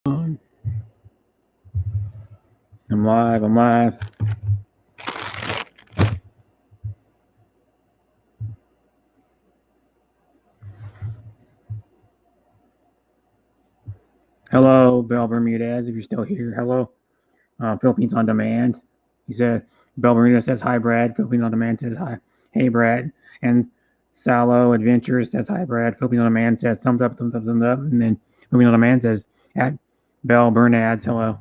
I'm live. I'm live. Hello, Bell Bermudez, if you're still here. Hello. Philippines on Demand. He said, Bell Bermudez says, hi, Brad. Philippines on Demand says, hi. Hey, Brad. And Salo Adventures says, hi, Brad. Philippines on Demand says, thumbs up, thumbs up, thumbs up. And then Philippines on Demand says, at Bell Bernads, hello.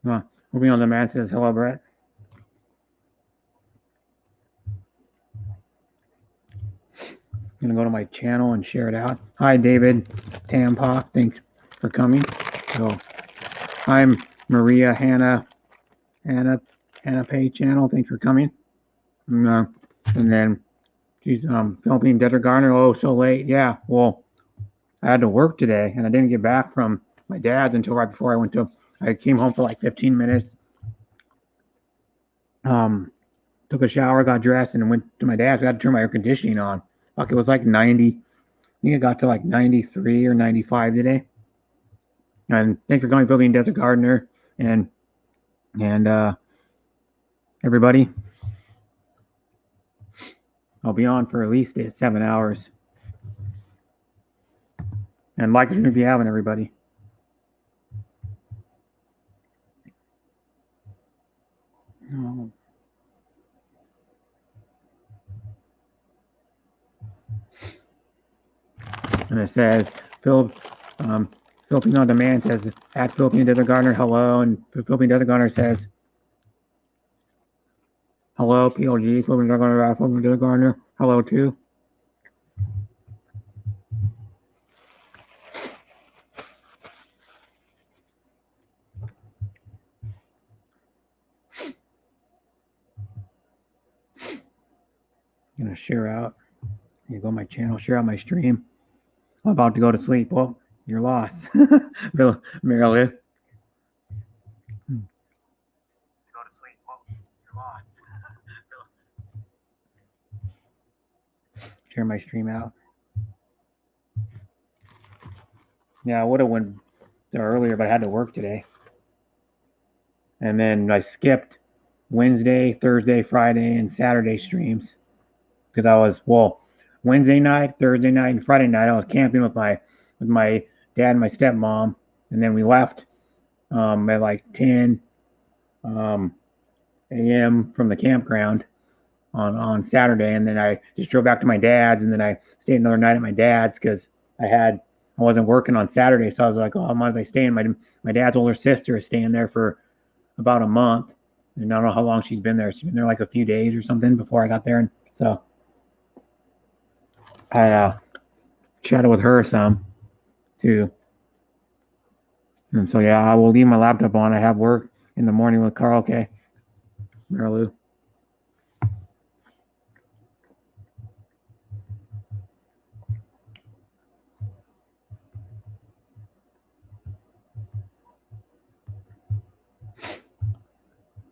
Philippines on Demand says, hello, Brad. I'm going to go to my channel and share it out. Hi, David Tampa. Thanks for coming. So, I'm Maria Hannah Pay channel. Thanks for coming. And then she's Philippine Desert Gardener. Oh, so late. Yeah. Well, I had to work today, and I didn't get back from my dad's until right before I went to. I came home for like 15 minutes. Took a shower, got dressed, and went to my dad's. I got to turn my air conditioning on. Fuck, it was like 90. I think it got to like 93 or 95 today. And thanks for coming, Philippine Desert Gardener, and everybody. I'll be on for at least 7 hours. And like it should be having everybody. Oh. And it says Philippine on Demand says at Philippine Desert Gardener hello, and Philippine Desert Gardener says hello PLG Philippine Desert Gardener, Philippine Desert Gardener hello too. I'm gonna share out. You go to my channel, share out my stream. I'm about to go to sleep. Well, you're lost, Mary Lou. Share my stream out. Yeah, I would have went there earlier, but I had to work today. And then I skipped Wednesday, Thursday, Friday, and Saturday streams because I was Wednesday night, Thursday night, and Friday night I was camping with my dad and my stepmom, and then we left at like 10 a.m. from the campground on Saturday, and then I just drove back to my dad's, and then I stayed another night at my dad's because I wasn't working on Saturday, so I was like, oh, how much I staying? My dad's older sister is staying there for about a month, and I don't know how long she's been there. She's been there like a few days or something before I got there, and so I chatted with her some too. And so yeah, I will leave my laptop on. I have work in the morning with Carl K. Marilu.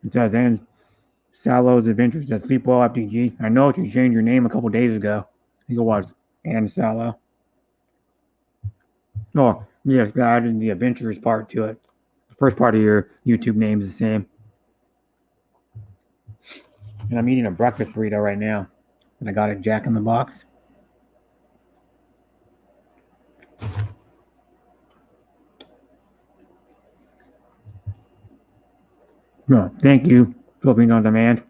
It says, and Salo's Adventures at Sleepwell FTG. I know you changed your name a couple days ago. I think it was Ann Salo. Oh, yes, I added the Adventures part to it. The first part of your YouTube name is the same. And I'm eating a breakfast burrito right now. And I got it Jack in the Box. No, thank you for being on demand.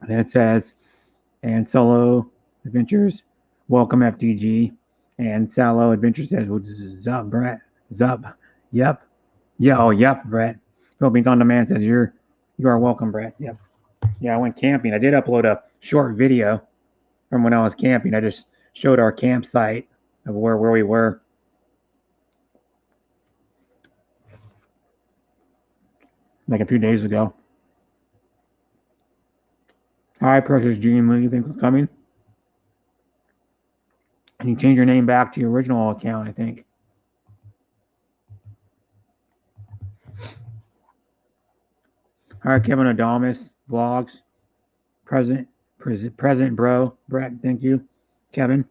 And it says, and Solo Adventures, welcome FTG. And Salo Adventures says, well, Zub, Brett. Zub. Yep. Yeah, oh, yep, Brett. Philippines on Demand says, you are welcome, Brett. Yep. Yeah, I went camping. I did upload a short video from when I was camping. I just showed our campsite of where we were. Like a few days ago. Hi, Precious Gene. What do you think we're coming? And you change your name back to your original account, I think. All right, Kevin Adamas vlogs. Present, bro. Brett, thank you. Kevin.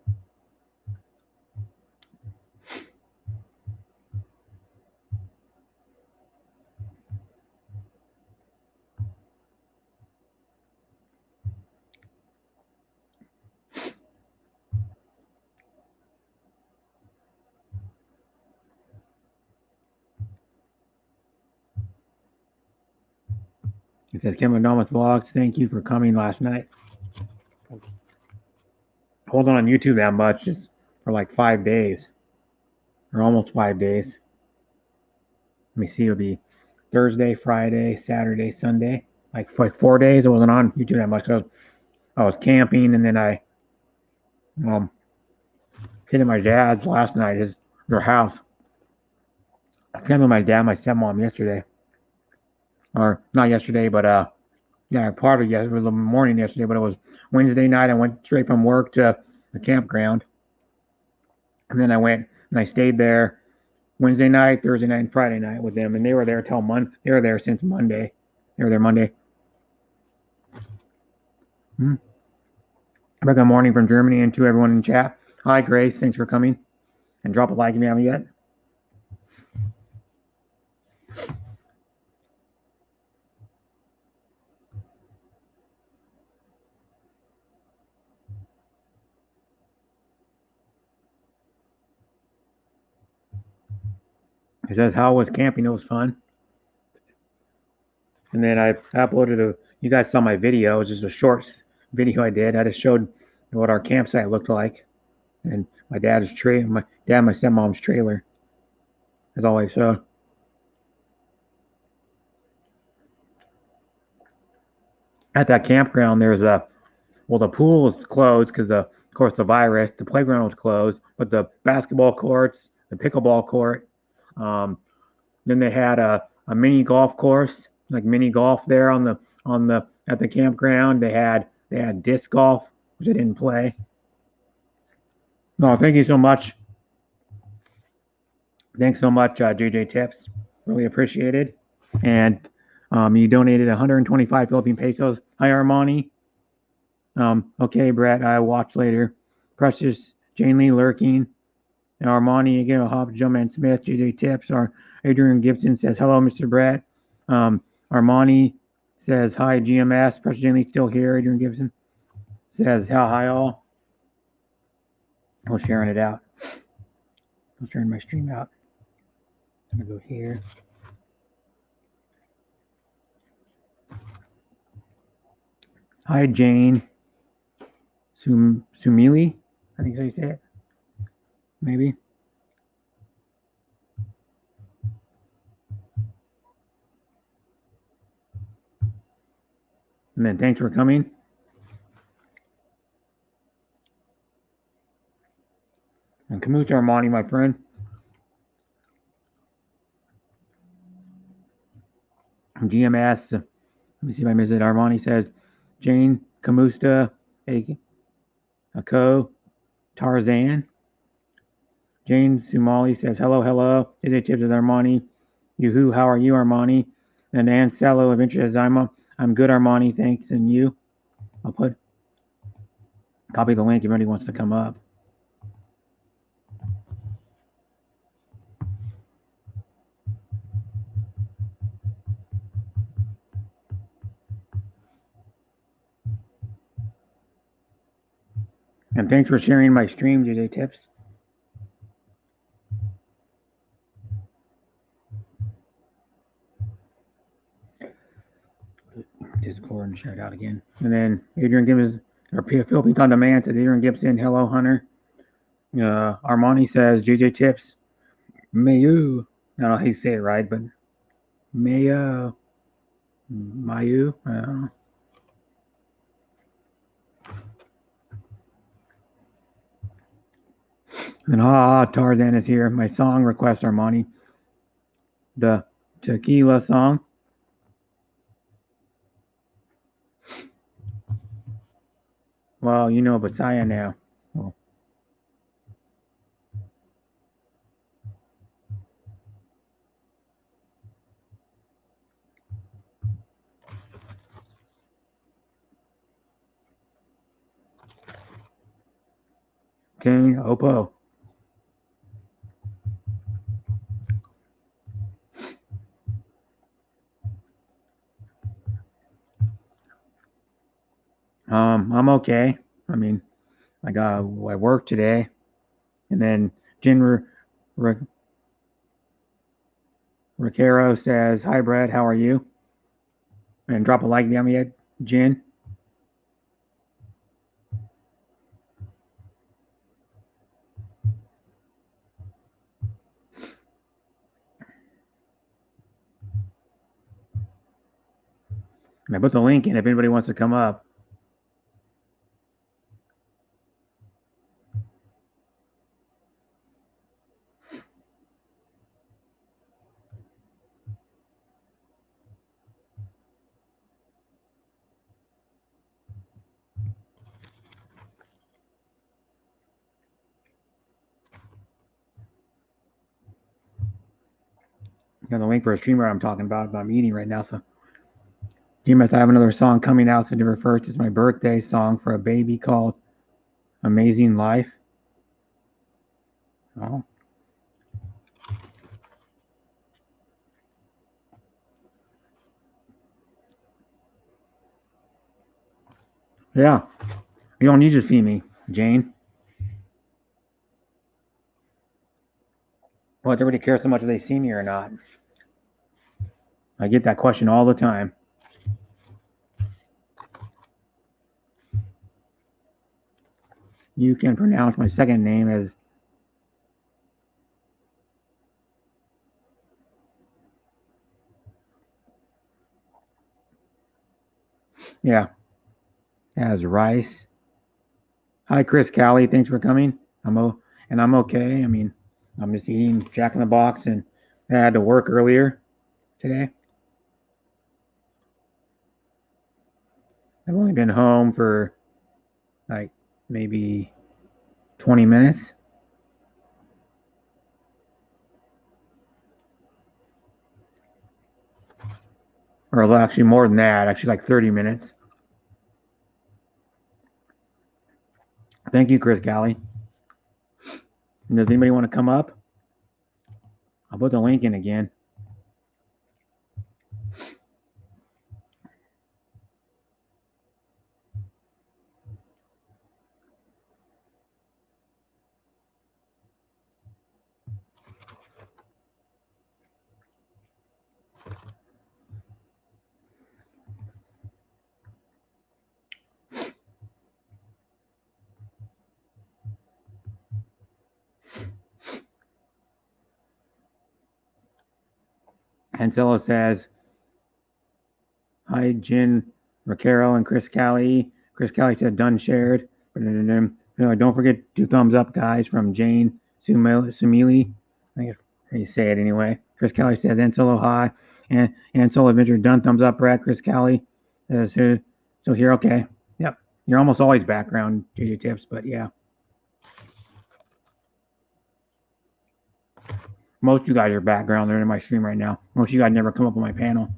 It says Kevin Adamas vlogs. Thank you for coming last night. Hold on YouTube that much just for like 5 days. Or almost 5 days. Let me see, it'll be Thursday, Friday, Saturday, Sunday. Like for 4 days, I wasn't on YouTube that much. I was camping, and then I hit at my dad's last night, their house. I came with my dad, my stepmom yesterday, or not yesterday, but yeah, part of yesterday, the morning yesterday, but it was Wednesday night. I went straight from work to the campground, and then I went and I stayed there Wednesday night, Thursday night, and Friday night with them, and they were there till Monday. They were there since Monday. They were there Monday. Good morning from Germany, and to everyone in chat. Hi, Grace. Thanks for coming. And drop a like if you haven't yet. It says, how was camping? It was fun. And then I uploaded you guys saw my video. It was just a short video I did. I just showed what our campsite looked like. And my dad's trailer, my stepmom's trailer, as always showed. At that campground, there's the pool was closed because of course the virus. The playground was closed, but the basketball courts, the pickleball court, then they had a mini golf course, like mini golf there at the campground. They had disc golf, which I didn't play. No, thank you so much. Thanks so much, JJ Tips. Really appreciated. And you donated 125 Philippine pesos. Hi, Armani. Okay, Brett, I watch later. Precious, Jane Lee lurking. And Armani again, Hop, Jumpman Smith, JJ Tips. Adrian Gibson says, hello, Mr. Brett. Armani says, hi, GMS. Precious Jane Lee still here. Adrian Gibson says, hi, all. I'm sharing it out. I'm sharing my stream out. I'm going to go here. Hi, Jane. Sumili, I think that's how you say it. Maybe. And then thanks for coming. And Kamuta Armani, my friend. GMS. Let me see if I missed it. Armani says, Jane Kamusta, Ako, Tarzan. Jane Sumali says, hello. Is it Tips with Armani? Yoo-hoo, how are you, Armani? And Ansello of interest says, I'm good, Armani, thanks. And you? I'll copy the link if anybody wants to come up. And thanks for sharing my stream, JJ Tips. Discord and share it out again. And then Adrian Gibbs, or Philippines on Demand says, Adrian Gibson, hello, Hunter. Armani says, JJ Tips, Mayu. I don't know how you say it right, but Mayu. And Tarzan is here. My song request, Armani. The tequila song. Well, you know Messiah now. Well, King Oppo. I'm okay. I mean, I work today, and then Jin Ricaro says, "Hi, Brad. How are you?" And drop a like down yet, Jin. And I put the link in if anybody wants to come up. Got the link for a streamer I'm talking about, but I'm eating right now, so. DMS, I have another song coming out September 1st. It's my birthday song for a baby called Amazing Life. Oh. Yeah. You don't need to see me, Jane. Well, everybody cares so much if they see me or not. I get that question all the time. You can pronounce my second name as as Rice. Hi, Chris Callie. Thanks for coming. I'm okay. I mean, I'm just eating Jack in the Box, and I had to work earlier today. I've only been home for like maybe 20 minutes. Or actually more than that, actually like 30 minutes. Thank you, Chris Galley. And does anybody want to come up? I'll put the link in again. Ancilla says, hi, Jen Ricaro and Chris Callie. Chris Callie said, done shared. Don't forget to thumbs up, guys, from Jane Sumili. I think how you say it anyway. Chris Callie says, Ancilla, hi. And Ancilla Adventure, done thumbs up, Brad. Chris Callie says, so here, okay. Yep. You're almost always background to your tips, but yeah. Most of you guys are background. They're in my stream right now. Most of you guys never come up on my panel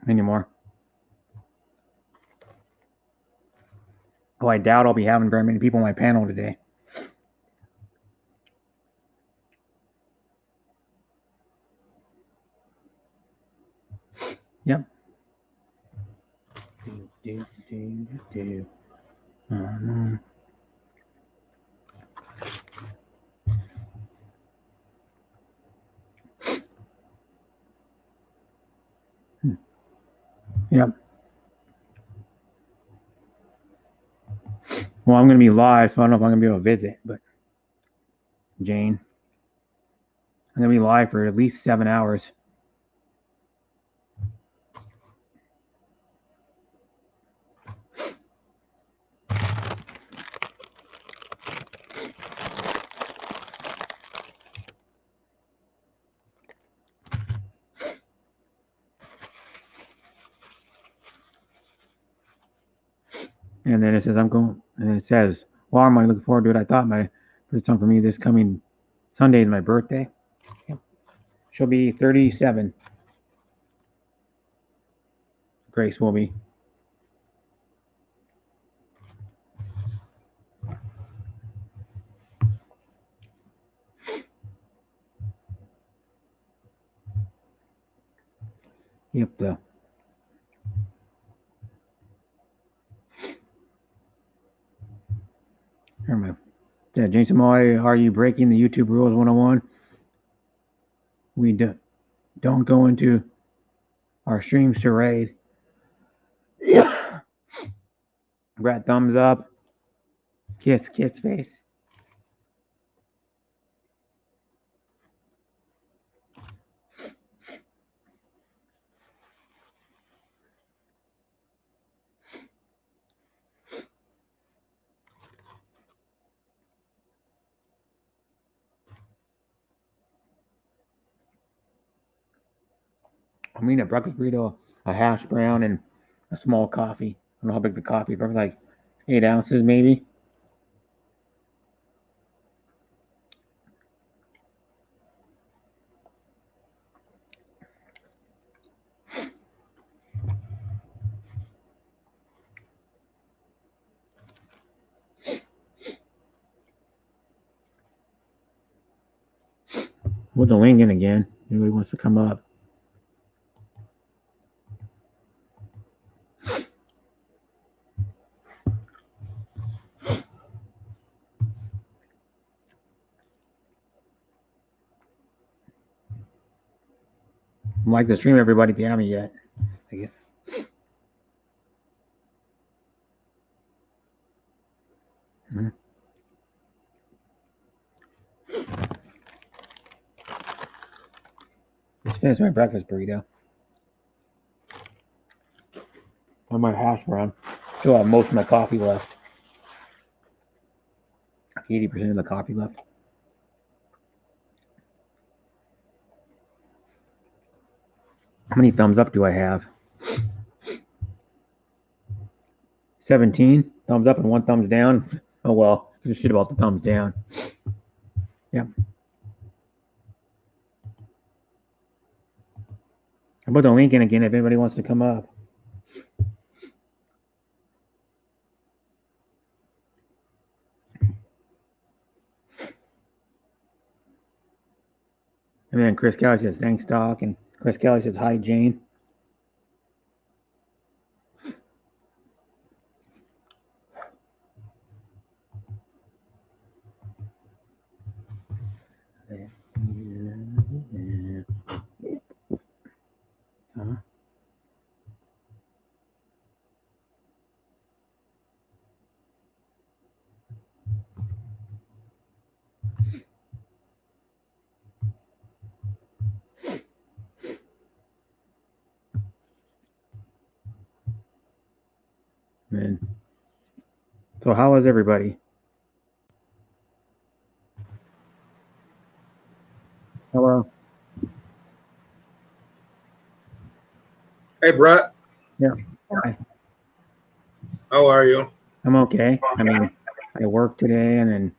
anymore. Oh, I doubt I'll be having very many people on my panel today. Yep. Yep. Well, I'm going to be live, so I don't know if I'm going to be able to visit, but Jane, I'm going to be live for at least 7 hours. And then it says, I'm going, and it says, well, I'm looking forward to it. I thought my first time for me this coming Sunday is my birthday. Yep. She'll be 37. Grace will be. Yep. Yeah, Jason Moy, are you breaking the YouTube rules 101? We don't go into our stream charade. Yeah. Brett, thumbs up. Kiss face. I'm eating a breakfast burrito, a hash brown, and a small coffee. I don't know how big the coffee is, probably like 8 ounces maybe. With the link in again. Anybody wants to come up. Like the stream, everybody, if you haven't yet. I guess. Mm-hmm. Just finished my breakfast burrito. On my hash brown. Still have most of my coffee left. 80% of the coffee left. How many thumbs up do I have? 17 thumbs up and 1 thumbs down. Oh well, give a shit about the thumbs down. Yeah. I'll put the link in again if anybody wants to come up. And then Chris Kelly says, thanks, Doc. And Chris Kelly says, hi, Jane. Man. So how is everybody? Hello. Hey, Brett. Yeah. Hi. How are you? I'm okay. I mean, I worked today, and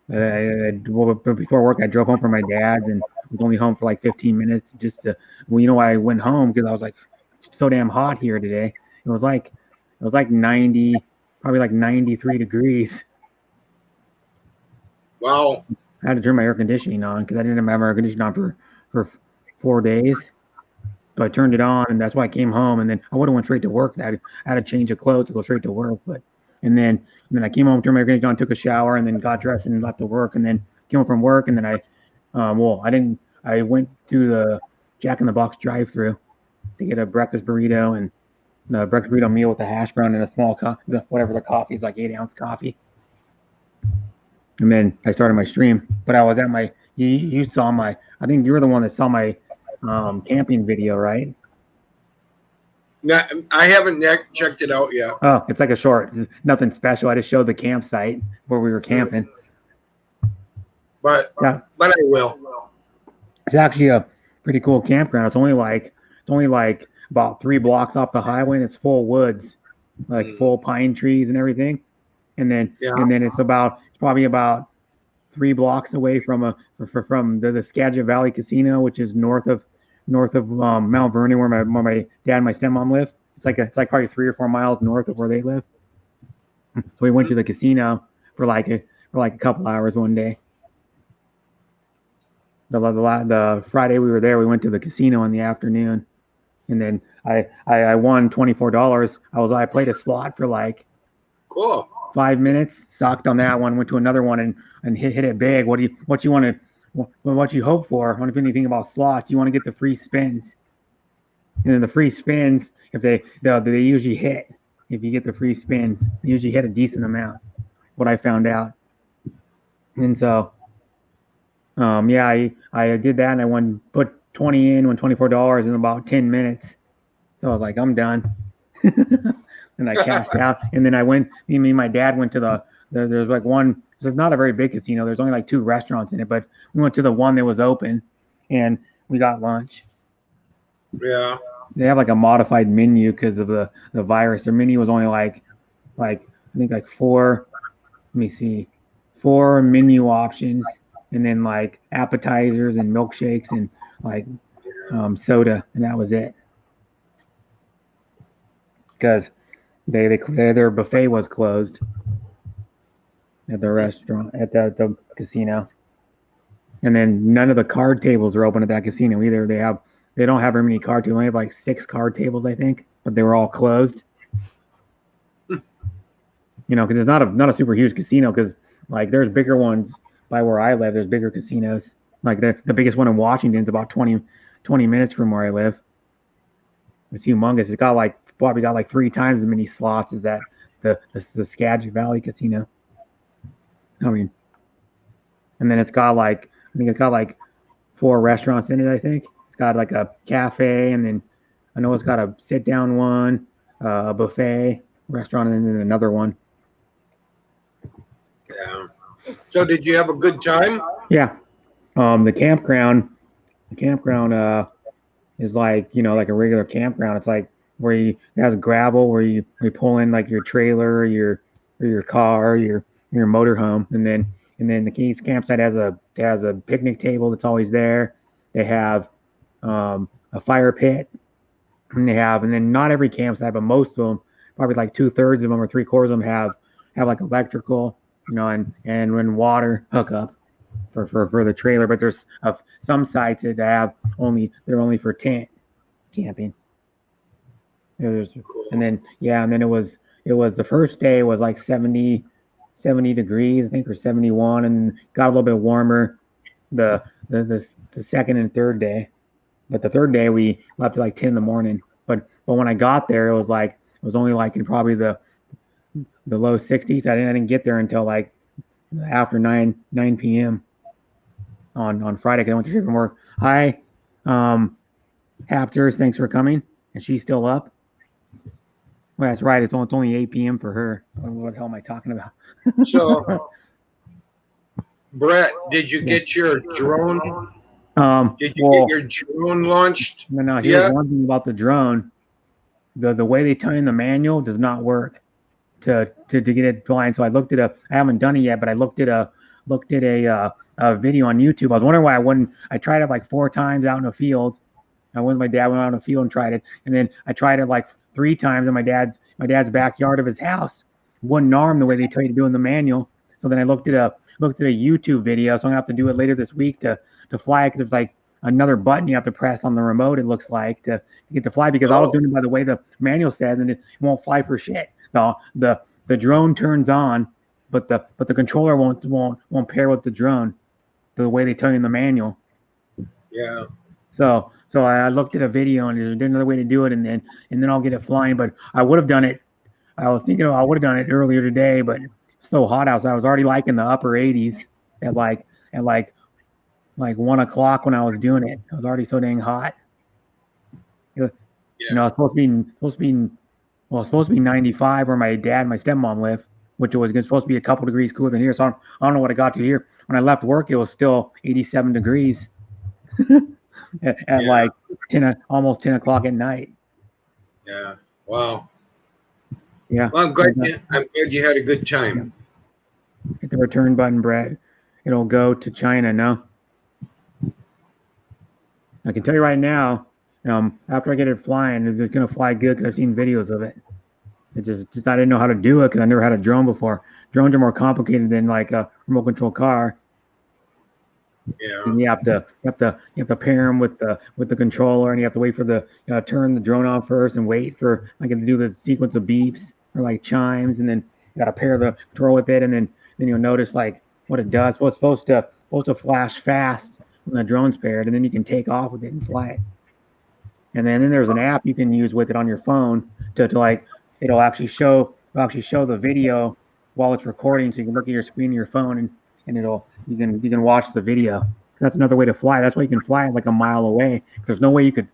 then before work, I drove home from my dad's, and I was only home for like 15 minutes just to. Well, you know why I went home? Because I was like so damn hot here today. It was like 90, probably like 93 degrees. Wow. I had to turn my air conditioning on because I didn't have my air conditioning on for 4 days. So I turned it on, and that's why I came home. And then I would have went straight to work. I had to change of clothes to go straight to work. And then I came home, turned my air conditioning on, took a shower, and then got dressed and left to work. And then came home from work, and then I went to the Jack in the Box drive-through to get a breakfast burrito and the breakfast burrito meal with a hash brown and a small whatever the coffee is, like 8-ounce coffee. And then I started my stream. But I was at my you saw my, I think you were the one that saw my camping video, right? Yeah, I haven't checked it out yet. Oh, it's like a short. It's nothing special. I just showed the campsite where we were camping. But I will. It's actually a pretty cool campground. It's only like about 3 blocks off the highway, and it's full woods. like full pine trees and everything. And then it's probably about 3 blocks away from from the Skagit Valley Casino, which is north of Mount Vernon, where my dad and my stepmom live. It's like probably 3 or 4 miles north of where they live. So we went to the casino for like a couple hours one day. The Friday we were there, we went to the casino in the afternoon, and then I won $24. I played a slot for like Cool. 5 minutes, sucked on that one, went to another one and hit it big. What you hope for? If anything about slots, you want to get the free spins, and then the free spins, if they usually hit. If you get the free spins, they usually hit a decent amount. What I found out, and so I did that, and I put 20 in, won $24 in about 10 minutes. So I was like, I'm done. And I cashed out, and then me and my dad went to there's like one, so it's not a very big casino. There's only like 2 restaurants in it, but we went to the one that was open, and we got lunch. Yeah. They have like a modified menu because of the virus. Their menu was only like I think like 4 menu options, and then like appetizers and milkshakes and like soda, and that was it. Because their buffet was closed at the restaurant at the casino, and then none of the card tables are open at that casino either. They don't have very many card tables. They have like 6 card tables, I think, but they were all closed. Because it's not a super huge casino. Because like there's bigger ones by where I live. There's bigger casinos. Like the biggest one in Washington is about 20 minutes from where I live. It's humongous. It's probably got like 3 times as many slots as that the Skagit Valley Casino. I mean, and then I think it's got like 4 restaurants in it. I think it's got like a cafe, and then I know it's got a sit down one, a buffet restaurant, and then another one. Yeah. So did you have a good time? Yeah. The campground is like like a regular campground. It's like where it has gravel where you pull in like your trailer, your car, your motorhome, and then the Keys campsite has a picnic table that's always there. They have a fire pit, and then not every campsite, but most of them, probably like 2/3 of them or 3/4 of them have like electrical, and water hookup for the trailer. But there's some sites that they're only for tent camping. And then it was the first day was like 70 degrees, I think, or 71, and got a little bit warmer the second and third day. But the third day we left at like 10 in the morning. But when I got there, it was only like in probably the low 60s. I didn't get there until like after 9 p.m. on Friday, because I went to from work. Hi, Hapters, thanks for coming. And she's still up. Well, that's right. It's only 8 p.m. for her. What the hell am I talking about? So, Brett, did you get your drone? Did you get your drone launched? No. Here's one thing about the drone. The way they tell you in the manual does not work to get it flying. So I haven't done it yet, but I looked at a video on YouTube. I was wondering why I tried it like 4 times out in the field. I went with my dad, went out in the field and tried it. And then I tried it like 3 times in my dad's backyard of his house. Wouldn't arm the way they tell you to do in the manual. So then I looked at a YouTube video. So I'm gonna have to do it later this week to fly it, because there's like another button you have to press on the remote, it looks like, to get to fly, because I was doing it by the way the manual says, and it won't fly for shit. The drone turns on, but the controller won't pair with the drone the way they tell you in the manual. Yeah. So I looked at a video, and there's another way to do it, and then I'll get it flying. But I would have done it. I was thinking I would have done it earlier today, but it's so hot outside. I was already like in the upper 80s at like 1 o'clock when I was doing it. It was already so dang hot. It's supposed to be 95 where my dad and my stepmom live, which was supposed to be a couple degrees cooler than here. So I don't know what I got to here. When I left work, it was still 87 degrees at like almost 10 o'clock at night. Yeah. Wow. Yeah. Well, I'm glad you had a good time. Hit the return button, Brett. It'll go to China. No. I can tell you right now, after I get it flying, it's going to fly good because I've seen videos of it. It just I didn't know how to do it because I never had a drone before. Drones are more complicated than like a remote control car. Yeah. And you have to pair them with the controller, and you have to wait for turn the drone on first and wait for like to do the sequence of beeps or like chimes, and then you got to pair the controller with it, and then you'll notice like what it does. Well, it's supposed to flash fast when the drone's paired, and then you can take off with it and fly it. And then there's an app you can use with it on your phone to like it'll actually show the video while it's recording, so you can look at your screen of your phone and you can watch the video. That's another way to fly. That's why you can fly like a mile away. There's no way you can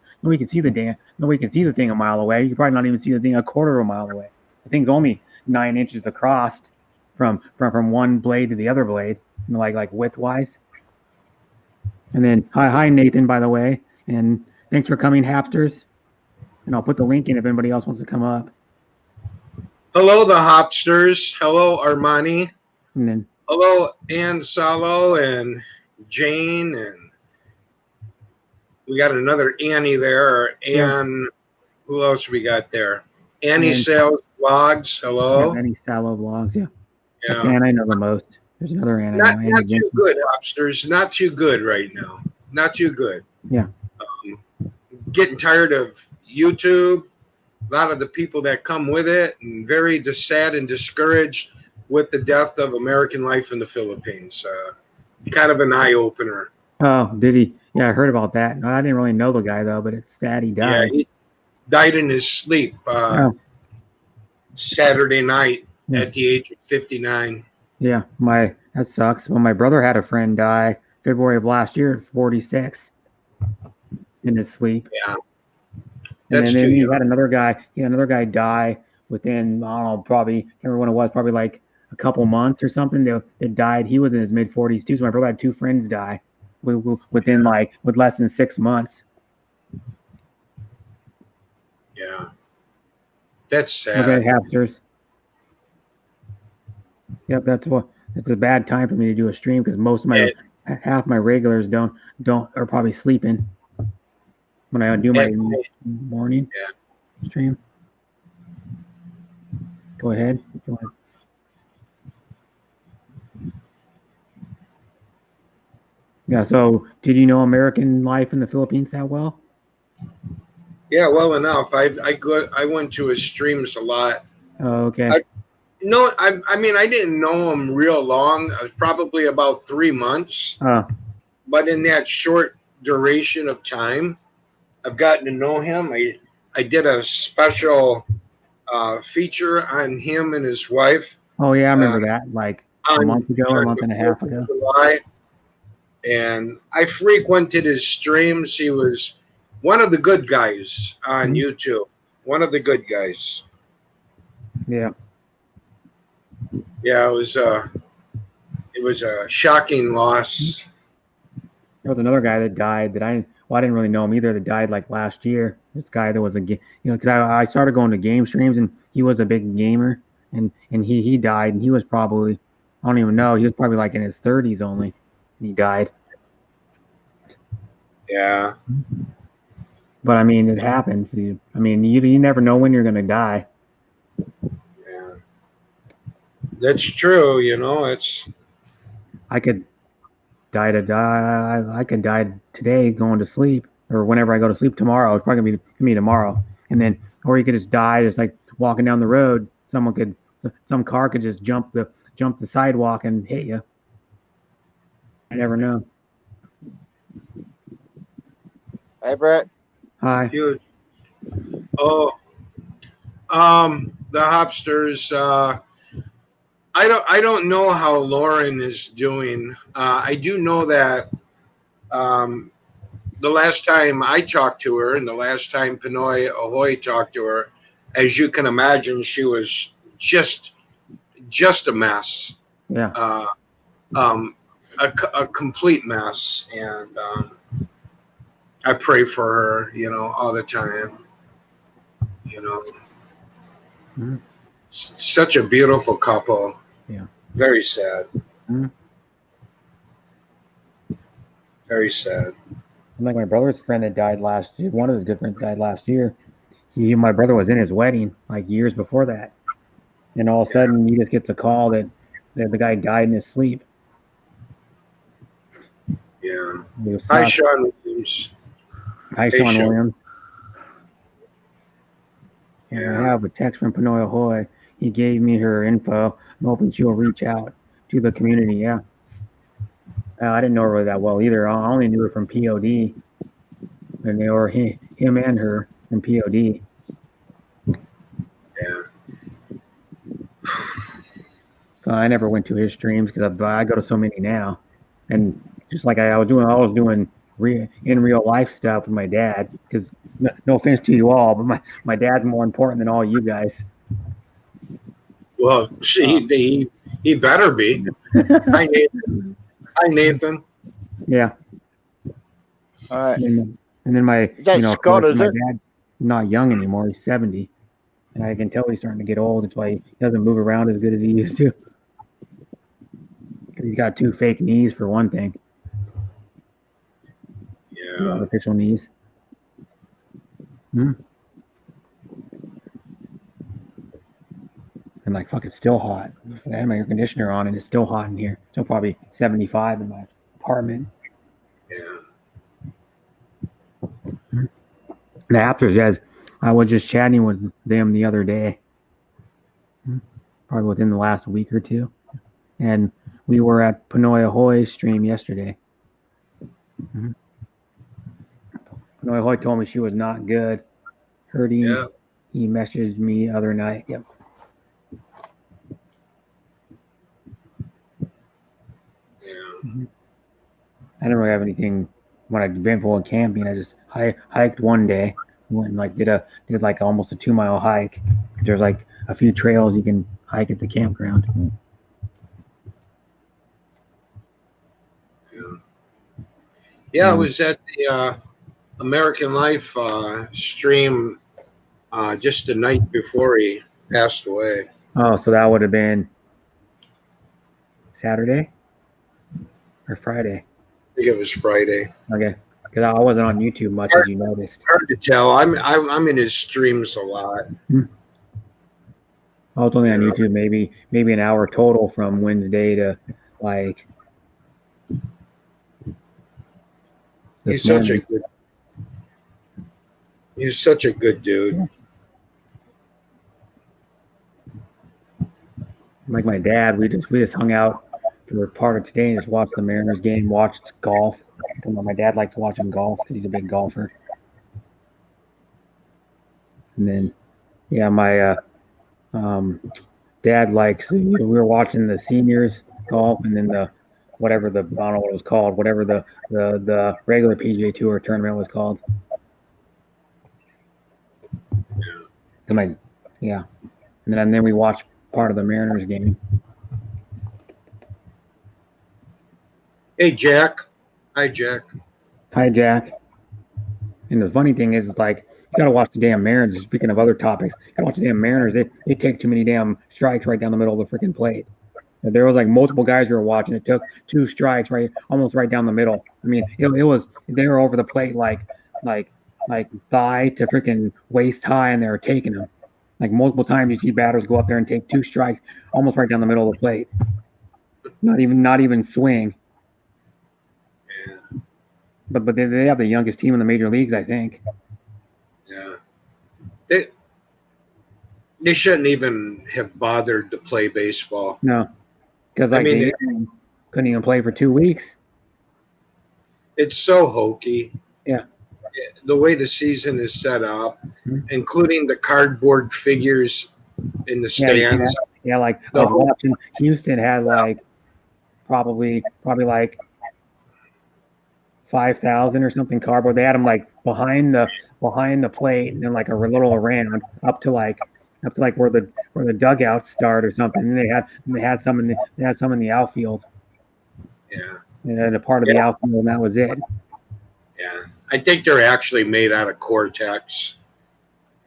see the thing a mile away. You could probably not even see the thing a quarter of a mile away. The thing's only 9 inches across from one blade to the other blade, like width wise. And then hi Nathan, by the way, and thanks for coming, Hapsters. And I'll put the link in if anybody else wants to come up. Hello, the Hopsters. Hello, Armani. And then hello, Ann Salo and Jane, and we got another Annie there. And who else we got there? Annie Sales Vlogs. Hello. Yeah, Annie Salo Vlogs. Yeah. That's the Ann I know the most. There's another Ann. Not too good, Hopsters. Not too good right now. Not too good. Yeah. Getting tired of YouTube. A lot of the people that come with it, and very sad and discouraged with the death of American life in the Philippines. Kind of an eye opener. Oh, did he? Yeah, I heard about that. I didn't really know the guy though, but it's sad he died. Yeah, he died in his sleep Saturday night at the age of 59. Yeah, that sucks. Well, my brother had a friend die February of last year at 46 in his sleep. Yeah. And then he had another guy die within, I don't know, probably, can't remember when it was, probably like a couple months or something. That died. He was in his mid 40s too. So my brother had 2 friends die within with less than 6 months. Yeah. That's sad. Okay, Hapsters. Yep, it's a bad time for me to do a stream because half my regulars don't are probably sleeping when I do my morning stream. Go ahead. Yeah. So, did you know American life in the Philippines that well? Yeah, well enough. I went to his streams a lot. Oh, okay. I mean, I didn't know him real long. I was probably about 3 months. But in that short duration of time, I've gotten to know him. I did a special feature on him and his wife. Oh yeah, I remember that. Like a month ago, or a month and a half ago. July. And I frequented his streams. He was one of the good guys on YouTube. One of the good guys. Yeah. Yeah, it was a shocking loss. There was another guy that died that I didn't really know him either, that died like last year. This guy that was because I started going to game streams and he was a big gamer and he died, and he was probably, I don't even know, he was probably like in his 30s only. And he died. Yeah. But I mean, it happens. You never know when you're going to die. Yeah. That's true. I could die today going to sleep, or whenever I go to sleep tomorrow. It's probably gonna be tomorrow, and then, or you could just die just like walking down the road. Some car could just jump the sidewalk and hit you. I never know. Hi, Brett. Hi. Huge. Oh, the Hopsters. I don't know how Lauren is doing. I do know that the last time I talked to her and the last time Pinoy Ahoy talked to her, as you can imagine, she was just a mess. Yeah. A complete mess, and I pray for her, all the time. Mm-hmm. Such a beautiful couple. Yeah. Very sad. Mhm. Very sad. Like my brother's friend that died last year, one of his good friends died last year. My brother was in his wedding like years before that. And all of a sudden he just gets a call that the guy died in his sleep. Yeah. He was Hi, shocked. Sean Williams. Hi, Hey, Sean Sean. Williams. And Yeah. I have a text from Panoya Hoy. He gave me her info. I'm hoping she'll reach out to the community. Yeah. I didn't know her that well either. I only knew her from POD. And they were him and her from POD. Yeah. So I never went to his streams because I go to so many now. And just like I was doing in real life stuff with my dad. Because no offense to you all, but my dad's more important than all you guys. Well, he better be. Hi, Nathan. Hi, Nathan. Yeah. All right. And then my, That's of Scott, course, is my it? dad's not young anymore. He's 70. And I can tell he's starting to get old. That's why he doesn't move around as good as he used to. Because he's got 2 fake knees for one thing. Yeah. Artificial knees. And like, fuck, it's still hot. I had my air conditioner on and it's still hot in here. So probably 75 in my apartment. Yeah. The Aptors says, I was just chatting with them the other day. Probably within the last week or two. And we were at Panoya Hoy's stream yesterday. Panoya Hoy told me she was not good. Heard he messaged me the other night. Yep. I didn't really have anything when I'd been for camping. I just hiked one day. Went and like did like almost a 2-mile hike. There's like a few trails you can hike at the campground. Yeah, I was at the American Life stream just the night before he passed away. Oh, so that would have been Saturday or Friday? I think it was Friday. Okay, because I wasn't on YouTube much, as you noticed. Hard to tell. I'm in his streams a lot. I was only on YouTube maybe an hour total from Wednesday to like. He's such a good dude. Like my dad, we just hung out for part of today and just watched the Mariners game, watched golf. My dad likes watching golf because he's a big golfer. And then, yeah, my dad likes. We were watching the seniors golf, and then the whatever the I don't know what it was called, whatever the regular PGA Tour tournament was called. And then we watched part of the Mariners game. Hey, Jack. Hi, Jack. Hi, Jack. And the funny thing is like, you gotta watch the damn Mariners. Speaking of other topics, you gotta watch the damn Mariners. They take too many damn strikes right down the middle of the freaking plate. There was like multiple guys who were watching. It took 2 strikes almost right down the middle. I mean, they were over the plate like thigh to freaking waist high, and they were taking them. Like multiple times, you see batters go up there and take 2 strikes almost right down the middle of the plate. Not even swing. Yeah. But they have the youngest team in the major leagues, I think. Yeah. They shouldn't even have bothered to play baseball. No, because they couldn't even play for 2 weeks. It's so hokey. Yeah. The way the season is set up, including the cardboard figures in the stands. Yeah, like I was watching. Houston had like probably like 5,000 or something cardboard. They had them like behind the plate, and then like a little around up to like where the dugouts start or something. And they had some in the outfield. Yeah. And then a part of the outfield, and that was it. Yeah. I think they're actually made out of Cortex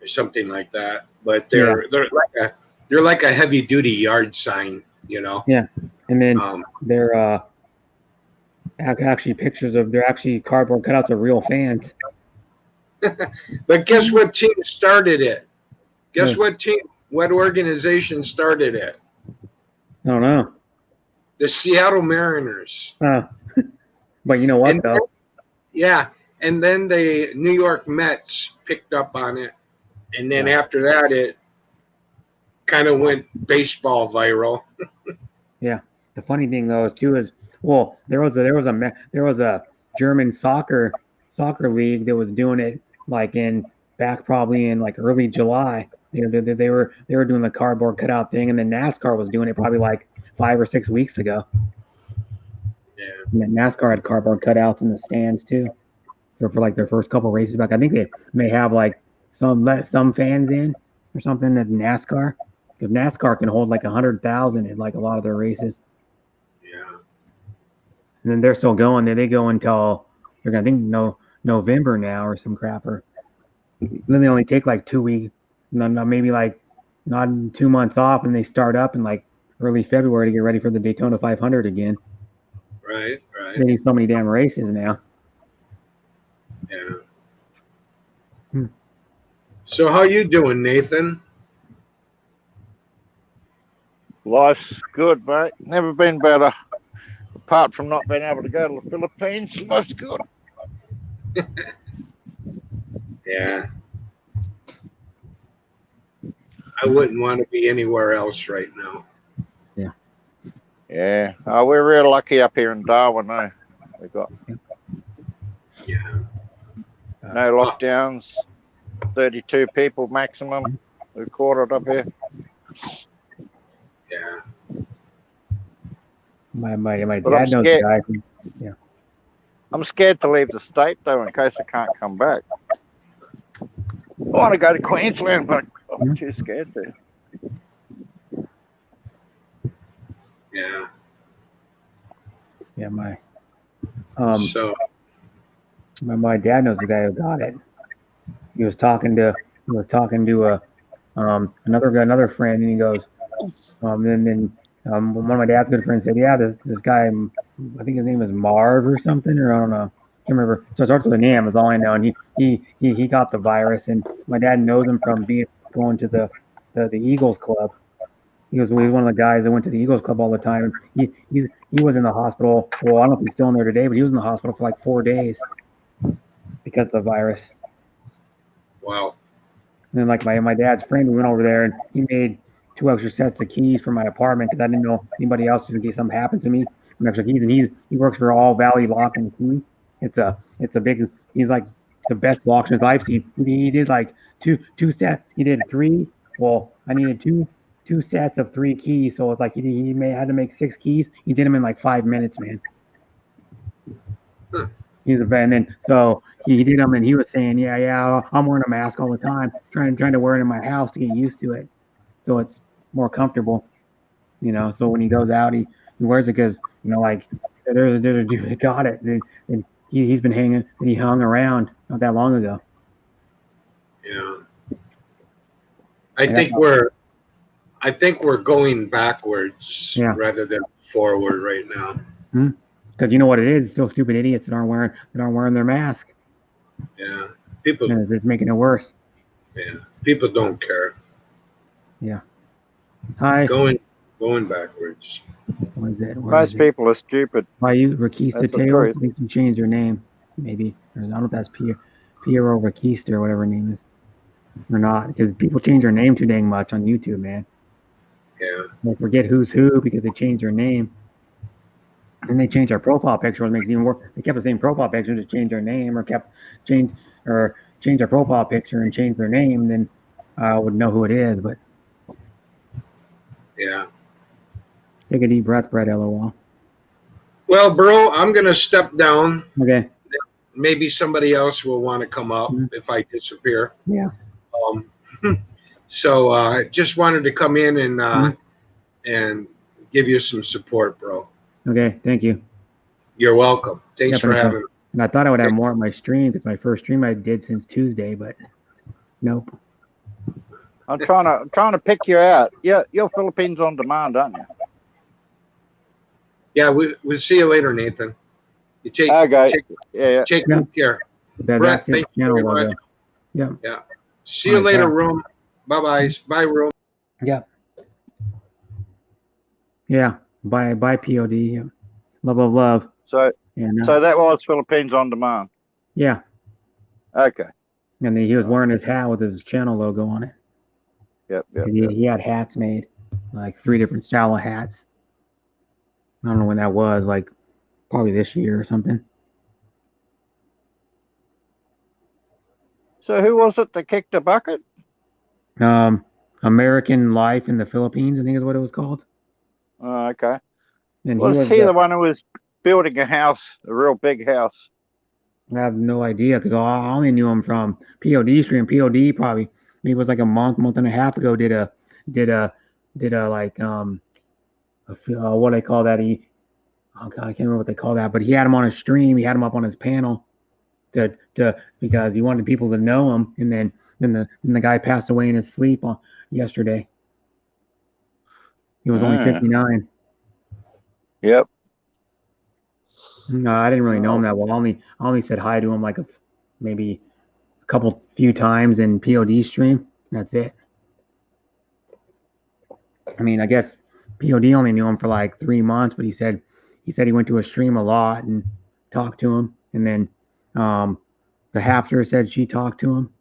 or something like that. But they're like they're like a heavy duty yard sign, you know. Yeah, and then Um, they're actually pictures of they're actually cardboard cutouts of real fans. but guess what team started it? Guess Yeah. what organization started it? I don't know. The Seattle Mariners. But you know what And though? and then the New York Mets picked up on it, and then Yeah. after that, it kind of went baseball viral. Yeah. The funny thing though too is, well, there was a German soccer league that was doing it like back probably in like early July. They were doing the cardboard cutout thing, and then NASCAR was doing it probably like 5 or 6 weeks ago. Yeah. And then NASCAR had cardboard cutouts in the stands too, for like their first couple races back. I think they may have like let some fans in or something at NASCAR, because NASCAR can hold like 100,000 at like a lot of their races. Yeah. And then they're still going. They go until they're gonna think November now or some crap. Or then they only take like 2 weeks, maybe like not 2 months off, and they start up in like early February to get ready for the Daytona 500 again. Right. They need so many damn races now. Yeah. So how you doing, Nathan? Life's good, mate. Never been better. Apart from not being able to go to the Philippines, life's good. Yeah. I wouldn't want to be anywhere else right now. Yeah. Oh, we're real lucky up here in Darwin, eh? We got Yeah. no lockdowns, 32 people maximum recorded up here. Yeah. My But dad knows the guy. I'm scared to leave the state though, in case I can't come back. I want to go to Queensland, but I'm too scared to. Yeah. Yeah, my dad knows the guy who got it. He was talking to another friend, and he goes, then one of my dad's good friends said, yeah, this guy, I think his name is Marv or something, or I don't know, can't remember. So it starts with an M, is all I know. And he got the virus, and my dad knows him from going to the Eagles club. He was one of the guys that went to the Eagles club all the time. He was in the hospital. Well, I don't know if he's still in there today, but he was in the hospital for like 4 days because of the virus. Wow. And then like my dad's friend, we went over there and he made 2 extra sets of keys for my apartment because I didn't know anybody else, just in case something happened to me. Some extra keys, and he works for All Valley Lock and Key. It's a big. He's like the best locksmith I've seen. He did like two sets. He did 3. Well, I needed two sets of 3 keys, so it's like he had to make 6 keys. He did them in like 5 minutes, man. He's a and then so he did them, and he was saying, yeah, I'm wearing a mask all the time, trying to wear it in my house to get used to it, so it's more comfortable, So when he goes out, he wears it because like there's a dude who got it, and he's been hanging, and he hung around not that long ago. Yeah. I think we're going backwards rather than forward right now. Because you know what it is? It's still stupid idiots that aren't wearing their mask. Yeah. People. And it's making it worse. Yeah. People don't care. Yeah. Hi. Going backwards. What is it? Most people are stupid. Why you Rakista Taylor? I think you changed your name, maybe. Or I don't know if that's Piero Rakista or whatever her name is. Or not, because people change their name too dang much on YouTube, man. Yeah. They forget who's who because they changed their name. And they changed their profile picture, which makes it even worse. They kept the same profile picture, just changed their name, or changed their profile picture and changed their name, then I would know who it is. But yeah. Take a deep breath, Brett. LOL. Well, bro, I'm gonna step down. Okay. Maybe somebody else will want to come up if I disappear. Yeah. So I just wanted to come in and give you some support, bro. Okay, thank you. You're welcome. Thanks for having me. And I thought I would have more at my stream because my first stream I did since Tuesday, but nope. I'm trying to pick you out. You're Philippines on demand, aren't you? Yeah, we'll see you later, Nathan. You take Okay. take Yeah. take Yeah. good care. That's Brett, his thank you channel very logo. much. Yeah. Yeah. See you All right, later, bye. Room. Bye-bye. Bye, Room. Yeah. Yeah. Bye POD. Yeah. Love. So And that was Philippines on demand. yeah. Okay. And he was wearing his hat with his channel logo on it. Yep. He had hats made, like 3 different style of hats. I don't know when that was, like probably this year or something. So who was it that kicked the bucket? American Life in the Philippines, I think is what it was called. Oh, okay. And Was he the one who was building a house, a real big house? I have no idea because I only knew him from POD stream. POD probably maybe it was like a month and a half ago. Did a like what I call that? Oh god, I can't remember what they call that. But he had him on his stream. He had him up on his panel to because he wanted people to know him. And then the guy passed away in his sleep yesterday. He was only 59. Yep. No, I didn't really know him that well. I only said hi to him like maybe a few times in POD stream. That's it. I mean, I guess POD only knew him for like 3 months, but he said he went to a stream a lot and talked to him. And then the Hapster said she talked to him,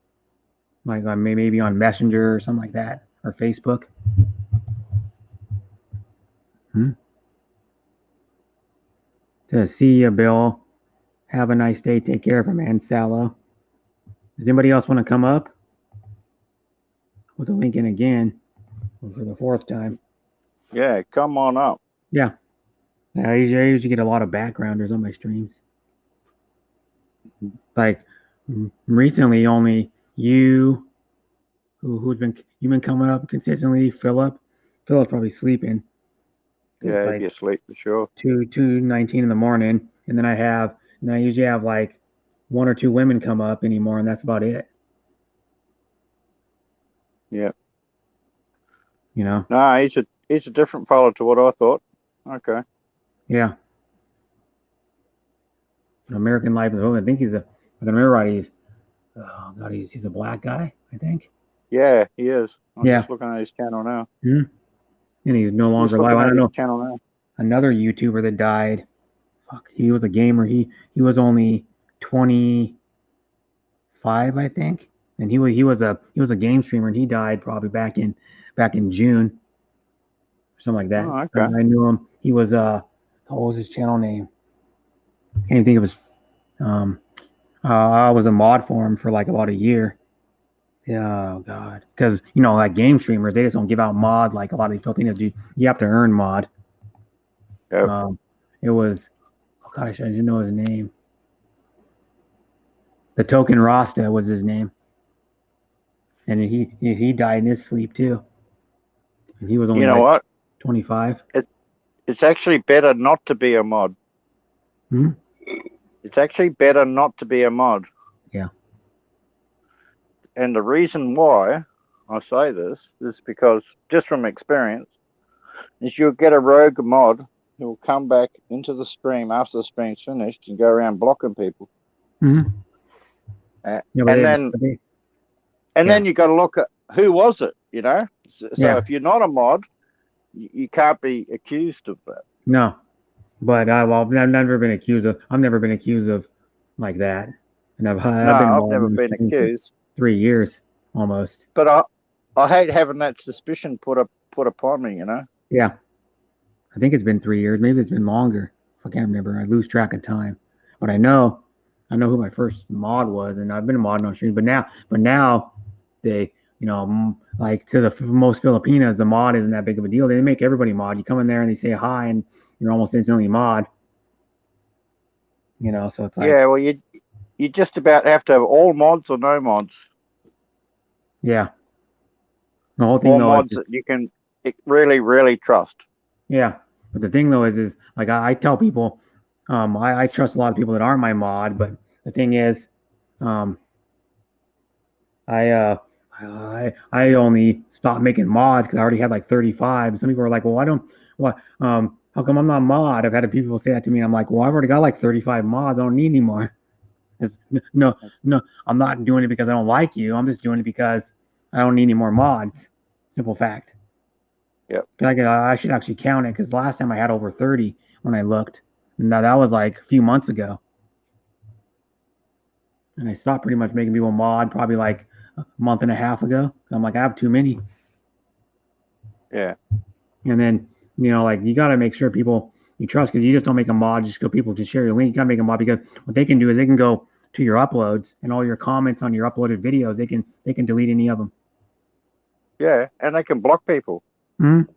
like maybe on Messenger or something like that, or Facebook. To see you, Bill. Have a nice day. Take care of him, man. Sallow. Does anybody else want to come up? With the link in again for the 4th time. Yeah, come on up. Yeah. I usually get a lot of backgrounders on my streams. Like recently, only you, you've been coming up consistently. Philip's probably sleeping. Yeah, It's he'd be asleep for sure. 2:19 in the morning, and then I usually have like 1 or 2 women come up anymore, and that's about it. Yeah. You know. No, he's a different fellow to what I thought. Okay. Yeah. American Life is I think I can remember right. He's a black guy, I think. Yeah, he is. I'm Yeah. just looking at his channel now. And he's no longer alive. I don't know. Channel now. Another YouTuber that died. Fuck, he was a gamer. He was only 25, I think. And he was a game streamer, and he died probably back in June. Something like that. Oh, okay. I knew him. He was what was his channel name? Can't even think of his I was a mod for him for like about a year. Yeah, oh god. Because like game streamers, they just don't give out mod like a lot of these Filipinos do. You have to earn mod. Yep. It was I didn't know his name. The Token Rasta was his name. And he died in his sleep too. And he was only 25. It's actually better not to be a mod. It's actually better not to be a mod. Yeah. And the reason why I say this is because, just from experience, is you'll get a rogue mod who will come back into the stream after the stream's finished and go around blocking people. Mm-hmm. Then you got to look at who was it, So if you're not a mod, you can't be accused of that. No, but I've never been accused of like that, and I've never been accused. 3 years almost. But I hate having that suspicion put upon me, Yeah, I think it's been 3 years. Maybe it's been longer. I can't remember. I lose track of time. But I know who my first mod was, and I've been a mod on stream. But now they, like to the most Filipinos, the mod isn't that big of a deal. They make everybody mod. You come in there and they say hi, and you're almost instantly mod. So it's like, yeah, well, you just about have to have all mods or no mods. Yeah. The whole thing all mods that you can really, really trust. Yeah, but the thing though is like I tell people, I trust a lot of people that aren't my mod, but the thing is, I I only stopped making mods because I already had like 35. Some people were like, well, how come I'm not mod? I've had people say that to me. I'm like, well, I've already got like 35 mods. I don't need any more. No, I'm not doing it because I don't like you. I'm just doing it because I don't need any more mods. Simple fact. Yep. I should actually count it because last time I had over 30 when I looked. Now that was like a few months ago. And I stopped pretty much making people mod probably like a month and a half ago. I'm like, I have too many. Yeah. And then, like you got to make sure people you trust because you just don't make a mod just so people can share your link. You got to make a mod because what they can do is they can go to your uploads and all your comments on your uploaded videos. They can delete any of them. Yeah, and they can block people. Mm-hmm.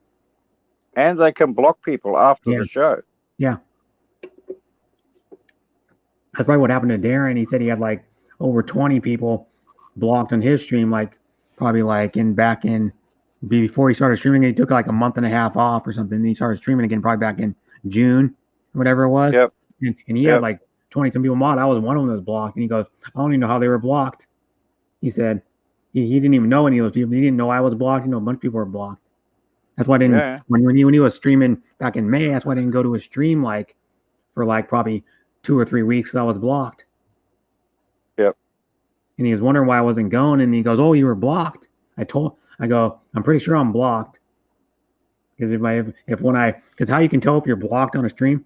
And they can block people after the show. Yeah. That's probably what happened to Darren. He said he had like over 20 people blocked on his stream, like probably like before he started streaming. He took like a month and a half off or something. And he started streaming again probably back in June, whatever it was. Yep. And he had like 20 some people mod. I was one of them that was blocked. And he goes, I don't even know how they were blocked. He said he didn't even know any of those people. He didn't know I was blocked. A bunch of people were blocked. That's why I didn't when he was streaming back in May, that's why I didn't go to his stream like for like probably 2 or 3 weeks because I was blocked. Yep. And he was wondering why I wasn't going, and he goes, "Oh, you were blocked." I go, "I'm pretty sure I'm blocked." Because because how you can tell if you're blocked on a stream,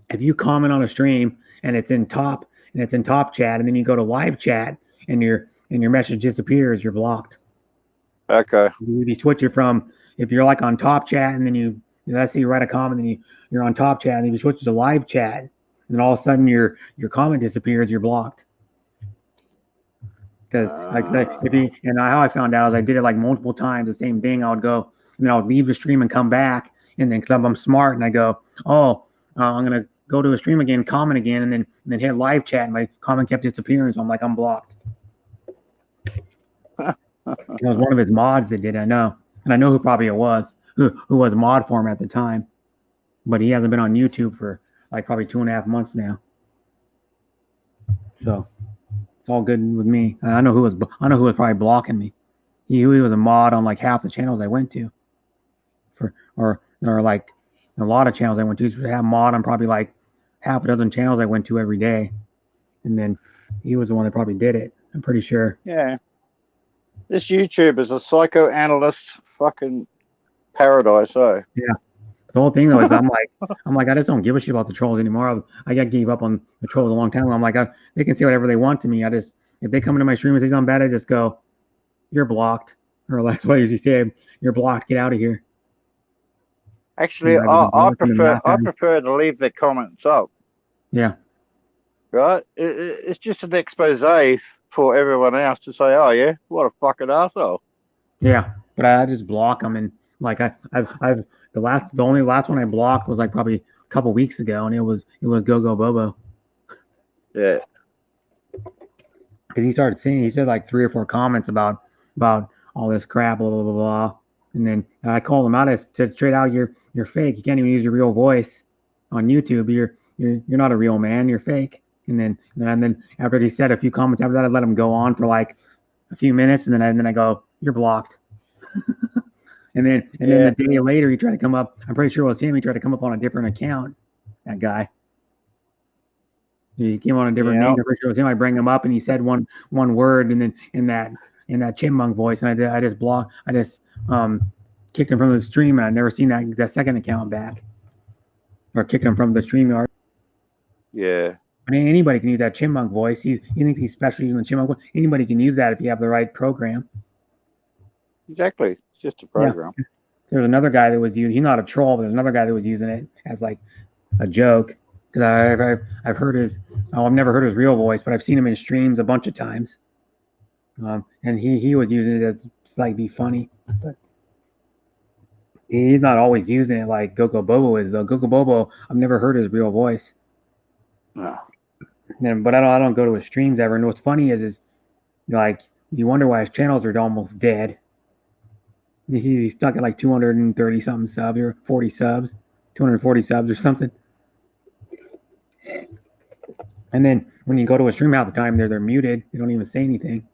if you comment on a stream and it's in top chat, and then you go to live chat and your message disappears, you're blocked. Okay. If you switch it from if you're like on top chat and then let's say you write a comment and you're on top chat and then you switch to live chat and then all of a sudden your comment disappears, you're blocked. Because how I found out is I did it like multiple times, the same thing. I would go and then I would leave the stream and come back, and then because I'm smart and I go, I'm gonna go to a stream again, comment again, and then hit live chat, and my comment kept disappearing, so I'm like, I'm blocked. It was one of his mods that did, I know. And I know who probably it was, who was mod for him at the time. But he hasn't been on YouTube for like probably 2.5 months now. So it's all good with me. I know who was probably blocking me. He was a mod on like half the channels I went to. Or like a lot of channels I went to. Have mod on probably like half a dozen channels I went to every day. And then he was the one that probably did it. I'm pretty sure. Yeah. This YouTube is a psychoanalyst fucking paradise, eh? Yeah. The whole thing though is I'm like I just don't give a shit about the trolls anymore. I got gave up on the trolls a long time ago. I'm like they can say whatever they want to me. If they come into my stream and say something bad, I just go, "You're blocked," or that's what I usually say, "You're blocked. Get out of here." Actually, I prefer to leave the comments up. Yeah. Right. It's just an expose for everyone else to say, "Oh yeah, what a fucking asshole." Yeah, but I just block them, and like the only last one I blocked was like probably a couple weeks ago, and it was Gogo Bobo. Yeah. Because he said like 3 or 4 comments about all this crap, blah blah blah blah, and then I called him out. I said straight out, you're fake. You can't even use your real voice on YouTube. You're not a real man. You're fake. And then after he said a few comments after that, I let him go on for like a few minutes, and then I go, "You're blocked." and then the day later he tried to come up. I'm pretty sure it was him. He tried to come up on a different account. That guy. He came on a different name. I'm pretty sure it was him. I bring him up, and he said one word, and then in that chipmunk voice, and I just kicked him from the stream, and I've never seen that second account back, or kicked him from the StreamYard. Yeah. I mean, anybody can use that chipmunk voice. He thinks he's special using the chipmunk voice. Anybody can use that if you have the right program. Exactly. It's just a program. Yeah. There's another guy that was using. He's not a troll, but there's another guy that was using it as like a joke. Because I've heard I've never heard his real voice, but I've seen him in streams a bunch of times. And he was using it as like be funny, but he's not always using it like Gogo Bobo is though. Gogo Bobo, I've never heard his real voice. No. But I don't go to his streams ever. And what's funny is like you wonder why his channels are almost dead. He's stuck at like 230 something subs or 40 subs, 240 subs or something. And then when you go to a stream half the time, they're muted. They don't even say anything.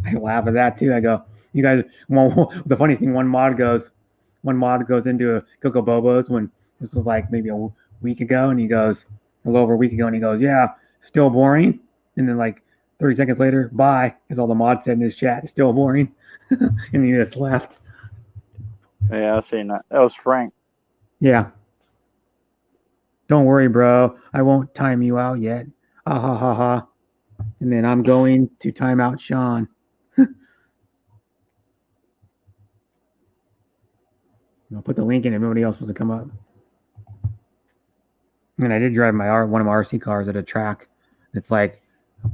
I laugh at that too. I go, you guys. Well, the funny thing, one mod goes into a Coco Bobo's when this was like maybe a week ago, and he goes a little over a week ago, and he goes, yeah, still boring. And then like 30 seconds later, bye, as all the mods said in his chat, still boring, and he just left. Yeah, I seen that. That was Frank. Yeah. Don't worry, bro. I won't time you out yet. Ha ha ha ha. And then I'm going to time out Sean. I'll put the link in if nobody else wants to come up. And I did drive one of my RC cars at a track that's like a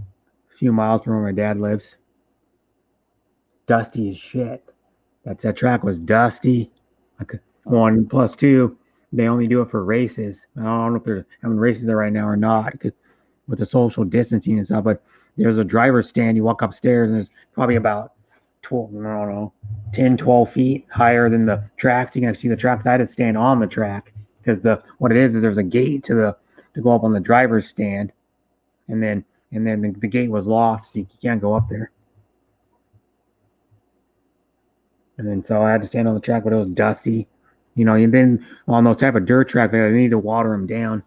few miles from where my dad lives. Dusty as shit. That track was dusty. Like 1 plus 2, they only do it for races. I don't know if they're having races there right now or not with the social distancing and stuff, but there's a driver's stand. You walk upstairs and there's probably about 10, 12 feet higher than the tracks. You can see the tracks. I had to stand on the track because what it is there's a gate to go up on the driver's stand, and then the gate was locked, so you can't go up there. And then so I had to stand on the track, but it was dusty. And then on those type of dirt tracks, they need to water them down.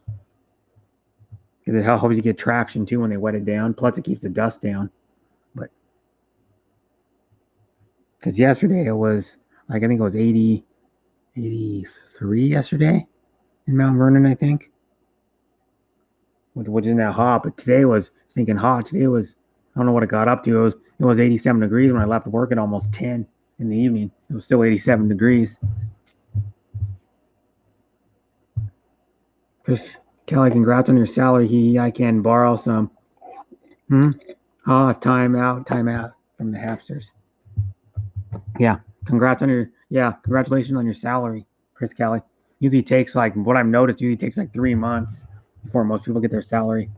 Because it helps you get traction too when they wet it down. Plus, it keeps the dust down. But because yesterday it was like, I think it was 83 yesterday in Mount Vernon, I think. Which isn't that hot, but today was stinking hot. Today was, I don't know what it got up to. It was 87 degrees when I left work at almost 10 in the evening. It was still 87 degrees. Chris Kelly, congrats on your salary. I can borrow some. Time out from the Hapsters. Yeah, congratulations on your salary, Chris Kelly. Usually takes what I've noticed, takes 3 months before most people get their salary.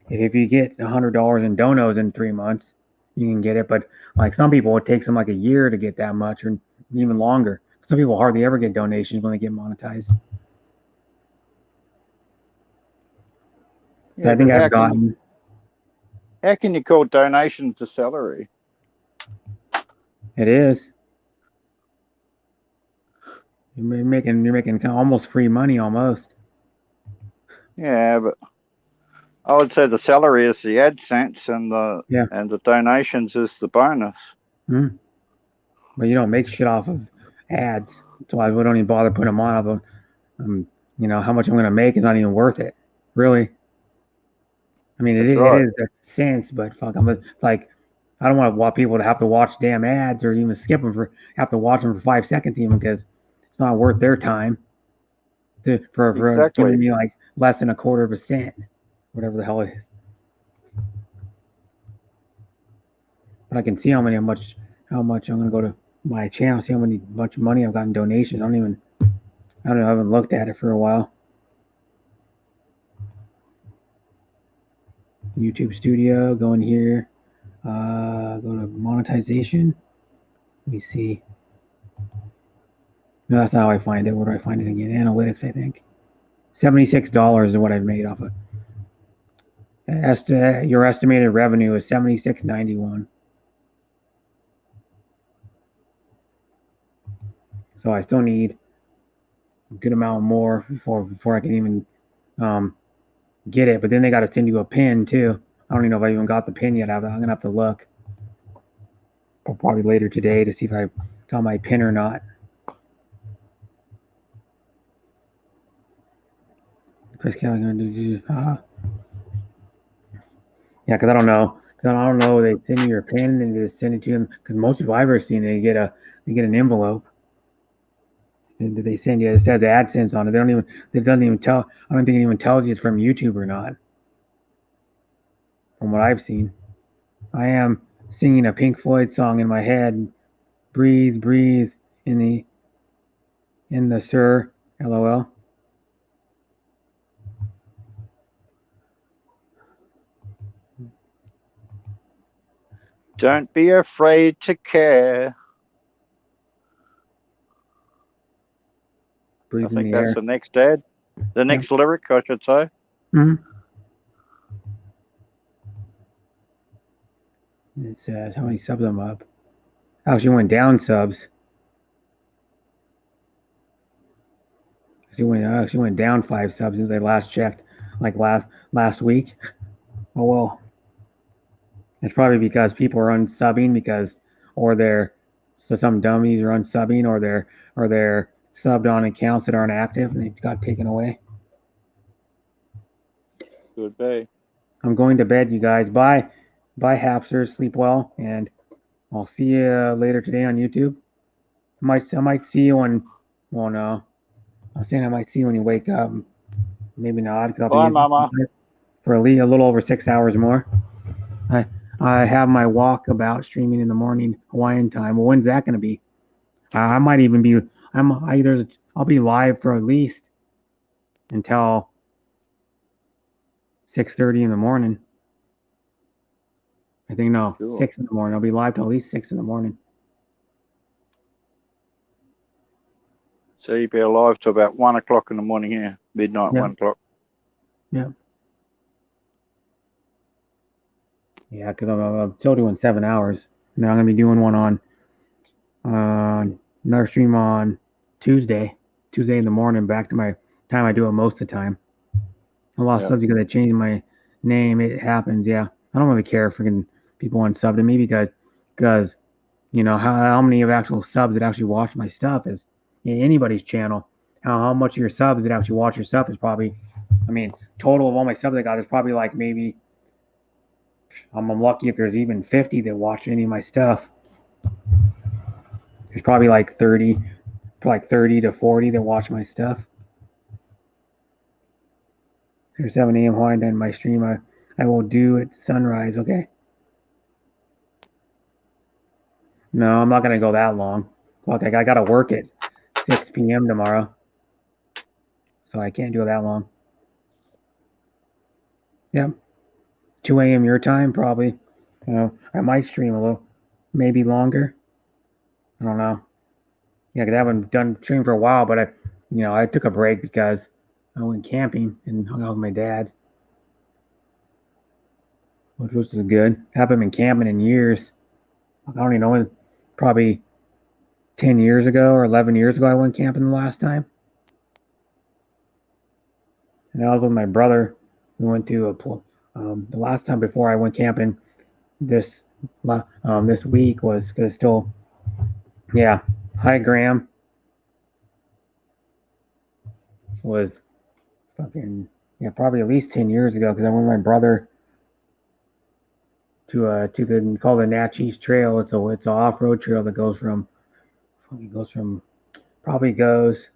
If you get $100 in donos in 3 months, you can get it. But some people, it takes them a year to get that much, or even longer. Some people hardly ever get donations when they get monetized. Yeah, I think I've gotten. How can you call donations a salary? It is. You're making almost free money almost. Yeah, but I would say the salary is the AdSense and the donations is the bonus. But you don't make shit off of ads. That's why we don't even bother putting them on. How much I'm going to make is not even worth it, really. I mean, it is a sense, but fuck, I don't want people to have to watch damn ads or even skip them have to watch them for 5 seconds even, because it's not worth their time for giving me less than a quarter of a cent, whatever the hell it is. But I can see how much I'm going to go to my channel, see how much money I've gotten donations. I haven't looked at it for a while. YouTube Studio, go in here, go to monetization. Let me see. No, that's not how I find it. Where do I find it again? Analytics, I think. $76 is what I've made off of. Your estimated revenue is $76.91. So I still need a good amount more before I can even get it. But then they got to send you a pin too. I don't even know if I even got the pin yet. I'm gonna have to look probably later today to see if I got my pin or not. Chris Kelly gonna do yeah, because I don't know. They send you your pin and they just send it to them. Because most people I've ever seen, they get an envelope. They send you. It says AdSense on it. It doesn't even tell. I don't think it even tells you it's from YouTube or not. From what I've seen, I am singing a Pink Floyd song in my head. Breathe, breathe in the sir. LOL. Don't be afraid to care. Breathe I think in the that's air. the next ad. The next lyric, I should say. Mm-hmm. It says how many subs I'm up. Actually went down subs. She went down 5 subs since I last checked, like last week. Oh well. It's probably because people are unsubbing so some dummies are unsubbing or they're subbed on accounts that aren't active and they got taken away. Could be. I'm going to bed, you guys. Bye, Hapsters. Sleep well, and I'll see you later today on YouTube. I might see you when. Well, no, I'm saying I might see you when you wake up. Maybe not. Bye, Mama. For a little over 6 hours more. I have my walkabout streaming in the morning Hawaiian time. Well, when's that going to be? I might even be. I'll be live for at least until 6:30 in the morning. I think no, cool. 6 in the morning. I'll be live till at least 6 in the morning. So you'll be alive till about 1 o'clock in the morning here, midnight, yeah. 1 o'clock. Yeah. Yeah, because I'm still doing 7 hours. Now I'm gonna be doing one on another stream on Tuesday in the morning. Back to my time I do it most of the time. I lost subs because I changed my name. It happens. Yeah, I don't really care if freaking people unsub to me because you know how many of actual subs that actually watch my stuff is anybody's channel. How much of your subs that actually watch your stuff is probably, I mean, total of all my subs I got is probably like maybe. I'm lucky if there's even 50 that watch any of my stuff. There's probably like 30 to 40 that watch my stuff. There's 7 a.m. Hawaiian time my stream. I will do at sunrise. Okay. No, I'm not gonna go that long. Okay, I gotta work at 6 p.m. tomorrow, so I can't do it that long. Yep. 2 a.m. your time, probably. You know, I might stream a little, maybe longer. I don't know. Yeah, because I haven't done stream for a while, but I took a break because I went camping and hung out with my dad, which was good. I haven't been camping in years. I don't even know, probably 10 years ago or 11 years ago I went camping the last time. And I was with my brother. We went to the last time before I went camping this week was still, yeah. Hi, Graham. Was fucking, yeah, probably at least 10 years ago because I went with my brother to the called the Natchez Trail. It's an off-road trail that goes probably goes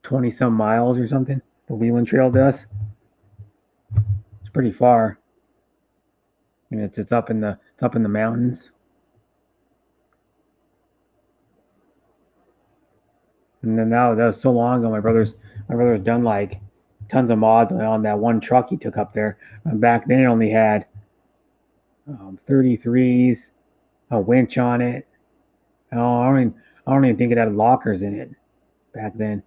20 some miles or something. The Wheeling Trail does. It's pretty far. And it's up in the mountains. And then now that was so long ago. My brother's done like tons of mods on that one truck he took up there. And back then it only had 33s, a winch on it. I don't even think it had lockers in it back then.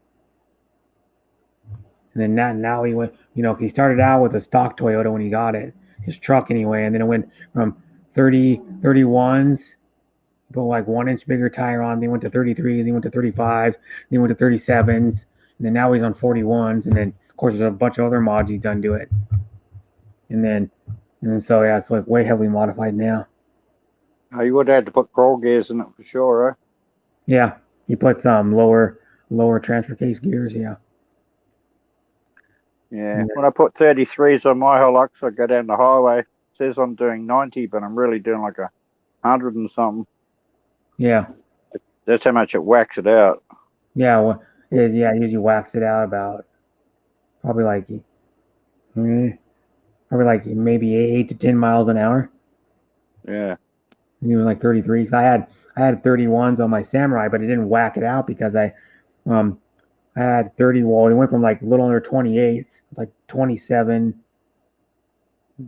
And then now he went, he started out with a stock Toyota when he got it, his truck anyway, and then it went from 31s, put like 1 inch bigger tire on, then he went to 33s, then he went to 35s, then he went to 37s, and then now he's on 41s, and then of course there's a bunch of other mods he's done to it. And then so yeah, it's like way heavily modified now. Oh, you would have had to put crawl gears in it for sure, eh? Yeah, he put some lower transfer case gears, yeah. Yeah, when I put 33s on my Hilux, I go down the highway. It says I'm doing 90, but I'm really doing like 100 and something. Yeah. That's how much it whacks it out. Yeah, well, it usually whacks it out about probably like maybe 8 to 10 miles an hour. Yeah. And even like 33s. I had 31s on my Samurai, but it didn't whack it out because I had 30. Well, it went from like a little under 28, like 27,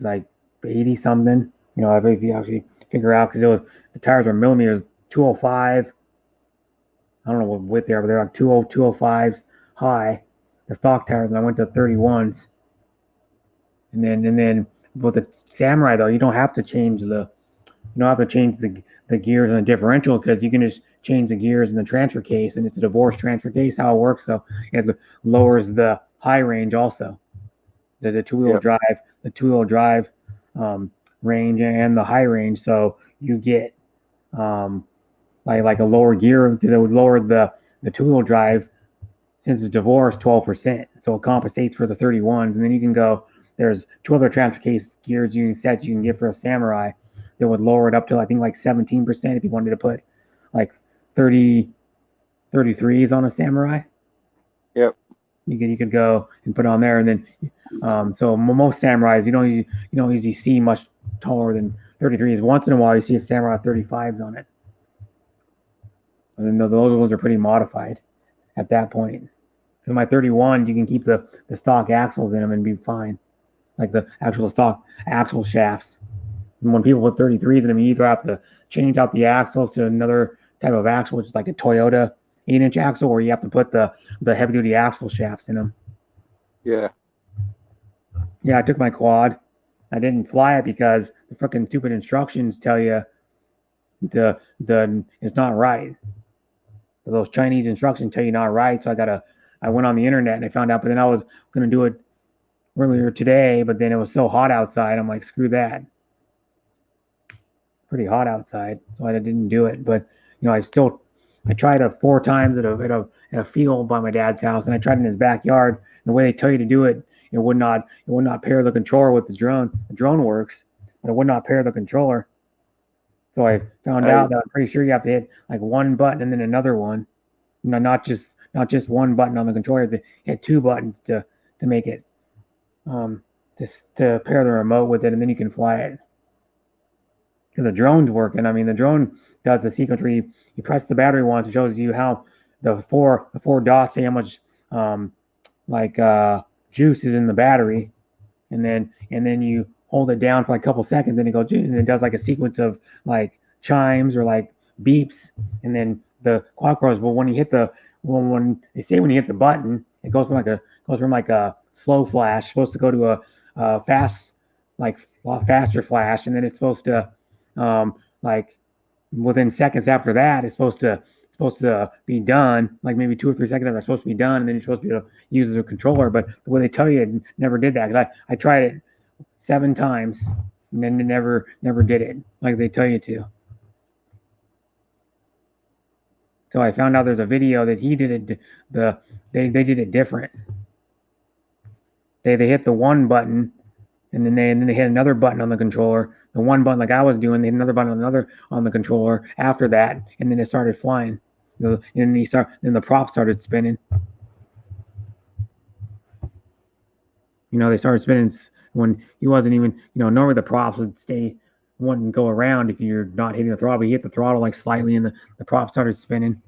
like 80 something. If you actually figure out because the tires were millimeters, 205. I don't know what width they are, but they're like 205s high, the stock tires, and I went to 31s. And then with the Samurai though, you don't have to change the You don't have to change the gears in the differential because you can just change the gears in the transfer case, and it's a divorce transfer case. How it works, so it lowers the high range also. The two-wheel drive range and the high range, so you get like a lower gear that would lower the two-wheel drive since it's divorced 12%. So it compensates for the 31s, and then you can go. There's two other transfer case gears you can get for a Samurai that would lower it up to I think like 17% if you wanted to put like 33s on a Samurai. Yep. You could go and put on there, and then so most Samurais you don't usually see much taller than 33s. Once in a while you see a Samurai 35s on it, and then those ones are pretty modified at that point. In my 31, you can keep the stock axles in them and be fine, like the actual stock axle shafts. And when people put 33s in them, you either have to change out the axles to another type of axle, which is like a Toyota 8-inch axle, or you have to put the heavy-duty axle shafts in them. Yeah. Yeah, I took my quad. I didn't fly it because the freaking stupid instructions tell you the it's not right. Those Chinese instructions tell you not right, so I went on the internet and I found out, but then I was going to do it earlier today, but then it was so hot outside. I'm like, screw that. Pretty hot outside, so I didn't do it. But I tried it 4 times at a field by my dad's house, and I tried it in his backyard. And the way they tell you to do it, it would not pair the controller with the drone. The drone works, but it would not pair the controller. So I found out that I'm pretty sure you have to hit like one button and then another one. Not just one button on the controller. You have to hit 2 buttons to make it to pair the remote with it, and then you can fly it. Because the drone's working. I mean, the drone does a sequence where you press the battery once, it shows you how the four dots say how much juice is in the battery, and then you hold it down for like a couple seconds, then it goes and it does like a sequence of like chimes or like beeps, and then the clock goes. But when you hit when they say when you hit the button, it goes from like a slow flash supposed to go to a fast, like faster flash, and then it's supposed to like within seconds after that it's supposed to be done, like maybe 2 or 3 seconds after it's supposed to be done, and then you're supposed to be able to use the controller. But the way they tell you, it never did that. Because I tried it 7 times and then it never did it like they tell you to. So I found out there's a video that he did it. They did it different. They hit the one button, and then they hit another button on the controller. The one button like I was doing, they hit another button on the controller after that, and then it started flying. And then the prop started spinning. They started spinning when he wasn't even. Normally the props wouldn't go around if you're not hitting the throttle. But he hit the throttle like slightly, and the prop started spinning.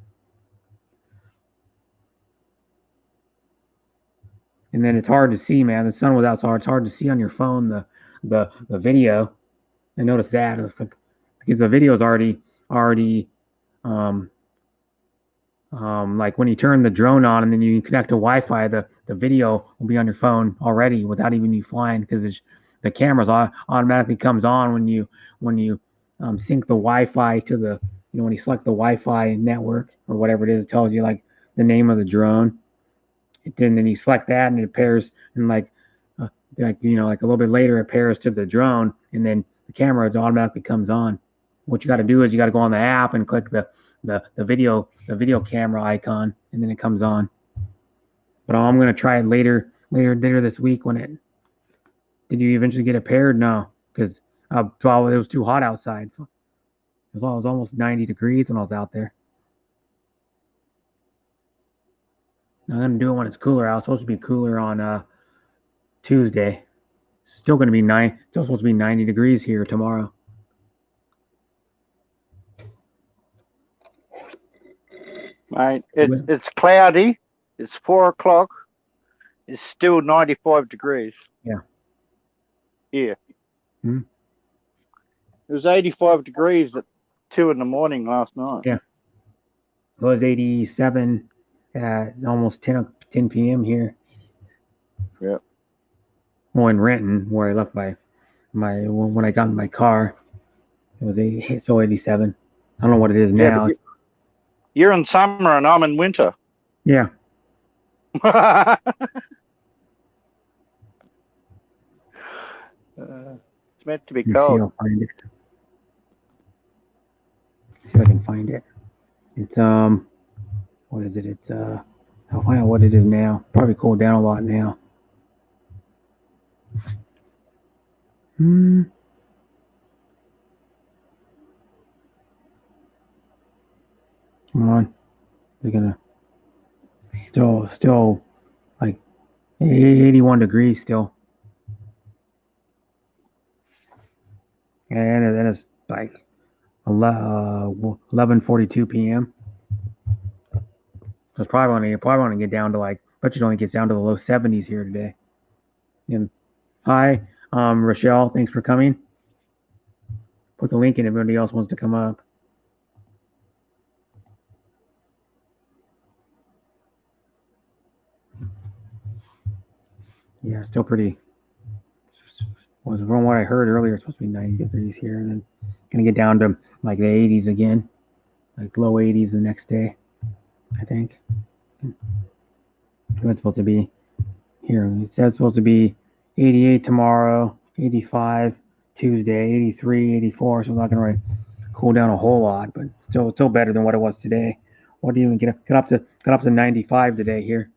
And then it's hard to see, man. The sun was out, so it's hard to see on your phone the video. I noticed that because the video is already like when you turn the drone on and then you connect to Wi-Fi, the video will be on your phone already without even you flying, because the cameras automatically comes on when you sync the Wi-Fi to the when you select the Wi-Fi network or whatever it is. It tells you like the name of the drone. And then you select that and it pairs, and like a little bit later it pairs to the drone, and then the camera automatically comes on. What you got to do is you got to go on the app and click the video camera icon, and then it comes on. But I'm going to try it later this week when it. Did you eventually get it paired? No, because it was too hot outside. It was almost 90 degrees when I was out there. I'm going to do it when it's cooler out. It's supposed to be cooler on Tuesday. Still going to be still supposed to be 90 degrees here tomorrow. Mate, it's cloudy. It's 4 o'clock. It's still 95 degrees. Yeah. Yeah. Hmm. It was 85 degrees at 2 in the morning last night. Yeah. It was 87 at almost 10 p.m. here. Yeah. Well, in Renton, where I left when I got in my car. It was 80, so 87. I don't know what it is Yeah, now. but you're in summer and I'm in winter. Yeah. It's meant to be Let me see. cold. I'll find it. See if I can find it. It's what is it? It's I'll find out what it is now. Probably cooled down a lot now. Hmm. Come on. They're gonna still like 81 degrees still. And then it's like 11:42 p.m. So it's probably want to get down to like, but it only gets down to the low 70s here today. And hi, Rochelle, thanks for coming. Put the link in if anybody else wants to come up. Yeah, still pretty. Was from what I heard earlier, it's supposed to be 90 degrees here, and then gonna get down to like the 80s again, like low 80s the next day, I think. It's supposed to be here. It says it's supposed to be 88 tomorrow, 85 Tuesday, 83, 84. So it's not gonna really cool down a whole lot, but still better than what it was today. What do you even get up to 95 today here,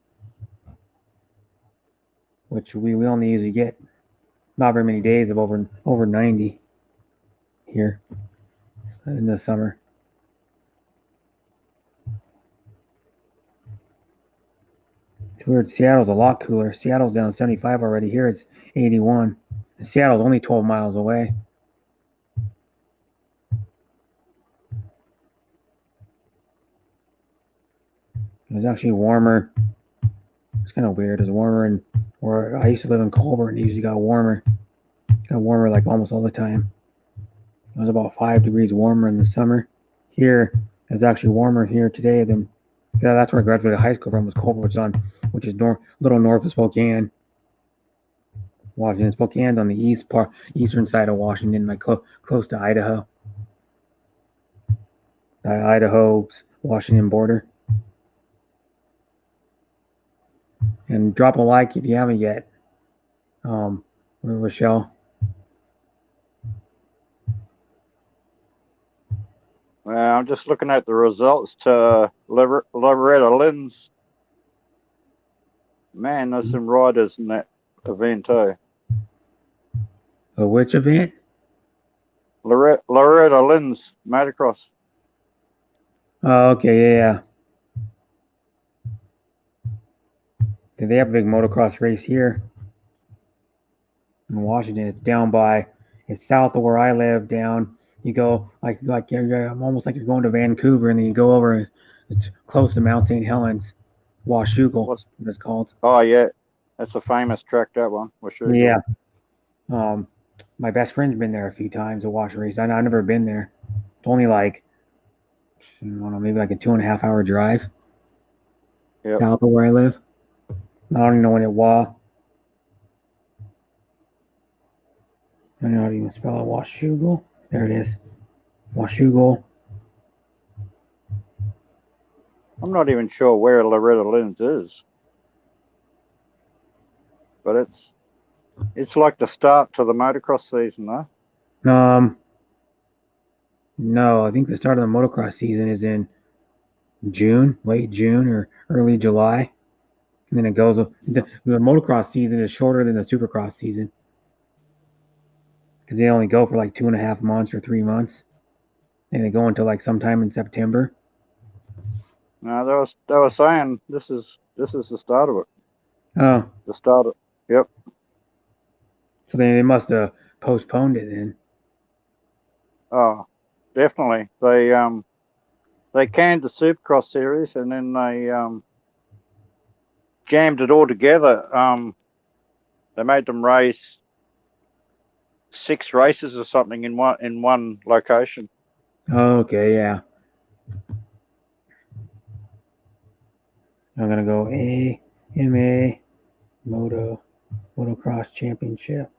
which we only usually get not very many days of over 90 here in the summer. It's weird. Seattle's a lot cooler. Seattle's down 75 already. Here it's 81. Seattle's only 12 miles away. It was actually warmer. It's kind of weird. It's warmer, and where I used to live in Colbert, and it usually got warmer. It got warmer like almost all the time. It was about 5 degrees warmer in the summer. Here, it's actually warmer here today than. Yeah, that's where I graduated high school from. Was Colbert, which is little north of Spokane. Washington. Spokane's on the eastern side of Washington, like close to Idaho. The Idaho-Washington border. And drop a like if you haven't yet. Rochelle. Well, I'm just looking at the results to Loretta Lynn's. Man, there's some riders in that event too. Which event? Loretta Lynn's motocross. Oh, okay, yeah. They have a big motocross race here in Washington. It's south of where I live. Down, you go like almost like you're going to Vancouver, and then you go over. It's close to Mount St. Helens, Washougal. What it's called. Oh yeah, that's a famous track. That one, Washougal. Yeah. My best friend's been there a few times to watch a race. I've never been there. It's only like, I don't know, maybe like a 2.5 hour drive. Yep. South of where I live. I don't even know when it was. I don't know how to even spell it. Washougal. There it is. Washougal. I'm not even sure where Loretta Lynn's is, but it's like the start to the motocross season, though. No, I think the start of the motocross season is in June, late June or early July. And then it goes, the motocross season is shorter than the supercross season because they only go for like 2.5 months or 3 months. And they go until like sometime in September. No, they were saying this is the start of it. Oh. The start of yep. So they must have postponed it then. Oh, definitely. They canned the Supercross series and then they jammed it all together. They made them race 6 races or something in one location. Oh, okay, yeah. I'm gonna go AMA Motocross Championship.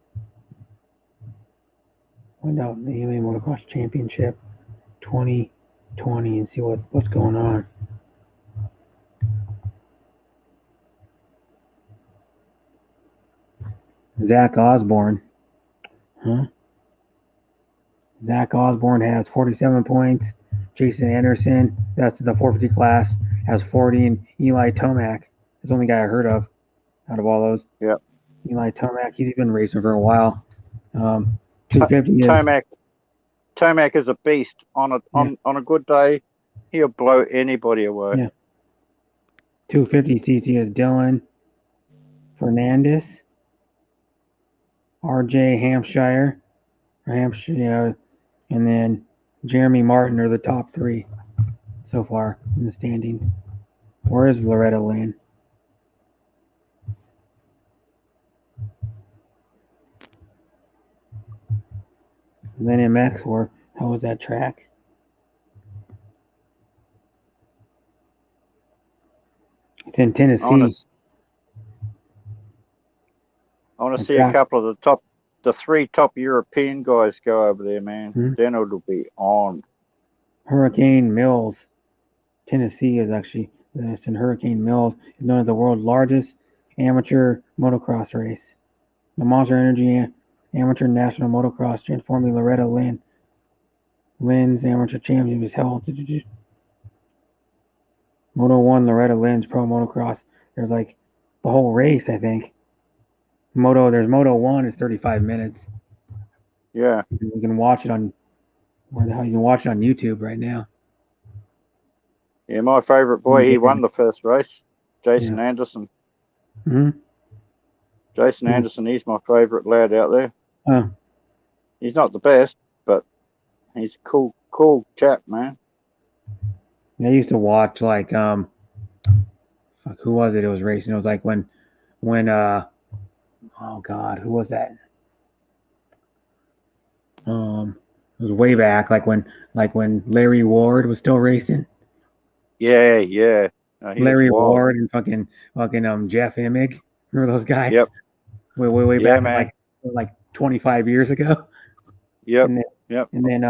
Find out the AMA Motocross Championship 2020 and see what's going on. Zach Osborne. Huh? Zach Osborne has 47 points. Jason Anderson, that's the 450 class, has 40. And Eli Tomac is the only guy I heard of out of all those. Yep. Eli Tomac, he's been racing for a while. 250 is... Tomac is a beast. On a good day, he'll blow anybody away. Yeah. 250 cc is Dylan Fernandez, RJ Hampshire, and then Jeremy Martin are the top three so far in the standings. Where is Loretta Lynn? And then MX, how was that track? It's in Tennessee. I want to see a couple of the three top European guys go over there, man. Mm-hmm. Then it'll be on. Hurricane Mills, Tennessee is actually, it's in Hurricane Mills. It's known as the world's largest amateur motocross race. The Monster Energy Amateur National Motocross, formerly Loretta Lynn. Lynn's amateur championship was held. Moto 1, Loretta Lynn's pro motocross. There's like the whole race, I think. There's Moto 1 is 35 minutes. Yeah. You can watch it on, where the hell, you can watch it on YouTube right now. Yeah, my favorite boy, he won the first race. Jason Anderson. Mm-hmm. Jason Anderson, he's my favorite lad out there. Oh. He's not the best, but he's a cool chap, man. I used to watch like who was it? It was racing. It was like when oh God, who was that? It was way back, like when Larry Ward was still racing. Yeah. Larry Ward and fucking Jeff Emig. Remember those guys? Yep. Way back, man. Like 25 years ago. Yep. And then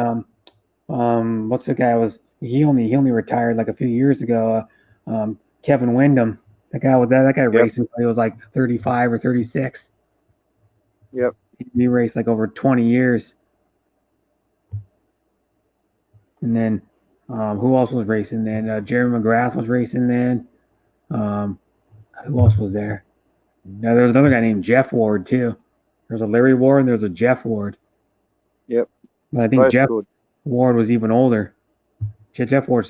what's the guy he only retired like a few years ago. Kevin Windham. That guy raced until he was like 35 or 36. Yep. He raced like over 20 years. And then who else was racing then? Jerry McGrath was racing then. Who else was there? Now there was another guy named Jeff Ward too. There's a Larry Ward and there's a Jeff Ward. Yep. But I think Jeff Ward was even older. Jeff Ward,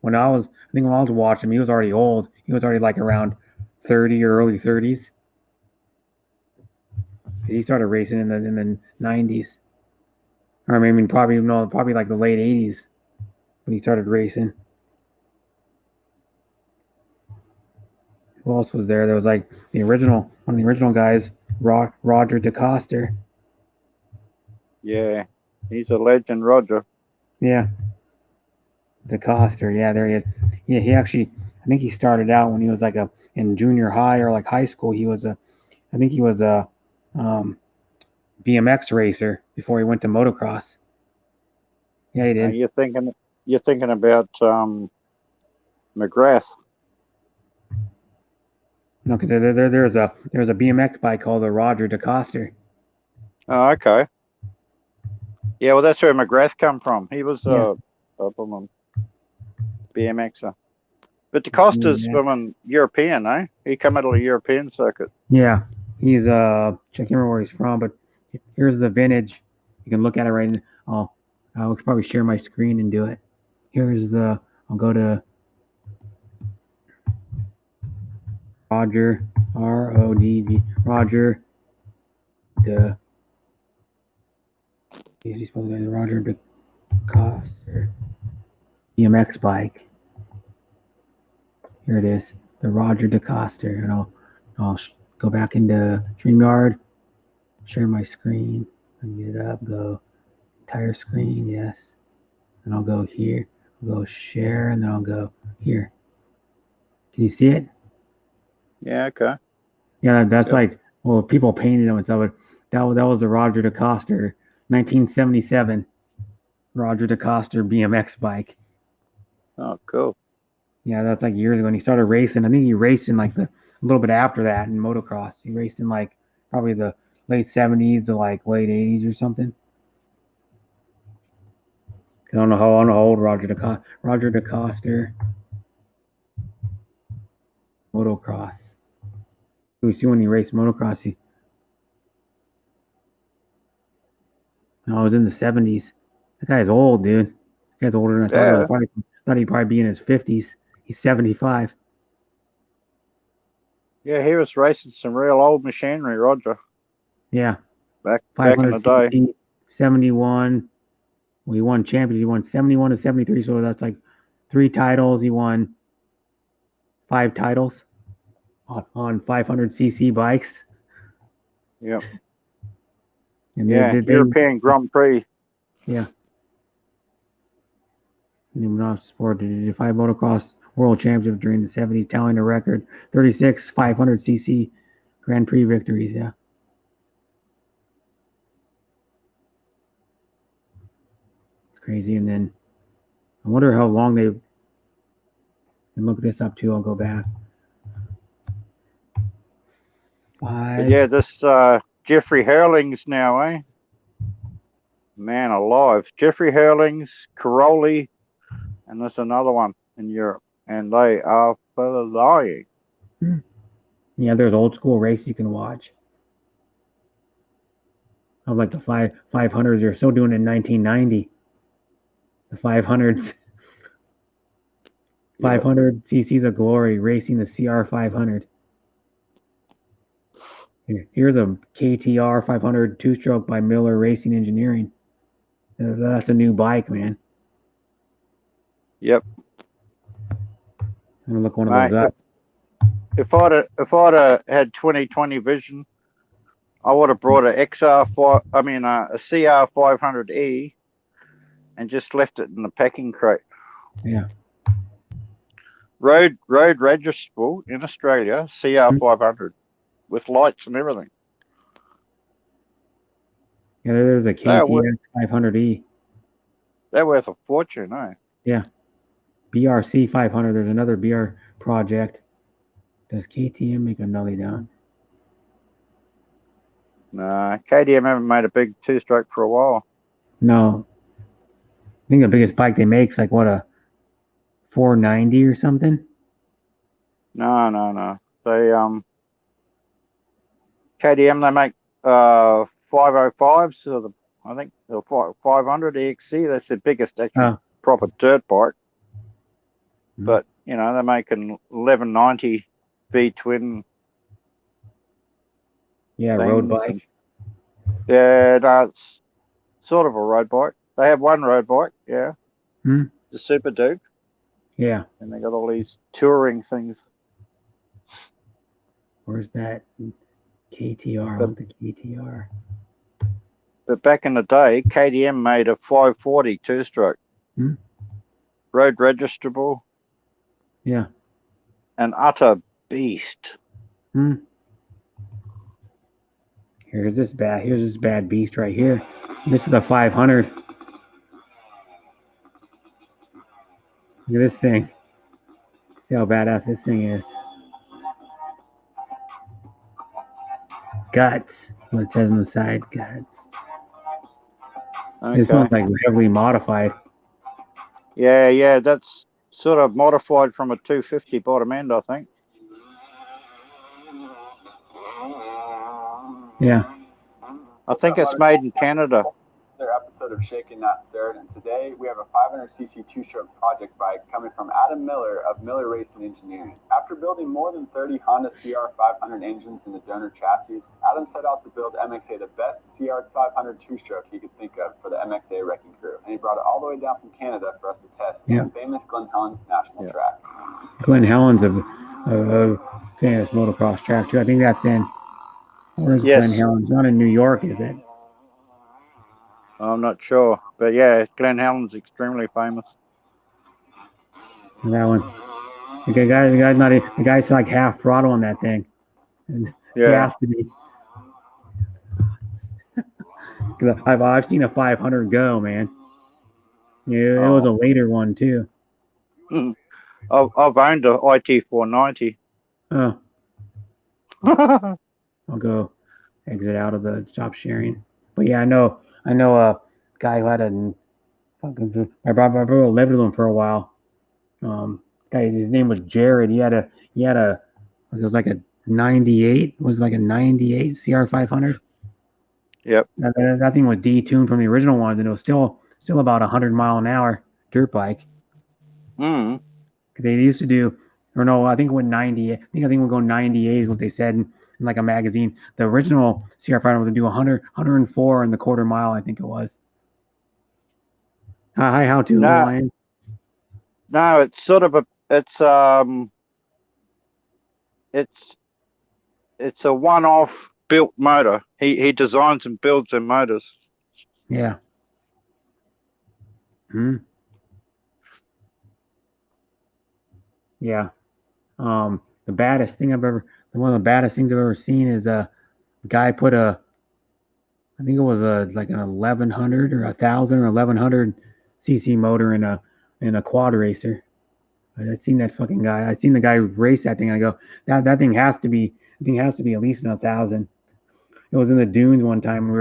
when I was watching him, he was already old. He was already like around 30 or early 30s. He started racing in the 90s. Or I mean, probably like the late 80s when he started racing. Who else was there? There was like one of the original guys, Roger DeCoster. Yeah, he's a legend, Roger. Yeah. DeCoster, yeah, there he is. Yeah, he actually, I think he started out when he was like in junior high or like high school. He was a BMX racer before he went to motocross. Yeah, he did. You're thinking about McGrath. No, because there's a BMX bike called the Roger DeCoster. Oh, okay. Yeah, well, that's where McGrath come from. He was a BMXer. But DeCoster's from European, eh? He come out of the European circuit. Yeah, he's I can't remember where he's from, but here's the vintage. You can look at it right now. I'll probably share my screen and do it. I'll go to Roger, RODG, Roger, he's supposed to be Roger DeCoster BMX bike. Here it is, the Roger DeCoster, and I'll go back into StreamYard, share my screen, and get it up, go entire screen, yes, and I'll go here, I'll go share, and then I'll go here. Can you see it? Yeah, okay. Yeah, that's like, well, people painted them and stuff, but that was the Roger DeCoster. 1977. Roger DeCoster BMX bike. Oh, cool. Yeah, that's like years ago. And he started racing. I think he raced in like a little bit after that in motocross. He raced in like probably the late 70s to like late 80s or something. I don't know how old Roger DeCoster motocross. We see when he raced motocross. No, it was in the 70s. That guy's old, dude. That guy's older than I thought. Yeah. Thought he'd probably be in his 50s. He's 75. Yeah, he was racing some real old machinery, Roger. Yeah. Back in the day. 71. Well, he won champions. He won 71 to 73, so that's like 3 titles. He won 5 titles on 500cc bikes. Yep. And European Grand Prix. Yeah. Sport did 5 motocross world championship during the 70s, tallying a record 36 500cc Grand Prix victories. Yeah. It's crazy. And then I wonder how long they can look this up too. I'll go back. But yeah, this Jeffrey Hurlings now, eh? Man alive. Jeffrey Hurlings, Caroli, and there's another one in Europe. And they are flying. Yeah, there's old school race you can watch. Of like the 500s. They're still doing it in 1990. The 500s. 500 cc's of glory racing the CR 500. Here's a KTR 500 two-stroke by Miller Racing Engineering. That's a new bike, man. Yep. I'm gonna look one of those up. If I'd had 2020 vision, I would have brought a CR 500E, and just left it in the packing crate. Yeah. Road registrable in Australia, CR 500, with lights and everything. Yeah, there's a KTX 500E. They're worth a fortune, eh? Yeah. BRC 500. There's another BR project. Does KTM make a nully down? Nah, KTM haven't made a big two-stroke for a while. No. I think the biggest bike they make is like what, a 490 or something? No. They KTM, they make 505s, so I think the 500 EXC. That's the biggest actual proper dirt bike. But you know, they're making 1190 V twin. Yeah, road bike. Yeah, no, it's sort of a road bike. They have one road bike, yeah. The Super Duke. Yeah. And they got all these touring things. Where's that KTR? I want the KTR. But back in the day, KTM made a 540 two-stroke. Road registrable. Yeah. An utter beast. Here's this bad beast right here. This is the 500. Look at this thing. See how badass this thing is. Guts. What it says on the side, guts. Okay. This one's like heavily modified. Yeah, that's sort of modified from a 250 bottom end, I think. Yeah. I think it's made in Canada. Another episode of Shaken Not Stirred, and today we have a 500cc two-stroke project bike coming from Adam Miller of Miller Racing Engineering. After building more than 30 Honda CR500 engines in the donor chassis, Adam set out to build MXA the best CR500 two-stroke he could think of for the MXA Wrecking Crew, and he brought it all the way down from Canada for us to test in the famous Glen Helen National Track. Glen Helen's a famous motocross track too. I think that's in. Where's Glen Helen? It's not in New York, is it? I'm not sure, but yeah, Glen Helen's extremely famous. That one. The guy's like half throttle on that thing. And he has to be. 'Cause I've seen a 500 go, man. Yeah, it was a later one too. I've owned a IT 490. Oh, I'll go exit out of the stop sharing. But yeah, I know a guy who had a fucking. My brother lived with him for a while. Guy, his name was Jared. He had a. It was like a 98. Was like a 98 CR 500. Yep. That thing was detuned from the original ones, and it was still about 100-mile-an-hour dirt bike. Mm. Because they used to do, or no, I think it went 90. I think we'll go 98 is what they said in like a magazine. The original CR 500 would do 100, 104 in the quarter mile, I think it was. Hi, how to Lion? No, it's sort of it's a one-off built motor. He designs and builds their motors. Yeah. Yeah. The baddest thing one of the baddest things I've ever seen is a guy put I think it was like an 1100 or 1000 or 1100 cc motor in a quad racer. I've seen that fucking guy. I've seen the guy race that thing. I go, that thing has to be at least 1,000. It was in the dunes one time.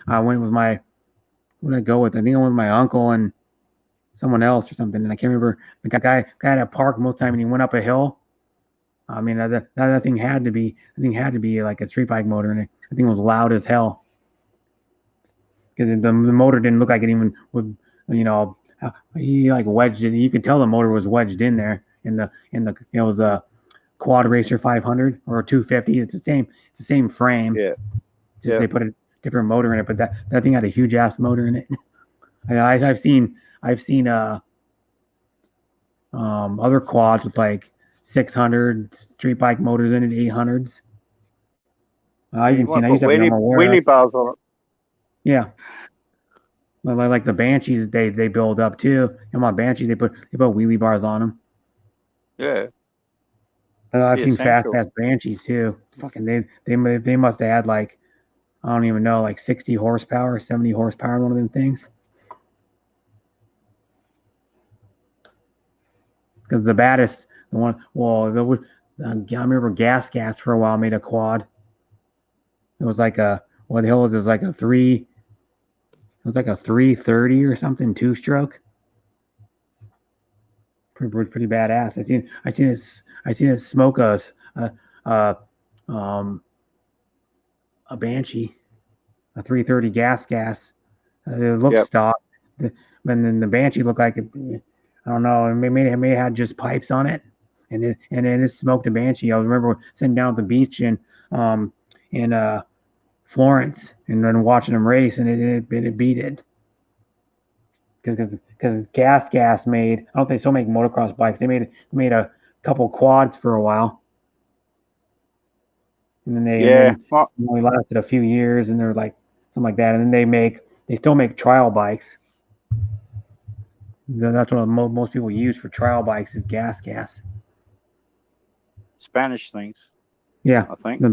I went with my, what did I go with? I think I went with my uncle and someone else or something. And I can't remember. The guy had a park most of the time, and he went up a hill. I mean, that thing had to be like a street bike motor, and I think it was loud as hell. Because the motor didn't look like it even would, he like wedged it. You could tell the motor was wedged in there it was a Quad Racer 500 or a 250. It's the same frame. Yeah. Just they put a different motor in it, but that thing had a huge ass motor in it. I've seen other quads with like 600 street bike motors in it, 800s. I used to have wheelie bars on it. Yeah. Like the Banshees, they build up too. And my Banshees, they put wheelie bars on them. Yeah. I've seen fast Banshees too. Fucking they must have had like, I don't even know, like 60 horsepower, 70 horsepower, one of them things. Because the baddest, I remember Gas for a while made a quad. It was like it was like a 330 or something, 2-stroke. Pretty badass. I seen it smoke a Banshee, a 330 gas. It looked stock, but then the Banshee looked like it. I don't know. It may have had just pipes on it, and it smoked a Banshee. I remember sitting down at the beach in Florence and then watching them race, and it beat it. Because Gas made, I don't think they still make motocross bikes. They made a couple quads for a while, and then they only lasted a few years, and they're like something like that. And then they still make trial bikes. That's what most people use for trial bikes is Gas. Spanish things. Yeah, I think you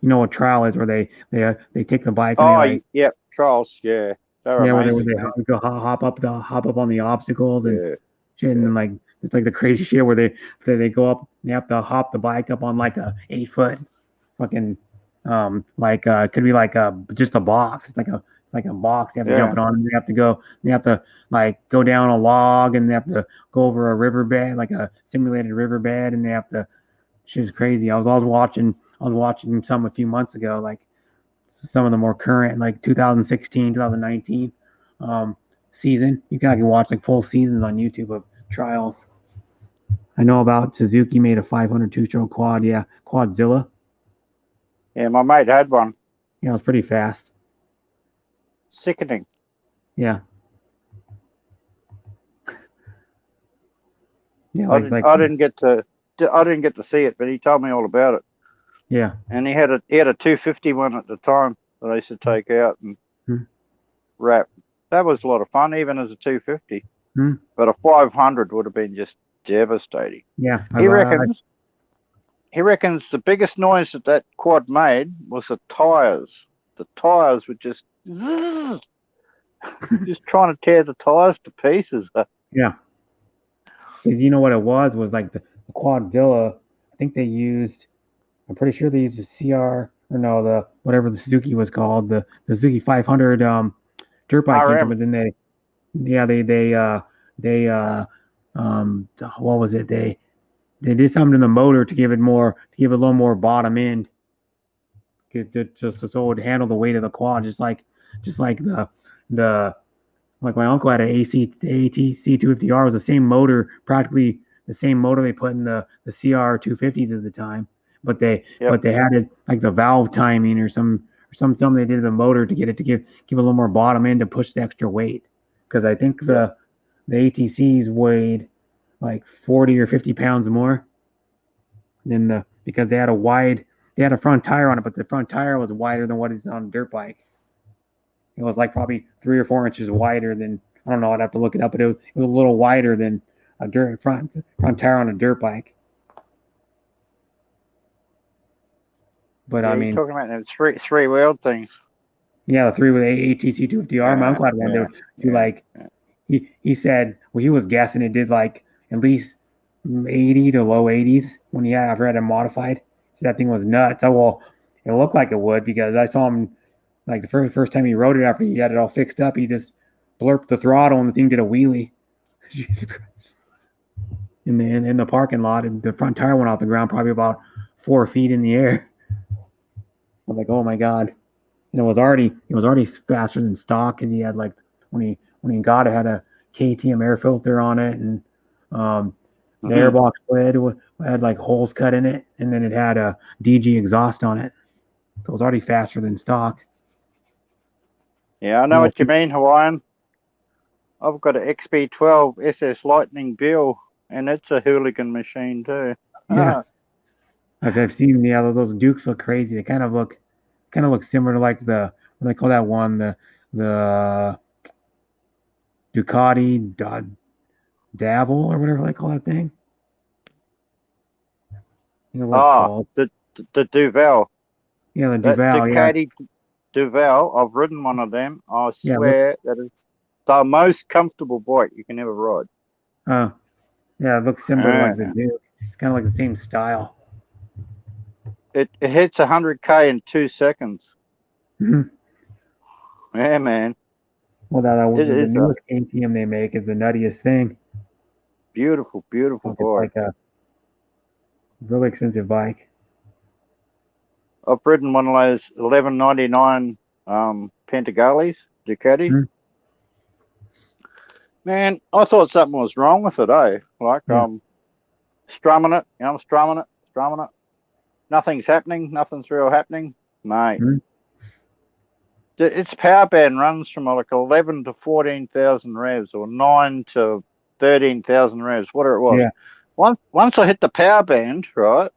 know what trial is, where they take the bike. And trials. Yeah. Where they go hop up on the obstacles and shit, and like it's like the crazy shit where they go up, they have to hop the bike up on like a 8-foot fucking it could be like just a box. It's like a box. They have to jump it on, and they have to like go down a log, and they have to go over a riverbed, like a simulated riverbed, and they have to. Shit's crazy. I was watching some a few months ago, like some of the more current, like 2016, 2019 season. You can watch like full seasons on YouTube of trials. I know about Suzuki made a 500 2-stroke quad. Yeah, Quadzilla. Yeah, my mate had one. Yeah, it was pretty fast. Sickening. Yeah. Yeah, I didn't get to see it, but he told me all about it. Yeah. And he had a 250 one at the time that I used to take out and wrap. That was a lot of fun, even as a 250. But a 500 would have been just devastating. Yeah. He reckons the biggest noise that quad made was the tires. The tires were just just trying to tear the tires to pieces. Yeah. You know what it was like the Quadzilla. I think they used. I'm pretty sure they used the CR or no the whatever the Suzuki was called the Suzuki 500 dirt bike engine, RM. but then they what was it they did something to the motor to give it a little more bottom end so it would handle the weight of the quad just like the like my uncle had an ATC 250R was the same motor, practically the same motor they put in the CR 250s at the time, but they had it like the valve timing or something they did to the motor to get it to give a little more bottom end to push the extra weight, because I think the ATCs weighed like 40 or 50 pounds more than because they had a front tire on it, but the front tire was wider than what is on a dirt bike. It was like probably 3 or 4 inches wider than, I don't know, I'd have to look it up, but it was a little wider than a front tire on a dirt bike. But I mean, you're talking about them three wheeled things. Yeah, the 3 with ATC 250R. My uncle had one to do like he said, well, he was guessing it did like at least 80 to low 80s when he ever had it modified. So that thing was nuts. Oh well, it looked like it would because I saw him like the first time he rode it after he had it all fixed up. He just blurped the throttle and the thing did a wheelie in the parking lot, and the front tire went off the ground probably about 4 feet in the air. I was like, oh my god. And it was already faster than stock because he had like when he got it had a KTM air filter on it, and the airbox lid had like holes cut in it, and then it had a DG exhaust on it. So it was already faster than stock. Yeah, I know what you mean, Hawaiian. I've got an XB12 SS Lightning Bill, and it's a hooligan machine too. Yeah, I've seen those Dukes look crazy. They kind of look similar to like what they call that one the Ducati Davil or whatever they call that thing. You know what it's called? The Duval. Yeah, the Duval. Ducati Duval. I've ridden one of them. I swear that it's the most comfortable bike you can ever ride. Oh, yeah, it looks similar to like the Duke. It's kind of like the same style. It hits 100K in 2 seconds. Mm-hmm. Yeah, man. Well, the newest KTM they make is the nuttiest thing. Beautiful bike. Like a really expensive bike. I've ridden one of those 1199 Pantigalis Ducati. Mm-hmm. Man, I thought something was wrong with it, eh? Like strumming it, I'm strumming it. Nothing's happening. Nothing's real happening, mate. Mm-hmm. Its power band runs from like 11 to 14,000 revs, or 9 to 13,000 revs, whatever it was. Yeah. Once I hit the power band, right,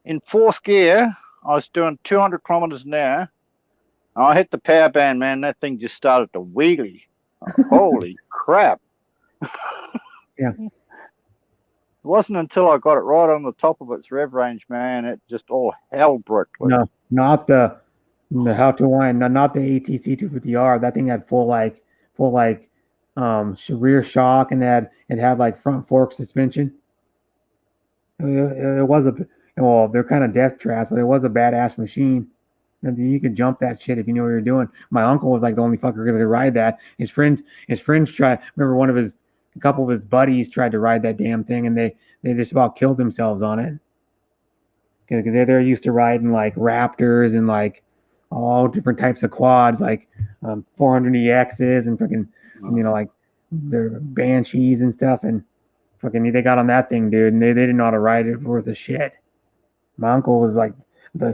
in 4th gear, I was doing 200 kilometers an hour. And I hit the power band, man. That thing just started to wheelie. Holy crap! Yeah. It wasn't until I got it right on the top of its rev range, man, it just all hell broke. No, not the How to Wine, not the ATC 250R. That thing had full rear shock, and it had like front fork suspension. It was they're kind of death traps, but it was a badass machine. And you could jump that shit if you knew what you were doing. My uncle was like the only fucker who could ride that. His friends tried. Remember, a couple of his buddies tried to ride that damn thing, and they just about killed themselves on it because they're used to riding like Raptors and like all different types of quads, like 400EXs and freaking like their Banshees and stuff, and fucking they got on that thing, dude, and they didn't know how to ride it worth a shit. My uncle was like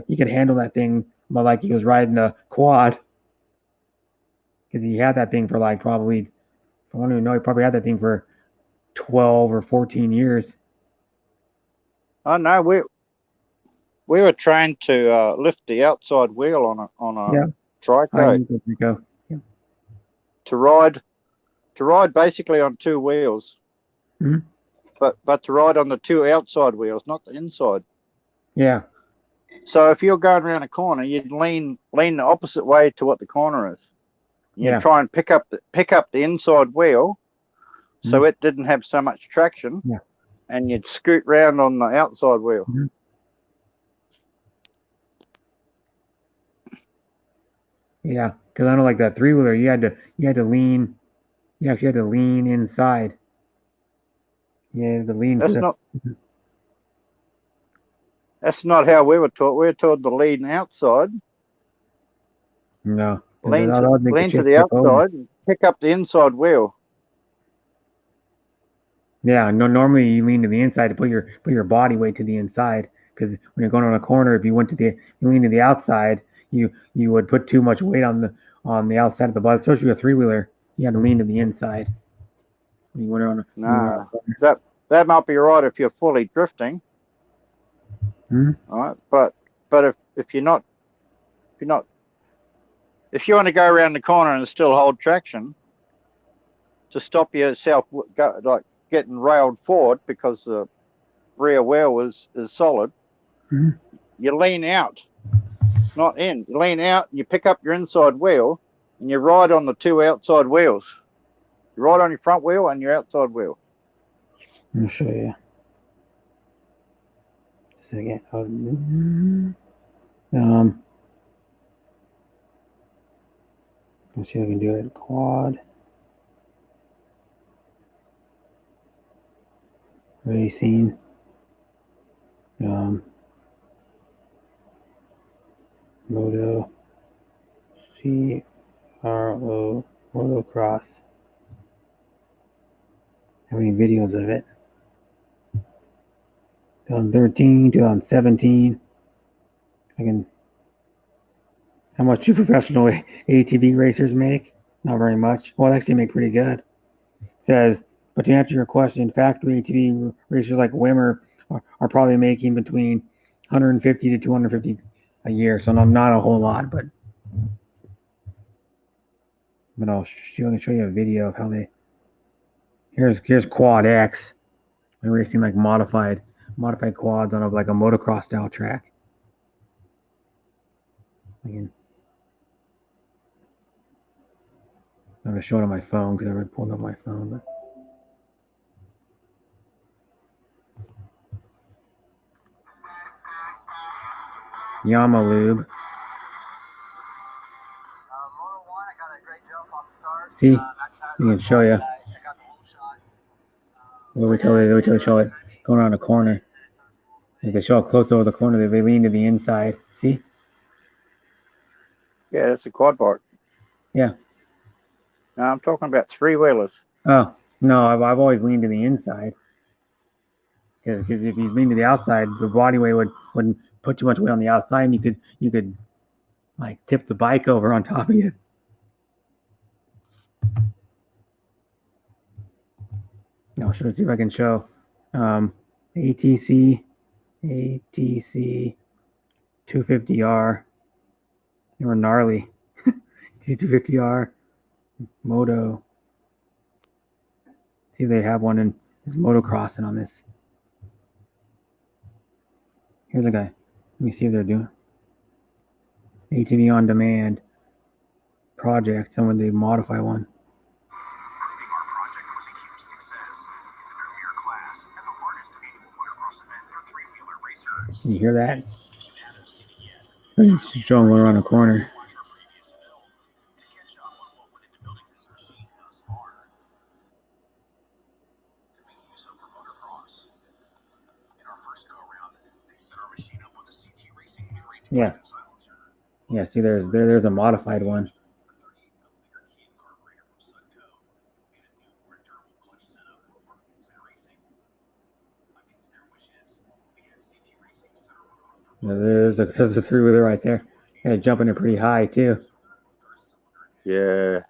he could handle that thing, but like he was riding a quad because he had that thing for like probably, I don't even know, he probably had that thing for 12 or 14 years. Oh no, we were trained to lift the outside wheel on a Trico. Yeah. To ride basically on 2 wheels. Mm-hmm. But to ride on the 2 outside wheels, not the inside. Yeah. So if you're going around a corner, you'd lean the opposite way to what the corner is. You Yeah. try and pick up the inside wheel, so it didn't have so much traction. Yeah. And you'd scoot round on the outside wheel. Mhm. Yeah, because I know like that 3-wheeler, you had to lean. You actually had to lean inside. You had to lean. That's not how we were taught. We were taught to lean outside. No. Lean to the outside and pick up the inside wheel. Yeah, no. Normally you lean to the inside to put your body weight to the inside. Because when you're going on a corner, if you lean to the outside, you would put too much weight on the outside of the body. Especially a 3-wheeler, you had to lean to the inside. When you went on that might be right if you're fully drifting. All right, but if you want to go around the corner and still hold traction, to stop yourself getting railed forward because the rear wheel is solid, you lean out, not in. You lean out and you pick up your inside wheel and you ride on the two outside wheels. You ride on your front wheel and your outside wheel. I'll show you. Just a second. Let's see if I can do it. Quad. Racing. Moto. CRO. Motocross. How many videos of it? 2013, 2017. How much do professional ATV racers make? Not very much. Well, they actually make pretty good. It says, but to answer your question, factory ATV racers like Wimmer are probably making between 150 to 250 a year. So not a whole lot, but I'll show you a video of how they. Here's Quad X. They're racing like modified quads on like a motocross style track. Again, I'm gonna show it on my phone because I already pulled up my phone. But Yamalube. See, I can show you. Wait till they show it going around a corner. If they show it close over the corner, they lean to the inside. See? Yeah, that's a quad bike. Yeah. No, I'm talking about 3-wheelers. Oh no, I've always leaned to the inside. Because if you lean to the outside, the body weight wouldn't put too much weight on the outside, and you could like tip the bike over on top of you. I'll see if I can show ATC 250R. They were gnarly. ATC 250R Moto. See if they have one in this motocrossing on this. Here's a guy. Let me see if they're doing ATV on demand project. Someone they modify one. Can you hear that? It's showing one around the corner. Yeah. Yeah, see there's a modified one. There's a 3-wheeler right there. Yeah, jumping it pretty high too. Yeah.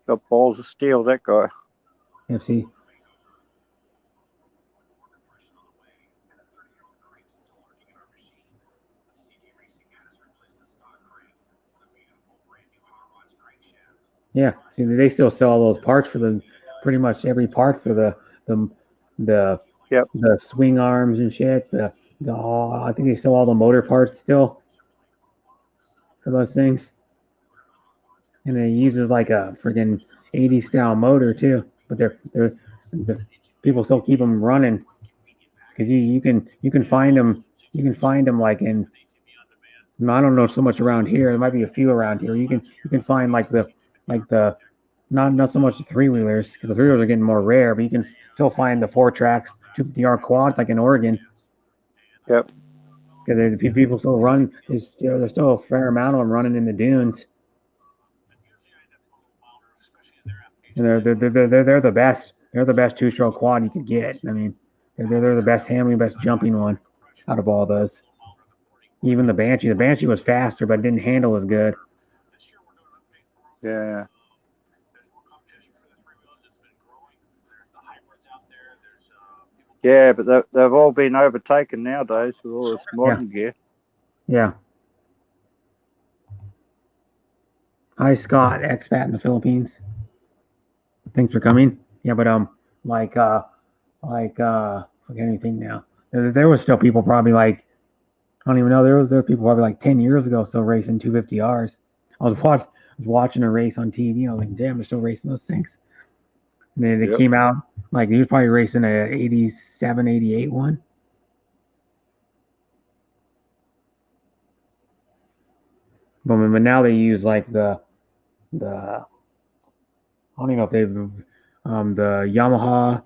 Got balls of steel, that guy. Yeah, see. Yeah, see, they still sell all those parts for pretty much every part for the swing arms and shit, the I think they sell all the motor parts still for those things. And it uses like a freaking 80s style motor too. But the people still keep them running because you can find them like in, I don't know so much around here. There might be a few around here. You can find like the not so much the three wheelers because the three wheelers are getting more rare, but you can still find the 4 tracks 250R quads like in Oregon. Yep. Because people still run. There's still a fair amount of them running in the dunes. And they're the best. They're the best 2-stroke quad you could get. I mean, they're the best handling, best jumping one out of all those. Even the Banshee. The Banshee was faster, but didn't handle as good. Yeah. Yeah, but they've all been overtaken nowadays with all this modern gear. Yeah. Hi, Scott, expat in the Philippines. Thanks for coming. Yeah, but forget anything now. There was still people probably like, I don't even know. There were people probably like 10 years ago still racing 250Rs. I was watching a race on TV. I was like, damn, they're still racing those things. And then they came out, like he was probably racing a 87, 88 one. But now they use like the I don't even know if they've the Yamaha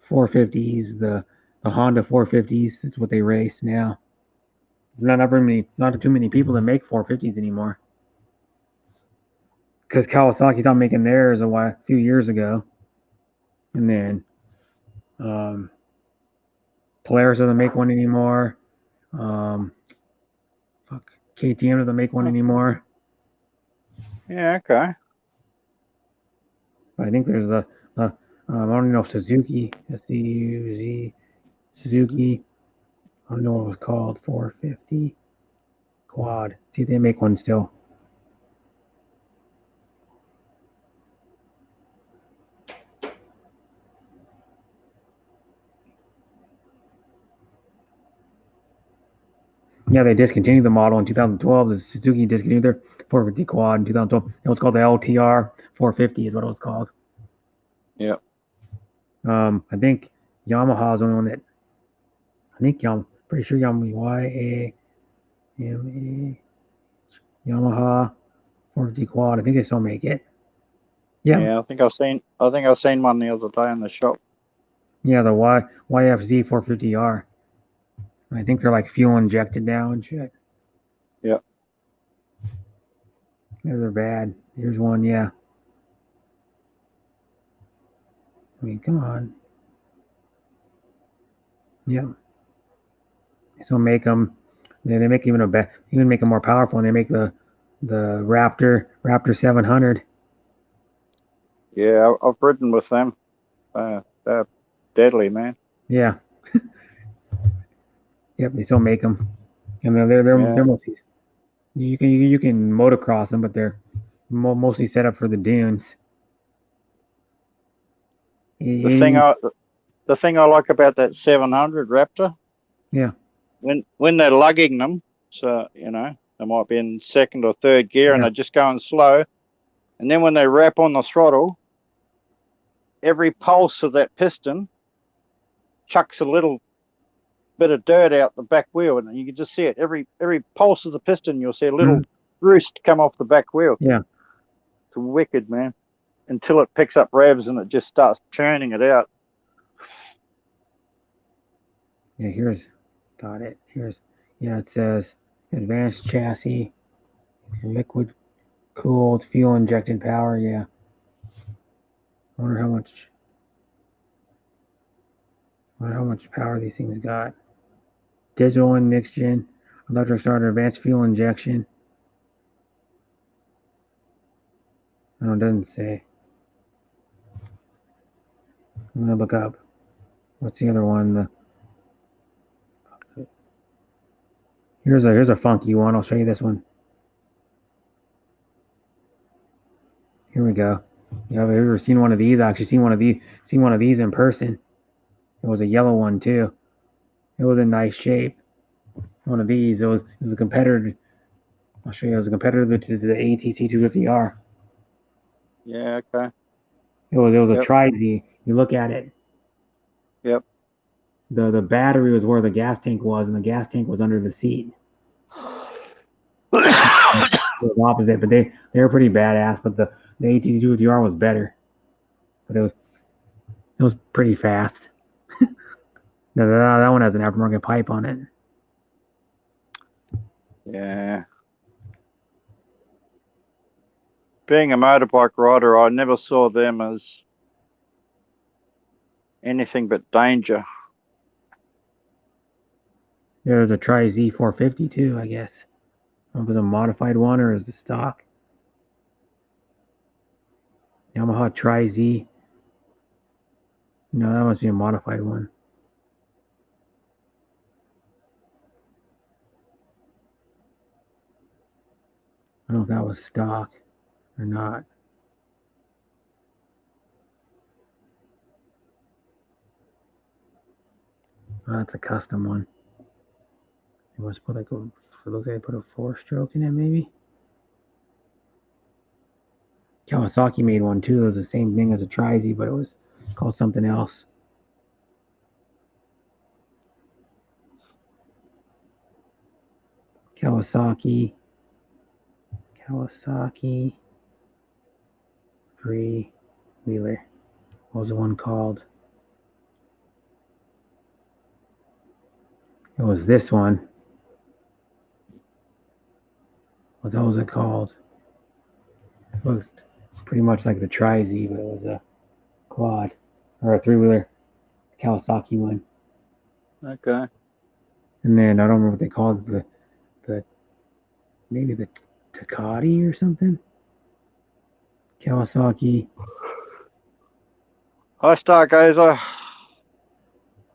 450s, the Honda 450s. That's what they race now. Not too many people that make 450s anymore. Because Kawasaki's not making theirs a few years ago. And then Polaris doesn't make one anymore. KTM doesn't make one anymore. Yeah, okay. I think there's I don't know if Suzuki, Suzuki, I don't know what it was called, 450 quad. See if they make one still. Yeah, they discontinued the model in 2012. The Suzuki discontinued their 450 quad in 2012. It was called the LTR 450 is what it was called. Yeah. I think Yamaha is the only one that, pretty sure Yamaha 450 quad. I think they still make it. Yeah. Yeah, I think I've seen one the other day in the shop. Yeah, the YFZ 450R. I think they're like fuel injected now and shit. Yeah. They're bad. Here's one, yeah. I mean, come on. Yeah. They still make them. They make even make them more powerful, and they make the Raptor 700. Yeah, I've ridden with them. They're deadly, man. Yeah. Yep, they still make them, and they're mostly you can motocross them, but they're mostly set up for the dunes. The thing I like about that 700 Raptor, yeah, when they're lugging them, so they might be in second or third gear and they're just going slow, and then when they wrap on the throttle, every pulse of that piston chucks a little bit of dirt out the back wheel, and you can just see it. Every pulse of the piston, you'll see a little roost come off the back wheel. Yeah, it's wicked, man. Until it picks up revs and it just starts churning it out. Yeah, it says advanced chassis, liquid cooled, fuel injected power. Yeah, I wonder how much power these things got. Digital and next gen, electric starter, advanced fuel injection. No, it doesn't say. I'm gonna look up. What's the other one? Here's a funky one. I'll show you this one. Here we go. You have ever seen one of these? I actually seen one of these in person. It was a yellow one too. It was in nice shape. one of these. It was a competitor. I'll show you. It was a competitor to the ATC 250R. Yeah, okay. It was a Yep. Tri-Z. You look at it. Yep. The battery was where the gas tank was, and the gas tank was under the seat. It was opposite, but they were pretty badass. But the ATC 250R was better. But it was pretty fast. That one has an aftermarket pipe on it. Yeah. Being a motorbike rider, I never saw them as anything but danger. There's a Tri-Z 450 too, I guess. I don't know if it was a modified one or is the stock. Yamaha Tri-Z. No, that must be a modified one. I don't know if that was stock or not. Oh, that's a custom one. It must put like it looks like they put a 4-stroke in it, maybe. Kawasaki made one too. It was the same thing as a Tri-Z, but it was called something else. Kawasaki 3-wheeler. What was the one called? It was this one. What was it called? It looked pretty much like the Tri-Z, but it was a quad or a 3-wheeler Kawasaki one. Okay. And then I don't remember what they called the maybe the Takati or something. Kawasaki. Hi, Stargazer.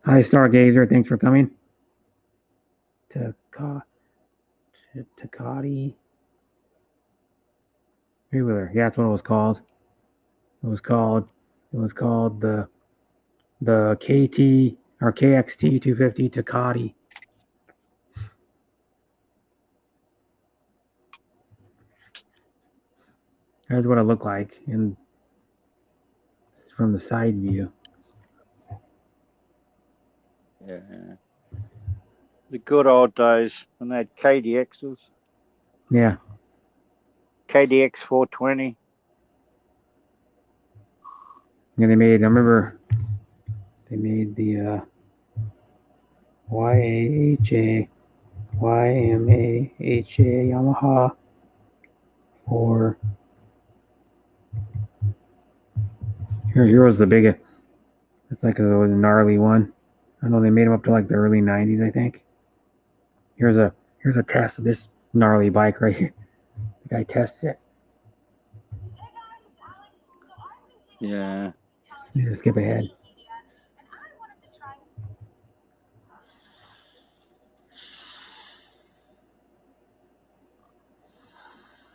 Hi, Stargazer. Thanks for coming. Takati. 3-wheeler. Yeah, that's what it was called. It was called the KT or KXT 250 Takati. That's what it looked like in from the side view. Yeah. The good old days when they had KDXs. Yeah. KDX 420. Yeah, I remember they made the YAHA YMAHA Yamaha for here was the biggest. It's like a gnarly one. I know they made them up to like the early 90s, I think. Here's a test of this gnarly bike right here. The guy tests it. Yeah. Yeah, skip ahead.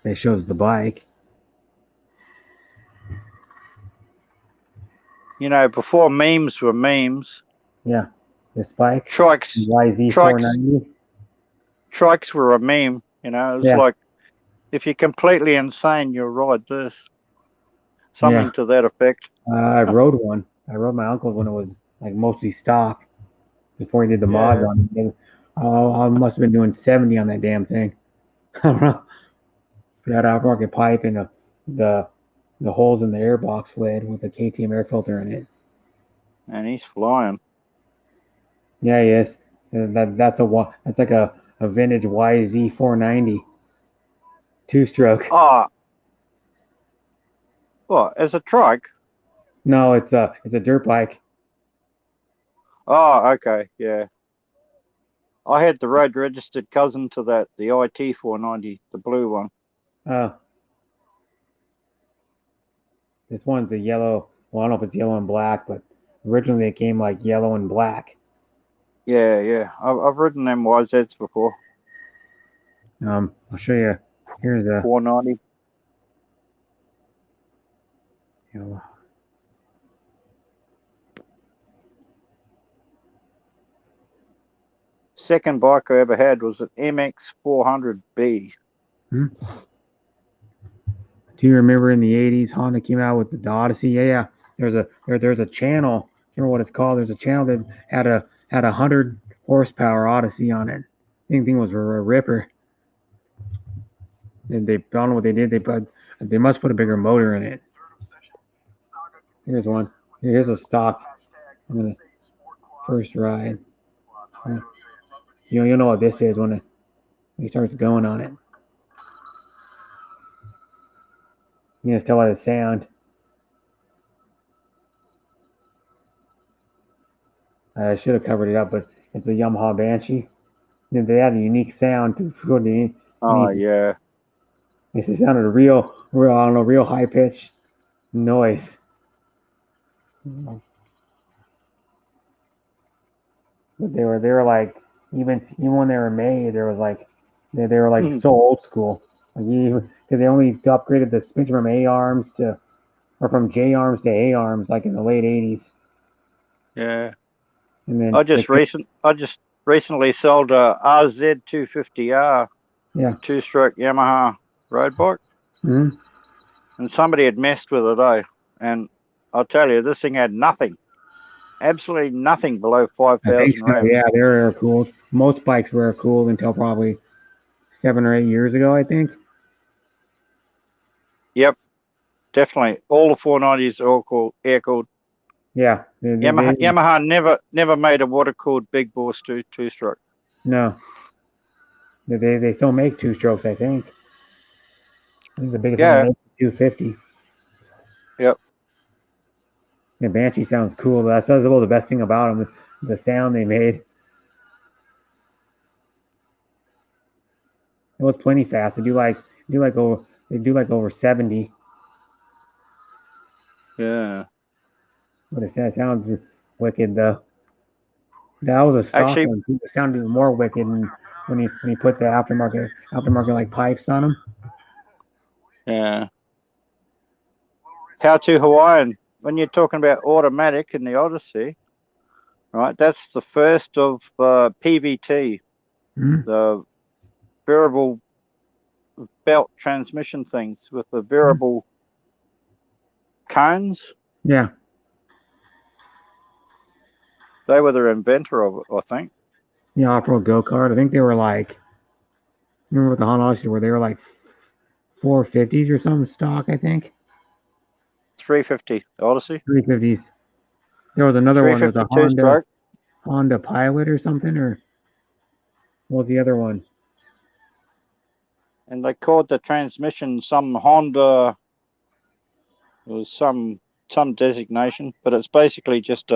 It shows the bike. You know, before memes were memes. Yeah, this bike. Trikes. YZ490. Trikes were a meme. You know, it was like, if you're completely insane, you'll ride this. Something to that effect. I rode one. I rode my uncle's when it was like mostly stock before he did the mods on it. I must have been doing 70 on that damn thing. I don't know. That aftermarket pipe and the holes in the airbox lid with the KTM air filter in it. And he's flying. Yeah, he is. That's like a vintage YZ490 2-stroke. Oh, what? As a trike? No, it's a dirt bike. Oh, okay, yeah. I had the road registered cousin to that, the IT 490, the blue one. Oh. This one's a yellow. Well, I don't know if it's yellow and black, but originally it came like yellow and black. Yeah. I've ridden them YZs before. I'll show you. Here's a 490. second bike I ever had was an MX 400B. Do you remember in the 80s Honda came out with the Odyssey? Yeah. There's a channel. I can't remember what it's called. There's a channel that had a 100 horsepower Odyssey on it. I think the thing was a ripper. And I don't know what they did. They must put a bigger motor in it. Here's one. Here's a stock. I'm gonna first ride. You'll know what this is when he starts going on it. You can just tell by the sound. I should have covered it up, but it's a Yamaha Banshee. They had a unique sound to the. Oh yeah. It sounded real, I don't know, real high pitched noise. But they were like, even when they were made, there was like they were like so old school. Like because they only upgraded the suspension from A arms from J arms to A arms like in the late 80s. Yeah. And then I just recently sold a RZ250R. Yeah. 2-stroke Yamaha road bike. Mm-hmm. And somebody had messed with it, And I'll tell you, this thing had nothing. Absolutely nothing below 5,000 revs. Yeah, they were cool. Most bikes were cool until probably 7 or 8 years ago, I think. Yep, definitely. All the 490s are all air-cooled. Yeah. Yamaha never made a water-cooled big bore two-stroke. No. They still make 2-strokes, I think. I think the biggest one is 250. Yep. The Banshee sounds cool. That's about the best thing about them, the sound they made. It was plenty fast. They do like over 70. Yeah. But it sounds wicked though. That was a stock one. It sounded more wicked when you put the aftermarket like pipes on them. Yeah. How to Hawaiian. When you're talking about automatic in the Odyssey, right? That's the first of PVT, the variable belt transmission things with the variable cones. Yeah. They were the inventor of it, I think. Yeah, off-road go-kart. I think they were like, remember with the Honda Odyssey where they were like 450s or something stock, I think. 350 Odyssey. 350s. There was another one. There was a Honda Pilot or something, or what was the other one? And they called the transmission some Honda. It was some designation, but it's basically just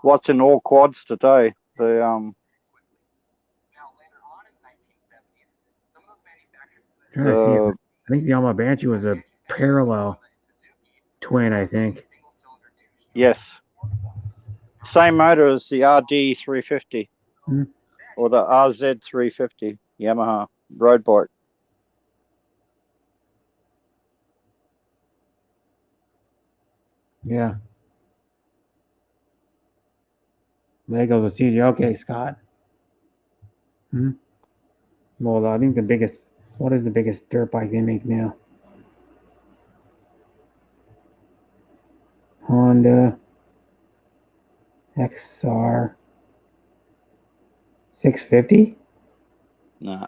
what's in all quads today. I think the Yamaha Banshee was a parallel twin, I think. Yes. Same motor as the RD350 or the RZ350 Yamaha road bike. Yeah. There goes the CG. Okay, Scott. Well, I think what is the biggest dirt bike they make now? Honda XR 650? No.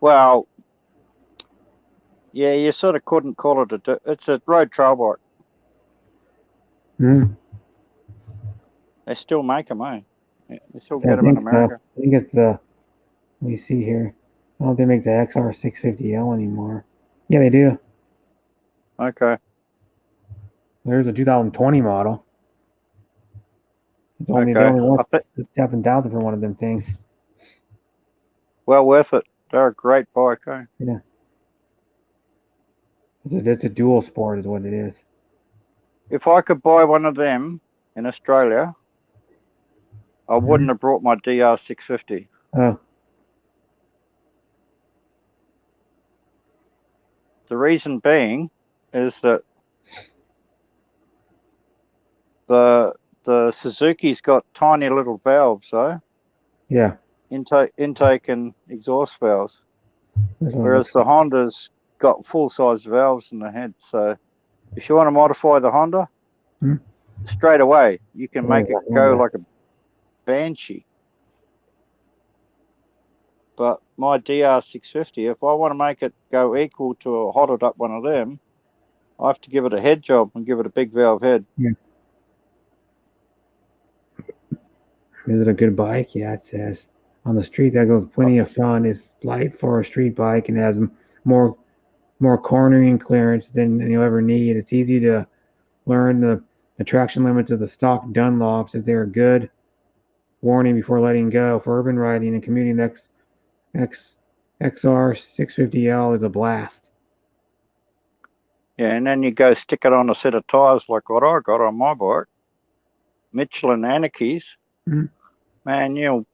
Well, yeah, you sort of couldn't call it it's a road trail bike. They still make them, eh? They still get them in America. I think it's let me see here. I don't think they make the XR 650L anymore. Yeah, they do. Okay. There's a 2020 model. It's only 7,000 for one of them things. Well worth it. They're a great bike, eh? Yeah. It's a dual sport is what it is. If I could buy one of them in Australia, I wouldn't have brought my DR650. Oh. The reason being is that the Suzuki's got tiny little valves, though. Yeah. intake and exhaust valves. This one Whereas looks the Honda's got full-size valves in the head. So if you want to modify the Honda, straight away, you can make it go like a Banshee. But my DR650, if I want to make it go equal to a hotted up one of them, I have to give it a head job and give it a big valve head. Yeah. Is it a good bike? Yeah, it says. On the street, that goes plenty of fun. It's light for a street bike and has more cornering clearance than you'll ever need. It's easy to learn the traction limits of the stock Dunlops, as they are good warning before letting go. For urban riding and commuting, XR 650L is a blast. Yeah, and then you go stick it on a set of tires like what I got on my bike, Michelin Anarchies. Man, you'll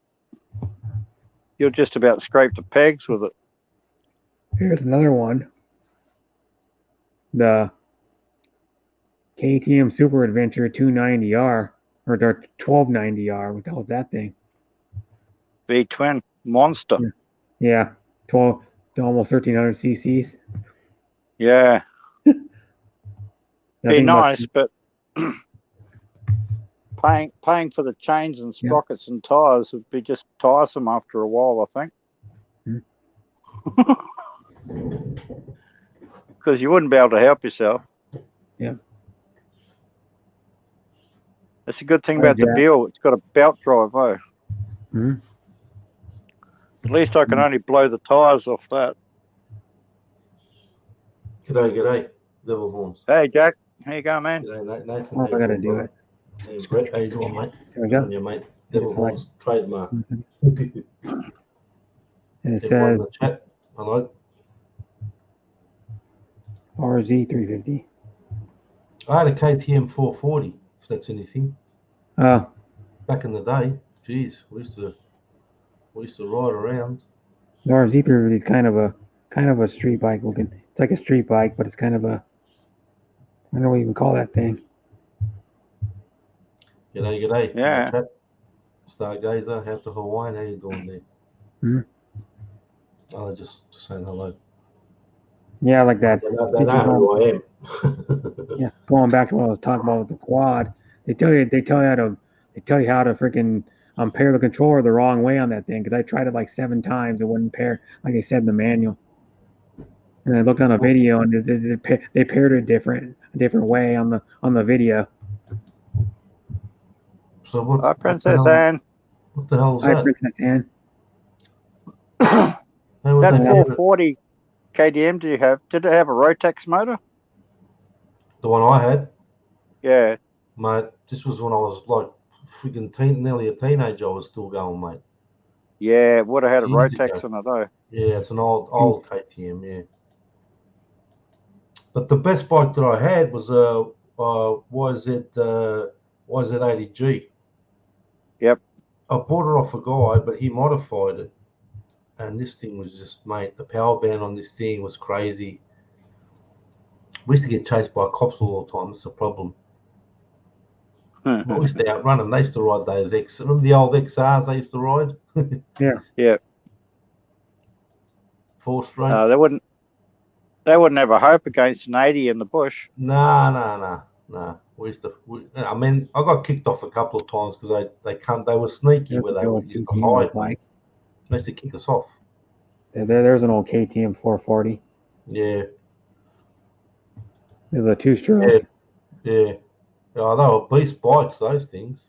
just about scrape the pegs with it. Here's another one. The KTM Super Adventure 290R, or the 1290R. What the hell is that thing? V-twin monster. Yeah, 12 to almost 1300 cc's. Yeah. Be nice, but paying for the chains and sprockets and tires would be just tiresome after a while, I think. Because you wouldn't be able to help yourself. Yeah. That's a good thing about the Buell. It's got a belt drive, eh? At least I can only blow the tires off that. G'day, Devil Horns. Hey, Jack. How you going, man? G'day, Nathan. I gotta do it. Hey, Brett, how you doing, mate? There we go. On your mate. Devil Horns trademark. And it says in the chat. Hello. RZ 350. I had a KTM 440, if that's anything. Back in the day, geez, we used to ride around. The RZ 350 is kind of a street bike looking. It's like a street bike, but it's kind of a, I don't know what you can call that thing. G'day. Yeah. Chat. Stargazer, out to Hawaii. How you doing there? Oh, just saying hello. Yeah, like that. They know who I am. Yeah, going back to what I was talking about with the quad, they tell you how to freaking pair the controller the wrong way on that thing, because I tried it like 7 times. It wouldn't pair like they said in the manual. And I looked on a video and they paired it a different way on the video. So what? Hi, Princess Anne. What the hell is that? Hi, Princess Anne. That 440 KTM did it have a Rotax motor? The one I had? Yeah. Mate, this was when I was like freaking nearly a teenager. I was still going, mate. Yeah, it would have had a Rotax in it, though. Yeah, it's an old KTM, yeah. But the best bike that I had was YZ80G. Yep. I bought it off a guy, but he modified it. And this thing was just, mate, the power band on this thing was crazy. We used to get chased by cops all the time. It's a problem. We used to outrun them. They used to ride those remember the old XRs they used to ride? Yeah. 4 strokes. They wouldn't have a hope against an 80 in the bush. No. We used to. I mean, I got kicked off a couple of times because they were sneaky where they would used to hide. Like. They used to kick us off. There's an old KTM 440. Yeah. There's a 2-stroke. Yeah. Oh, they were beast bikes, those things.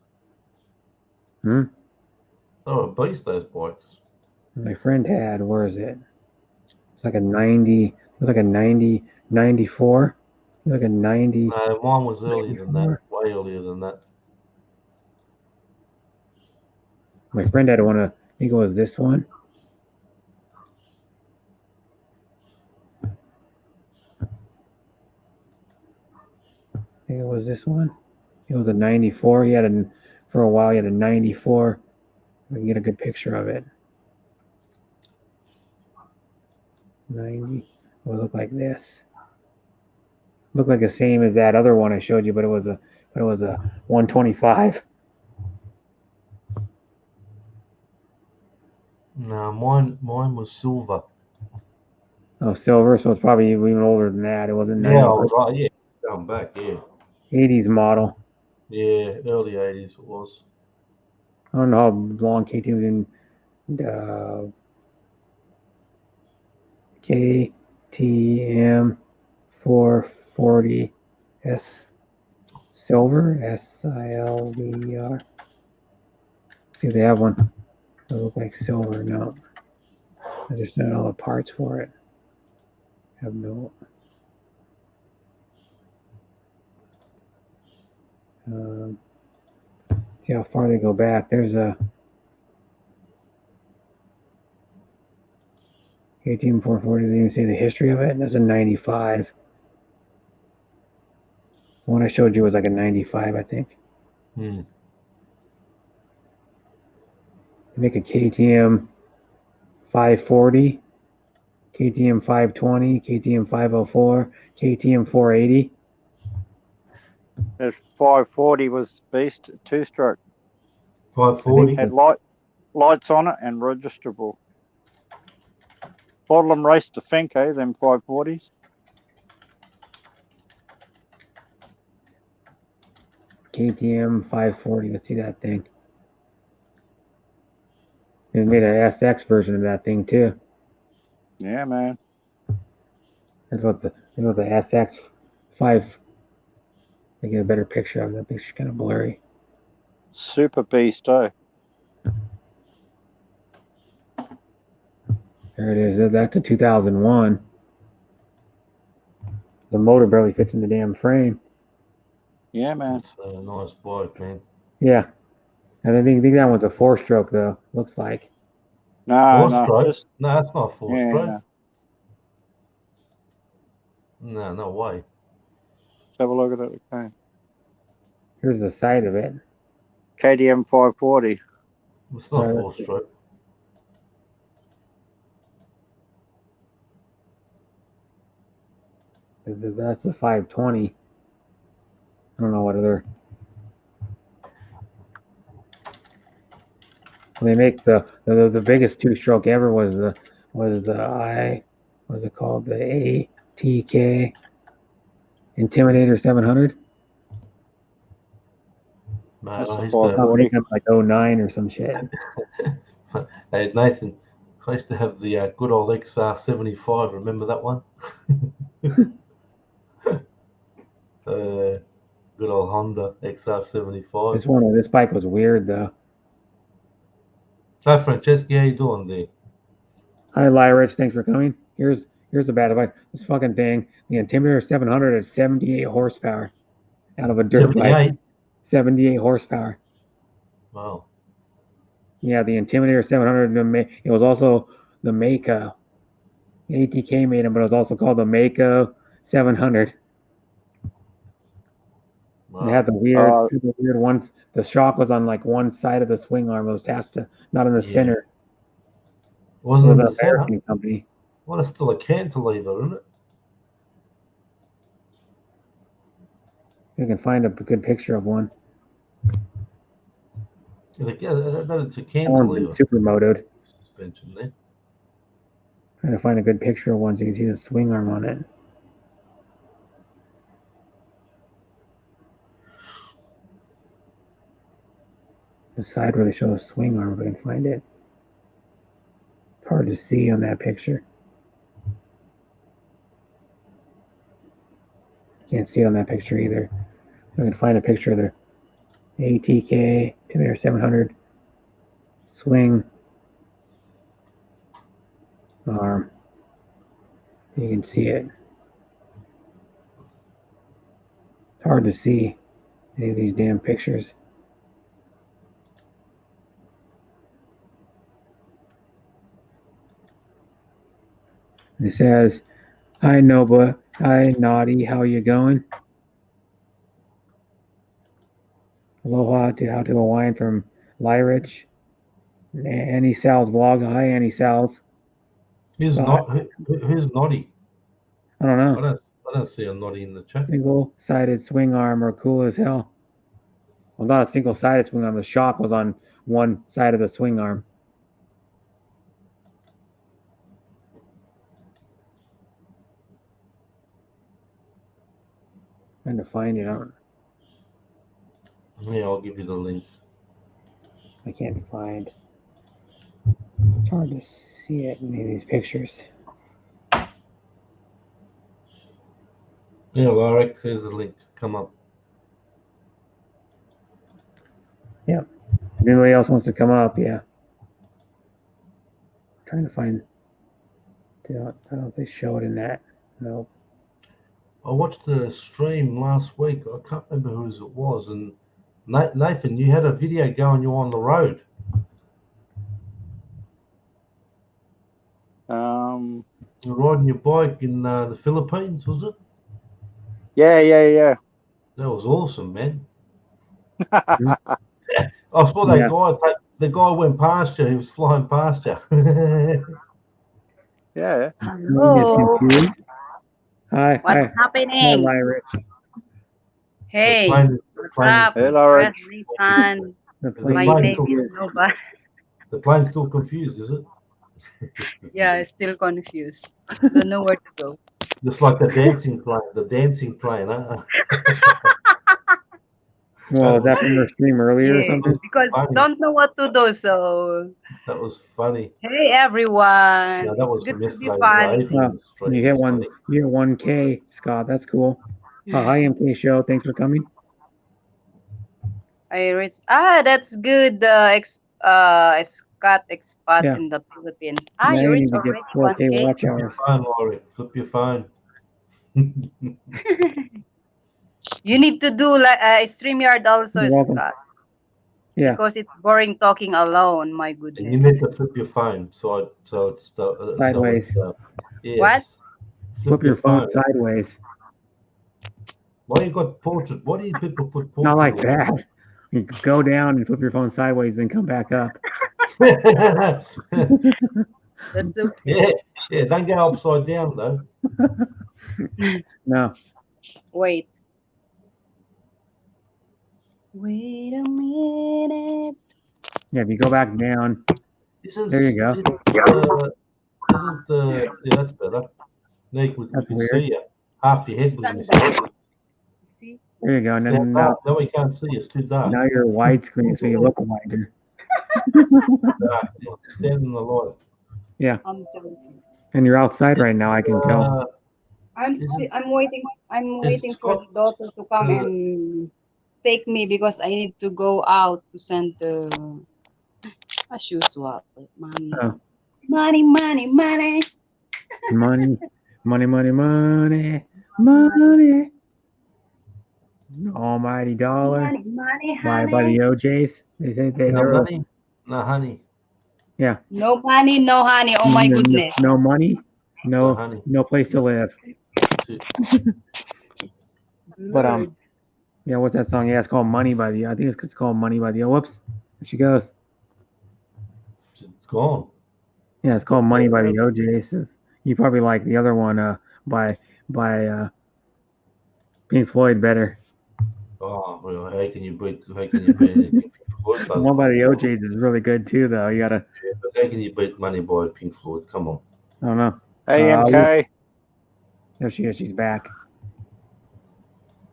They were beast, those bikes. My friend had, where is it? It's like a 90, like a 90, 94. Like a 90. No, mine was earlier than that. Way earlier than that. My friend had one, I think it was this one. I think it was this one. It was a 94. For a while, he had a 94. I can get a good picture of it. 90. It would look like this. Looked like the same as that other one I showed you, but it was a 125. No, mine was silver. Oh, silver. So it's probably even older than that. It wasn't Yeah, I 90, was right. Yeah, going back. Yeah, 80s model. yeah, early 80s it was. I don't know how long KTM was in. KTM 440 S silver, SILVR. See if they have one. They look like silver. No, I just not all the parts for it. Have no. See how far they go back. There's a KTM 440. They even say the history of it. That's a 95. The one I showed you was like a 95, I think. Hmm. They make a KTM 540, KTM 520, KTM 504, KTM 480. The 540 was beast, two-stroke. 540. Had lights on it and registerable. Bottle them raced to Finco, them 540s. KTM 540. Let's see that thing. They made an SX version of that thing too. Yeah, man. That's what the SX 5. I get a better picture of it. That picture's kind of blurry. Super beast, eh? There it is. That's a 2001. The motor barely fits in the damn frame. Yeah, man. That's a nice bike, man. Yeah. And I think that one's a 4-stroke though. Looks like. No, Four-stroke? just No, that's not four-stroke. yeah. No, no way. Let's have a look at it. Okay. Here's the side of it. KTM 540. It's not four-stroke. That's a 520. I don't know what other. They make the biggest 2-stroke ever was the what's it called, the ATK Intimidator 700. Man, That's I a used to, 540. Like 09 or some shit. hey, Nathan, I used to have the good old XR75. Remember that one? Good old Honda XR75. This bike was weird though. Hi, Francesca, how you doing there? Hi, Lyrich, thanks for coming. Here's a bad bike. This fucking thing, the Intimidator 700 at 78 horsepower out of a dirt 78? bike. 78 horsepower. Wow. Yeah, the Intimidator 700. It was also the Mako. ATK made them, but it was also called the Mako 700. Wow. It had the weird ones. The shock was on like one side of the swing arm. It was attached to, not in the center. Wasn't It in was the an center? American company. Well, it's still a cantilever, isn't it? You can find a good picture of one. It's a That one's been cantilever super motoed. suspension there. Trying to find a good picture of one so you can see the swing arm on it. The side where they show the swing arm, if I can find it. It's hard to see on that picture. Can't see it on that picture either. I can find a picture of the ATK Intimidator 700 swing arm. You can see it. It's hard to see any of these damn pictures. It says, "Hi Noba, hi Naughty, how you going? Aloha to How to Hawaiian from Lyrich. Annie Sal's vlog. Hi Annie Sal's. Who's Noddy? I don't know. I don't see a Noddy in the chat. Single-sided swing arm are cool as hell. Well, not a single-sided swing arm. The shock was on one side of the swing arm. Trying to find it. Yeah, I'll give you the link. I can't find. It's hard to see it in these pictures. Yeah, Larry, there's the link. Come up. If anybody else wants to come up, yeah. Trying to find. I don't know if they show it in that. No. I watched the stream last week. I can't remember whose it was. And Nathan, you had a video going. You're on the road. You're riding your bike in the Philippines, was it? Yeah. That was awesome, man. I saw that guy. The guy went past you. He was flying past you. Yeah. Hello. Hi. What's Hi, happening? Lyric. Hey, The what's up? Hey, Laura. Nathan. The plane- My plane name still- is Nova. The plane's still confused, is it? Yeah, still confused. Don't know where to go. Just like the dancing plane, huh? Well, is that from your stream earlier or Yeah, something? because Funny. don't know what to do. So, That was funny. hey everyone, No, that was it's good from to be yesterday's fun. Adrian stream. You hit 1K, Scott. That's cool. Hi, MK Show. Thanks for coming. I reached. That's good. Scott expat Yeah. in the Philippines. Now You you reached need to get already 4K 1K. watch Flip your hours. phone, Laurie. Flip your phone. You need to do like StreamYard also, You're welcome. Scott. Yeah. Because it's boring talking alone. My And you need goodness. to flip your phone so it's the Sideways. yes. What? Flip your phone sideways. Why you got portrait? Why do you people put portrait? Not like that. You go down and flip your phone sideways, then come back up. that. That's okay. Yeah. Don't go upside down though. No. Wait. Wait a minute. Yeah, if you go back down, there you go. Yeah, that's better. Now we That's can weird. see you. Half your head was Stand missing. back. See? There you go. And Now, then now we can't see you. It's too dark. you're widescreen, so you look wider. Dark. Yeah. Stand in the light. I'm joking. And you're outside right now, I can tell. I'm waiting. I'm waiting for Scott- the daughter to come and take me because I need to go out to send the as usual money. Oh. Money. Money, money, money, money, money. Almighty dollar. Money, By honey. the OJs. They say No they're money, no honey. No money, no honey. Oh my goodness. No money, No honey. no place to live. But Lord. yeah, what's that song? Yeah, it's called Money by the. I think it's called Money by the. Whoops, there she goes. It's gone. Yeah, it's called Money by the OJs. You probably like the other one by Pink Floyd better. Oh, well, how can you beat anything? The one by the OJs is really good too, though. You gotta. But how can you beat Money by Pink Floyd? Come on. I don't know. Hey, MK. There she is. She's back.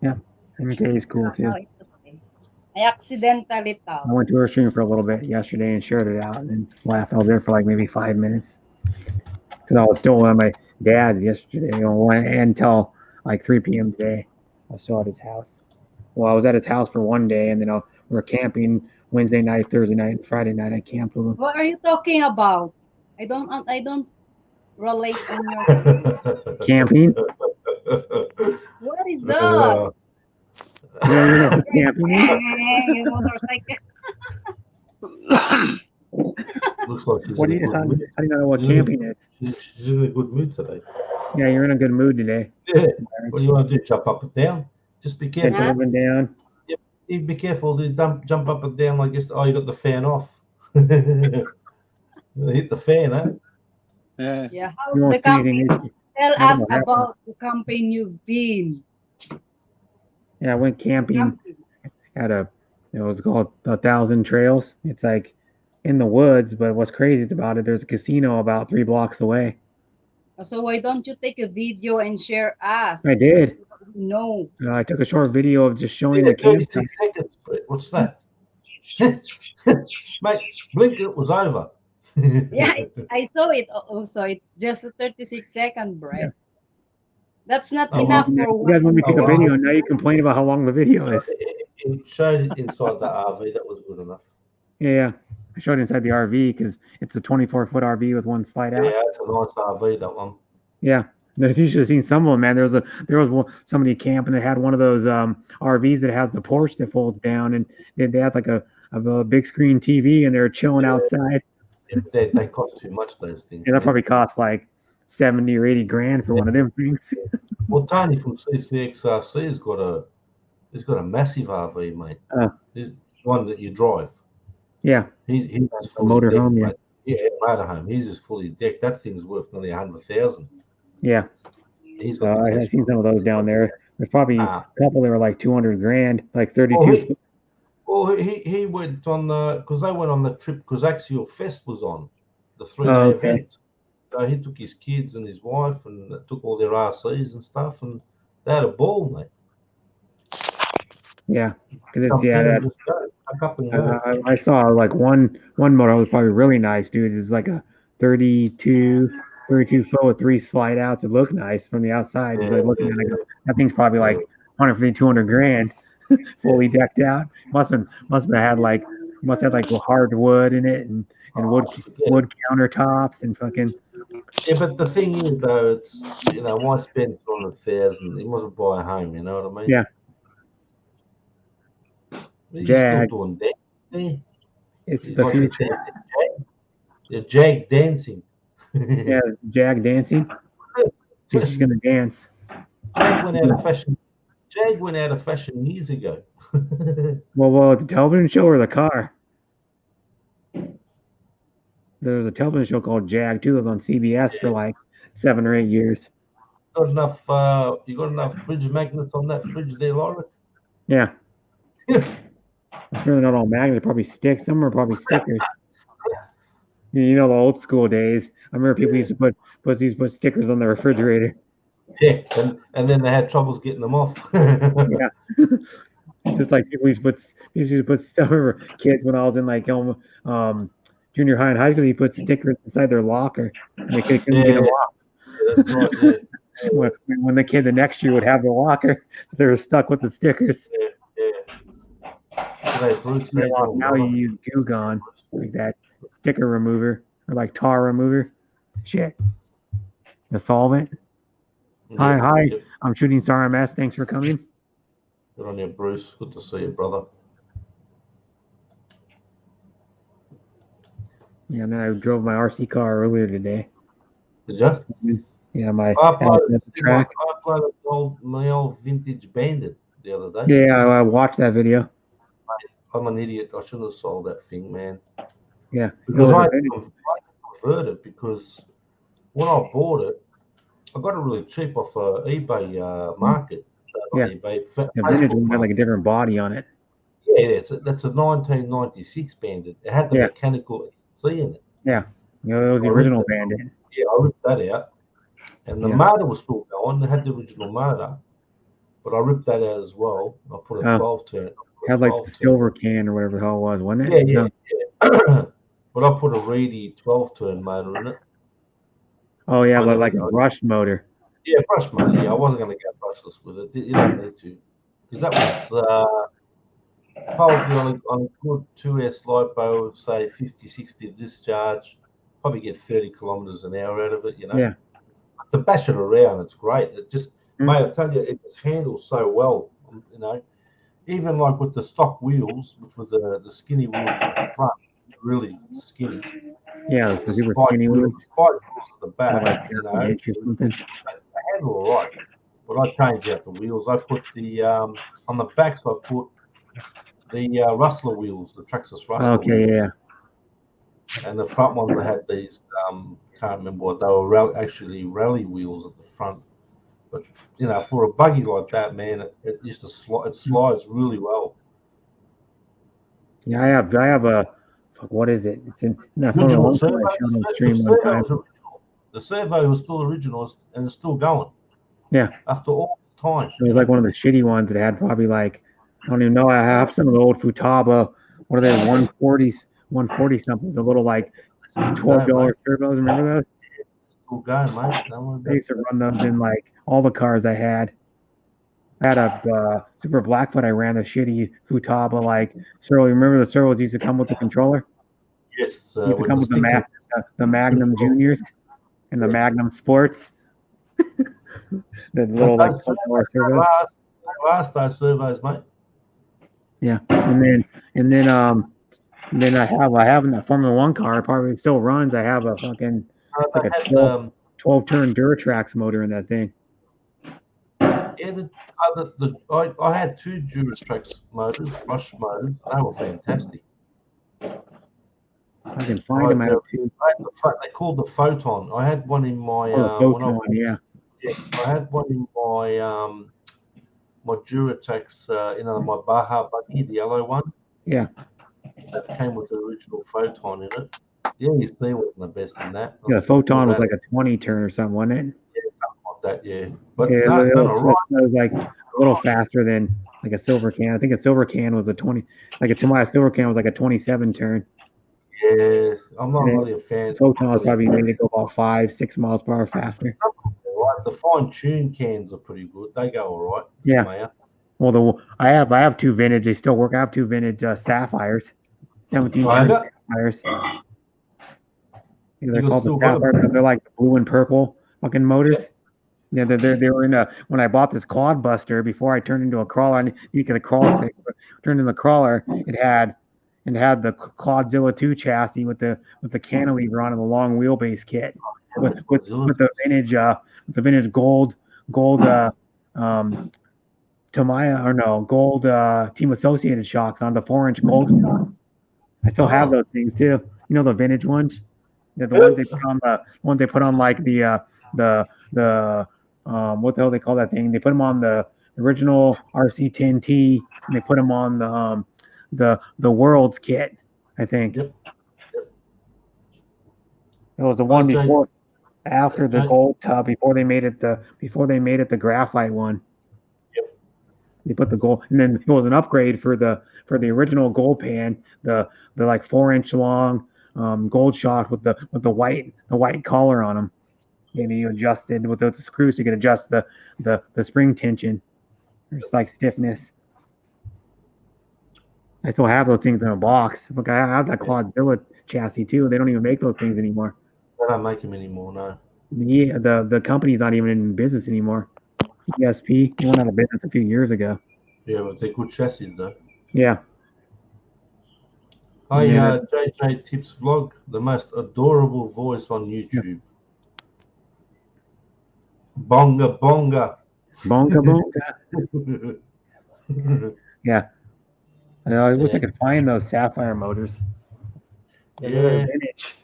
Yeah, MK is cool too. No, it's okay. I accidentally I thought. went to her stream for a little bit yesterday and shared it out and then laughed. I was there for like maybe 5 minutes because I was still at my dad's yesterday until like 3 p.m. today. I was still at his house. Well, I was at his house for one day and then we were camping Wednesday night, Thursday night, and Friday night. I camped with him. What are you talking about? I don't relate on your. Camping? What is that? You don't know what camping is? Motorcycle. Looks like she's What do in a you, good how do mood. you know what camping is? She's in a good mood today. Yeah, you're in a good mood today. Yeah. What do you want to do? Jump up and down? Just be Take careful. it up and down. Yeah, be careful. Jump up and down like this. Oh, you got the fan off. Hit the fan, huh? Yeah. Yeah, how You the won't see camping? anything. Tell I us don't know. about the campaign you've been. Yeah, I went camping at it was called 1,000 Trails. It's like in the woods, but what's crazy is about it, there's a casino about 3 blocks away. So why don't you take a video and share us? I did. No. I took a short video of just showing Yeah, the campsite. 36 seconds, Brett. What's that? Mate, blink, it was over. Yeah, I saw it also. It's just a 36-second, Brett. Yeah. That's not Oh, enough You for guys want me to Oh, take a well. video, and now you complain about how long the video is. It showed it inside the RV. That was good enough. Yeah. I showed inside the RV because it's a 24-foot RV with one slide out. Yeah, it's a nice RV, that one. Yeah. You should have seen some of them, man. There was somebody camping that had one of those RVs that has the porch that folds down, and they had like a big screen TV, and they were chilling outside. They cost too much, those things. Yeah, that man. probably cost like 70 or 80 grand for one of them things. Well, Tony from CCXRC has got a massive RV, mate. There's one that you drive. Yeah. He's A fully motorhome, decked, yeah. Yeah, motorhome. He's just fully decked. That thing's worth nearly 100,000. Yeah. He's got. the I've cash seen for some of it. those down there. There's probably a couple that were like 200 grand, like 32. Well, he went on because they went on the trip because Axial Fest was on the 3-day okay. event. So he took his kids and his wife and took all their RCs and stuff, and they had a ball, mate. Yeah, because Come it's down that. and just go, pack up and go. I saw like one motor was probably really nice, dude. It's like a 32 foot with 3 slide outs. It looked nice from the outside. Yeah, But looking yeah, at it, that thing's probably like 150, 200 grand, fully decked out. Must have had like hardwood in it and wood countertops and fucking. Yeah, but the thing is, though, it's why spend 200,000? He mustn't buy a home. You know what I mean? Yeah. He's Jag. still doing that. Yeah. It's He's the like future. the Jag dancing. Yeah, Jag dancing. She's gonna dance. Jag went out of fashion. Jag went out of fashion years ago. Well, the television show or the car? There was a television show called Jag too. It was on CBS for like 7 or 8 years. Got enough? You got enough fridge magnets on that fridge there, Laura? Yeah. I'm sure they're not all magnets. Probably sticks. Some are probably stickers. You know the old school days. I remember people used to put stickers on the refrigerator. Yeah, and then they had troubles getting them off. Yeah. Just like people used to put stuff over kids when I was in like junior high and high school. You put stickers inside their locker, and they couldn't get them off. Yeah, that's right. Yeah. When the kid the next year would have the locker, they were stuck with the stickers. Yeah. Today, Bruce, Now you use Goo Gone, like that sticker remover or like tar remover. Shit. The solvent. Hi. Yep. I'm Shooting Star MS. Thanks for coming. Good on you, Bruce. Good to see you, brother. Yeah, man, I drove my RC car earlier today. Did you? Yeah, I played my old vintage Bandit the other day. Yeah, I watched that video. I'm an idiot. I shouldn't have sold that thing, man. Yeah. Because I converted because when I bought it, I got it really cheap off eBay market. Yeah. eBay, The vintage one had like a different body on it. Yeah, that's a 1996 Bandit. It had the mechanical C in it. Yeah. You know, it was the original Bandit. Yeah, I ripped that out. And the motor was still going. It had the original motor. But I ripped that out as well. I put a 12 turn. It had like the silver can or whatever the hell it was, wasn't it? Yeah. But I put a Reedy 12 turn motor in it. Oh, yeah, but like a brush motor. Yeah, brush motor. Yeah, I wasn't going to go brushless with it. You don't need to. Because that was probably on a good 2S lipo, say 50, 60 discharge, probably get 30 kilometers an hour out of it, Yeah. To bash it around, it's great. It just, mate, I tell you, it just handles so well, Even like with the stock wheels, which were the skinny wheels at the front, really skinny. Yeah, the super skinny wheels. Spike wheels at the back, They handle all right. But I changed out the wheels. I put the on the backs. I put the Rustler wheels, the Traxxas Rustler. Okay, wheels. Yeah. And the front one they had these. Can't remember what they were. Actually, rally wheels at the front. But for a buggy like that, man, it used to slide. It slides really well. Yeah, I have a. What is it? It's in. No, I showed on stream one time. The servo was still original and it's still going. Yeah. After all this time. It was like one of the shitty ones that had probably like, I don't even know. I have some of the old Futaba. What are they? 140s, 140 something. A little like $12 servos. Remember those? Still going, mate. I used to run those in like all the cars I had. I had a Super Blackfoot. I ran the shitty Futaba like servo. Remember the servos used to come with the controller? Yes. Used to come with the Magnum Juniors and the Magnum Sports. The little like $12 servos. Last those servos, mate. Yeah, and then I have in that Formula One car. It probably still runs. I have a fucking like a 12 turn Duratrax motor in that thing. Yeah, I had 2 Duratrax motors, brush motors. They were fantastic. I can find them. I have 2. They called the Photon. I had one in my. Photon, yeah. I had one in my my Duratrax, my Baja buggy, the yellow one. Yeah. That came with the original Photon in it. The NEC wasn't the best in that. Yeah, the Photon was like a 20 turn or something, wasn't it? Yeah, something like that. Yeah, but yeah, it was like a little faster than like a Silver Can. I think a Silver Can was a 20. Like a Tamiya Silver Can was like a 27 turn. Yeah, I'm not really a fan. Photon was probably made it go about 5-6 miles per hour faster. Right, the fine tune cans are pretty good. They go all right. Yeah. Tamiya. Well, I have 2 vintage. They still work. I have 2 vintage Sapphires, 17 Sapphires. They're called the Sapphires. They're like the blue and purple fucking motors. Yeah, they were in when I bought this Clodbuster before I turned into a crawler. And you get a crawler thing, but turned into a crawler. It had the Clodzilla 2 chassis with the cantilever on it, the long wheelbase kit with the vintage gold Tamiya or no gold Team Associated shocks on the 4-inch gold shock. I still have those things too. You know the vintage ones. The ones they put on like the what the hell they call that thing? They put them on the original RC10T and they put them on the Worlds kit, I think. Yep. It was the one before, after the gold tub, before they made it the graphite one. Yep. They put the gold, and then it was an upgrade for the original gold pan, the like 4-inch long gold shock with the white collar on them. Maybe you adjusted with the screws, so you could adjust the spring tension. It's like stiffness. I still have those things in a box. Look, I have that Clodzilla chassis too. They don't even make those things anymore. They don't make them anymore, no. Yeah, the company's not even in business anymore. ESP, they went out of business a few years ago. Yeah, but they're good chassis though. Yeah. Hi, JJ Tips Vlog, the most adorable voice on YouTube. Bonga bonga. Bonga bonga. Yeah. I wish I could find those Sapphire motors. Yeah. Vintage.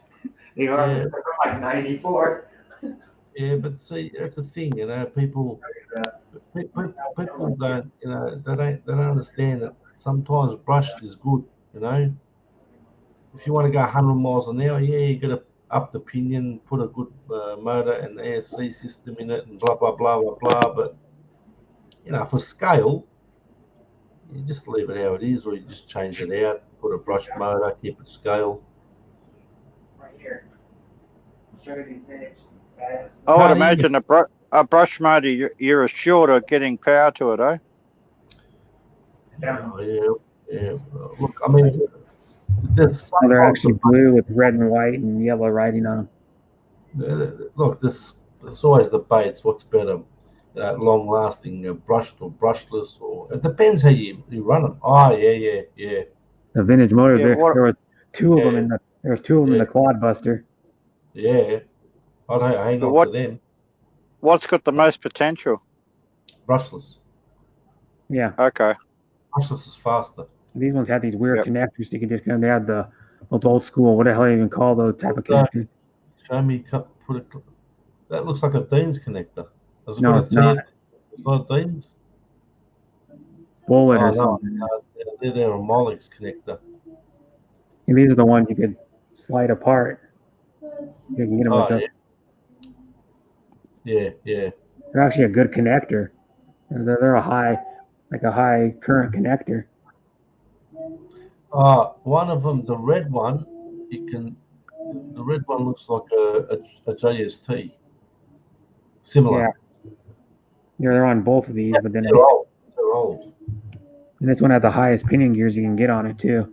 They are like 94. Yeah, but see, that's the thing, people don't, they don't understand that sometimes brushed is good, If you want to go 100 miles an hour, yeah, you got to up the pinion, put a good motor and ASC system in it and blah, blah, blah, blah, blah. But, for scale, you just leave it how it is, or you just change it out, put a brush motor, keep it scale. Right here. I'll show you these vintage. I would imagine a brush motor, you're assured of getting power to it, eh? Oh, yeah. Look, I mean, they're actually blue with red and white and yellow writing on them. Look, there's always debates. What's better, long-lasting, brushed or brushless? Or it depends how you run them. Oh, yeah. The vintage motor. Yeah, there was 2 of them in the. There was 2 of them in the Clodbuster. Yeah. I'd hang on to them. What's got the most potential? Brushless. Yeah. Okay. Brushless is faster. These ones had these weird connectors. You can just kind of add the old school. What the hell do you even call those type of connectors? Show me. That looks like a Dean's connector. No, it's not. It's not a Dean's. Bullet or something. They're a Molex connector. And these are the ones you could slide apart. You can get them with Yeah, yeah. They're actually a good connector. They're a high current connector. One of them, the red one, the red one looks like a JST. Similar. Yeah. They're on both of these, but then They're old. They're old. and this one has the highest pinion gears you can get on it too.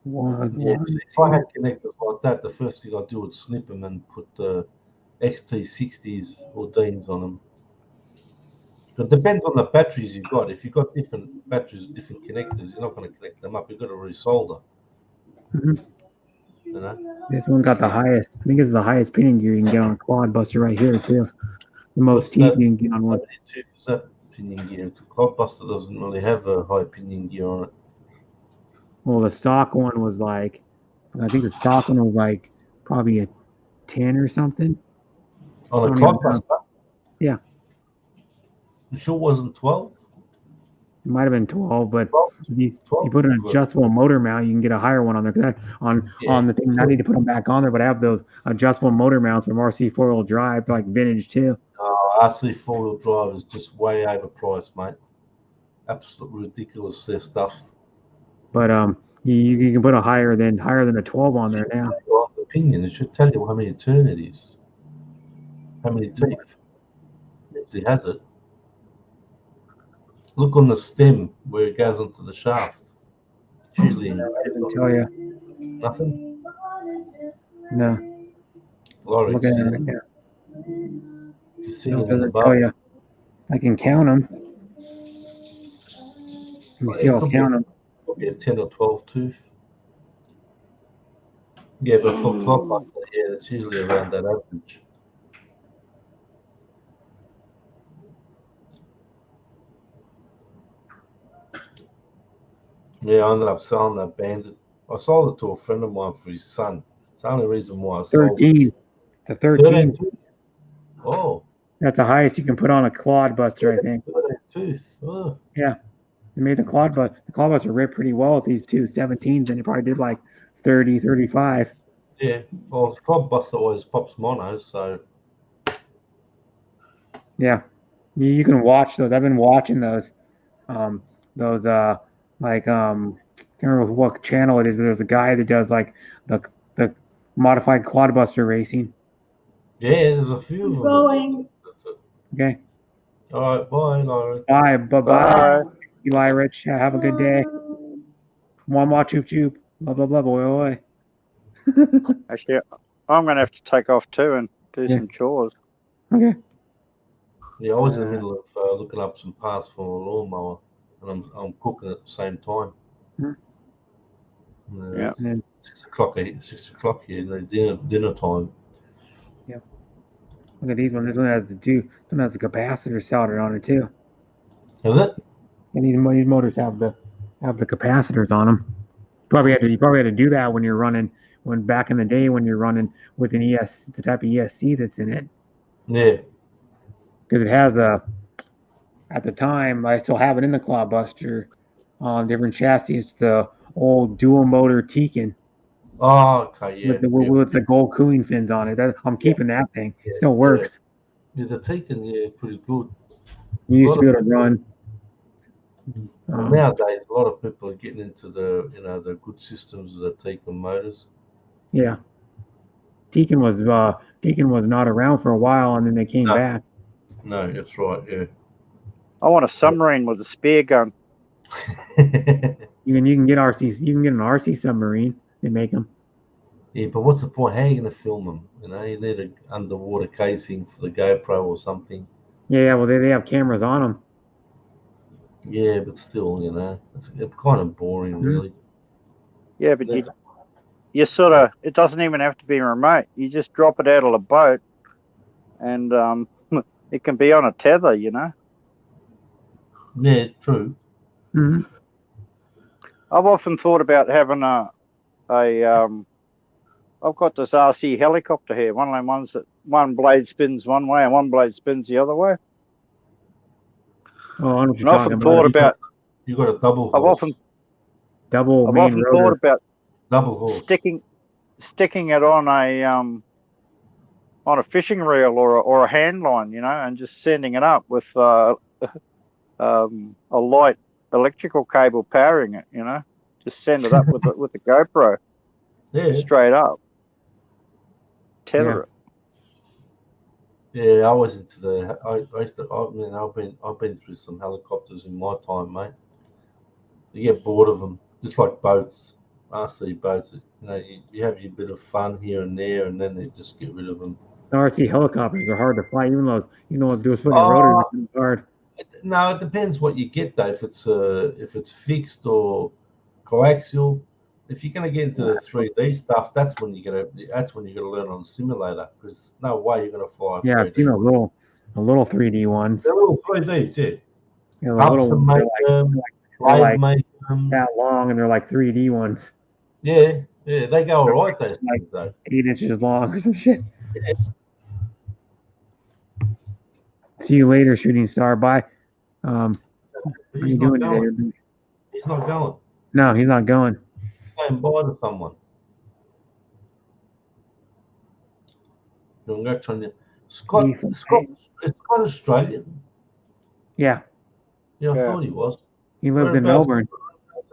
Yeah, if I had connectors like that, the first thing I'd do would snip them and put the XT60s or Deans on them. It depends on the batteries you've got. If you've got different batteries with different connectors, you're not going to connect them up. You've got to resolder. Mhm. You know? This one got the highest. I think it's the highest pinion gear you can get on a quad buster right here too. The most What's teeth that? you can get on one. Is that pinion gear? The Cloudbuster doesn't really have a high pinion gear on it. Well, the stock one was like, I think the stock one was like probably a 10 or something. On a I don't even know. Cloudbuster? Yeah. You sure wasn't 12? It might have been 12, but 12? if you 12? put an adjustable motor mount, you can get a higher one on there. 'Cause on the thing, I need to put them back on there, but I have those adjustable motor mounts from RC 4-wheel drive, like vintage too. RC 4-wheel drive is just way overpriced, mate. Absolutely ridiculous, their stuff. But you can put a higher than a 12 on there now. Well, opinion, it should tell you how many turn it is, how many teeth. If it has it. Look on the stem where it goes onto the shaft. It's usually I didn't tell you. nothing. No. Lorix, Look at it you right now. you see No, them it in the doesn't tell bar. you. I can count them. Let me see. I'll count them. Probably a 10 or 12 tooth. Yeah, but for Cloudbuster, yeah, it's usually around that average. Yeah, I ended up selling that Bandit. I sold it to a friend of mine for his son. It's the only reason why I sold 13. it. The 13. tooth. Oh. That's the highest you can put on a quad buster, I think. 13 tooth. Oh. Yeah. They made the quad buster rip pretty well with these two 17s, and it probably did like 30, 35. Yeah. Well, Cloudbuster always pops monos, so. Yeah. You can watch those. I've been watching those. Can't remember what channel it is, but there's a guy that does like the modified quad buster racing. Yeah, there's a few of them. Going. Okay. All right, bye, Lauren. Bye. Bye-bye. Bye. Eli Rich. Have a good day. Mwah, choop, choop. Blah, blah, blah, boy. Actually, I'm going to have to take off too and do Yeah. some chores. Okay. Yeah, I was in the middle of looking up some parts for a lawnmower, and I'm cooking at the same time. Yeah. It's 6 o'clock. 6 o'clock here. Dinner time. Yeah. Look at these ones. This one has the capacitor soldered on it too. Is it? And these motors have the capacitors on them. You probably had to do that when you're running. When back in the day when you're running with an the type of ESC that's in it. Yeah. Because it has at the time, I still have it in the Cloudbuster on different chassis. It's the old dual motor Tekin Oh, okay, yeah. with the gold cooling fins on it. I'm keeping that thing. It still works. Yeah, the Tekin, yeah, pretty good. You used to be able to run. Nowadays, a lot of people are getting into the good systems of the Tekin motors. Yeah. Tekin was not around for a while, and then they came back. No, that's right. Yeah. I want a submarine with a spear gun. You can get RCs. You can get an RC submarine. They make them. Yeah, but what's the point? How are you going to film them? You need an underwater casing for the GoPro or something. Yeah, well, they have cameras on them. Yeah, but still, it's kind of boring, really. Yeah, but you sort of, it doesn't even have to be remote. You just drop it out of a boat, and it can be on a tether, Yeah, true. Mm-hmm. I've often thought about having I've got this RC helicopter here, one of them ones that one blade spins one way and one blade spins the other way. Oh, I know what you're I've talking often thought about. You got a double horse. I've often rotor. thought about double horse. sticking it on on a fishing reel or a hand line, and just sending it up with a light electrical cable powering it, just send it up with a GoPro Yeah. straight up. Tether it. Yeah, I was into the. I used to. I've been through some helicopters in my time, mate. You get bored of them, just like boats, RC boats. You have your bit of fun here and there, and then they just get rid of them. RC helicopters are hard to fly, even though do putting rotors in hard. No, it depends what you get though. If it's fixed or coaxial, if you're going to get into the 3D stuff, that's when you gotta learn on the simulator, because no way you're going to fly. Yeah, I've seen the little 3D ones. They're little 3Ds, yeah. The little ones, they're like that long, and they're like 3D ones. Yeah, they go all right. Those things, though. 8 inches long or some shit. Yeah. See you later, Shooting Star. Bye. What are you doing today? He's not going. No, he's not going. He's saying bye to someone. Scott Australian. Yeah. Yeah, I thought he was. He lives in Melbourne.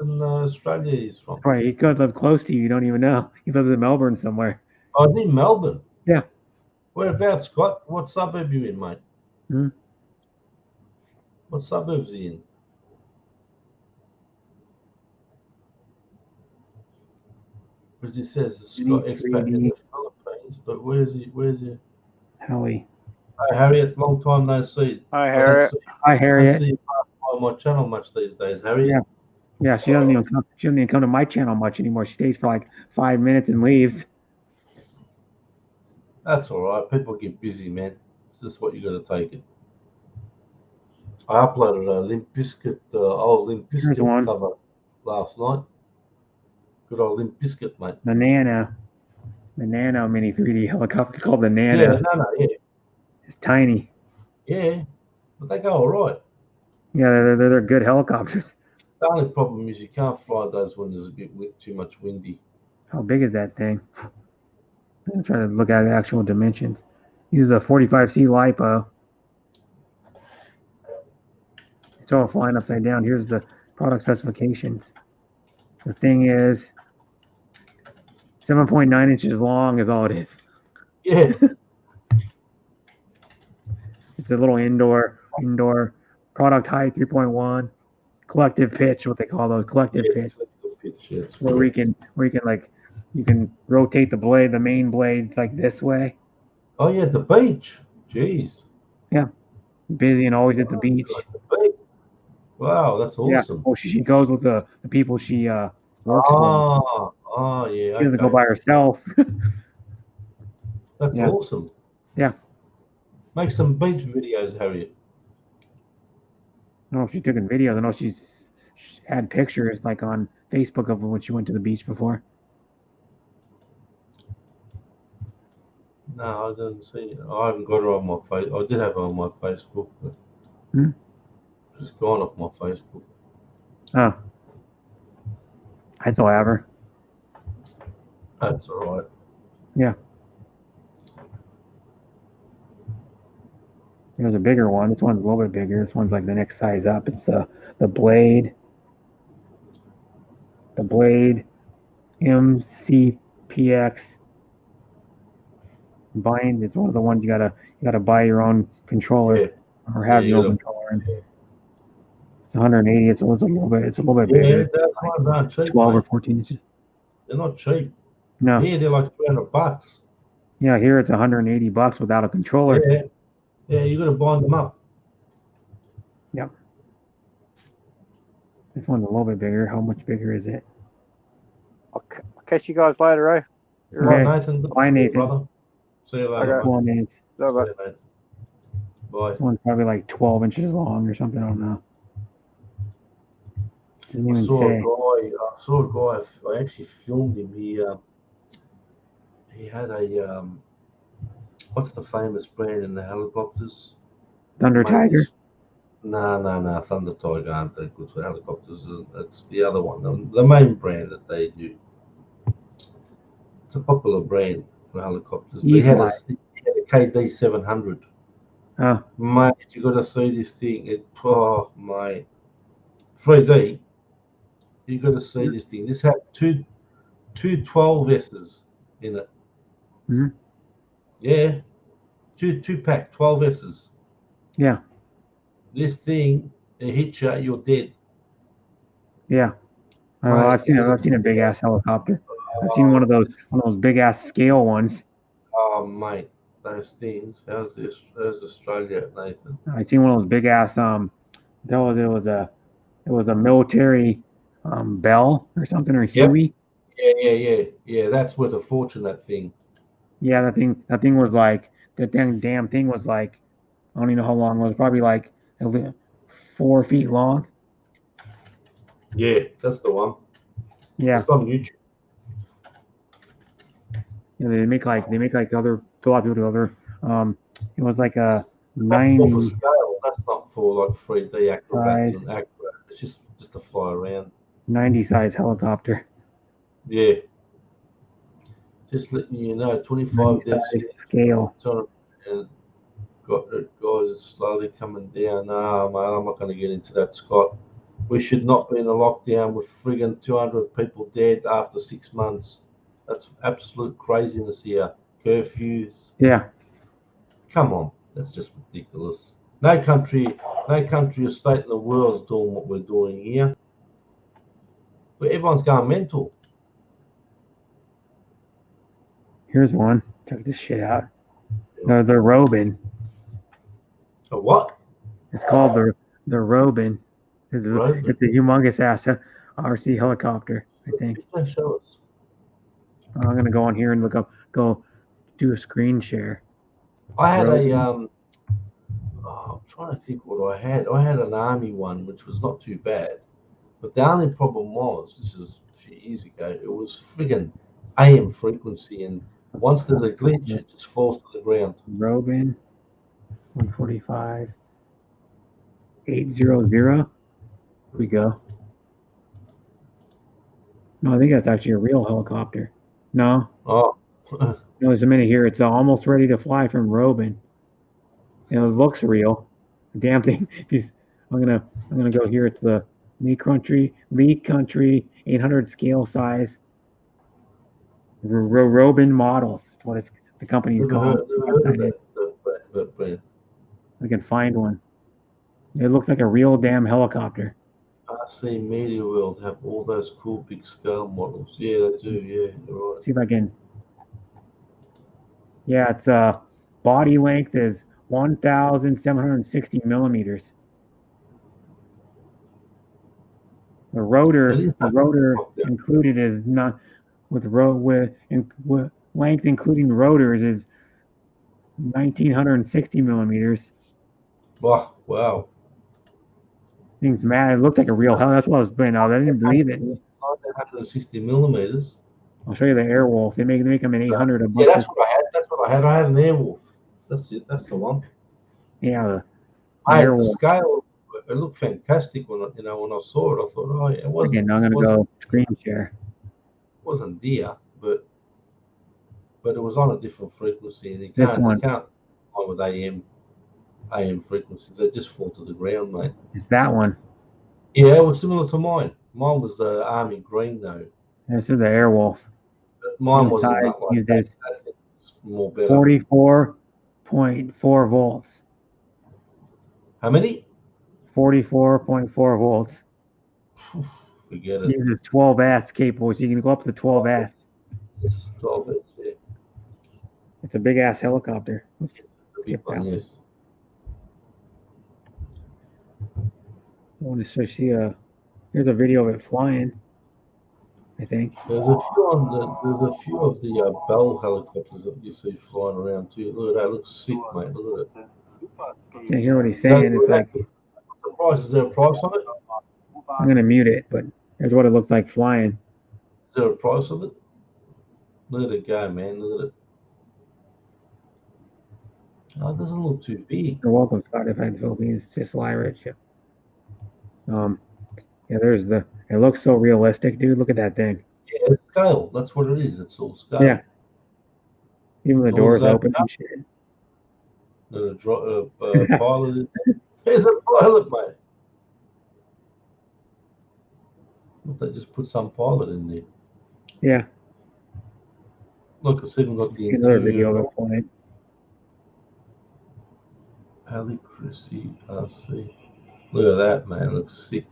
In Australia, he's from. Right, he could live close to you. You don't even know. He lives in Melbourne somewhere. Oh, he's in Melbourne. Yeah. Whereabouts, Scott? What suburb you in, mate? Hmm? What suburbs are you in? Because he says it's got expat in the Philippines, but where's he? Howie. Hi, Harriet. Long time no see. Hi, Harriet. Hi, Harriet. I don't see you on my channel much these days, Harriet. Yeah. She doesn't even come to my channel much anymore. She stays for like 5 minutes and leaves. That's all right. People get busy, man. It's just what you got to take it. I uploaded a Limp Bizkit, old Limp Bizkit cover last night. Good old Limp Bizkit, mate. The Nano mini 3D helicopter called the Nano. Yeah, yeah. It's tiny. Yeah, but they go all right. Yeah, they're good helicopters. The only problem is you can't fly those when there's a bit too much windy. How big is that thing? I'm trying to look at the actual dimensions. Use a 45C LiPo. It's all flying upside down. Here's the product specifications. The thing is 7.9 inches long is all it is. Yeah. It's a little indoor product height 3.1. Collective pitch, what they call those collective pitch. Where you can you can rotate the main blades like this way. Oh yeah, the beach. Jeez. Yeah. Busy and always at the beach. Wow, that's awesome. Yeah. Oh, she goes with the people she works with. Oh yeah. She doesn't go by herself. That's awesome. Yeah. Make some beach videos, Harriet. I don't know if she's taking videos. I know she had pictures like on Facebook of when she went to the beach before. No, I didn't see it. I haven't got her on my face. I did have her on my Facebook, but she's gone off my Facebook. Oh. I still have her. That's all right. Yeah. There's a bigger one. This one's a little bit bigger. This one's like the next size up. It's the Blade. The Blade MCPX bind. It's one of the ones you gotta buy your own controller or have your own controller in. It's 180. It's a little bit bigger. Yeah, that's why they're not cheap. 12 or 14 inches. They're not cheap. No. Yeah, they're like $300. Yeah, here it's $180 without a controller. Yeah, you gotta bind them up. Yep. This one's a little bit bigger. How much bigger is it? I'll catch you guys later, eh? You're right, Nathan. Bye, Nathan. Brother. See you later. Well, Nathan. Bye. This one's probably like 12 inches long or something. I don't know. I saw a guy. I actually filmed him. He had a what's the famous brand in the helicopters? Thunder Tiger. No. Thunder Tiger aren't that good for helicopters. It's the other one, the main brand that they do. It's a popular brand for helicopters. But he had a KD 700. Oh, Mate, you got to see this thing. Oh, mate. 3D, you got to see this thing. This had two 12S's in it. Mhm. Yeah. Two pack 12S's. yeah, This thing, it hits you, you're dead. yeah. Oh, Mate, I've seen a big ass helicopter. I've seen one of those big ass scale ones. Oh, mate, those things. How's Australia, Nathan? I've seen one of those big ass it was a military Bell or something, or Yep. Huey. Yeah. That's worth a fortune. That thing. Yeah, that thing was like damn thing was like, I don't even know how long it was. Probably like 4 feet long. Yeah, that's the one. Yeah, It's on YouTube. they make like other a lot of people do other. It was like a That's more for 90 scale. That's not for like 3D acrobats size and acrobats. It's just to fly around. 90 size helicopter. Yeah. Just letting you know, 25 90 deaths size scale. and guys slowly coming down. No, mate, I'm not going to get into that, Scott. We should not be in a lockdown with friggin' 200 people dead after 6 months. That's absolute craziness here. Curfews. Yeah, Come on, that's just ridiculous. No country or state in the world is doing what we're doing here. But everyone's going mental. here's one. Check this shit out. The Robin. A what? It's called the Robin. Robin? It's a humongous ass RC helicopter, I think. Show us. I'm gonna go on here and go do a screen share. I had Robin. I'm trying to think what I had. I had an army one, which was not too bad. But the only problem was, this is a few years ago, it was friggin' AM frequency, and once there's a glitch, it just falls to the ground. Robin 145 800. Here we go. No, I think that's actually a real helicopter. No. Oh. No, there's a minute here. It's almost ready to fly from Robin. And it looks real. Damn thing. I'm gonna go here. It's the Lee Country 800 scale size Robin models. What it's the company is called. We can find one. It looks like a real damn helicopter. RC Media World have all those cool big scale models. Yeah, they do. Yeah, you're right. See if I can. Yeah, it's body length is 1,760 millimeters. The rotor included is not with length including rotors is 1,960 millimeters. Wow. Thing's mad. It looked like a real hell. That's what I was playing out. I didn't believe it. 160 millimeters. I'll show you the Airwolf. They make them in 800 a bunch. Yeah, that's what I had. I had an Airwolf. That's it. That's the one. Yeah, The scale. It looked fantastic when I saw it. I thought, oh yeah, it wasn't. Again, I'm gonna go screen share. It wasn't deer, but it was on a different frequency, and you This can't one. fly with AM frequencies. They just fall to the ground, mate. It's that one. Yeah, it was similar to mine. Mine was the Army Green though. This is the Airwolf. But mine wasn't Inside that like uses that. It's more better. 44.4 volts. How many? 44.4 volts. Forget it. Uses 12S capable, so you can go up to 12S. It's 12 inch, yeah. It's a big ass helicopter. Oops. It's a big one, yes. I want to see here's a video of it flying. I think There's a few of the Bell helicopters that you see flying around too. Look at that, it looks sick, mate. Look at it. can't hear what he's saying. It's like The price, is there a price on it? I'm gonna mute it, but here's what it looks like flying. Is there a price of it? Look at it go, man. Look at it. Oh, it doesn't look too big. You're welcome, Scott. If I'm Philippines, Sicily Rich. Yeah, there's it looks so realistic, dude. Look at that thing. Yeah, it's scale. That's what it is. It's all scale. Yeah. Even the Doors doors open open and shit. And a pilot. There's a pilot, mate. They just put some pilot in there. Yeah. Look, it's even got the Another video interior. of it flying. Alicracy RC. Look at that, man. Looks sick.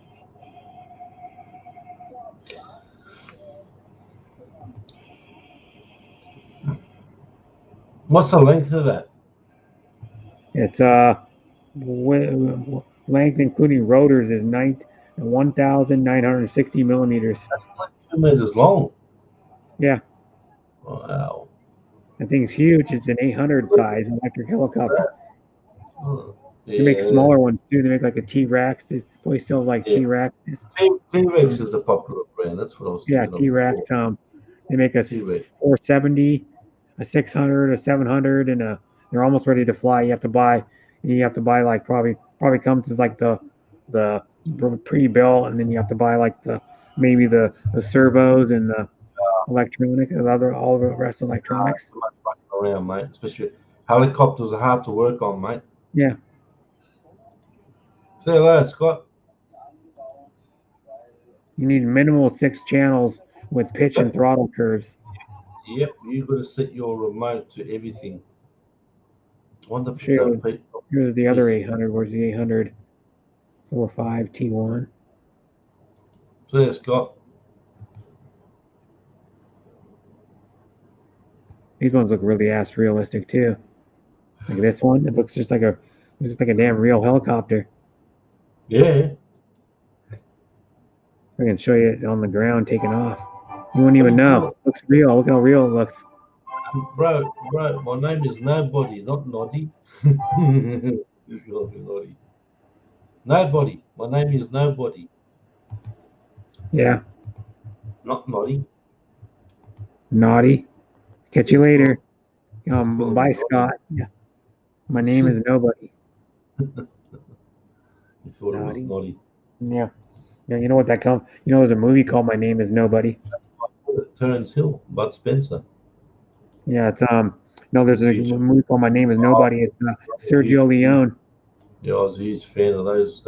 What's the length of that? It's length including rotors is 1,960 millimeters. That's like 2 meters long. Yeah. Wow. That thing's huge. It's an 800 size electric helicopter. Oh, They make smaller ones too. They make like a T-Rex. It always sells like T-Rex. T-Rex is the popular brand. That's what I was thinking of T-Rex. before. They make a T-Rex. 470, a 600, a 700, and they're almost ready to fly. You have to buy like probably comes with like the pre-built, and then you have to buy like maybe the servos and the electronic and all the rest of electronics. Much around, mate. Especially helicopters are hard to work on, mate. Yeah. Say hello, Scott. You need minimal 6 channels with pitch and throttle curves. Yep, you've got to set your remote to everything. Wonderful. Here's the other 800. Where's the 800? 45 T1. So there, Scott. These ones look really realistic too. Like this one, it looks just like a damn real helicopter. Yeah. I can show you it on the ground taking off. You wouldn't even know. It looks real. Look how real it looks. Bro, my name is Nobody, not Noddy. This is gonna be Noddy. Nobody. My name is Nobody. Yeah. Not Noddy. Naughty. Catch you later. Bye, Scott. Yeah. My name is Nobody. You thought it was Noddy. Yeah. Yeah, you know what that comes? You know, there's a movie called My Name Is Nobody. Terence Hill, Bud Spencer. Yeah, it's no, there's a movie called My Name Is Nobody. It's Sergio Leone. Yeah, I was a huge fan of those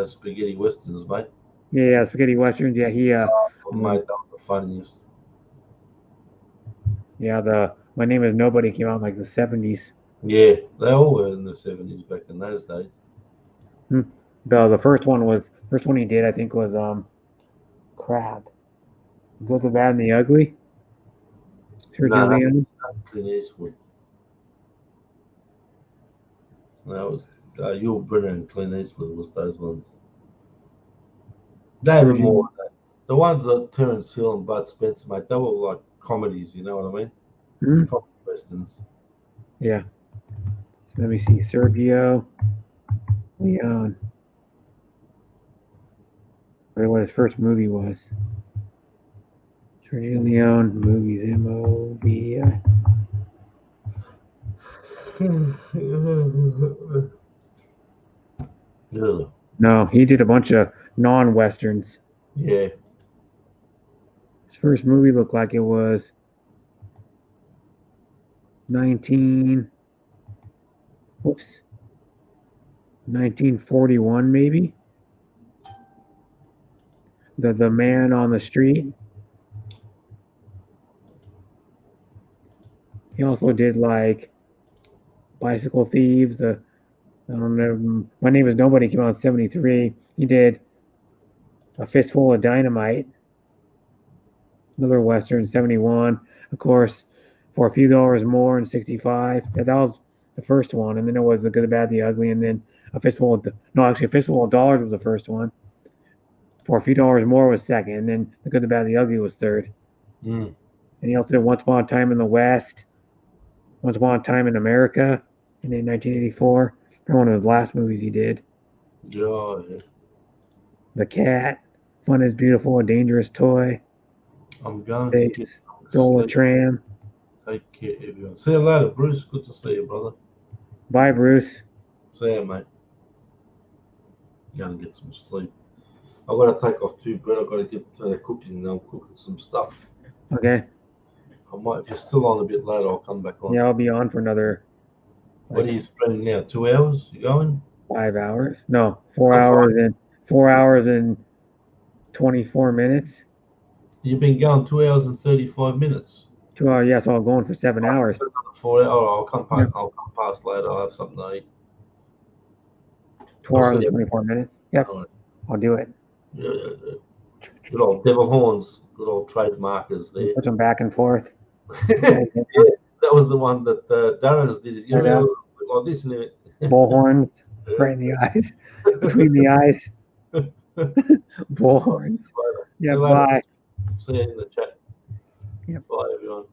spaghetti westerns, mate. Yeah, spaghetti westerns. Yeah, he mate, that was the funniest. Yeah, My Name Is Nobody came out in like the 70s. Yeah, they all were in the 70s back in those days. The first one he did, I think, was Crab. Good, the Bad, and the Ugly. Sergio Leone. That's Clint Eastwood. That was Yul Brynner and Clint Eastwood was those ones. They were more the ones that Terence Hill and Bud Spencer, mate. They were like comedies. You know what I mean? Comedy westerns. Yeah. So let me see. Sergio Leone. Or what his first movie was. Sergio Leone movies, M-O-V-I. No, he did a bunch of non-westerns. Yeah. His first movie looked like it was 1941 maybe. The Man on the Street. He also did like Bicycle Thieves. I don't know. My Name Is Nobody came out in 73. He did A Fistful of Dynamite. Another Western, 71. Of course, For a Few Dollars More in 65. That was the first one. And then it was The Good, the Bad, the Ugly. And then A Fistful of Dollars was the first one. For a Few Dollars More was second. And then The Good, the Bad, the Ugly was third. And he also did Once Upon a Time in the West. Once Upon a Time in America in 1984. One of the last movies he did. Yeah. The Cat. Fun is Beautiful, A Dangerous Toy. I'm going They to Stole a Tram. Take care, everyone. See you later, Bruce. Good to see you, brother. Bye, Bruce. See you, mate. Gonna get some sleep. I've got to take off too, Brett. I've got to get to the cooking now. I'm cooking some stuff. Okay. I might, if you're still on a bit later, I'll come back on. Yeah, I'll be on for another What are you spending now? 2 hours? You going? 5 hours? No, 4 Oh, hours and 4 hours and 24 minutes. You've been going 2 hours and 35 minutes. 2 hours, yeah, so I'm going for 7 hours. 4 hours. Oh, I'll come past. Yep. I'll come past later. I'll have something to eat. 2 I'll hours see and you. 24 minutes. Yep, All right. I'll do it. Yeah. Good old devil horns. Good old trade markers there. Put them back and forth. Yeah, that was the one that Darren's did. You I know. know, like this, isn't it? Bullhorns right in the eyes, between the eyes. Bullhorns. See Yeah, you later. bye. See you in the chat. Yep. Bye, everyone.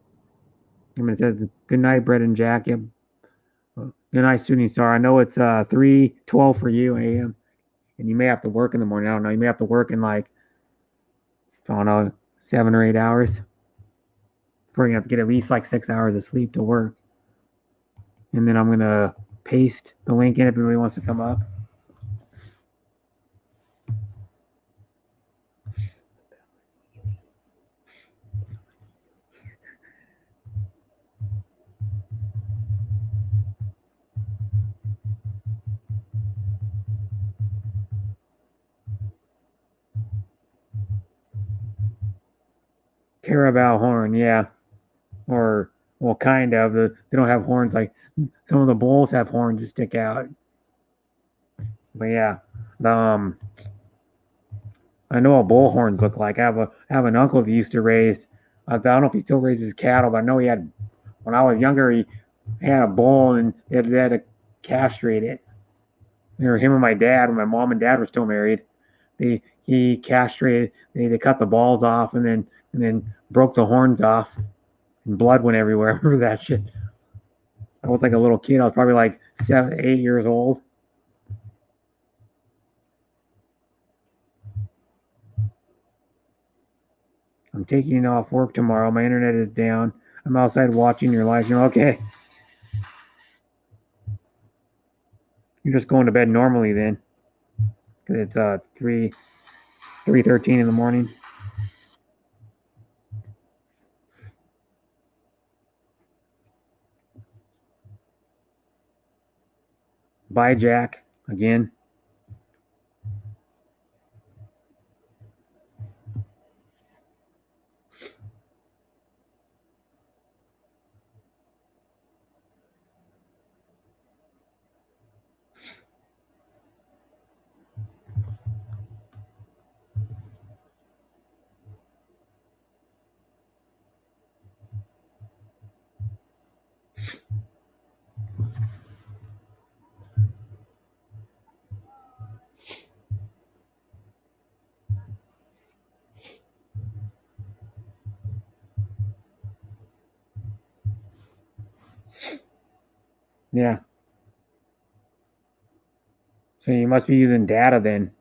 It says, good night, Brett and Jack. Yep. Good night, Shooting Star. I know it's 3:12 for you a.m. and you may have to work in the morning. I don't know. You may have to work in like, I don't know, 7 or 8 hours. Probably have to get at least like 6 hours of sleep to work. And then I'm gonna paste the link in if anybody wants to come up. Carabao horn, yeah. Or, well, kind of. They don't have horns like some of the bulls have horns that stick out. But yeah, I know what bull horns look like. I have an uncle that used to raise. I don't know if he still raises cattle, but I know he had. When I was younger, he had a bull and they had to castrate it. Him and my dad, when my mom and dad were still married, he castrated. They cut the balls off and then broke the horns off, and blood went everywhere. Remember that shit? I was like a little kid. I was probably like 7, 8 years old. I'm taking off work tomorrow. My internet is down. I'm outside watching your live stream. Okay. You're just going to bed normally then. Because it's 3:13 in the morning. Bye, Jack. Again. Yeah. So you must be using data then.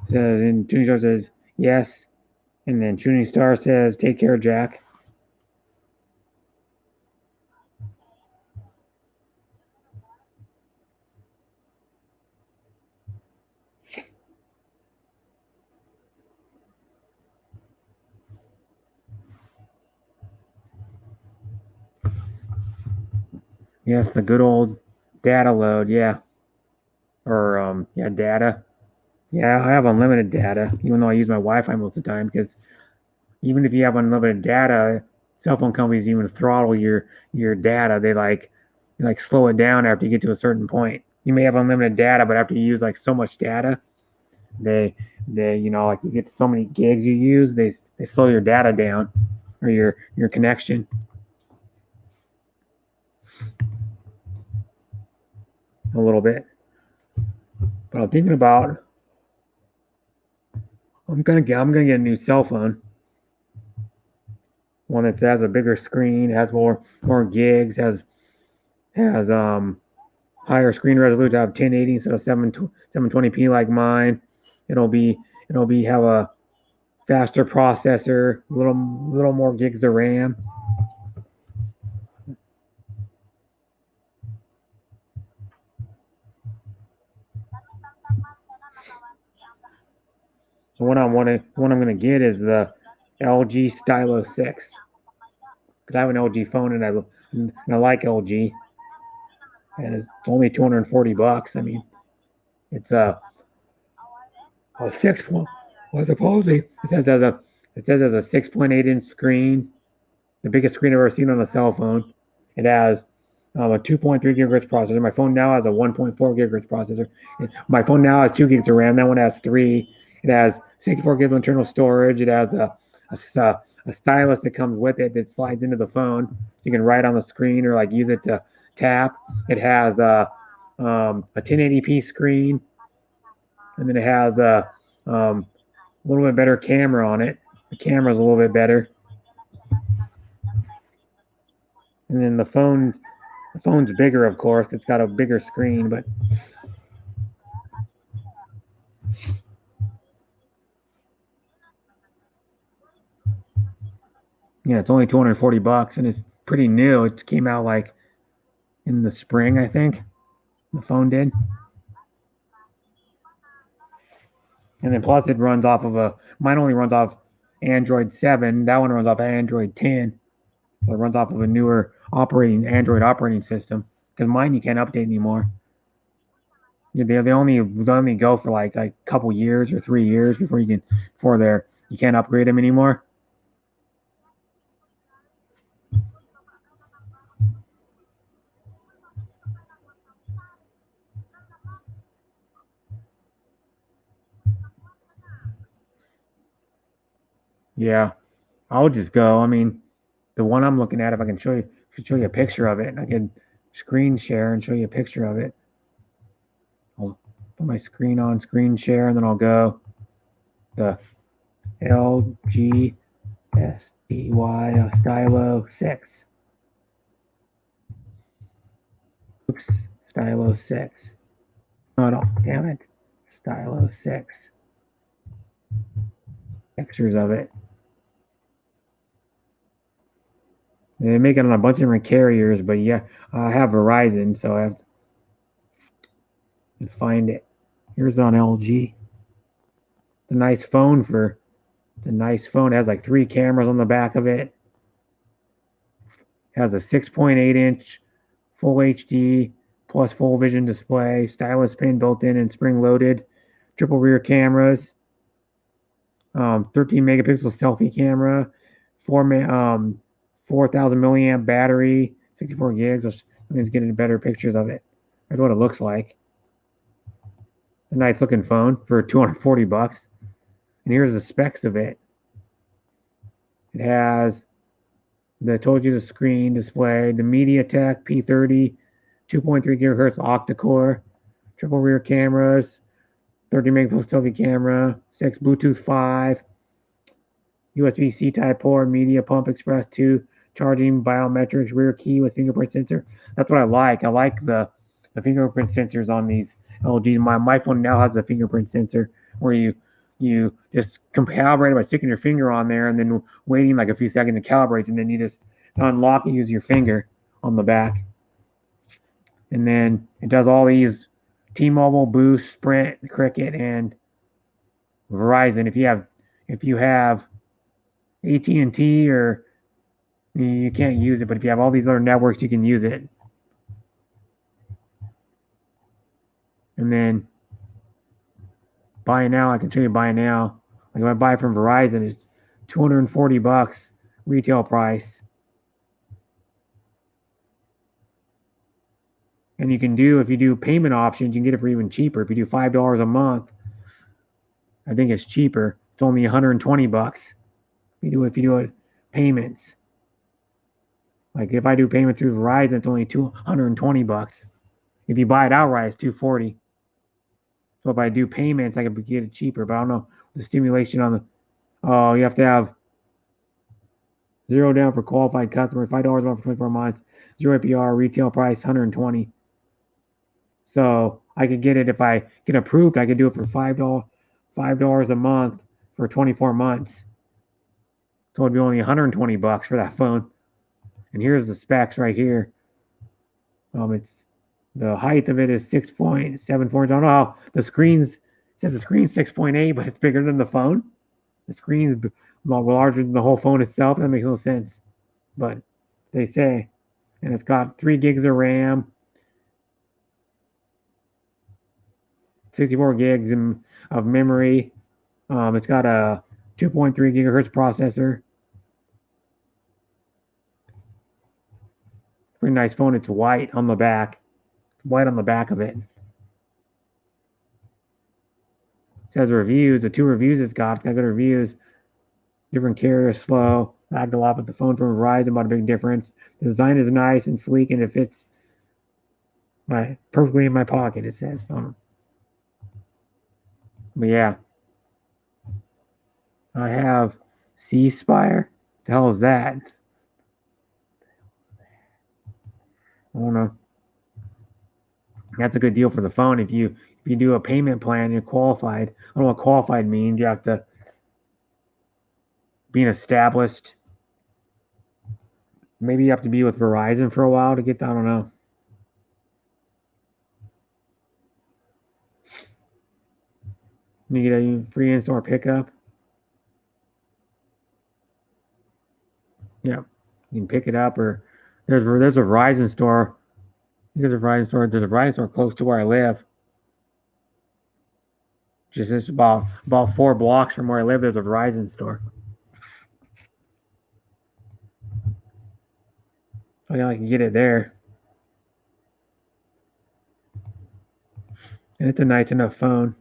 Says, and Tuning Star says yes, and then Tuning Star says take care, Jack. Yes, the good old data load, yeah. Or yeah, data. Yeah, I have unlimited data, even though I use my Wi-Fi most of the time. Because even if you have unlimited data, cell phone companies even throttle your data. They like slow it down after you get to a certain point. You may have unlimited data, but after you use like so much data, they like you get so many gigs you use, they slow your data down or your connection a little bit. But I'm thinking about I'm gonna get a new cell phone. One that has a bigger screen, has more gigs, has higher screen resolution. I have 1080 instead of 720p like mine. It'll be have a faster processor, little more gigs of RAM. So what I'm gonna get is the LG Stylo 6, because I have an LG phone and I like LG, and it's only $240. I mean, it's a 6. Well, supposedly it says as a 6.8-inch screen, the biggest screen I've ever seen on a cell phone. It has a 2.3 gigahertz processor. My phone now has a 1.4 gigahertz processor. My phone now has 2 gigs of RAM. That one has 3. It has 64 gigs of internal storage. It has a stylus that comes with it that slides into the phone. You can write on the screen or like use it to tap. It has a 1080p screen, and then it has a little bit better camera on it. The camera's a little bit better. And then the phone's bigger, of course. It's got a bigger screen, but yeah, it's only $240, and it's pretty new. It came out like in the spring, I think. The phone did. And then plus it runs off of mine only runs off Android 7. That one runs off Android 10. So it runs off of a newer Android operating system. Because mine you can't update anymore. They only go for like a couple years or 3 years before you can't upgrade them anymore. Yeah, I'll just go. I mean, the one I'm looking at, if I can show you a picture of it, I can screen share and show you a picture of it. I'll put my screen on screen share, and then I'll go the LG SDY Stylo 6. Oops, Stylo 6. No, damn it. Stylo 6. Pictures of it. They make it on a bunch of different carriers, but yeah, I have Verizon, so I have to find it. Here's on LG. The nice phone It has like 3 cameras on the back of it. It has a 6.8-inch full HD plus full vision display, stylus pen built in and spring loaded, triple rear cameras, 13 megapixel selfie camera, 4,000 milliamp battery, 64 gigs. I'm just getting better pictures of it. That's what it looks like. A nice looking phone for $240. And here's the specs of it. It has I told you the screen display, the MediaTek P30, 2.3 gigahertz octa-core, triple rear cameras, 30 megapixel selfie camera, 6 Bluetooth 5, USB-C Type port, media pump Express 2, charging, biometrics, rear key with fingerprint sensor. That's what I like. I like the fingerprint sensors on these LG. My phone now has a fingerprint sensor where you just calibrate it by sticking your finger on there and then waiting like a few seconds to calibrate, and then you just unlock and use your finger on the back. And then it does all these T-Mobile, Boost, Sprint, Cricket, and Verizon. If you have AT&T, or you can't use it, but if you have all these other networks, you can use it. And then buy now, I can show you buy now. Like if I buy from Verizon, it's $240 retail price. And if you do payment options, you can get it for even cheaper. If you do $5 a month, I think it's cheaper. It's only $120. If you do it payments. Like if I do payment through Verizon, it's only $220. If you buy it outright, it's $240. So if I do payments, I can get it cheaper. But I don't know the stimulation on the. Oh, you have to have 0 down for qualified customer, $5 off for 24 months, 0 APR, retail price $120. So I could get it if I get approved. I could do it for $5 a month for 24 months. So it'd be only $120 for that phone. And here's the specs right here. It's the height of it is 6.74. I don't know how the screen's says the screen's 6.8, but it's bigger than the phone. The screen's larger than the whole phone itself. That makes no sense, but they say. And it's got 3 gigs of RAM, 64 gigs of memory. It's got a 2.3 gigahertz processor. Pretty nice phone. It's white on the back. White on the back of it. It says reviews. The 2 reviews it's got good reviews. Different carriers flow. Lagged a lot, but the phone from Verizon about a big difference. The design is nice and sleek, and it fits perfectly in my pocket. It says. But yeah, I have C Spire. The hell is that? I don't know. That's a good deal for the phone. If you do a payment plan, you're qualified. I don't know what qualified means. You have to be an established. Maybe you have to be with Verizon for a while to get that. I don't know. You get a free in-store pickup. Yeah, you can pick it up, or there's a Verizon store. There's a Verizon store close to where I live. It's about 4 blocks from where I live. There's a Verizon store. So yeah, I can get it there. And it's a nice enough phone.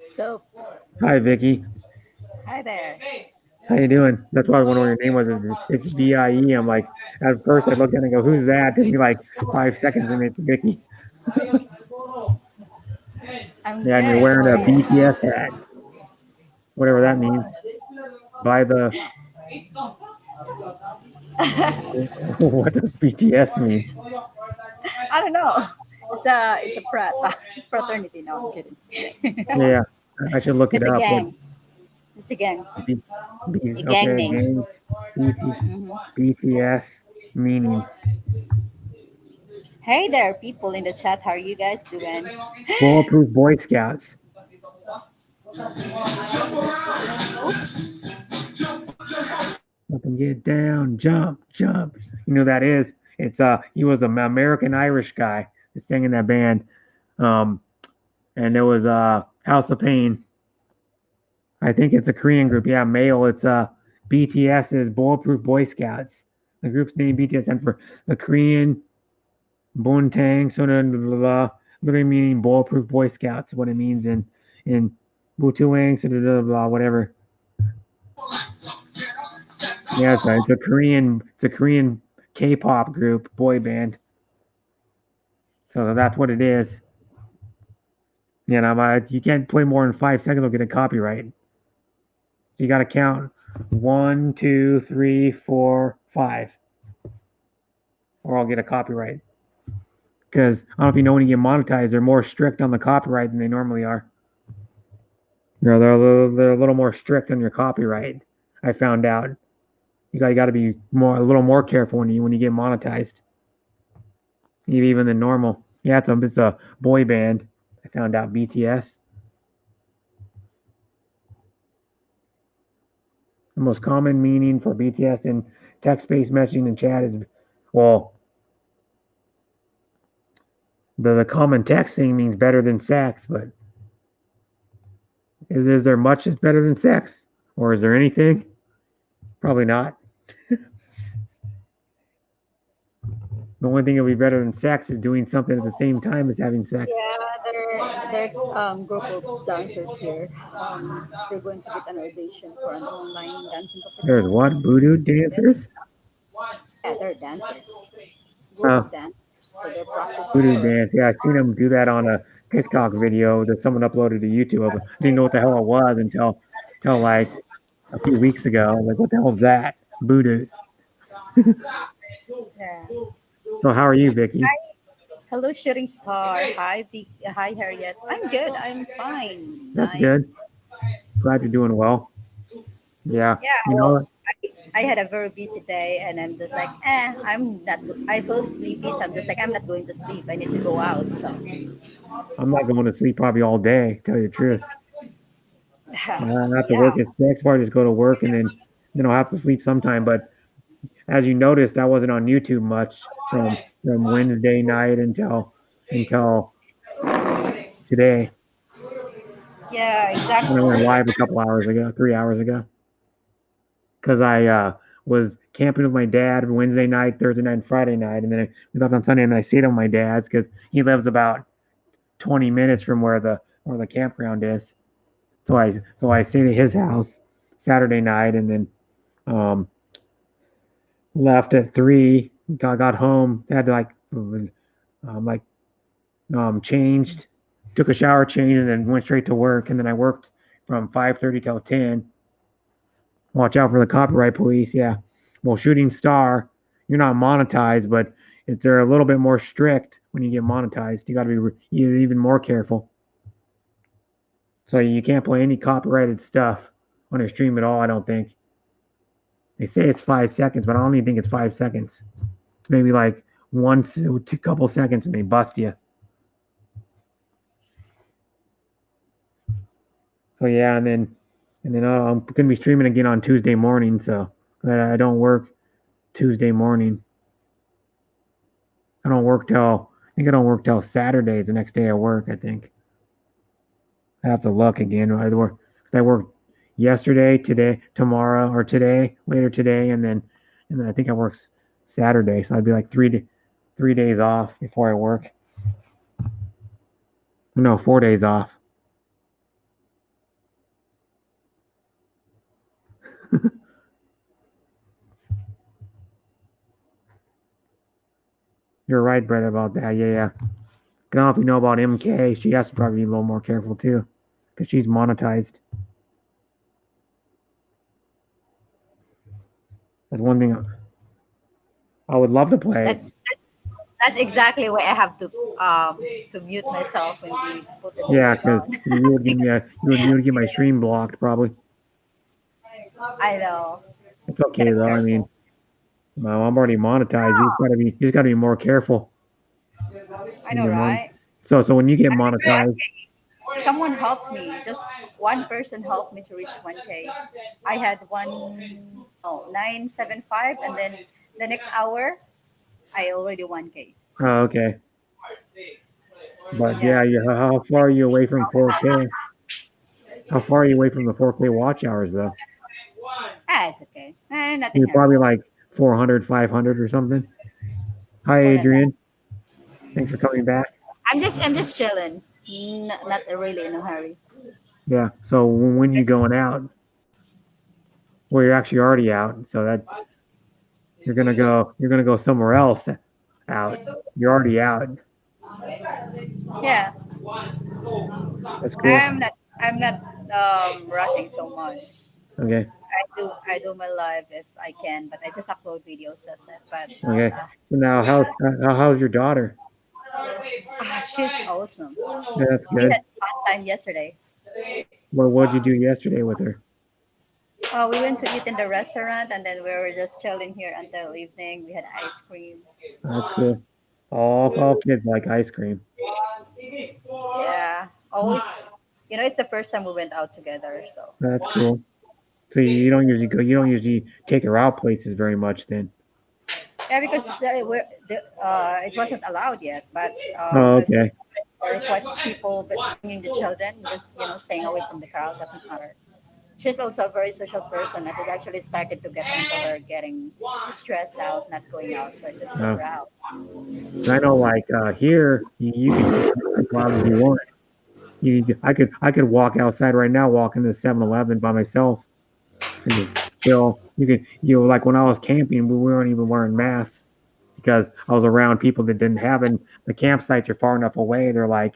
So, Hi, Vicky. hi there. How you doing? That's why I was wondering what your name was. It's VIE. I'm like, at first I looked at it and go, who's that? It took me like 5 seconds and it's Vicky. I'm Yeah, and you're good. wearing a How are you? BTS hat. Whatever that means. By the what does BTS mean? I don't know. It's a fraternity. No, I'm kidding. Yeah, I should look it It's a up. gang. It's a gang. B, A gang okay, name. gang. Mhm. BTS meaning Hey there, people in the chat. How are you guys doing? Bulletproof Boy Scouts. Up and get down, jump, jump. You know who that is? It's he was an American Irish guy that sang in that band. And there was House of Pain. I think it's a Korean group. Yeah, male. It's BTS is Bulletproof Boy Scouts. The group's name BTS stands for the Korean Buntang, so literally meaning Bulletproof Boy Scouts. What it means in Butuang, so blah whatever. Yeah, it's a Korean K-pop group, boy band. So that's what it is. You know, you can't play more than 5 seconds. You'll get a copyright. So you got to count 1, 2, 3, 4, 5, or I'll get a copyright. Because I don't know if you know, when you get monetized, they're more strict on the copyright than they normally are. They're a little more strict on your copyright. I found out. You got to be a little more careful when you get monetized, even than normal. Yeah, it's a boy band. I found out BTS. The most common meaning for BTS in text-based messaging and chat is, well, the common text thing means better than sex, but is there much that's better than sex? Or is there anything? Probably not. The only thing that'll be better than sex is doing something at the same time as having sex. Yeah, they're group of dancers here. They're going to get an audition for an online dancing There's competition. what? Voodoo dancers? Yeah, they're dancers. Group of dancers. So they're practicing. Voodoo dance. Yeah, I seen him do that on a TikTok video that someone uploaded to YouTube. I didn't know what the hell it was until like a few weeks ago. Like, what the hell is that? Voodoo. Yeah. So how are you, Vicky? Hello, shooting star. Hi, hi, Harriet. I'm good. I'm fine. That's good. Glad you're doing well. Yeah. Yeah. You know, Well, I had a very busy day, and I'm just like, I'm not. I feel sleepy, so I'm just like, I'm not going to sleep. I need to go out. So. I'm not going to sleep probably all day, tell you the truth. I have to Yeah. work. The next part is go to work and then I'll have to sleep sometime. But as you noticed, I wasn't on YouTube much from Wednesday night until today. Yeah. And I went Exactly. live a couple hours ago, 3 hours ago, because I was camping with my dad Wednesday night, Thursday night, and Friday night, and then we left on Sunday, and I stayed at my dad's because he lives about 20 minutes from where the campground is. So I stayed at his house Saturday night, and then left at 3. Got home, had to changed, took a shower, changed, and then went straight to work. And then I worked from 5:30 till 10. Watch out for the copyright police. Yeah. Well, Shooting Star, you're not monetized, but if they're a little bit more strict when you get monetized, you got to be even more careful. So you can't play any copyrighted stuff on your stream at all, I don't think. They say it's 5 seconds, but I don't even think it's 5 seconds. It's maybe like two couple seconds and they bust you. So yeah, and then I'm gonna be streaming again on Tuesday morning. So I don't work Tuesday morning. I think I don't work till Saturday. It's the next day I work. I think I have to look again. I worked yesterday, today, tomorrow, or today, later today, and then I think I work Saturday. So I'd be like 3 days off before I work. No, 4 days off. You're right, Brett, about that. Yeah. I don't know if you know about MK. She has to probably be a little more careful too, because she's monetized. That's one thing I would love to play. That's exactly why I have to mute myself when we put the Yeah, music because on. you would get my stream blocked probably. I know. It's okay though. I mean, I'm already monetized. You just gotta be more careful. I know, right? So when you get monetized, someone helped me. Just one person helped me to reach 1K. I had 975, and then the next hour, I already 1K. oh, okay. But yeah, how far are you away from 4K? How far are you away from the 4K watch hours though? It's okay. Nothing. You're probably like 400, 500 or something. Hi, Adrian. Thanks for coming back. I'm just chilling. Not really in a hurry. Yeah. So when you going out? Well, you're actually already out. So that you're gonna go somewhere else out. You're already out. Yeah. That's cool. I'm not rushing so much. Okay. I do my live if I can, but I just upload videos. That's it. But Okay. So now, how's your daughter? she's awesome. Yeah, that's We good. had fun time yesterday. What'd you do yesterday with her? We went to eat in the restaurant, and then we were just chilling here until evening. We had ice cream. That's cool. All kids like ice cream. Yeah, always. It's the first time we went out together, so. That's cool. So you don't usually take her out places very much then. Yeah, because it wasn't allowed yet, but Oh, okay. what people bringing the children, just staying away from the crowd doesn't matter. She's also a very social person. It actually started to get into her getting stressed out, not going out. So I just took her out. I know, like here, you can as loud as you want. I could walk outside right now, walk into 7-Eleven by myself, and just chill. Like when I was camping, we weren't even wearing masks. because I was around people that didn't have it. The campsites are far enough away. They're like,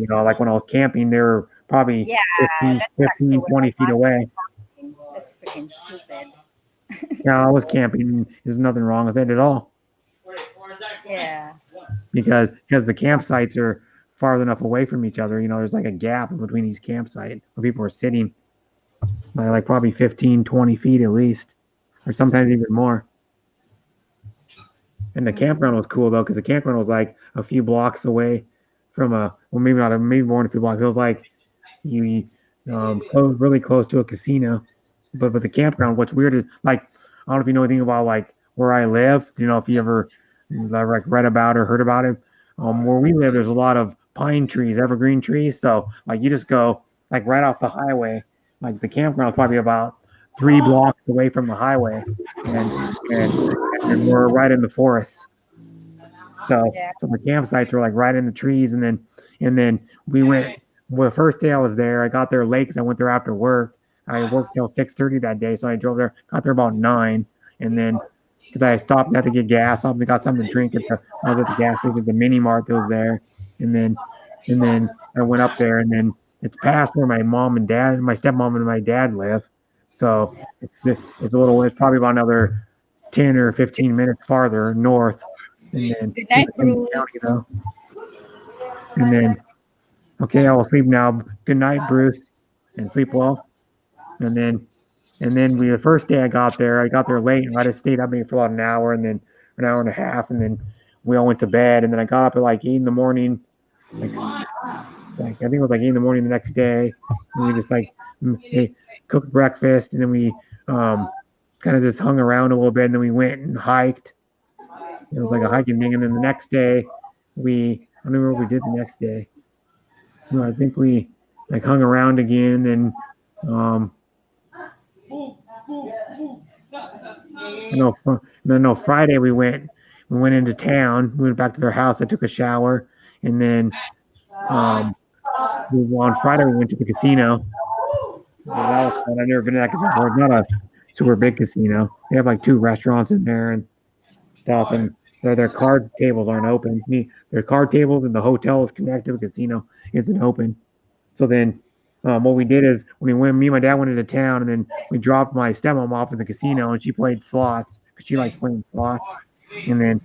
like when I was camping, they were probably Yeah, 15, that sucks too. 15, When 20 feet I'm away. camping. That's freaking stupid. Yeah, I was camping. There's nothing wrong with it at all Yeah. because the campsites are far enough away from each other. There's like a gap in between each campsite where people are sitting, like probably 15, 20 feet at least, or sometimes even more. And the campground was cool though, because the campground was like a few blocks away from maybe not, maybe more than a few blocks. It was like you really close to a casino. But the campground, what's weird is like I don't know if you know anything about like where I live. If you ever like read about or heard about it. Where we live, there's a lot of pine trees, evergreen trees. So like you just go like right off the highway. Like the campground is probably about 3 blocks away from the highway, and we're right in the forest. So Yeah. the campsites were like right in the trees, and then we went. Well, the first day I was there, I got there late because I went there after work. I worked till 6:30 that day, so I drove there, got there about 9, and then because I stopped and had to get gas, I got something to drink I was at the gas station, the mini mart that was there, and then I went up there, and then it's past where my mom and dad, my stepmom and my dad live, so it's probably about another 10 or 15 minutes farther north, and then Good night, in the Bruce. county though, and then okay, I will sleep now. Good night, Bruce, and sleep well. And then the first day I got there late, and I just stayed up maybe for about an hour, and then an hour and a half, and then we all went to bed, and then I got up at like 8 in the morning, like I think it was like 8 in the morning the next day, and we just like cooked breakfast, and then we kind of just hung around a little bit, and then we went and hiked. It was like a hiking thing, and then the next day I don't remember what we did the next day. No, I think we like hung around again, and no, Friday we went into town. We went back to their house. I took a shower, and then on Friday we went to the casino. That was fun. I've never been to that casino before. It's not a super big casino. They have like 2 restaurants in there and stuff, and their card tables aren't open. Their card tables and the hotel is connected to the casino isn't open. So then what we did is me and my dad went into town, and then we dropped my stepmom off at the casino, and she played slots because she likes playing slots, and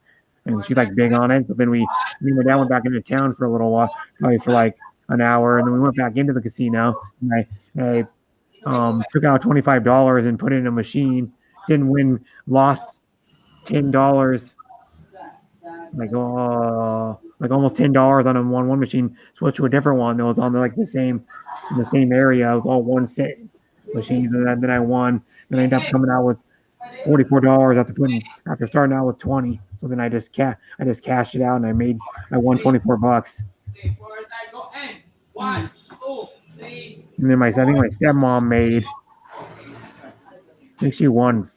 she like big on it. But then me and my dad went back into town for a little while, probably for like an hour, and then we went back into the casino, and I took out $25 and put it in a machine. Didn't win, lost $10, like almost $10 on one machine. Switched to a different one that was on like the same area. It was all 1 cent machines, and then I won. Then I ended up coming out with $44 after starting out with 20. So then I just cashed it out, and I won $24. And then I think my stepmom I think she won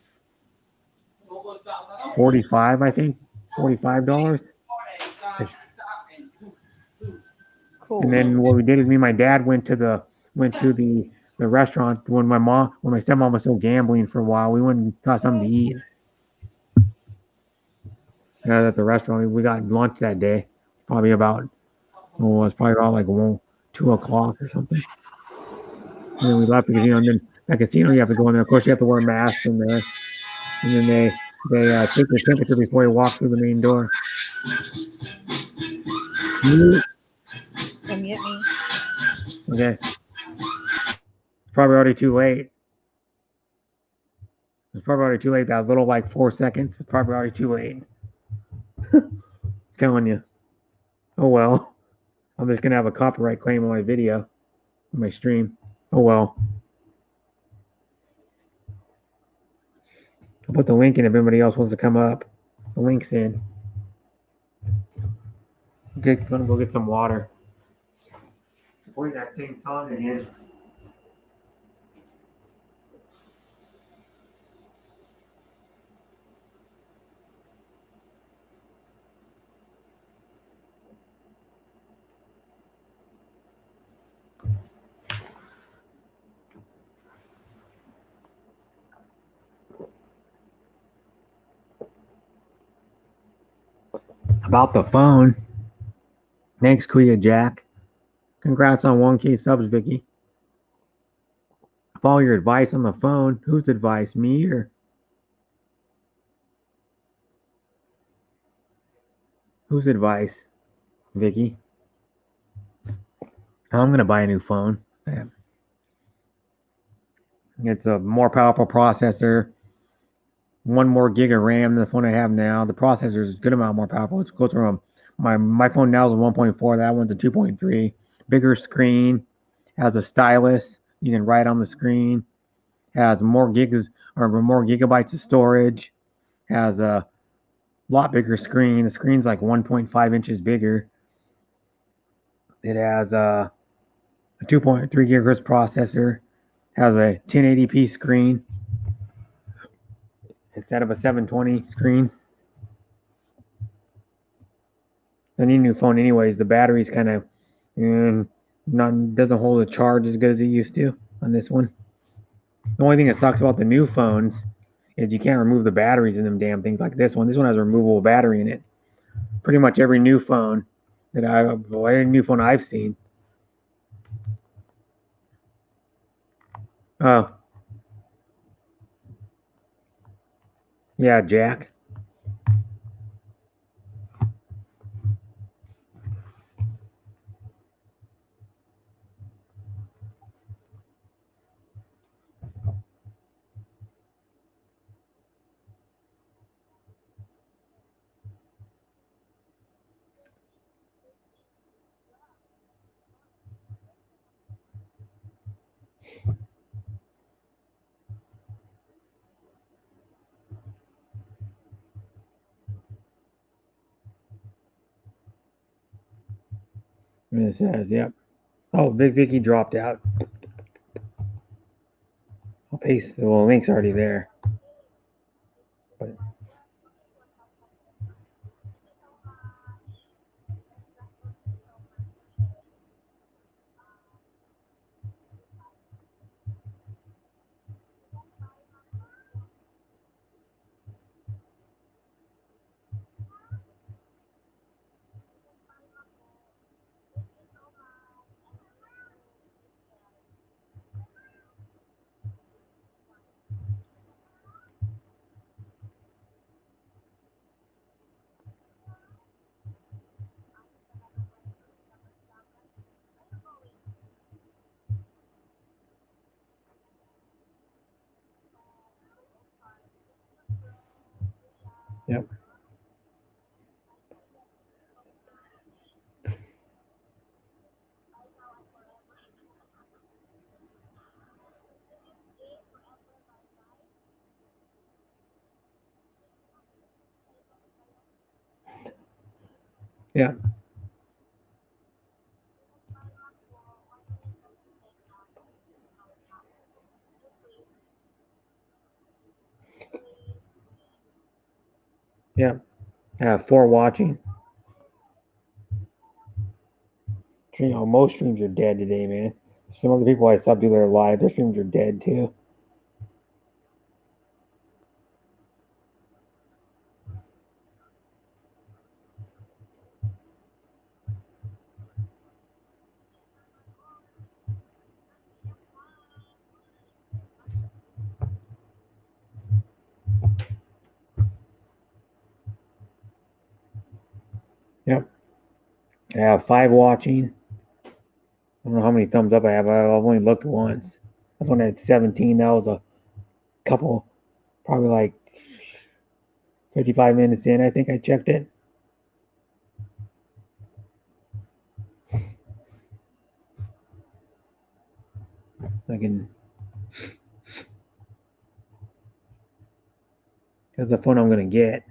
45. I think $45. Cool. And then what we did is me and my dad went to the restaurant when my stepmom was still gambling for a while. We went and got something to eat. At the restaurant, we got lunch that day, probably about it was probably about like 2 o'clock or something. And then we left the casino. And then that casino, you have to go in there. Of course, you have to wear masks in there. And then they take your temperature before you walk through the main door. Can you mute me? Okay. It's probably already too late. It's probably already too late. That little like 4 seconds. It's probably already too late. Telling you. Oh well. I'm just gonna have a copyright claim on my video, on my stream. Oh well. I'll put the link in if anybody else wants to come up. The link's in. Okay, gonna go get some water. Play that same song again. About the phone. Thanks, Kuya Jack. Congrats on 1K subs, Vicky. Follow your advice on the phone. Whose advice? Me or whose advice? Vicky. I'm gonna buy a new phone. It's a more powerful processor. 1 more gig of RAM than the phone I have now. The processor is a good amount more powerful. It's closer to my phone now is a 1.4. That one's a 2.3. Bigger screen. Has a stylus. You can write on the screen. Has more gigs or more gigabytes of storage. Has a lot bigger screen. The screen's like 1.5 inches bigger. It has a 2.3 gigahertz processor. Has a 1080p screen instead of a 720 screen. I need a new phone anyways. The battery's kind of doesn't hold a charge as good as it used to on this one. The only thing that sucks about the new phones is you can't remove the batteries in them damn things like this one. This one has a removable battery in it. Pretty much every new phone I've seen. Oh. Yeah, Jack. And it says, yep. Oh, Big Vicky dropped out. I'll paste the link's already there. But yep. Yeah. Yeah. 4 watching. You know, most streams are dead today, man. Some of the people I sub to their live, their streams are dead too. Yep. I have 5 watching. I don't know how many thumbs up I have. I've only looked once. That's when I had 17. That was a couple, probably like 55 minutes in. I think I checked it. I can. That's the phone I'm gonna get.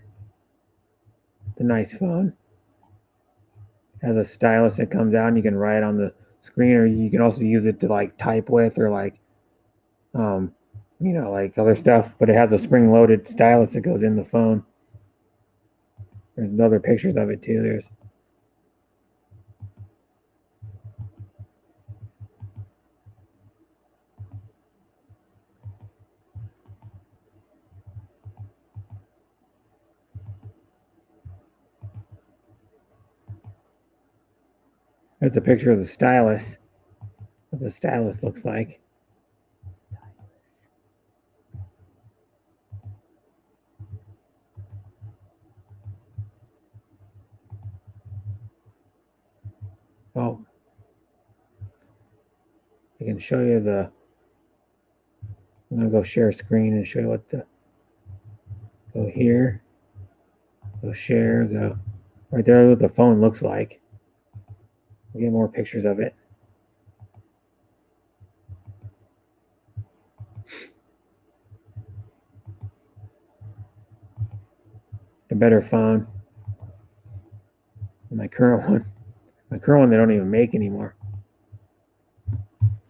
The nice phone. Has a stylus that comes out and you can write on the screen, or you can also use it to like type with, or like like other stuff, but it has a spring-loaded stylus that goes in the phone. There's other pictures of it too. There's There's a picture of the stylus. What the stylus looks like. Oh, I can show you the. I'm gonna go share screen and show you what the. Go here. Go share. Go right there. What the phone looks like. We'll get more pictures of it. A better phone than my current one. My current one they don't even make anymore.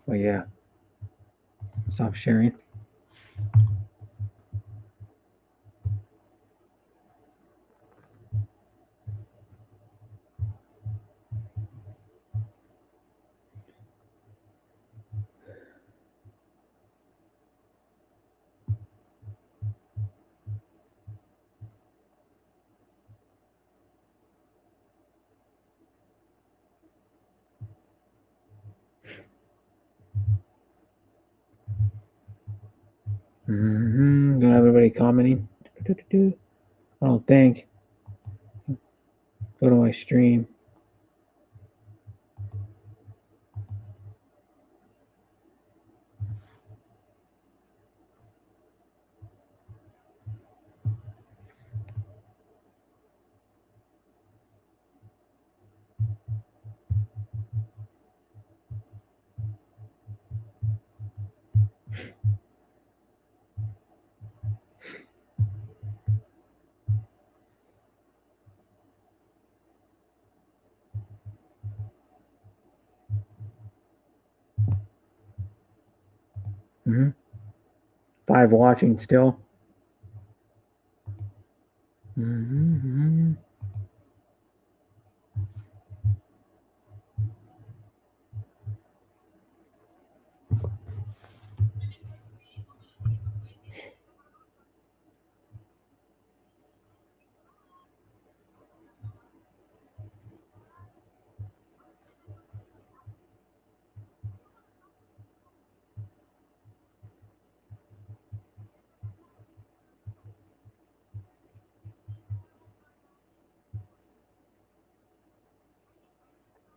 But yeah. Stop sharing. Don't have everybody commenting. I don't think. Go to my stream. Mm-hmm. 5 watching still. Mm-hmm.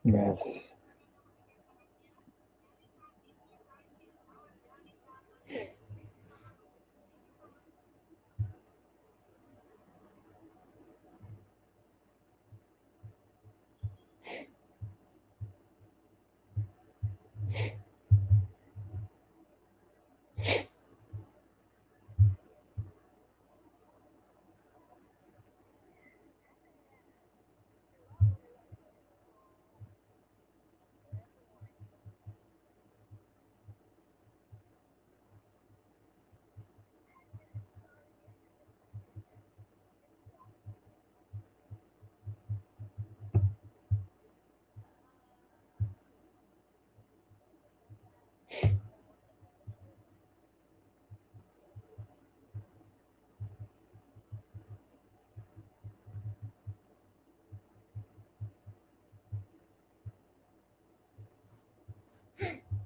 Yes.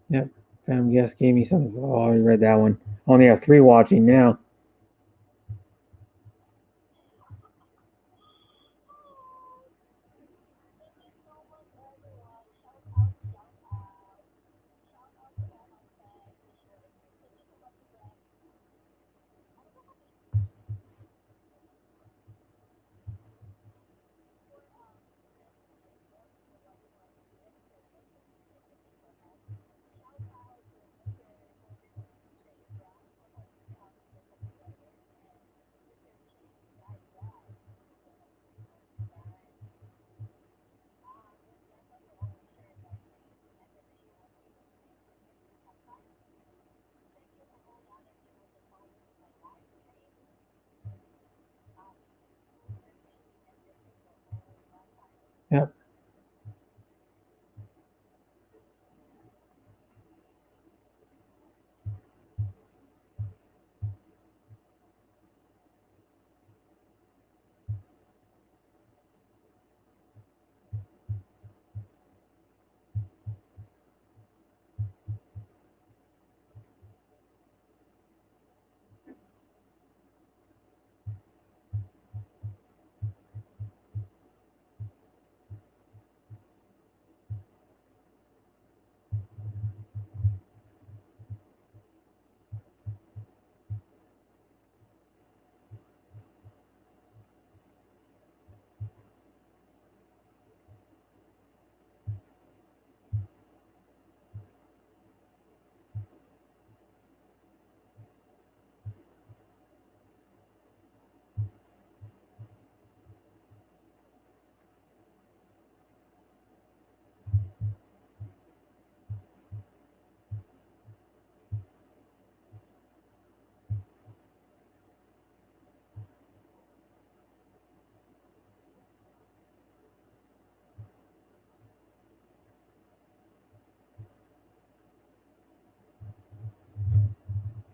Yep. Phantom Guest gave me something. Oh, I already read that one. Only have 3 watching now. Yep.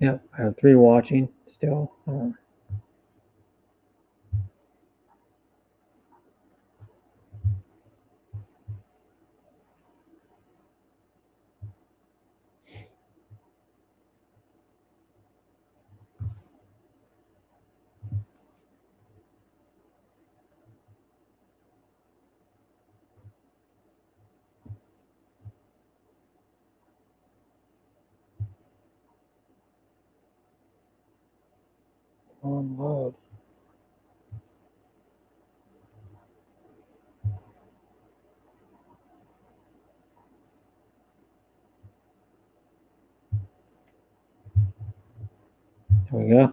Yep, I have 3 watching still. On load. There we go.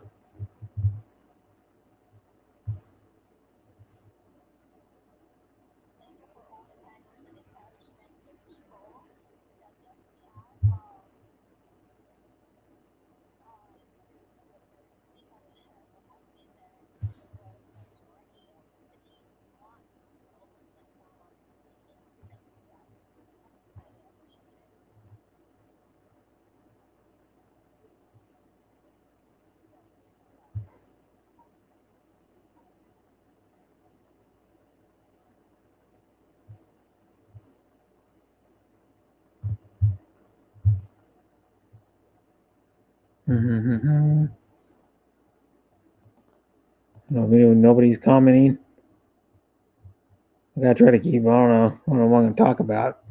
Mm-hmm. Nobody's commenting. I gotta try to keep. I don't know what I'm going to talk about.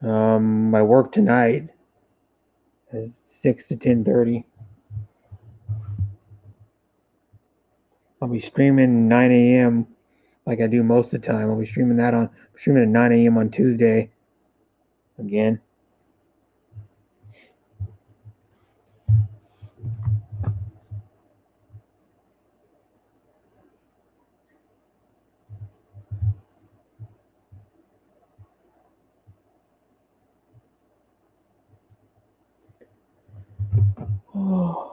My work tonight is 6 to 10:30. I'll be streaming 9 a.m. like I do most of the time. I'll be streaming at 9 a.m. on Tuesday again. Oh.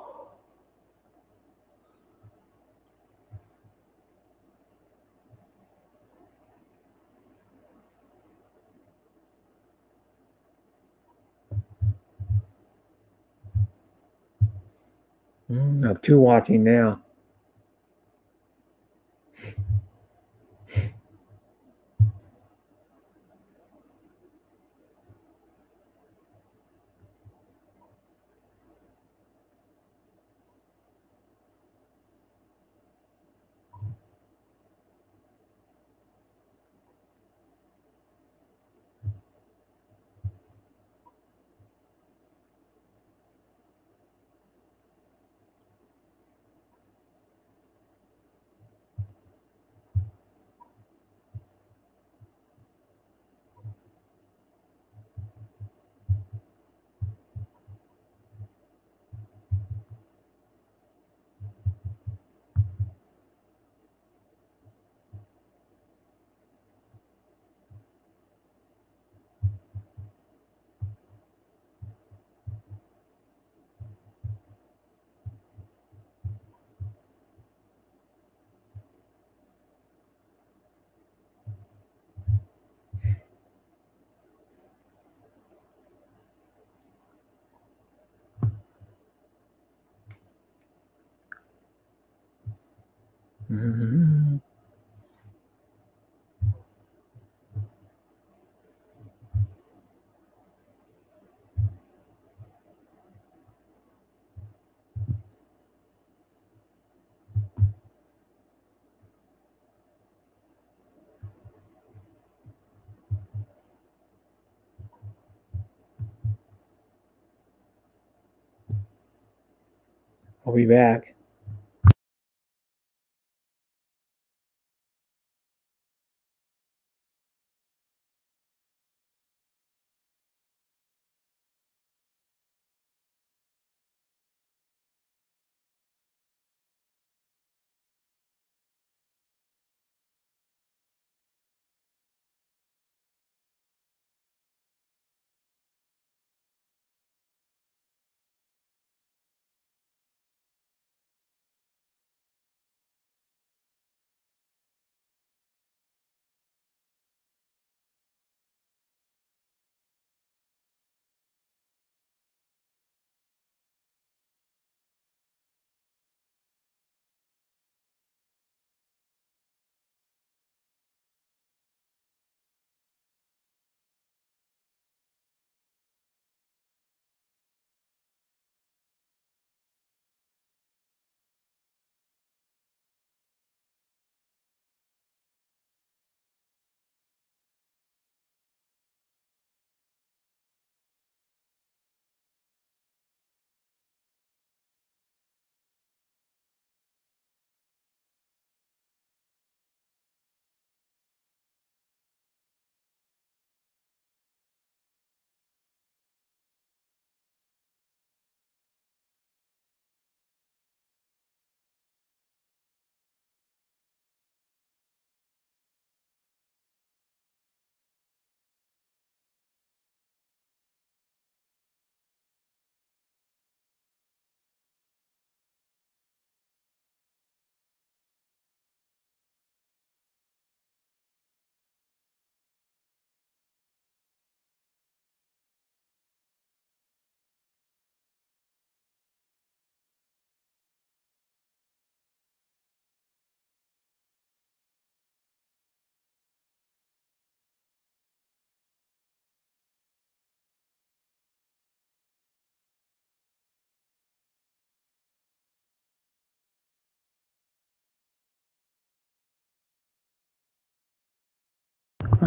I have 2 watching now. Mm-hmm. I'll be back.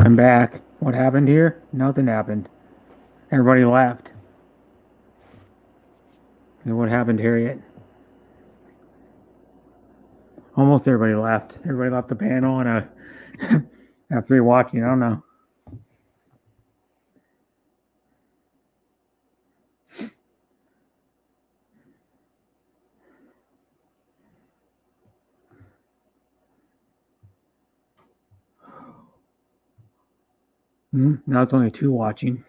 I'm back. What happened here? Nothing happened. Everybody left. And what happened, Harriet? Almost everybody left. Everybody left the panel, and after you're watching, I don't know. Now it's only 2 watching.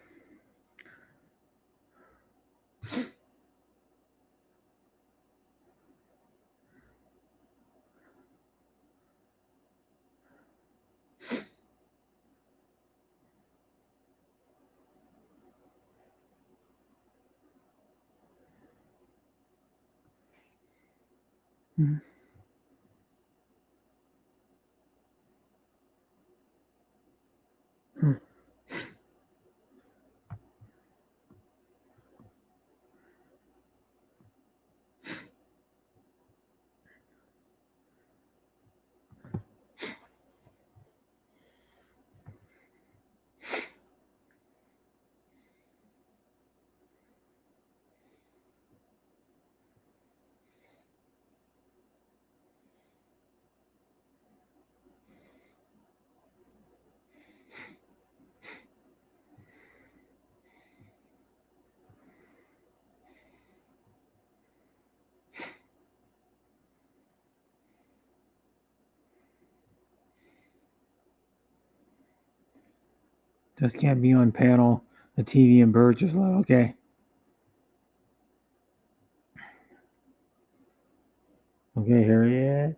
Just can't be on panel. The TV and birds just like, okay. Okay, Harriet.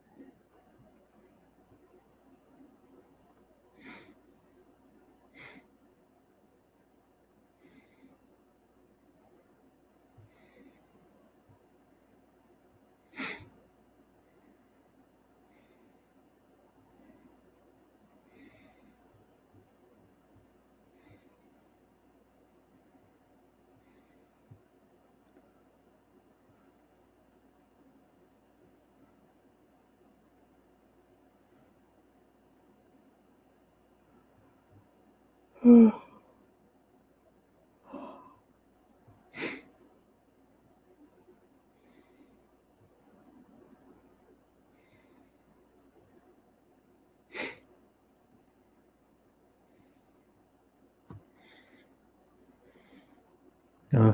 Uh,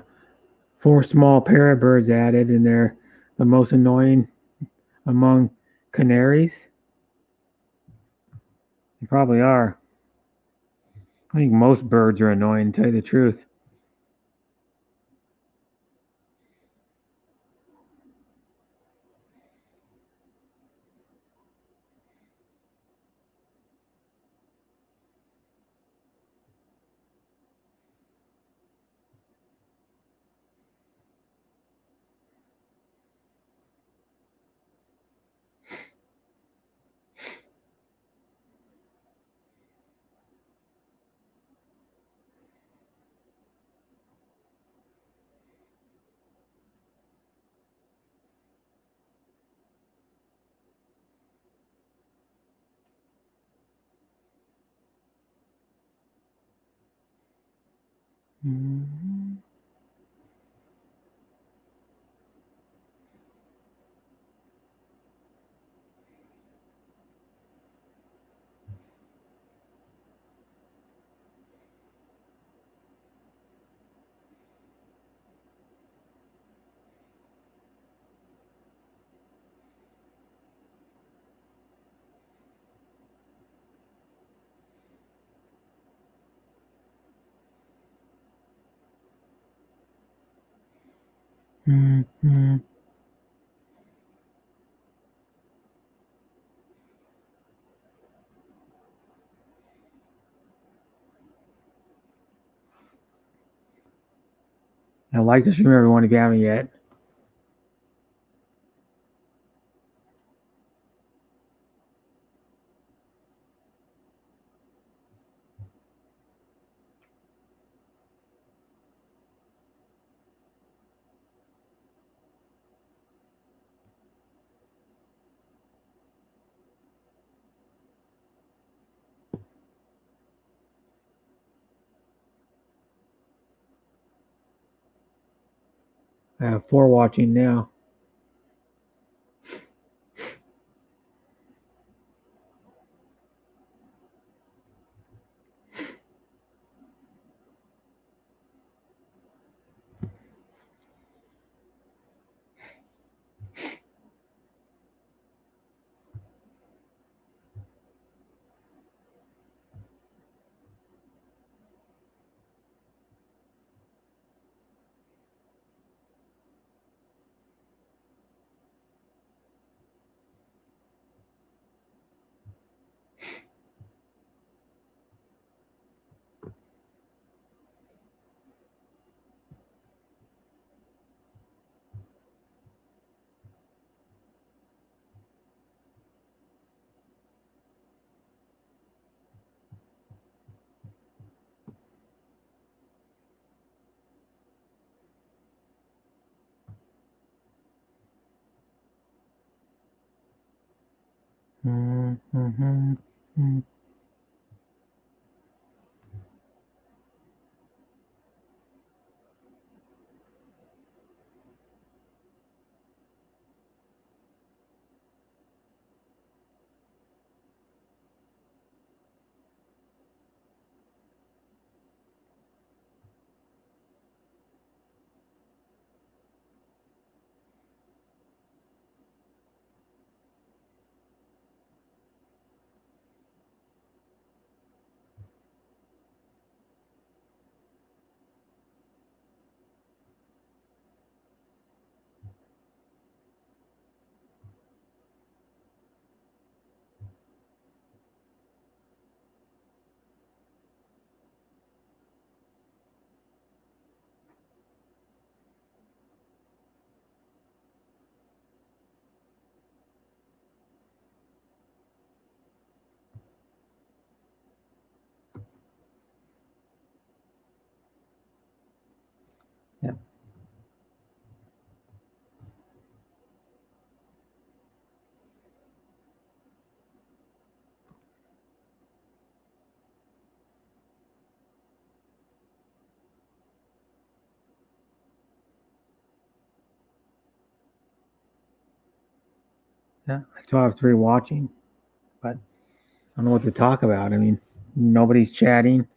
4 small parrot birds added, and they're the most annoying among canaries. They probably are. I think most birds are annoying, to tell you the truth. Mm-hmm. Mm-hmm. I'd like to stream everyone if you haven't yet. I have 4 watching now. Mm-hmm. Yeah. Yeah. I still have 3 watching, but I don't know what to talk about. I mean, nobody's chatting.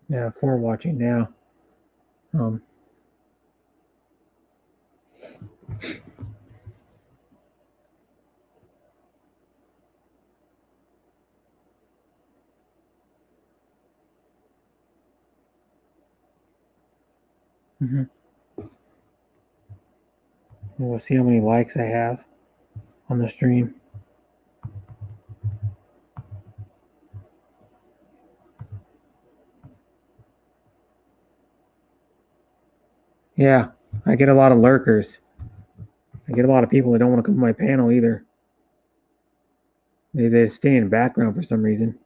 Yeah, 4 watching now. Um, mhm. We'll see how many likes I have on the stream. Yeah, I get a lot of lurkers. I get a lot of people that don't want to come to my panel either. They stay in the background for some reason.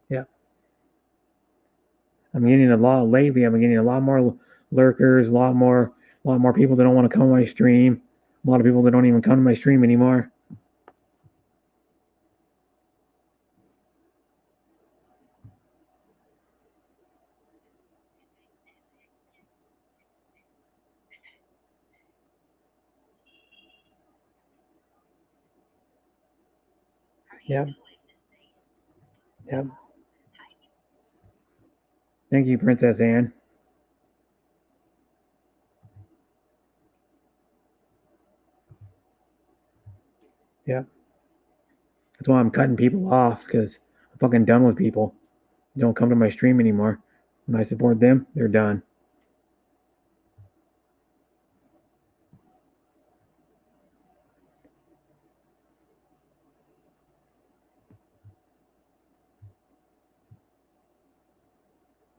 Yeah. I'm getting a lot lately. I'm getting a lot more lurkers, a lot more people that don't want to come to my stream. A lot of people that don't even come to my stream anymore. Yep. Yep. Thank you, Princess Anne. Yep. That's why I'm cutting people off, because I'm fucking done with people. They don't come to my stream anymore. When I support them, they're done.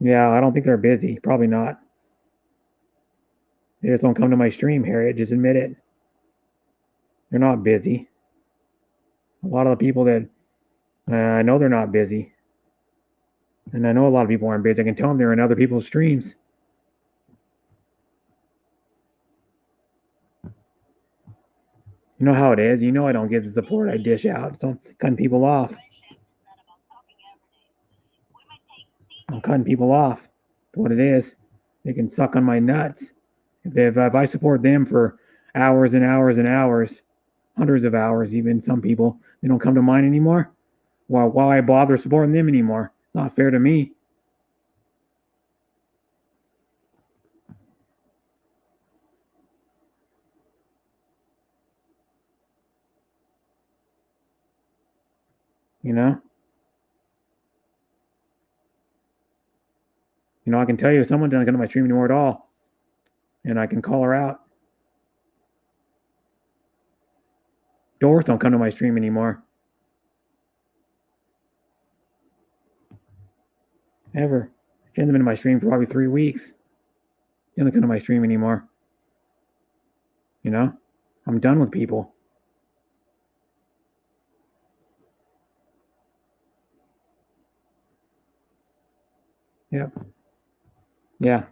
Yeah, I don't think they're busy. Probably not. They just don't come to my stream, Harriet. Just admit it. They're not busy. A lot of the people that I know, they're not busy. And I know a lot of people aren't busy. I can tell them they're in other people's streams. You know how it is. You know I don't get the support I dish out. So I'm cutting people off. I'm cutting people off. That's what it is. They can suck on my nuts. If I support them for hours and hours and hours, hundreds of hours, even some people, they don't come to mine anymore. Why bother supporting them anymore? It's not fair to me. You know? You know, I can tell you if someone doesn't come to my stream anymore at all, and I can call her out. Doris don't come to my stream anymore. Ever. She hasn't been to my stream for probably 3 weeks. She doesn't come to my stream anymore. You know? I'm done with people. Yep. Yeah.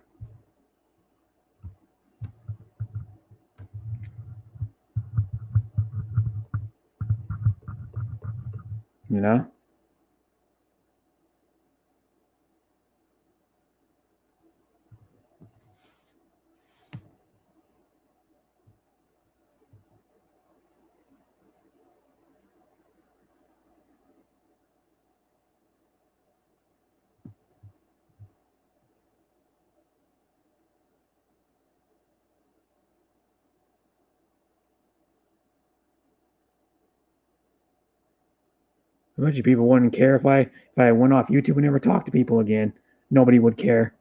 You know? A bunch of people wouldn't care if I went off YouTube and never talked to people again. Nobody would care.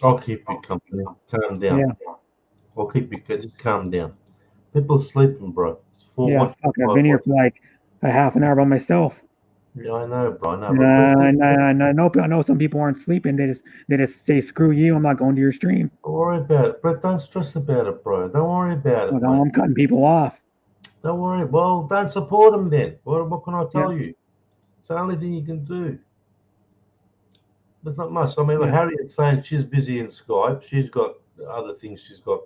I'll keep you company. Calm down. Yeah. I'll keep you. Just calm down. People are sleeping, bro. It's 4 Yeah, fuck, I've been here for like a half an hour by myself. Yeah, I know, bro. I know. I know some people aren't sleeping. They just say, screw you, I'm not going to your stream. Don't worry about it, bro. Don't stress about it, bro. Don't worry about it. I'm cutting people off. Don't worry. Well, don't support them then. What can I tell you? It's the only thing you can do. There's not much. I mean, like Harriet's saying she's busy in Skype. She's got other things. She's got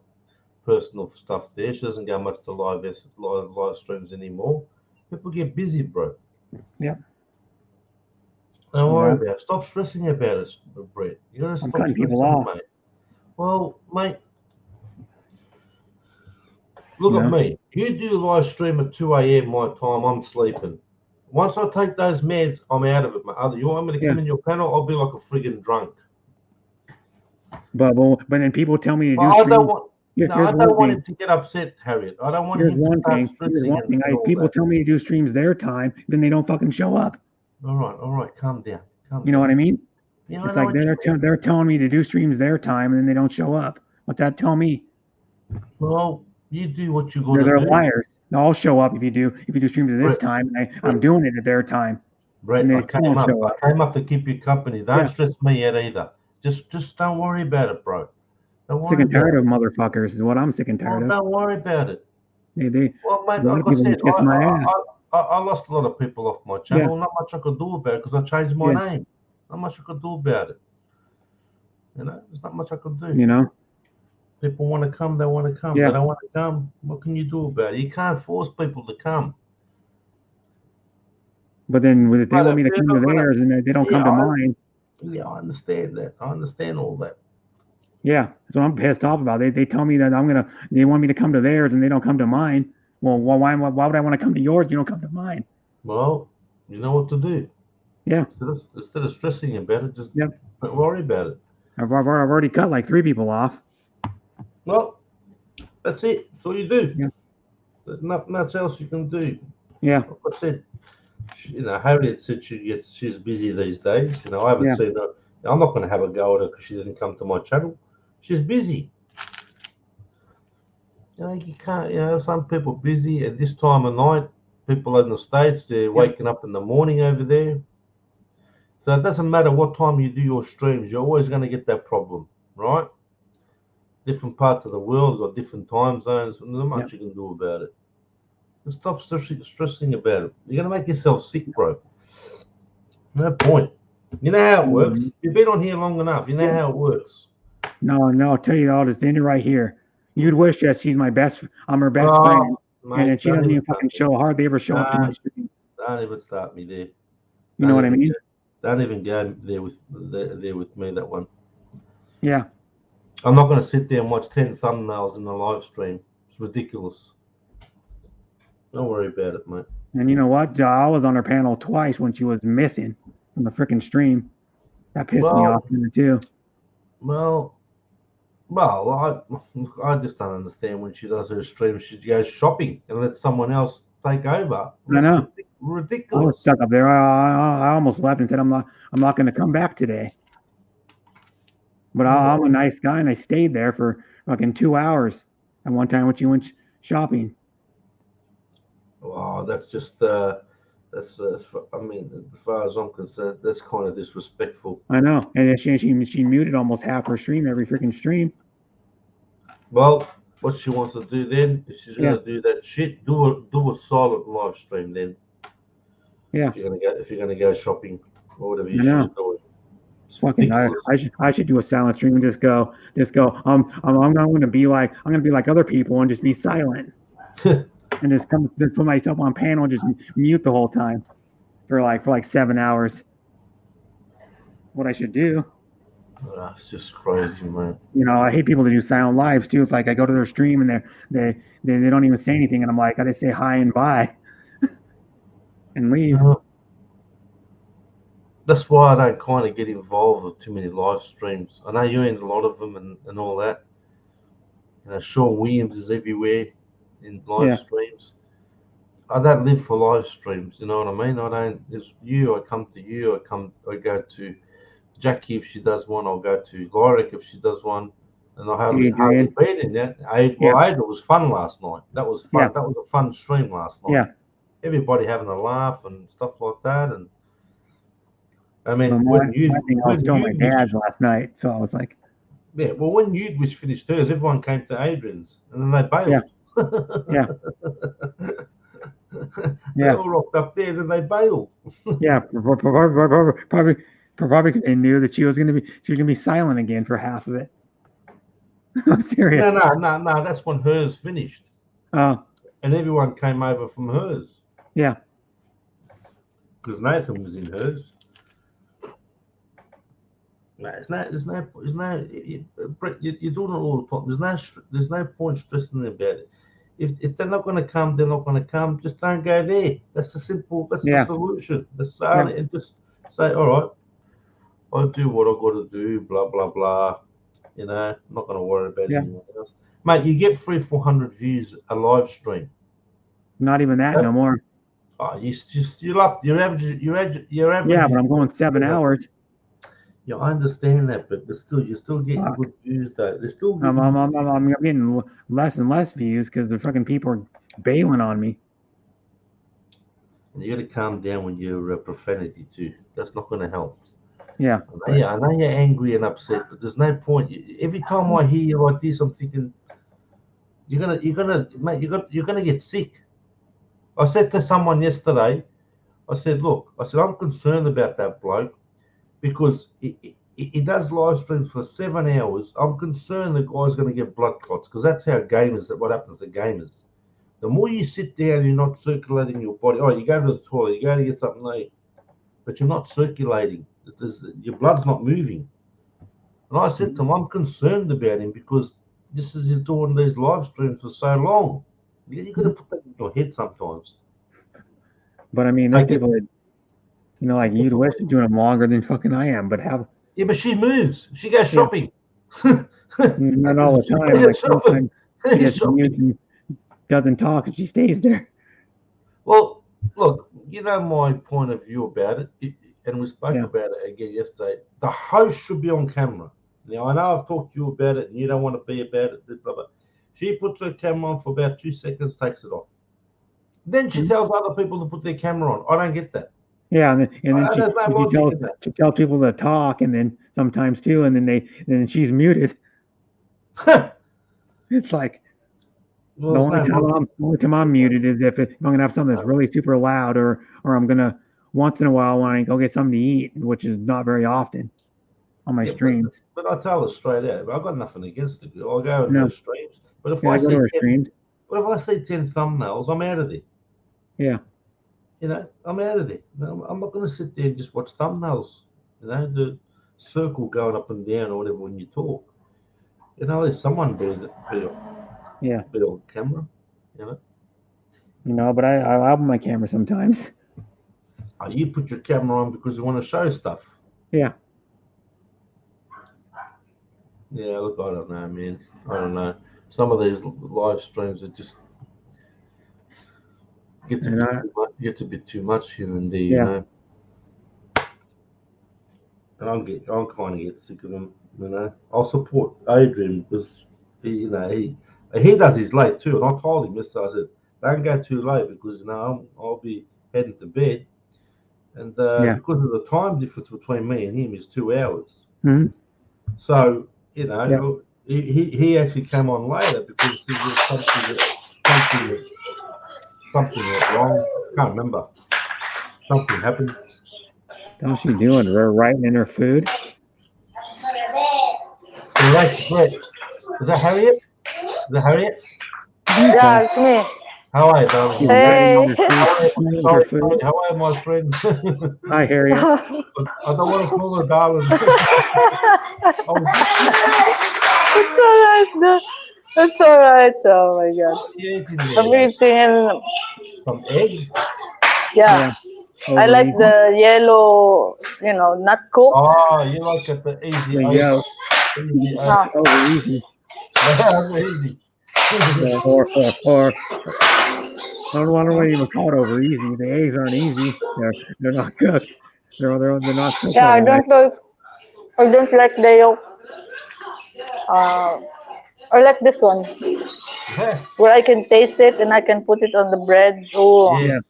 personal stuff there. She doesn't go much to live streams anymore. People get busy, bro. Yeah. Don't worry about it. Stop stressing about it, Brett. You gotta stop cutting people off, mate. Well, mate, look at me. You do live stream at 2 a.m. my time. I'm sleeping. Once I take those meds, I'm out of it, mate. You want me to come in your panel? I'll be like a friggin' drunk. But then people tell me to do. I don't want him to get upset, Harriet. I don't want him to start stressing. Here's one thing. People tell me to do streams their time, then they don't fucking show up. All right. Calm down. You know what I mean? Yeah, it's like they're telling me to do streams their time, and then they don't show up. What's that tell me? Well, you do what you got to do. They're liars. I'll show up if you do streams at this time, and I'm doing it at their time. Brett, And I they still don't show up. came up to keep you company. Don't Yeah. stress me out either. Just don't worry about it, bro. Don't Sick worry and tired about of motherfuckers is what I'm sick and it. tired Well, of. don't worry about it. They Well, mate, a lot like of I people said, kiss my ass. I lost a lot of people off my channel. Not much I could do about it because I changed my name. Not much I could do about it. You know, there's not much I could do. You know? People want to come, they want to come. Yeah. They don't want to come. What can you do about it? You can't force people to come. But then if they But want me to if they're come to not gonna- theirs and they don't come to mine. Yeah, I understand that. I understand all that. Yeah, so I'm pissed off about it. They tell me that they want me to come to theirs and they don't come to mine. Well, why would I want to come to yours? You don't come to mine. Well, you know what to do. Yeah. Instead of stressing about it, just Yep. don't worry about it. I've already cut like 3 people off. Well, that's it. That's all you do. Yeah. There's nothing else you can do. Yeah. Like I said, Harriet said she's busy these days. You know, I haven't seen her. I'm not going to have a go at her because she didn't come to my channel. She's busy. You know, you can't. You know, some people are busy at this time of night. People in the States, they're waking up in the morning over there. So it doesn't matter what time you do your streams. You're always going to get that problem, right? Different parts of the world got different time zones. There's not much you can do about it. Just stop stressing about it. You're going to make yourself sick, bro. No point. You know how it works. You've been on here long enough. You know how it works. No, I'll tell you all, just standing right here. You'd wish that I'm her best friend. Mate, and she doesn't even fucking show, hardly ever show up to my stream. Don't even start me there. You know what I mean? Don't even go there with me, that one. Yeah. I'm not going to sit there and watch 10 thumbnails in a live stream. It's ridiculous. Don't worry about it, mate. And you know what? I was on her panel twice when she was missing from the freaking stream. That pissed me off too. Well, I just don't understand when she does her stream. She goes shopping and lets someone else take over. I know. Ridiculous. I was stuck up there. I almost left and said I'm not going to come back today. But I'm a nice guy and I stayed there for fucking 2 hours. And one time when she went shopping. Wow, that's just I mean, as far as I'm concerned, that's kind of disrespectful. I know, and she muted almost half her stream, every freaking stream. Well, what she wants to do then, if she's gonna do that shit, do a silent live stream then. Yeah. If you're gonna go shopping or whatever she's doing. It's fucking. I should do a silent stream and just go. I'm gonna be like other people and just be silent. And just put myself on panel and just mute the whole time for like 7 hours. What I should do. It's just crazy, man. You know, I hate people to do silent lives too. It's like I go to their stream and they don't even say anything, and I'm like, I just say hi and bye, and leave. That's why I don't kind of get involved with too many live streams. I know you're in a lot of them and all that. You know, Sean Williams is everywhere in live streams. I don't live for live streams, you know what I mean? I don't. It's you. I come to you. I go to Jackie if she does one. I'll go to Lyric if she does one, and I hardly been in that. Ada was fun last night. That was fun. That was a fun stream last night. Yeah. Everybody having a laugh and stuff like that, and I mean, I was still my dad's last night, so I was like, yeah. Well, when Udwich finished hers, everyone came to Adrian's, and then they bailed. Yeah. They all rocked up there, then they bailed. Yeah, probably because they knew that she was gonna be silent again for half of it. I'm serious. No. That's when hers finished. Oh. And everyone came over from hers. Yeah. Because Nathan was in hers. No, Brett, you're doing it all the time. There's no point stressing about it. If they're not going to come, they're not going to come. Just don't go there. That's the solution. And just say, all right, I'll do what I've got to do, blah, blah, blah. You know, I'm not going to worry about anyone else. Mate, you get 300-400 views a live stream. Not even that no more. Oh, you're up. Your average. Yeah, but I'm going 7 hours. Yeah, I understand that, but you're still getting good views though. They're still getting... I'm getting less and less views because the fucking people are bailing on me. And you got to calm down when you're profanity too. That's not going to help. Yeah. I know you're angry and upset, but there's no point. Every time I hear you like this, I'm thinking you're gonna get sick. I said to someone yesterday, I said, look, I'm concerned about that bloke because he does live streams for 7 hours. I'm concerned the guy's going to get blood clots because that's how gamers. What happens to gamers? The more you sit down, and you're not circulating your body. Oh, you go to the toilet, you go to get something to eat, but you're not circulating. Your blood's not moving. And I said to him, I'm concerned about him because this is he's doing these live streams for so long. You got to put that in your head sometimes. But I mean, there's people that, like you, West is doing them longer than fucking I am. But how? Yeah, but she moves. She goes shopping. Not all the time. Like sometimes she gets mute and doesn't talk, and she stays there. Well, look, you know my point of view about it, and we spoke about it again yesterday. The host should be on camera. Now, I know I've talked to you about it, and you don't want to be about it, blah, blah. She puts her camera on for about 2 seconds, takes it off. Then she tells other people to put their camera on. I don't get that. Yeah, and then she tells people to talk, and then sometimes too, and then she's muted. It's like the only time I'm muted is if I'm gonna have something that's really super loud, or I'm gonna once in a while want to go get something to eat, which is not very often on my streams. But I tell her straight out, I've got nothing against it. I'll go in those streams. But if I see 10 thumbnails, I'm out of there. Yeah. I'm out of there. I'm not going to sit there and just watch thumbnails. The circle going up and down or whatever when you talk. There's someone better on camera. But I open my camera sometimes. Oh, you put your camera on because you want to show stuff. Yeah. Yeah, look, I don't know, man. I don't know. Some of these live streams are just gets a bit too much here and there, you know. And I'm kind of get sick of them, I'll support Adrian because he does his late too, and I told him yesterday. I said, don't go too late because I'll be heading to bed, and because of the time difference between me and him is 2 hours. Mm-hmm. So he actually came on later because there was something went wrong. Can't remember. Something happened. How's she doing? We're writing in her food. Right. Is that Harriet? Yeah, it's me. How are you, darling? Hey. How are you, my friend? Hi, Harriet. I don't want to call her darling. It's alright. It's alright. Oh my God. I'm eating some eggs. Yeah. I like the yellow, not cooked. Oh, you like it the easy. Easy. Easy. Or I don't know what you would call it over easy. The eggs aren't easy. They're not cooked. They're not cooked. Yeah, I don't like the yolk. I like this one. Where I can taste it and I can put it on the bread. Oh, yeah.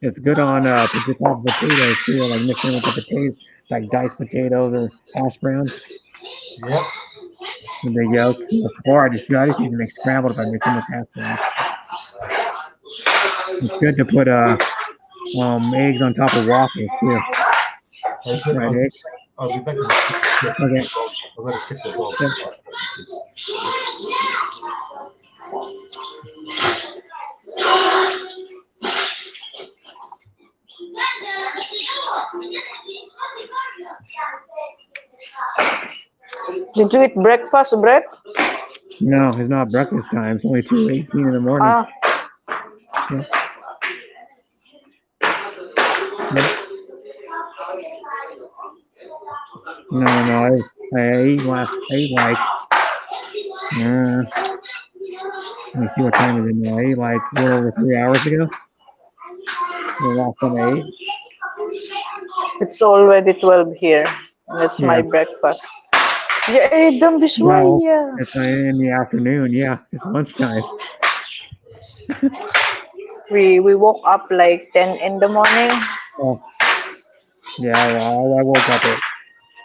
It's good on potatoes too, like mixing with the potatoes, like diced potatoes or hash browns. Yep. With the yolk. Or I just need to make scrambled if I mix them with hash browns. It's good to put eggs on top of waffles too. Right, eggs. I'll be back in a second. Okay. I'm going to check the dog. Did you eat breakfast, Brett? No, it's not breakfast time. It's only 2:18 in the morning. Yeah. No. I ate like. Let me see what time it is now. I ate like a little over 3 hours ago. The last time I ate. It's already 12 here. And it's my breakfast. Yeah, don't be shy. Well, it's in the afternoon. Yeah, it's lunchtime. We woke up like 10 in the morning. Oh, yeah. Well, I woke up at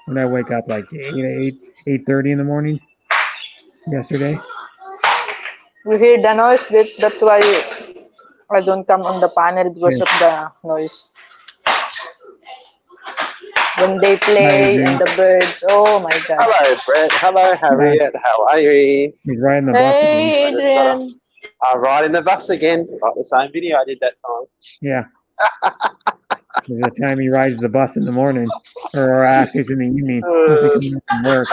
when I wake up like 8:30 in the morning yesterday. We hear the noise. That's why I don't come on the panel because of the noise. When they play and the birds. Oh my God. Hello, Brett. Hello, Harriet. How are you? He's riding the bus. Hey, Adrian. I'm riding the bus again. Like the same video I did that time. Yeah. There's the time he rides the bus in the morning, or actually it's in the evening. Coming from work.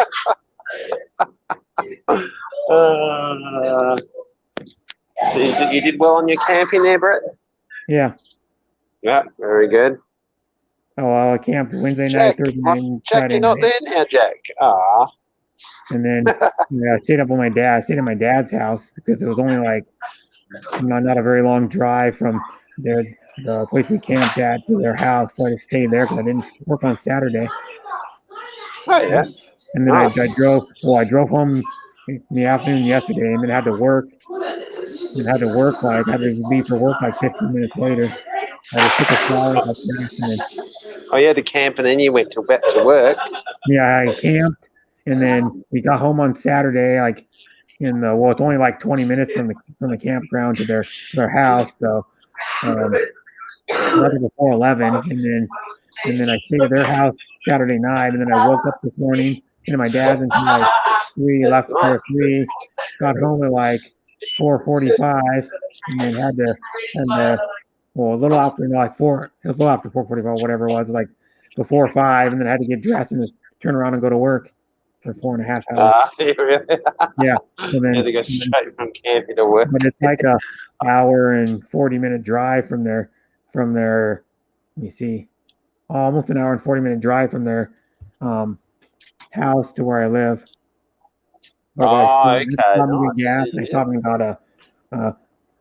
So you did well on your camping there, Brett? Yeah. Yeah, very good. Oh, well, I camped Wednesday Jack, night, Thursday night, Jack, Friday you're not night. there now, Jack. Ah. And then I stayed up with my dad. I stayed at my dad's house because it was only like not a very long drive from the place we camped at to their house. So I just stayed there because I didn't work on Saturday. Oh yeah. And then Nice. I drove home in the afternoon yesterday, and then had to work. And had to leave for work like 15 minutes later. I just took a shower, got dressed, and then Oh, you had to camp and then you went back to work. yeah, I camped, and then we got home on Saturday, like it's only like 20 minutes from the campground to their house, so right before 11, and then I stayed at their house Saturday night, and then I woke up this morning, and my dad's until like 3, left before 3, got home at like 4:45, and then had to well, a little after, like 4, it was a little after 4:45, whatever it was, like before 5, and then I had to get dressed and turn around and go to work for 4.5 hours. Really? Yeah. So then, You had to go straight from camping to work. but it's like a hour and 40-minute drive from their, let me see, almost an hour and 40-minute drive from their house to where I live. But I stopped and get gas, and I stopped and got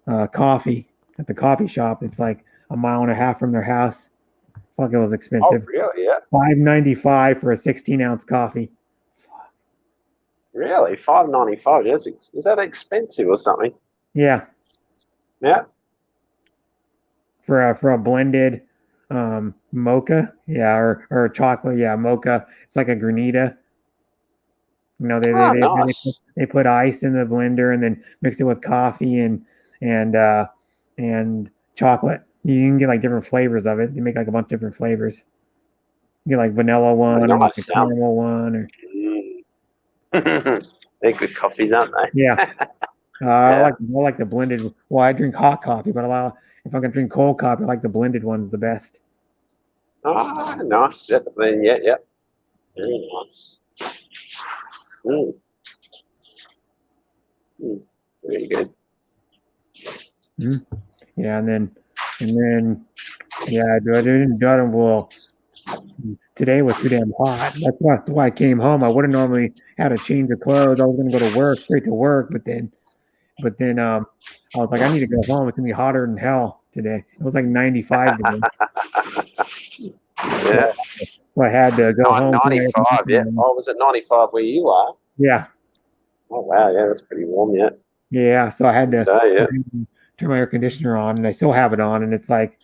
a coffee at the coffee shop. It's like a mile and a half from their house. Fuck, it was expensive. Oh, really? Yeah. $5.95 for a 16-ounce coffee. Really? $5.95? Is that expensive or something? Yeah. Yeah. For a blended mocha, yeah, or chocolate, yeah, mocha. It's like a granita. You know, they put ice in the blender and then mix it with coffee and chocolate. You can get like different flavors of it. They make like a bunch of different flavors. You get like vanilla one, or like a caramel one, or they're good coffees, aren't they? yeah. I like the blended. Well, I drink hot coffee, but if I can drink cold coffee, I like the blended ones the best. Oh, nice. Yep. Then yeah. Very nice. Very good. Yeah, and then yeah, I didn't do it. Well, today was too damn hot. That's why I came home. I would have normally had a change of clothes. I was gonna go to work, straight to work, but then I was like, I need to go home. It's gonna be hotter than hell today. It was like 95 today. Yeah. So I had to go home. 95, yeah. Oh, was it 95 where you are? Yeah. Oh, wow, yeah, that's pretty warm, yeah. Yeah, so I had to turn my air conditioner on, and I still have it on, and it's like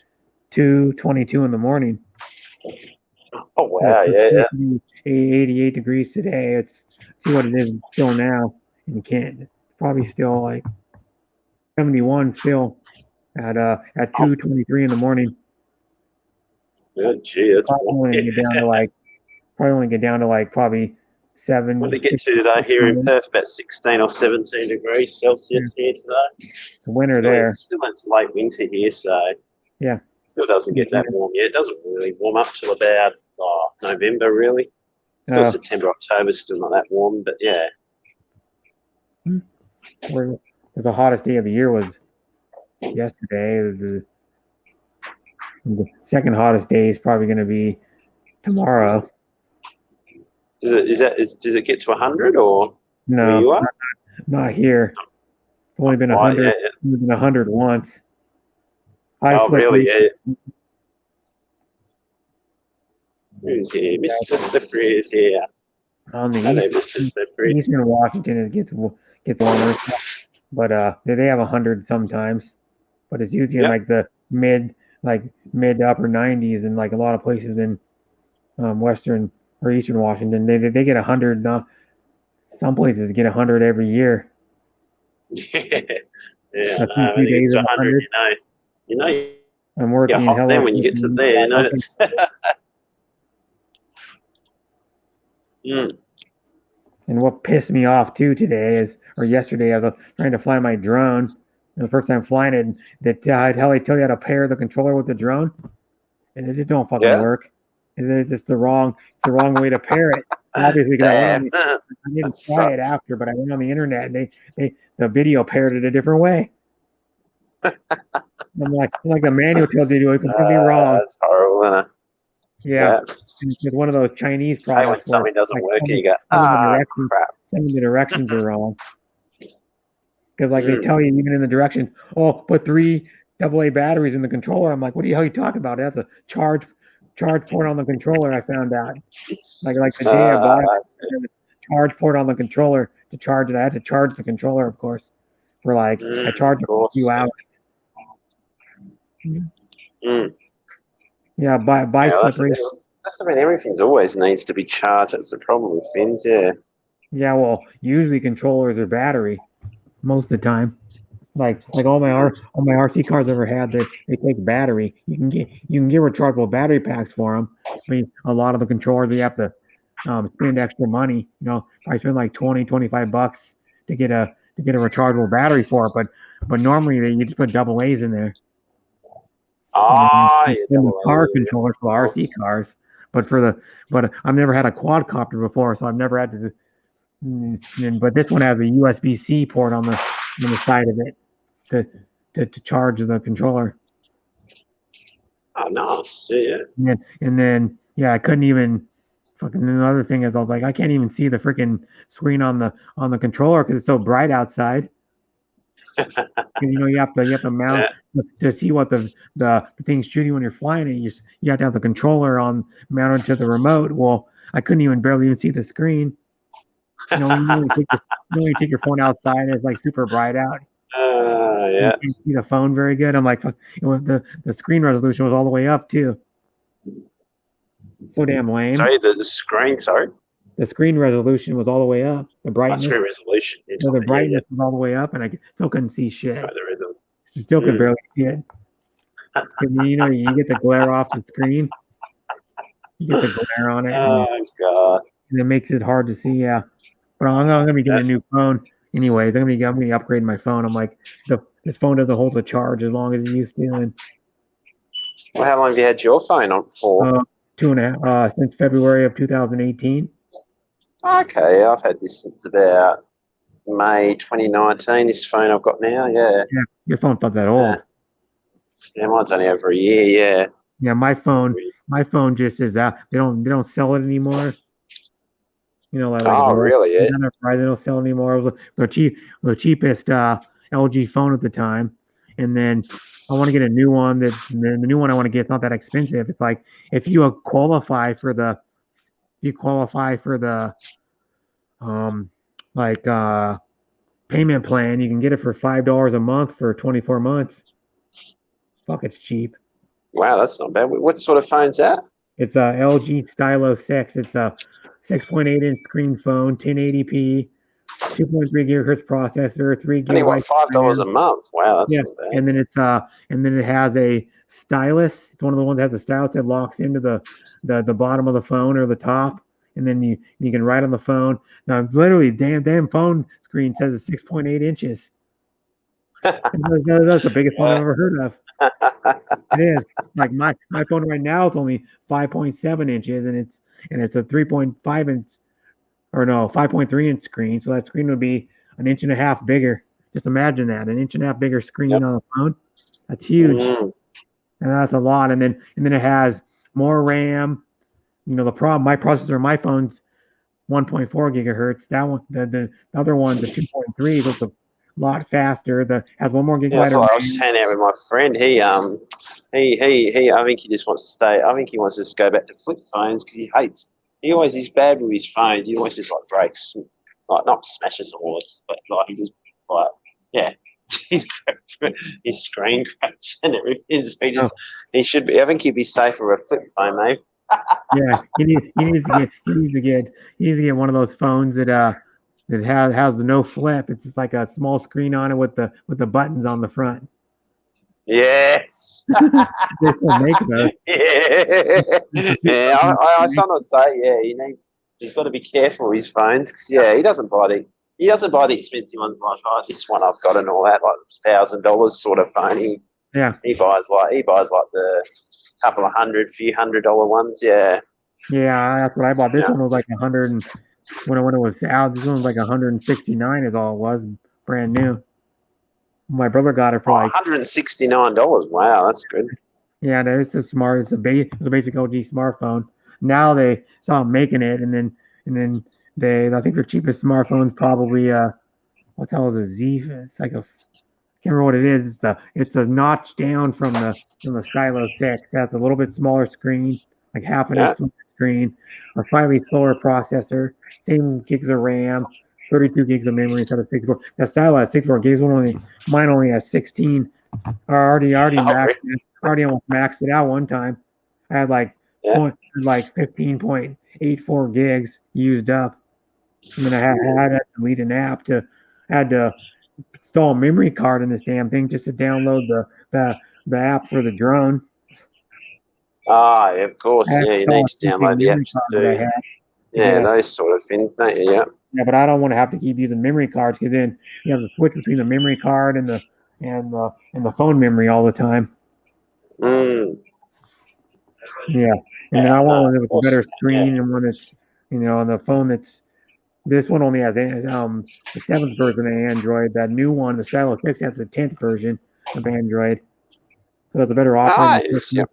2:22 in the morning. Oh, wow, yeah. 88 degrees today. Let's see what it is still now. And you can't, probably still like 71 still at 2:23 in the morning. Yeah, gee, that's probably only get down to like probably 7. What did it get to today here in Perth? About 16 or 17 degrees Celsius here today. Winter there. Still, it's late winter here, so yeah. Still doesn't get that warm yet. It doesn't really warm up till about November, really. Still September, October, still not that warm, but yeah. The hottest day of the year was yesterday. The second hottest day is probably going to be tomorrow. Does it get to 100 or no? Where you are? Not here. It's only been 100. Yeah. Only been 100 once. Really? Yeah. Who's here? Mr. Slippery is here. On the Eastern Washington, it gets warmer, but they have 100 sometimes. but it's usually in Yep. like the mid to upper 90s, and like a lot of places in western or eastern Washington, they get 100. Some places get 100 every year. Yeah, A no, few I think days it's of 100. 100. You know, I'm working you're hot hell then off when you get to there. You know, it's Mm. And what pissed me off too yesterday, I was trying to fly my drone. And the first time flying it, how they tell you how to pair the controller with the drone, and it don't fucking Yeah. work. It's just the wrong way to pair it. Obviously, because Damn. I didn't That try it sucks. after, but I went on the internet and the video paired it a different way. I'm like the manual tells you to do it completely wrong. That's horrible, isn't it? Yeah. It's one of those Chinese Hey, when products where something doesn't like, work, and you go, crap. some of the directions are wrong. Because like they Mm. tell you even in the direction, oh, put 3 AA batteries in the controller. I'm like, what the hell are you talking about? That's a charge port on the controller. I found out like the day I bought it, there was a charge port on the controller to charge it. I had to charge the controller, of course, for I charged it for a few hours. Mm. Yeah, buy slippery. That's, I mean, everything always needs to be charged. That's the problem with fins, yeah. Yeah, well, usually controllers are battery most of the time. Like all my RC cars ever had, they take battery. You can get rechargeable battery packs for them. I mean, a lot of the controllers you have to spend extra money. I spend like $20-$25 to get a rechargeable battery for it. But normally you just put AA's in there. Yeah, the car controllers for RC cars. But I've never had a quadcopter before, so I've never had to. But this one has a USB-C port on the side of it to charge the controller. Oh, nice. Yeah. And then I couldn't even. Fucking another thing is I was like, I can't even see the freaking screen on the controller because it's so bright outside. You have to mount to see what the thing's shooting when you're flying it. You have to have the controller mounted to the remote. Well, I couldn't barely even see the screen. When you take your phone outside and it's like super bright out. Yeah. You can't see the phone very good. I'm like, the screen resolution was all the way up too. So damn lame. Sorry, the screen. Sorry. The screen resolution was all the way up. The brightness. Screen resolution. The brightness was all the way up, and I still couldn't see shit. Oh, Still could barely see it. You get the glare off the screen. You get the glare on it. Oh god. And it makes it hard to see. Yeah. But I'm gonna be getting a new phone. Anyways, I'm gonna be upgrading my phone. I'm like, this phone doesn't hold the charge as long as it used to. And well, how long have you had your phone on for? 2.5 since February of 2018. Okay, I've had this since about May 2019. This phone I've got now, yeah. Yeah, your phone's not that old. Yeah, mine's only over a year, yeah. Yeah, my phone just is out. They don't sell it anymore. Really? Yeah. They don't sell it anymore. It was the cheapest LG phone at the time, and then I want to get a new one. The new one I want to get is not that expensive. It's like if you qualify for the payment plan, you can get it for $5 a month for 24 months. Fuck, it's cheap. Wow, that's not bad. What sort of phone's that? It's a LG Stylo 6. It's a 6.8-inch screen phone, 1080p, 2.3 gigahertz processor, 3 gigabytes. Only what, $5 a month? Wow, that's not bad. And then it has a stylus. It's one of the ones that has a stylus that locks into the bottom of the phone or the top, and then you can write on the phone. Now, literally, damn phone screen says it's 6.8 inches. That's the biggest phone I've ever heard of. It is. Like my phone right now is only 5.7 inches, and it's a 3.5 inch, or no, 5.3 inch screen. So that screen would be an inch and a half bigger. Just imagine that, an inch and a half bigger screen on the phone. That's huge, and that's a lot. And then it has more RAM. The problem, my processor, my phone's 1.4 gigahertz. That one, the other one, the 2.3, was a lot faster. Has one more gigabyte. Yeah, so I was just hanging out with my friend. He I think he just wants to stay. I think he wants to just go back to flip phones because he's bad with his phones. He always just breaks, not smashes the walls, but he just his screen cracks and everything. So he should be. I think he'd be safer with a flip phone, mate. Yeah, he needs to get one of those phones that has the no flip. It's just like a small screen on it with the buttons on the front. Yes. They still make those. Yeah. I sometimes say, he's got to be careful with his phones because he doesn't buy the expensive ones like this one I've got and all that, like $1,000 sort of phone. He buys like the couple of few $100 ones. Yeah. Yeah, that's what I bought. This one was like 100, and when it was out, this one was like 169 is all it was, brand new. My brother got it for like $169. Wow, that's good. Yeah, it's a basic LG smartphone. Now they saw making it, and then I think their cheapest smartphone is probably what the hell is a Z? It's like can't remember what it is. It's a notch down from the Stylo 6. That's a little bit smaller screen, like half an inch screen, a slightly slower processor, same gigs of RAM, 32 gigs of memory instead of 64. That Stylo has 64 gigs. Mine only has 16. I already almost maxed it out one time. I had like 15.84 gigs used up. And then I had to delete an app had to install a memory card in this damn thing just to download the app for the drone. Ah, yeah, of course. Yeah, you need to download the apps to do those sort of things, don't you? Yeah. Yeah, but I don't want to have to keep using memory cards because then you have to switch between the memory card and the phone memory all the time. Yeah, and then I want one with a better screen and one that's on the phone this one only has the 7th version of Android. That new one, the Stylo 6, has the 10th version of Android, so it's a better operating system.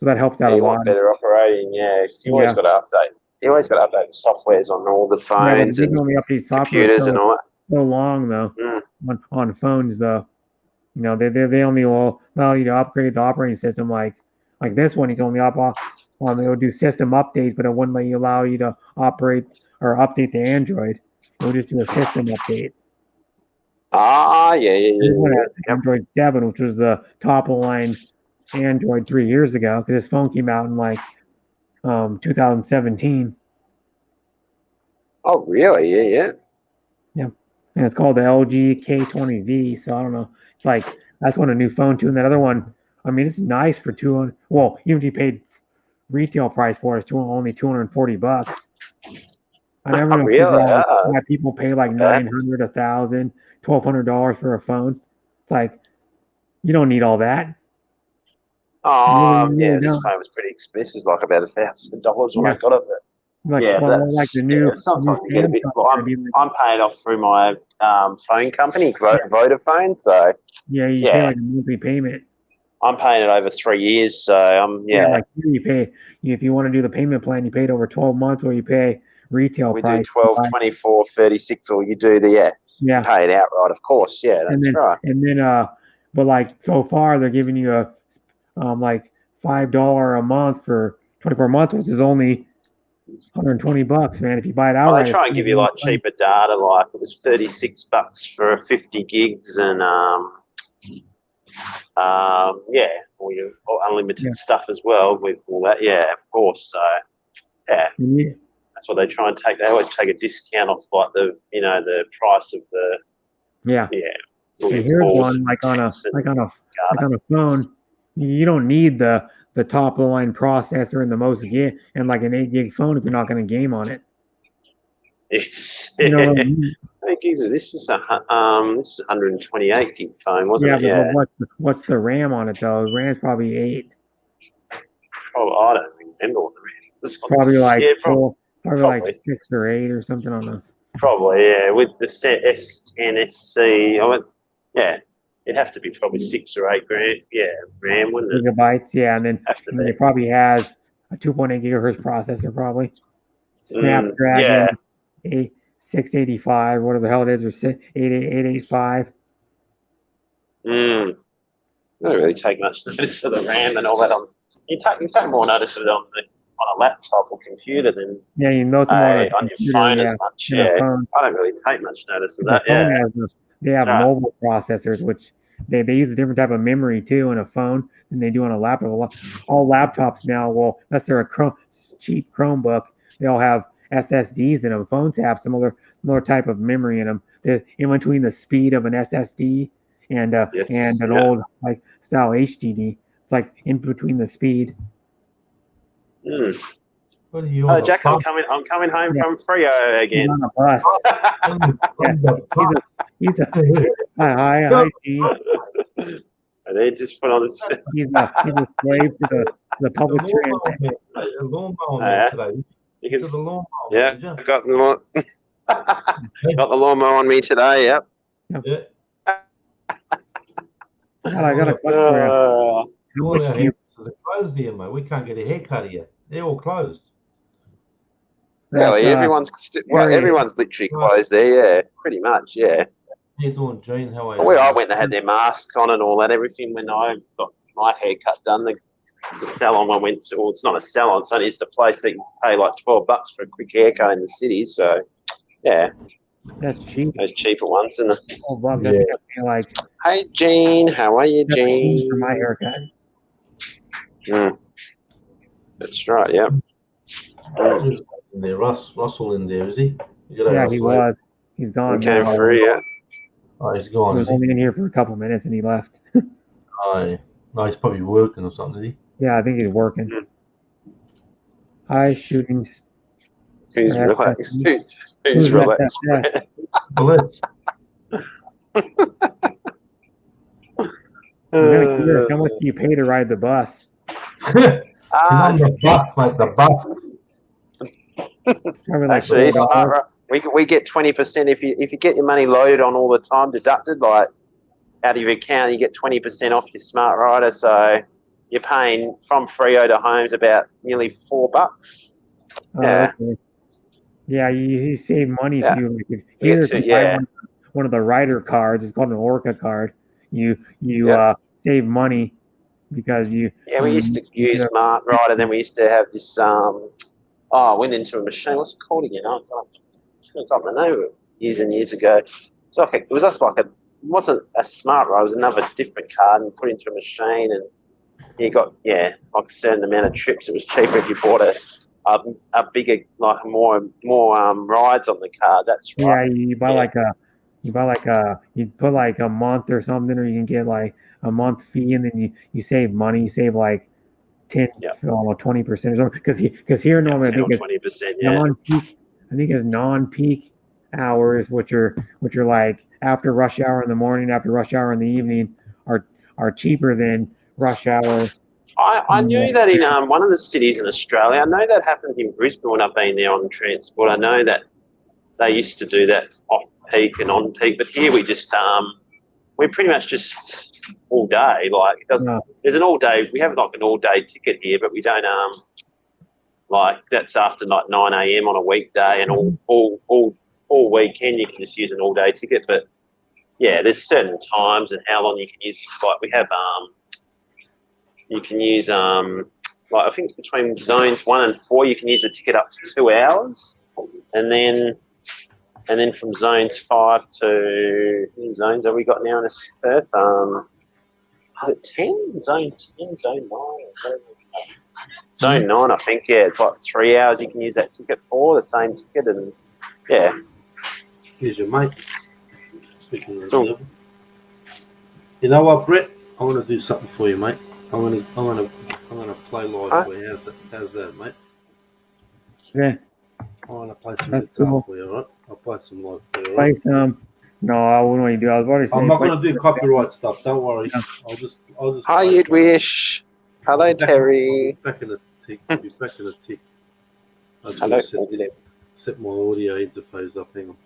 So that helps out a lot. Better operating, because you always got to update. You always got to update the softwares on all the phones and computers and all that. So long though on phones though, they only will allow you to upgrade the operating system like this one. You can only they'll do system updates, but it wouldn't allow you to operate or update the Android. It'll just do a system update. This one has Android 7, which was the top of the line Android 3 years ago, because this phone came out in 2017. Oh, really? Yeah. And it's called the LG K20V. So I don't know. It's that's one a new phone too. And that other one, I mean, it's nice for $200. Well, even if you paid retail price for it, it's only $240. I never know why people pay like $900, $1,000, $1,200 for a phone. It's you don't need all that. Oh, this phone was pretty expensive. It was like about $1,000 when I got it. Sometimes you get a bit. I'm paying off through my phone company, Vodafone. So you pay like a monthly payment. I'm paying it over 3 years, so you pay if you want to do the payment plan, you pay it over 12 months, or you pay retail price. We do 12, 24, 36, or you do pay it outright, of course. Yeah, that's right. And then but so far they're giving you a $5 a month for 24 months, which is only $120, man. If you buy it outright, they try and give you cheaper data. It was $36 for 50 gigs, and all your unlimited stuff as well with all that. Yeah, of course. So that's what they try and take. They always take a discount off the price of the And here's one on a phone. You don't need the top of the line processor and the most gig and an 8 gig phone if you're not going to game on it. Yes. This is 128 gig phone, wasn't it? Yeah, but what's the RAM on it though? The RAM's probably 8. Oh, I don't remember what the RAM is. Probably probably 6 or 8 or something on the. Probably, yeah. With the S10 SC, it'd have to be probably 6 or 8 RAM, wouldn't it? Gigabytes, and then it probably has a 2.8 gigahertz processor, probably. Snapdragon 685, whatever the hell it is, or 885. I don't really take much notice of the RAM and all that. You take more notice of it on a laptop or computer than you know on your phone as much. I don't really take much notice of that. they have Right. mobile processors, which they use a different type of memory too in a phone than they do on a laptop. All laptops now, well, unless they're a cheap Chromebook, they all have SSDs in them. Phones have similar type of memory in them. In between the speed of an SSD and Yes, an yeah. old like style HDD, it's like in between the speed. Hmm. What are you Oh, on? Jack, I'm coming home from Frio He's again. on a bus. He's a hi, Gene. And they just put on this. He's a slave to the public transit. A lawnmower Yeah. today. You To can, the lawnmower, yeah, did you? I got the got the lawnmower on me today. Yep. Yeah. I got a question for you. How All much our do you? hairdressers are closed here, mate. We can't get a haircut here. They're all closed. Really, That's, everyone's literally closed there. Yeah, pretty much. Yeah. How you doing, Gene? How are you? Where I went, they had their masks on and all that. Everything when I got my haircut done, the salon I went to. Well, it's not a salon. It's only a place that you pay like $12 for a quick haircut in the city. So, yeah. That's cheap. Those cheaper ones. And $12. Yeah. Yeah. Like hey, Gene, how are you, Gene? for my haircut. That's right. Yeah. Who's in there? Russell in there, is he? You got Yeah, Russell he there? was. He's gone We came now. through. Yeah. Oh, he's He gone, was is he? only in here for a couple minutes and he left. Oh, yeah. No, he's probably working or something, is he? Yeah, I think he's working. Hi, shooting. Who's Yeah, relaxed? that's- Who's relaxed? yeah. Well, let's. I'm kind of curious, how much do you pay to ride the bus? He's on the bus, mate, the bus. Probably like Actually, $12. smart, right? We get 20% if you get your money loaded on all the time deducted, like out of your account, you get 20% off your Smart Rider. So you're paying from Freo to Homes about nearly $4. Yeah. Okay. Yeah, you save money Yeah. if you like You here get to- if you buy yeah. one of the rider cards. It's called an Orca card. You Yeah. Save money because you. Yeah, we used to use Yeah. Smart Rider, then we used to have this I went into a machine, what's it called again? I got my name of it years and years ago. It was just like it wasn't a Smart Rider, it was another different card and put into a machine and you got like a certain amount of trips. It was cheaper if you bought a bigger, like more rides on the card. That's right. Yeah, you buy like you put like a month or something, or you can get like a month fee, and then you save money. You save like 10, 20% or something. Because here normally I 10 think or it's 20%. Yeah. non-peak. I think it's non-peak hours, which are like after rush hour in the morning, after rush hour in the evening, are cheaper than rush hour. I knew that in one of the cities in Australia. I know that happens in Brisbane when I've been there on transport. I know that they used to do that off peak and on peak, but here we just we're pretty much just all day. Like it doesn't. There's an all day. We have like an all day ticket here, but we don't like that's after like 9 a.m. on a weekday and all weekend you can just use an all day ticket. But yeah, there's certain times and how long you can use. Like we have you can use like I think it's between zones 1 and 4 you can use a ticket up to 2 hours, and then from zones 5 to how many zones have we got now in this Perth? Is it 10? Zone 10, zone 9? Zone 9, I think. Yeah, it's like 3 hours you can use that ticket for the same ticket, and yeah. Here's your mate. Speaking of the you know what, Brett? I want to do something for you, mate. I want to play live for you. How's that, mate? Yeah. I want to play some That's guitar cool. for you, all right? I'll play some live for you, all Play right? some. No, I wouldn't want you to do. I was about to say. I'm not going to do copyright stuff. Don't worry. I'll just. Hi, you'd wish. Hello, Terry. I'll be back in a tick. I'll be back in a tick. I just Hello. want to set my audio interface up. Hang on.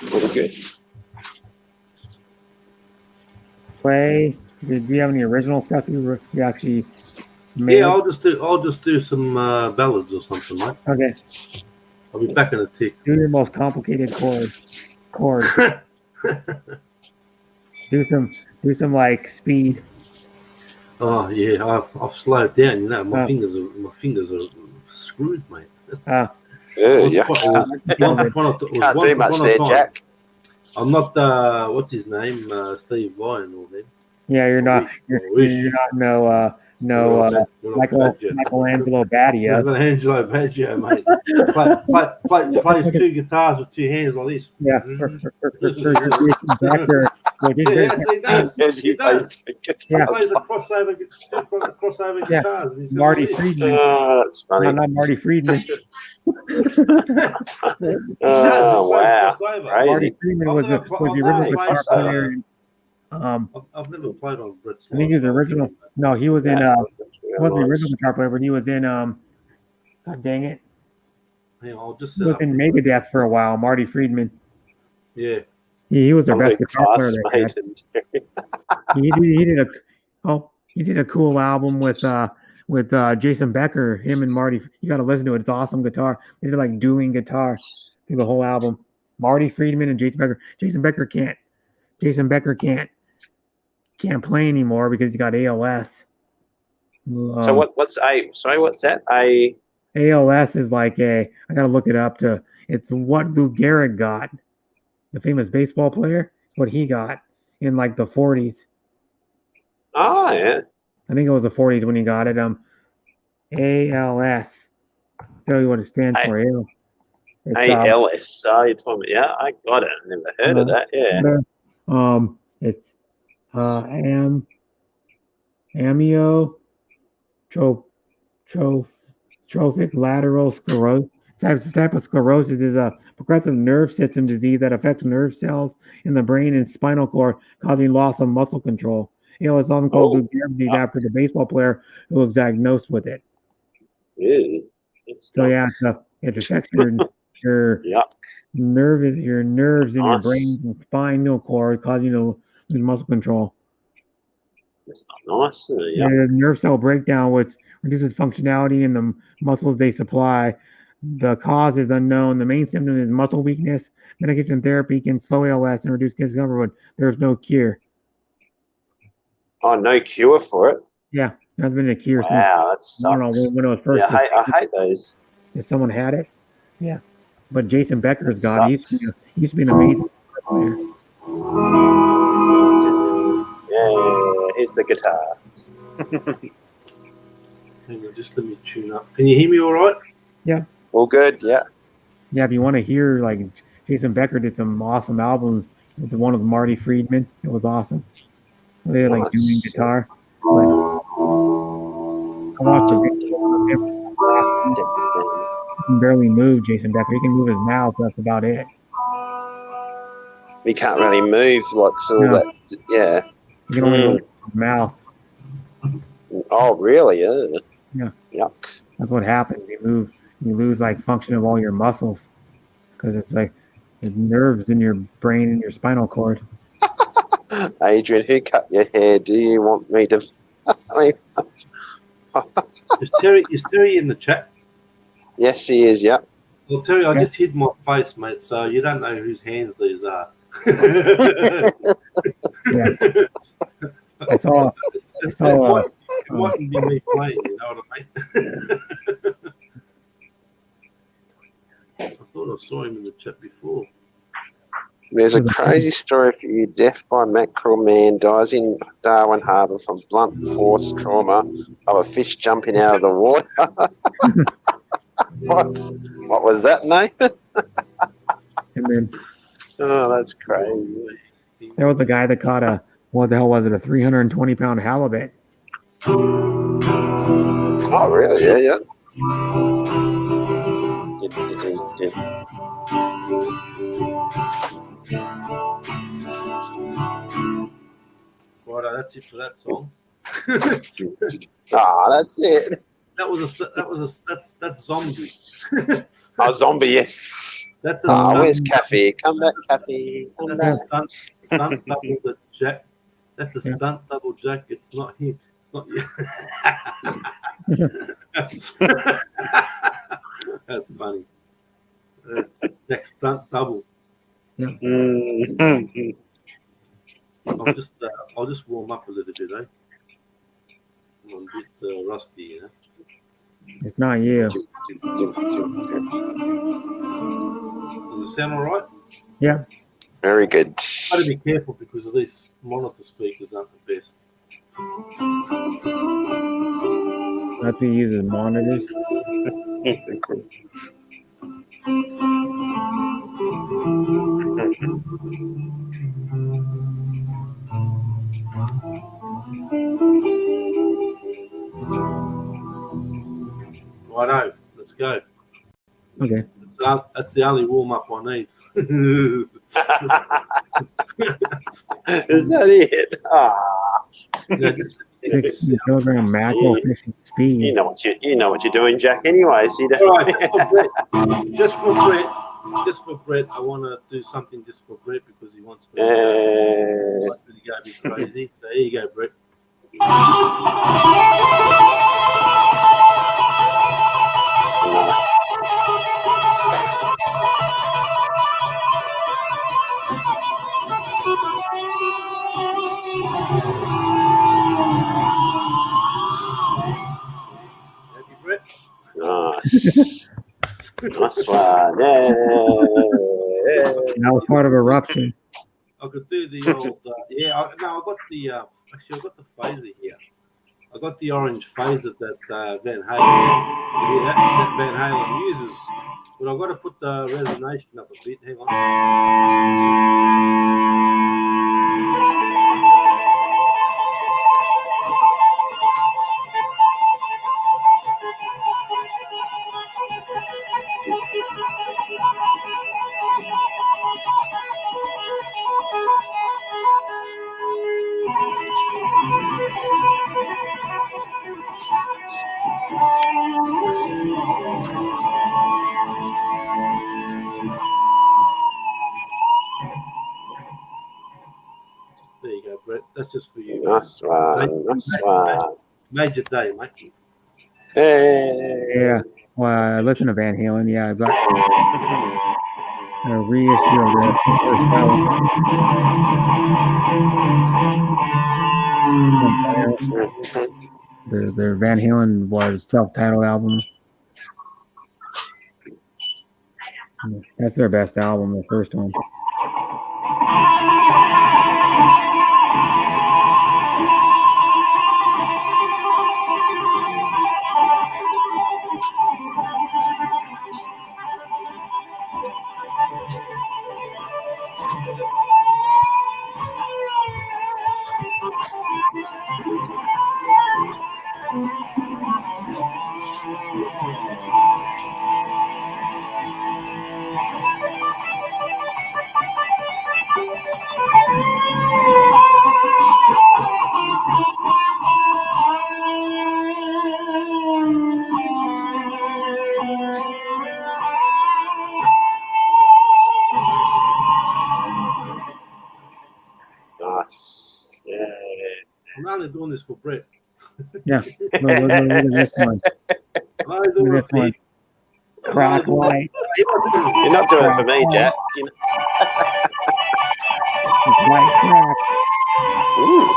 Really good. Play. Do you have any original stuff you actually made? Yeah, I'll just do some ballads or something, mate. Okay. I'll be back in a tick. Do your most complicated chords. do some like speed. Oh yeah, I've slowed down. You know, my fingers are screwed, mate. Yeah. Can't do much there, Jack. I'm not what's his name, Steve Vai and all that. Yeah, you're not. You're not Michelangelo Badia. Michelangelo Baggio, mate. Plays two guitars with two hands like this. Yeah, for Jason Becker. Yes, he does. He does. Yeah. He plays a crossover guitars. He's got Marty all this. Friedman. That's funny. Not Marty Friedman. Oh, wow. Marty Crazy. Friedman was the original guitar player. I've never played on Brett's. I think he was the original. No, he was in. He wasn't the original guitar player, but he was in. God dang it. Hang on, I'll just He was in Megadeth for a while. Marty Friedman. Yeah. He was their best guitar player they had. He did a cool album with Jason Becker. Him and Marty. You got to listen to it. It's awesome guitar. They did like dueling guitar through the whole album. Marty Friedman and Jason Becker. Jason Becker can't play anymore because he got ALS. So what's that? ALS is like I gotta look it up it's what Lou Gehrig got, the famous baseball player, what he got in like the 40s. Oh yeah. I think it was the 40s when he got it. ALS. Tell you what it stands for. ALS. Oh, you're talking about, yeah, I got it. I never heard of that. Yeah. It's amyotrophic lateral sclerosis. Type of sclerosis is a progressive nerve system disease that affects nerve cells in the brain and spinal cord, causing loss of muscle control. It's often called Lou Gehrig disease after the baseball player who was diagnosed with it. Really? So yeah, it affects your nerves in your brain and spinal cord, causing you to lose muscle control. That's not nice. Yeah, the nerve cell breakdown, which reduces functionality in the muscles they supply. The cause is unknown. The main symptom is muscle weakness. Medication therapy can slow ALS and reduce discomfort, but there's no cure. Oh, no cure for it? Yeah, there's been a cure since. Wow, that sucks. I don't know when it was first. Yeah, I hate those. If someone had it, yeah. But Jason Becker's got it. He used to be an amazing player. Yeah, here's the guitar. Hang on, just let me tune up. Can you hear me all right? Yeah. All good, yeah. Yeah, if you want to hear, like, Jason Becker did some awesome albums. With one of Marty Friedman. It was awesome. They had, like, doing guitar. Like, I watched the video of him. He can barely move, Jason Becker. He can move his mouth. That's about it. He can't really move, like, so No. that, yeah. He can only move his mouth. Oh, really? Yeah. Yeah. Yuck. That's what happens. You lose like function of all your muscles because it's like the nerves in your brain and your spinal cord. Adrian, who cut your hair? Do you want me to? Is Terry in the chat? Yes, he is. Yeah. Well, Terry, I just hid my face, mate, so you don't know whose hands these are. Yeah. It's all. It mightn't be me playing, you know what I mean? I thought I saw him in the chat before. There's a crazy story for you. Death by mackerel man dies in Darwin Harbour from blunt force trauma of a fish jumping out of the water. What was that, Nathan? And then Oh, that's crazy. there was a guy that caught what the hell was it? A 320-pound halibut. Oh, really? Yeah, yeah. Right, that's it for that song. That's it. That's Zombie. Oh, Zombie, yes. That's where's Cappy? Come back, Cappy. Come back. Stunt double the Jack. That's a stunt double Jack. It's not him. It's not you. That's funny. Next stunt double. I'll just warm up a little bit, eh? I'm a bit rusty, you know. It's not you. Does it sound all right? Yeah. Very good. Got to be careful because of these monitor speakers aren't the best. That's we use as monitors. Righto, let's go. Okay. That's the only warm up I need. Is that it? Yeah, just, 60 kilogram macro fishing speed. You know what you're doing, Jack. Anyway, so you don't. all right, just for Brett, I want to do something just for Brett because he wants me to go a bit crazy. So here you go, Brett. Happy, Brett? Nice. Nice one. Yeah. That was part of eruption. I could do the old. I got the. Actually, I got the phaser here. I got the orange phaser that Van Halen. That Van Halen uses. But I've got to put the resonation up a bit. Hang on. There you go, Brett. That's just for you. Nice one. Nice one. Major day, mate. Hey. Yeah. Well, I listen to Van Halen. Yeah, I've got a reissue of their first album. Their Van Halen was self-titled album. That's their best album, the first one. Nice. Yeah. I'm only doing this for Brett. Yeah. Look at this one. I'm only doing Look it at this one. Crack light. You're not doing it for me, Jack. White crack. Ooh.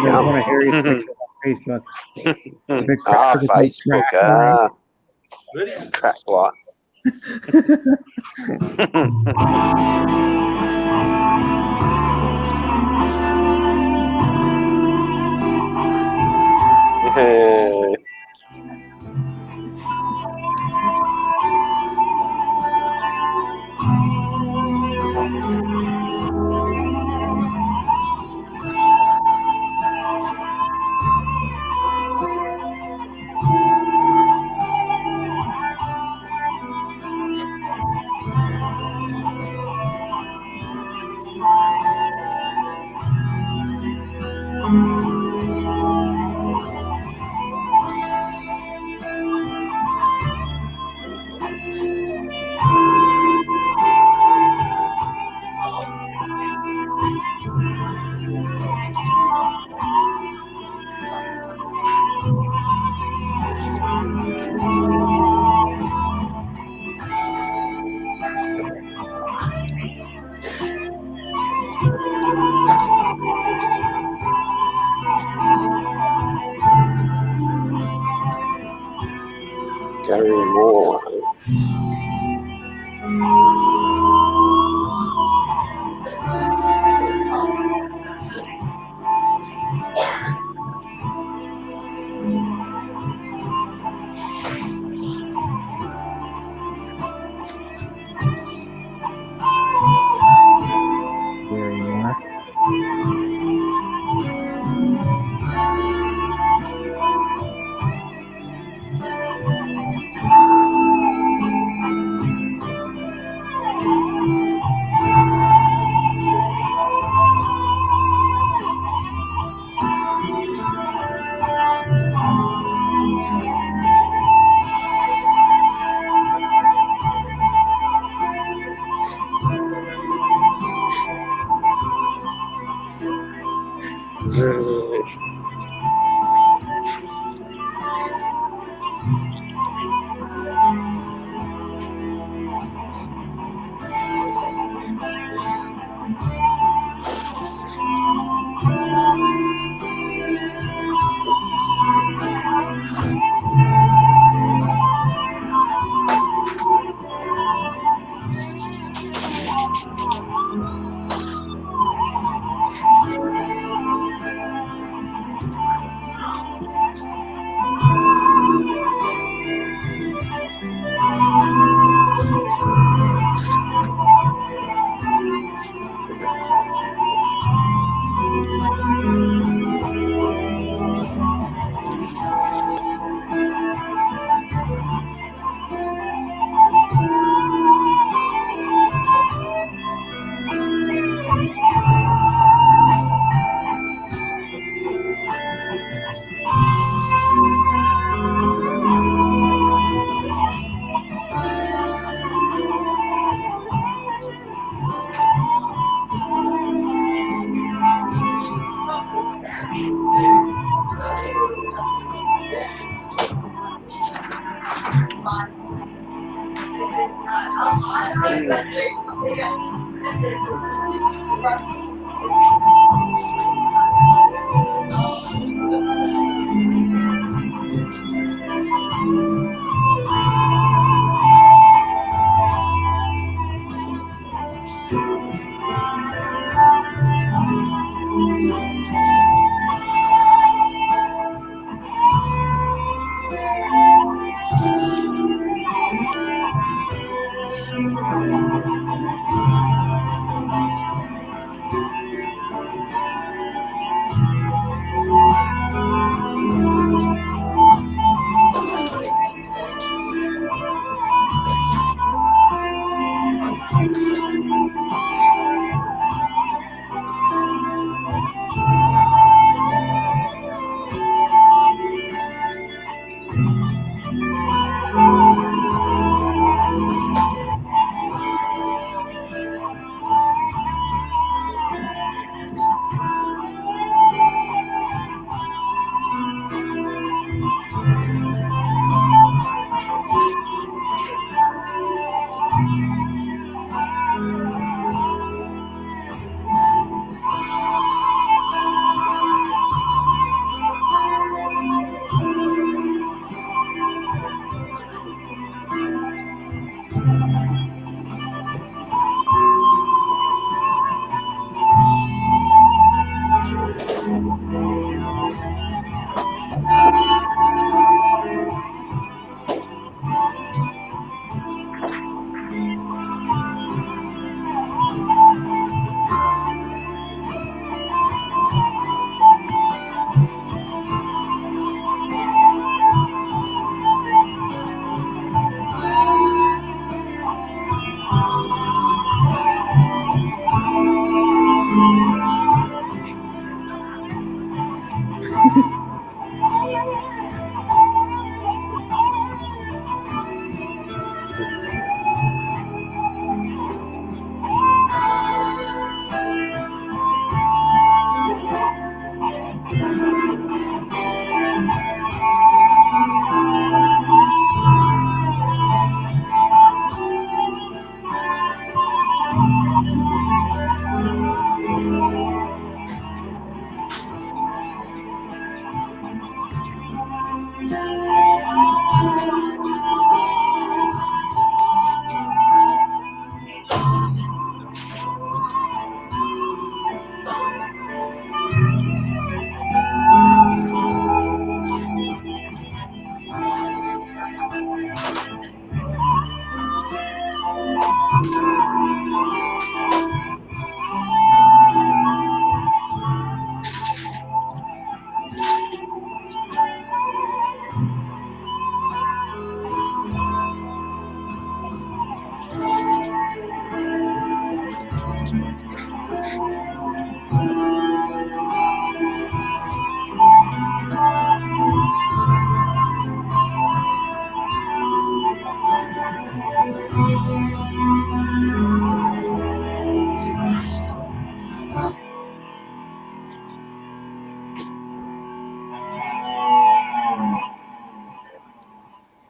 I want to hear you picture on Facebook. Big Facebook. crack Ready? Crack light. Hey. Gary Moore.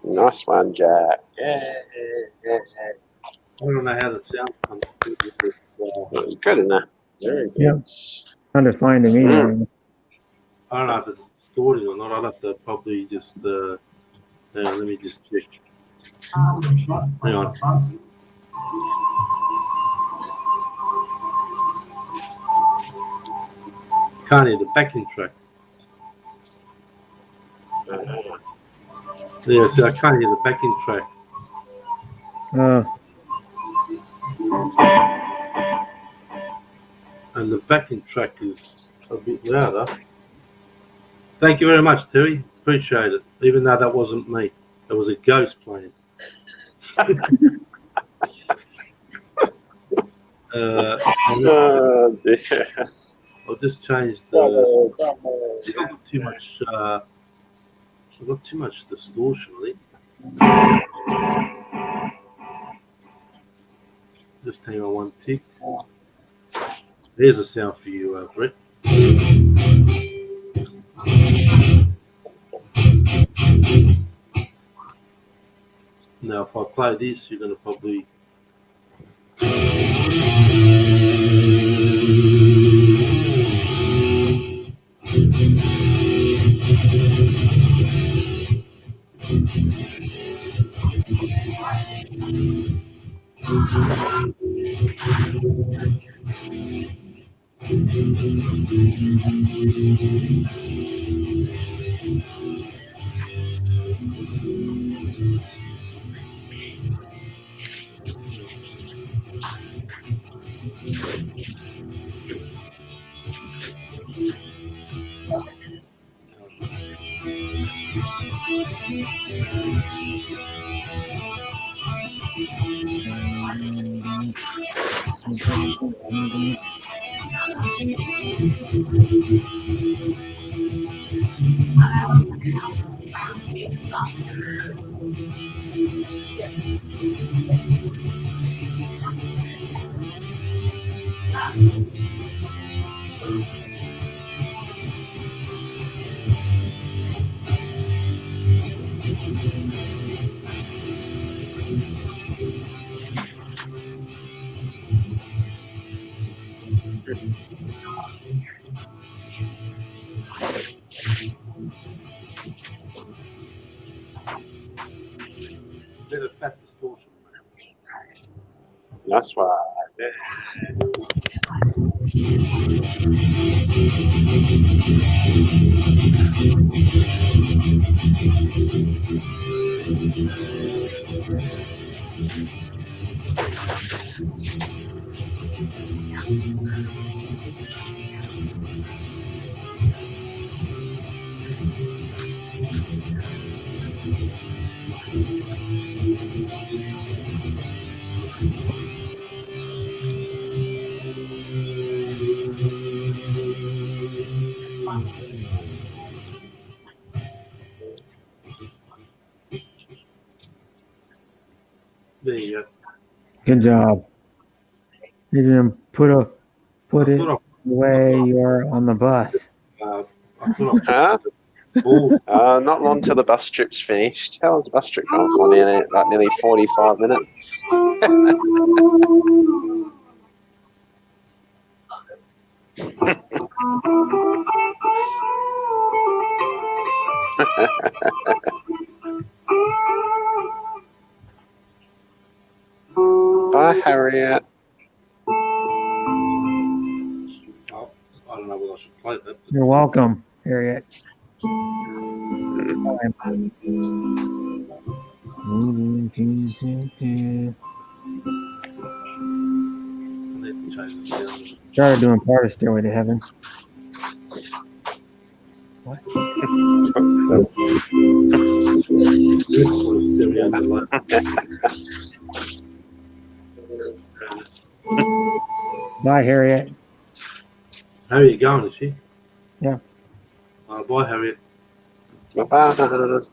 Nice one, Jack. Yeah. I don't know how the sound comes through. Good enough. Very good. Yeah. Kind of fine to me. I don't know if it's distorted or not. I'll have to probably just hang on, let me just check. Hang on. Can't hear the backing track. Yeah, see, I can't hear the backing track. And the backing track is a bit louder. Thank you very much, Terry. Appreciate it. Even though that wasn't me, it was a ghost playing. I'll just change the. I've got too much. I've got too much distortion, I think. Just hang on one tick. There's a sound for you, Brett. Now, if I play this, you're going to probably. Bit of fat distortion. That's why. There you go. Good job. You didn't put it away. You're on the bus. Huh? Not long till the bus trip's finished. How long's the bus trip going for? Nearly 45 minutes. Bye, Harriet. Oh, I don't know whether I should play that. You're welcome, Harriet. Started doing part of Stairway to Heaven. What? Bye, Harriet. How are you going, is she? Yeah. Bye, Harriet. Bye-bye.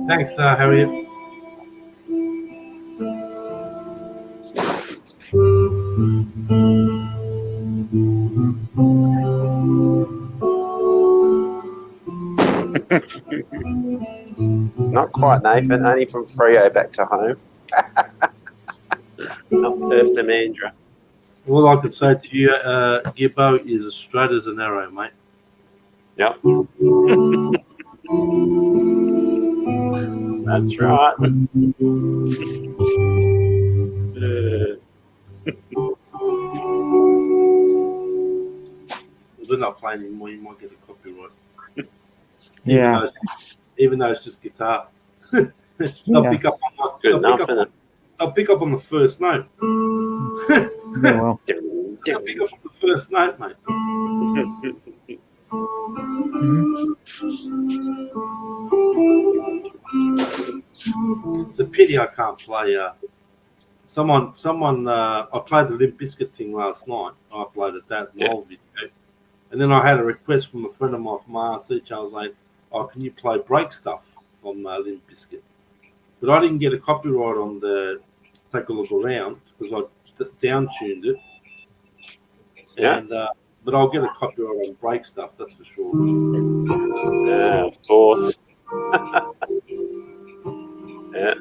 Thanks, Harriet. Not quite, Nathan. Only from Freo back to home. Not Perth to Mandurah. All I can say to you, Gibbo, is as straight as an arrow, mate. Yep. That's right. We're not playing anymore. You might get a copyright. Yeah. Even though it's just guitar. Yeah. They'll pick up on the first note. Yeah, well. They'll pick up on the first note, mate. It's a pity I can't play someone. I played the Limp Bizkit thing last night. I uploaded that old video, and then I had a request from a friend of mine from RC channel saying, "Oh, can you play break stuff from Limp Bizkit?" But I didn't get a copyright on the Take a Look Around because I down tuned it. Yeah. And but I'll get a copyright on break stuff. That's for sure. Yeah, of course. Yeah.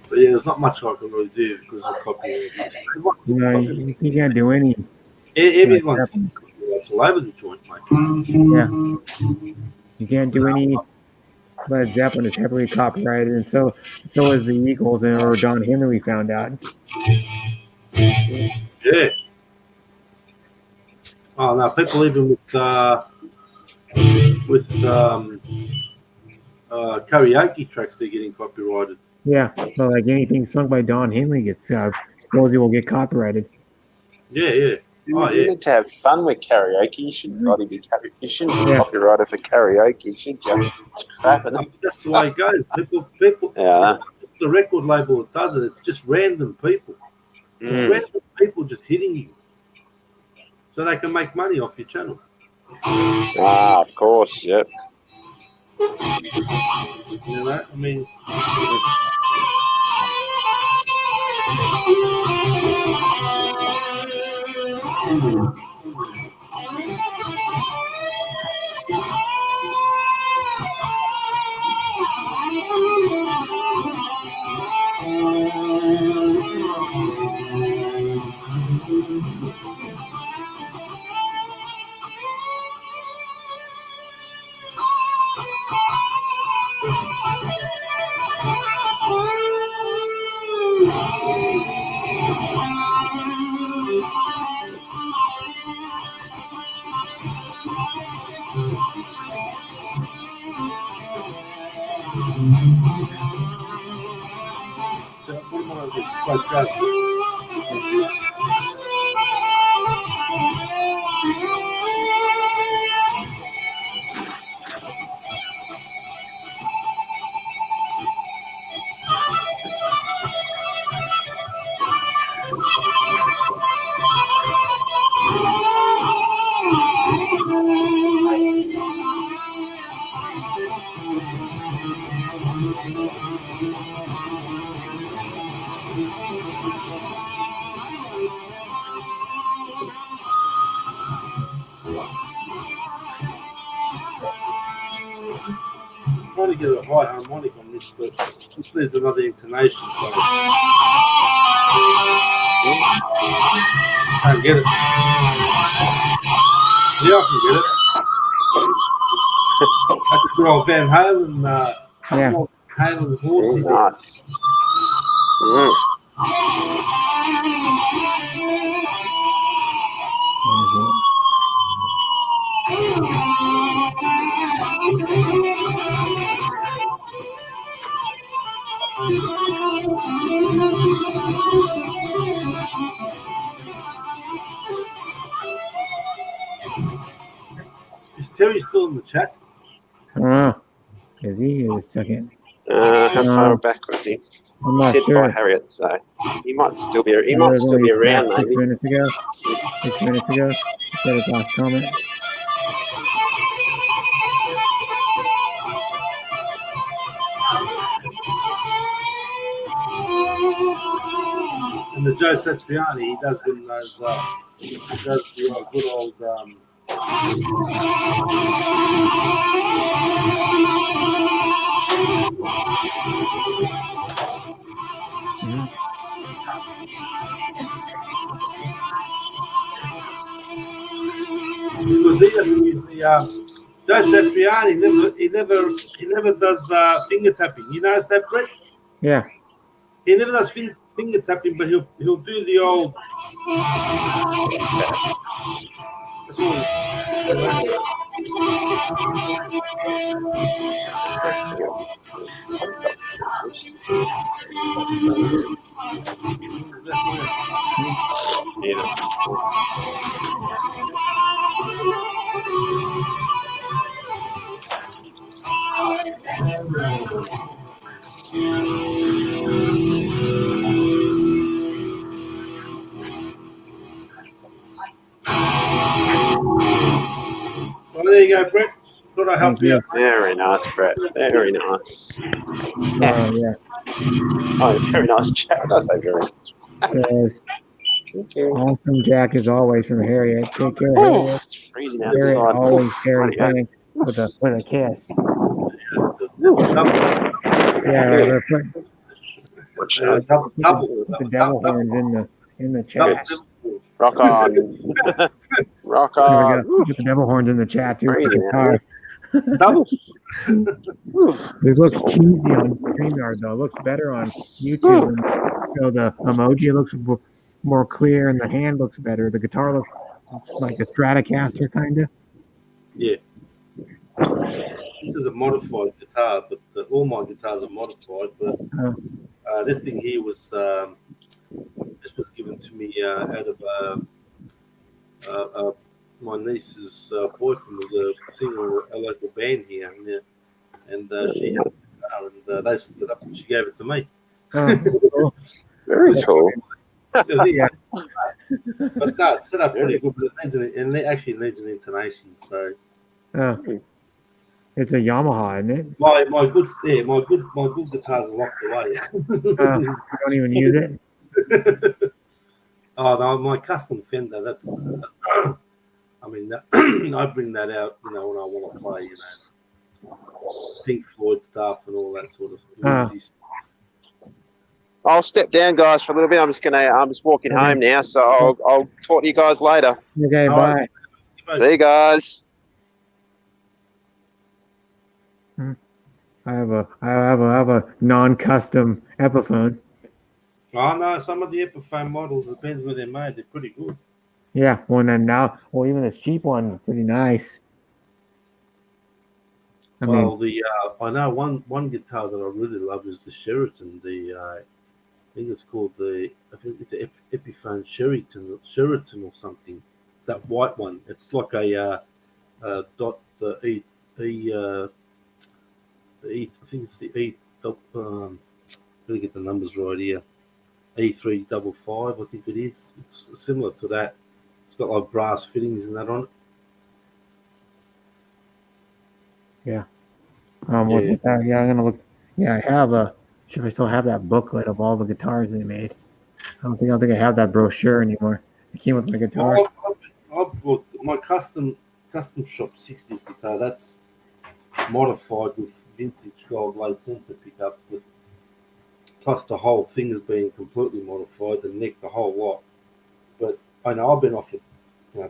But yeah, there's not much I can really do because of copyright. No, you can't do any. Everyone's all over the joint, mate. Yeah. You can't do any. Led Zeppelin is heavily copyrighted, and so is the Eagles or Don Henley, we found out. Yeah. Oh no, people even with karaoke tracks, they're getting copyrighted. Yeah, but like anything sung by Don Henley gets supposedly will get copyrighted. Yeah. Oh, You need to have fun with karaoke. You shouldn't bloody be You shouldn't be copyrighted for karaoke, should you? It's crap, isn't it? That's the way it goes. People. Yeah. It's not just the record label that does it. It's just random people. It's random people just hitting you, so they can make money off your channel. Ah, of course. Yep. You know, I mean. So what am I supposed to trying to get a high harmonic on this, but this needs another intonation, so can't get it. Yeah, I can get it. That's a good old Van Halen. Van Halen horsey. Nice. Is Terry still in the chat? I don't know. Is he? A second. How far back was he? I'm not Said sure. by Harriet, so he might still be. He might still be around, maybe. 6 minutes ago. 6 minutes ago. Said his last comment. And the Joe Satriani, he does win those. He does the good old. Because he doesn't use the Joe Satriani. He never does finger tapping. You notice that, Brett? Yeah. He never does finger tapping, but he'll do the old. That's all. Well, there you go, Brett. Thought I helped Thank you. out. Very nice, Brett. Very nice. Yeah. Oh, very nice chat. I say very nice. Says, awesome Jack as always from Harriet. Take care, Oh, Harriet. it's freezing Harriet outside. always carry Bloody hell. thanks with a kiss. Double, Yeah, Watch double, out. put the devil horns in the chat. Rock on. Rock There we on. go. Put the devil horns in the chat too. For Crazy, guitar. double. This looks cheesy on StreamYard though. It looks better on YouTube. So the emoji looks more clear and the hand looks better. The guitar looks like a Stratocaster kind of. Yeah. This is a modified guitar, but all my guitars are modified. But this thing here was this was given to me out of my niece's boyfriend was a singer of a local band here, and she had a guitar, and they split up, and she gave it to me. Cool. Very cool. Yeah. But no, it's set up pretty good. But it actually needs an intonation. So it's a Yamaha, isn't it? my good guitars are locked away. You don't even use it. Oh no, my custom Fender. That's I mean, I bring that out, when I want to play, Pink Floyd stuff and all that sort of easy stuff. I'll step down, guys, for a little bit. I'm just walking home now, so I'll talk to you guys later. Okay, bye. See you guys. I have a non-custom Epiphone. Oh no, some of the Epiphone models, depends where they're made, they're pretty good. Yeah, even this cheap one, pretty nice. I know one guitar that I really love is the Sheraton. I think it's called it's an Epiphone Sheraton or something. It's that white one. It's like a dot the E. I think it's the E. Let me get the numbers right here. E355, I think it is. It's similar to that. It's got like brass fittings and that on it. Yeah. I'm gonna look. Yeah, I have I still have that booklet of all the guitars they made. I don't think I have that brochure anymore. It came with my guitar. I've bought my custom shop 60s guitar. That's modified with vintage gold late sensor pickup, plus the whole thing is being completely modified, the neck, the whole lot. But I know I've been offered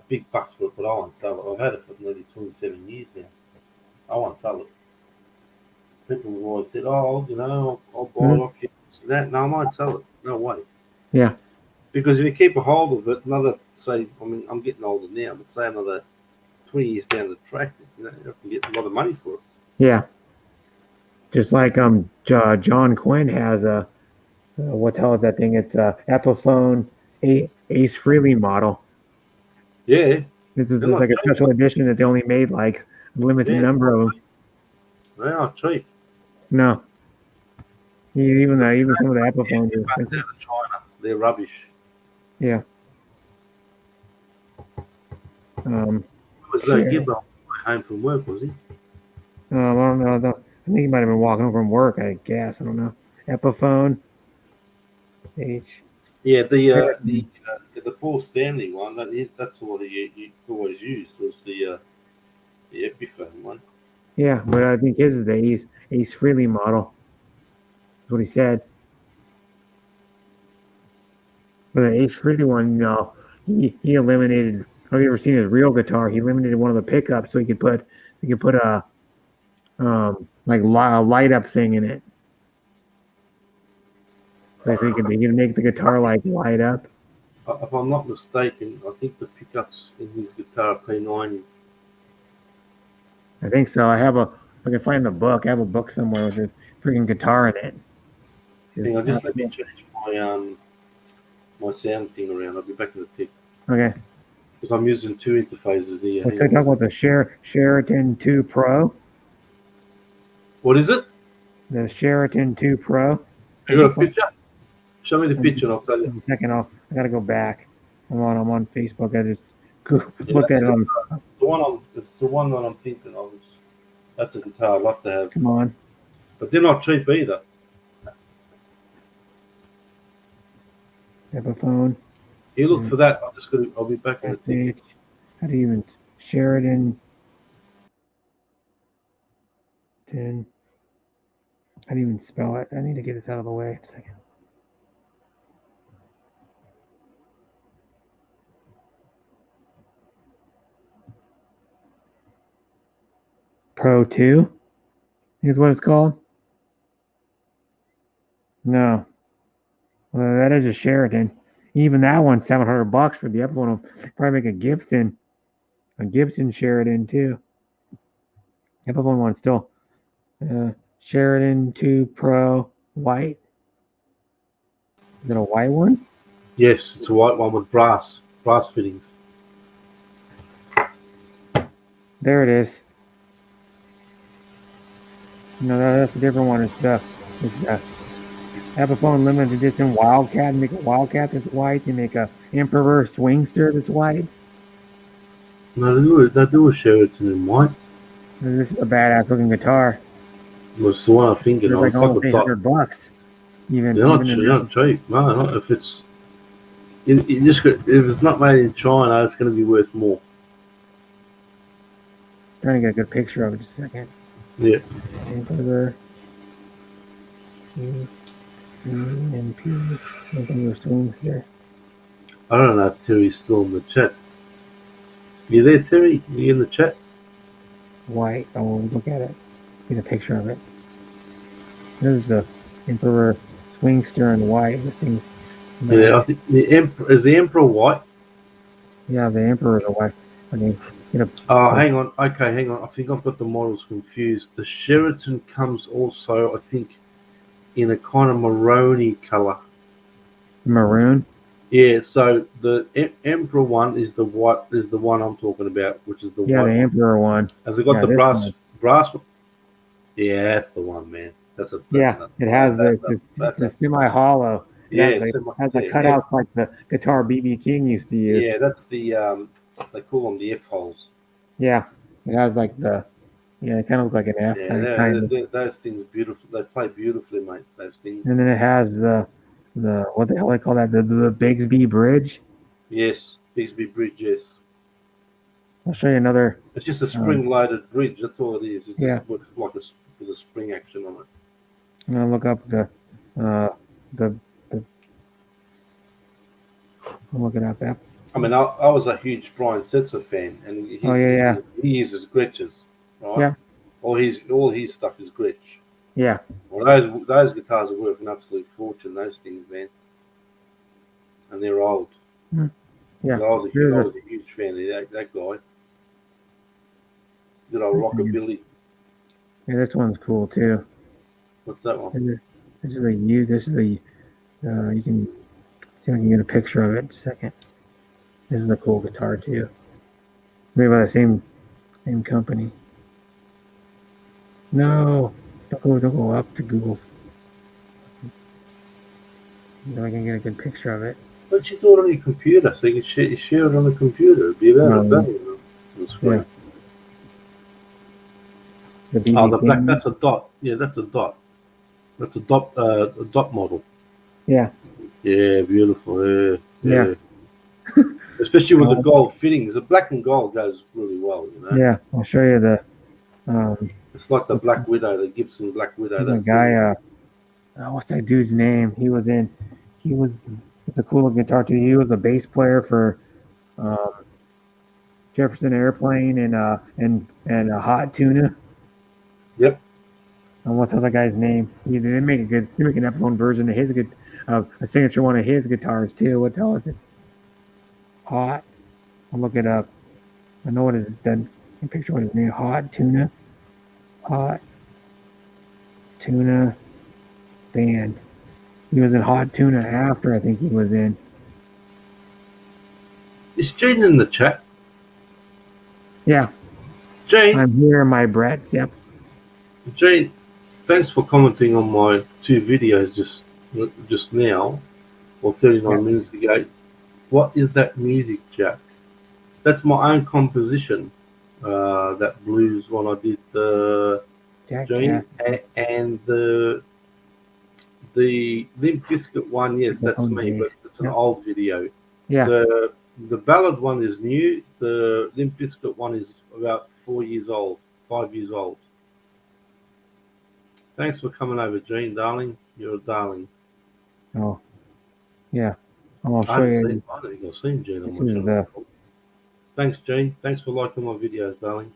big bucks for it, but I won't sell it. I've had it for nearly 27 years now. I won't sell it. People have always said, I'll buy it off you. No, I won't sell it. No way. Yeah. Because if you keep a hold of it, I'm getting older now, but say another 20 years down the track, you can get a lot of money for it. Yeah. Just like John Quinn has what the hell is that thing? It's a Epiphone Ace Frehley model. Yeah. This is like a special edition that they only made like a limited number of them. They are cheap. No. Even some of the Epiphones are expensive. Out of China, they're rubbish. Yeah. Was Gibbo home from work, was he? I don't know. I think he might have been walking home from work, I guess. I don't know. Epiphone. Yeah, the Paul Stanley one, that's what you always used, was the Epiphone one. Yeah, but I think his is the Ace Frehley model. That's what he said. But the Ace Frehley one, he eliminated. Have you ever seen his real guitar? He eliminated one of the pickups so he could put a light up thing in it. So he can make the guitar light up. If I'm not mistaken, I think the pickups in his guitar are P90s. I think so. I can find the book. I have a book somewhere with a freaking guitar in it. Hang on, just let me change my sound thing around. I'll be back in a tick. Okay. Because I'm using two interfaces here. We're talking about the Sheraton 2 Pro. What is it? The Sheraton 2 Pro. You got a picture? Show me the picture and I'll tell you. In a second, I gotta go back. I'm on Facebook. I just looked at it on. It's the one that I'm thinking of. That's a guitar I'd love to have. Come on. But they're not cheap either. Epiphone. You look for that. I'll be back in a tick. How do you even Sheridan 10? How do you even spell it? I need to get this out of the way. A second. Pro 2 is what it's called. No. Well, that is a Sheridan. Even that one's $700 for the other one. Will probably make a Gibson Sheridan too. The other one's still Sheridan 2 Pro white. Is it a white one? Yes, it's a white one with brass fittings. There it is. No, that's a different one. It's the Epiphone limited edition Wildcat. They make a Wildcat that's white. They make a Emperor Swingster that's white. No, they do a Sheraton in white. This is a badass looking guitar. It's the one I'm thinking of. Like almost $800. Even they're not cheap. No, not if it's. If it's not made in China, it's going to be worth more. Trying to get a good picture of it. Just a second. Yeah. Emperor. MP. Emperor Swingster. I don't know if Terry's still in the chat. You there, Terry? You in the chat? White. I will look at it. Get a picture of it. This is the Emperor Swingster in white. This thing. Yeah, I think is the Emperor white? Yeah, the Emperor is white. Okay. Hang on. Okay, hang on. I think I've got the models confused. The Sheraton comes also, I think, in a kind of maroony color. Maroon? Yeah, so the Emperor one is the white, is the one I'm talking about, which is the white. Yeah, the Emperor one. Has it got the brass one? Yeah, that's the one, man. It has it's a semi-hollow. Yeah, it has the cutouts like the guitar B.B. King used to use. Yeah, that's the they call them the F holes. Yeah, it has like it kind of looks like an F. Yeah, those things are beautiful. They play beautifully, mate. Those things. And then it has the what the hell they call that? The Bigsby Bridge. Yes, Bigsby Bridge. Yes. I'll show you another. It's just a spring-loaded bridge. That's all it is. It's just like with a spring action on it. I'm gonna look up I'll look it up. That. I mean, I was a huge Brian Setzer fan, and he uses Gretches, right? Yeah. All his stuff is Gretsch. Yeah. Well, those guitars are worth an absolute fortune. Those things, man, and they're old. Mm. Yeah. I was a huge fan of that guy. Good old rockabilly. Yeah, this one's cool too. What's that one? This is you can see if I can get a picture of it in a second. This is a cool guitar too. Made by the same company. No, don't go up to Google. So I can get a good picture of it. Why don't you do it on your computer so you can share it on the computer? It'd be about better. Yeah. The black. That's a dot. Yeah, that's a dot. That's a dot model. Yeah. Yeah, beautiful. Yeah. Especially with the gold fittings. The black and gold goes really well, you know. Yeah, I'll show you the. It's like the Black Widow, the Gibson Black Widow. The guy. What's that dude's name? It's a cool guitar too. He was a bass player for Jefferson Airplane and Hot Tuna. Yep. And what's the other guy's name? They make an Epiphone version of his a signature one of his guitars too. What the hell is it? Hot. I'll look it up. I know what it is. Then A picture what his name, Hot Tuna Band. He was in Hot Tuna after I think he was in. Is Gene in the chat? Yeah. Gene? I'm here, my Brett. Yep. Gene, thanks for commenting on my 2 videos just now, or 39 minutes ago. What is that music, Jack? That's my own composition. That blues one I did, Gene, and the Limp Bizkit one. Yes, that's me, but it's an old video. Yeah. The ballad one is new. The Limp Bizkit one is about 4 years old, 5 years old. Thanks for coming over, Gene, darling. You're a darling. Oh, yeah. I'll show you. I don't think I've seen Gene on This my is channel. Thanks, Gene. Thanks for liking my videos, darling.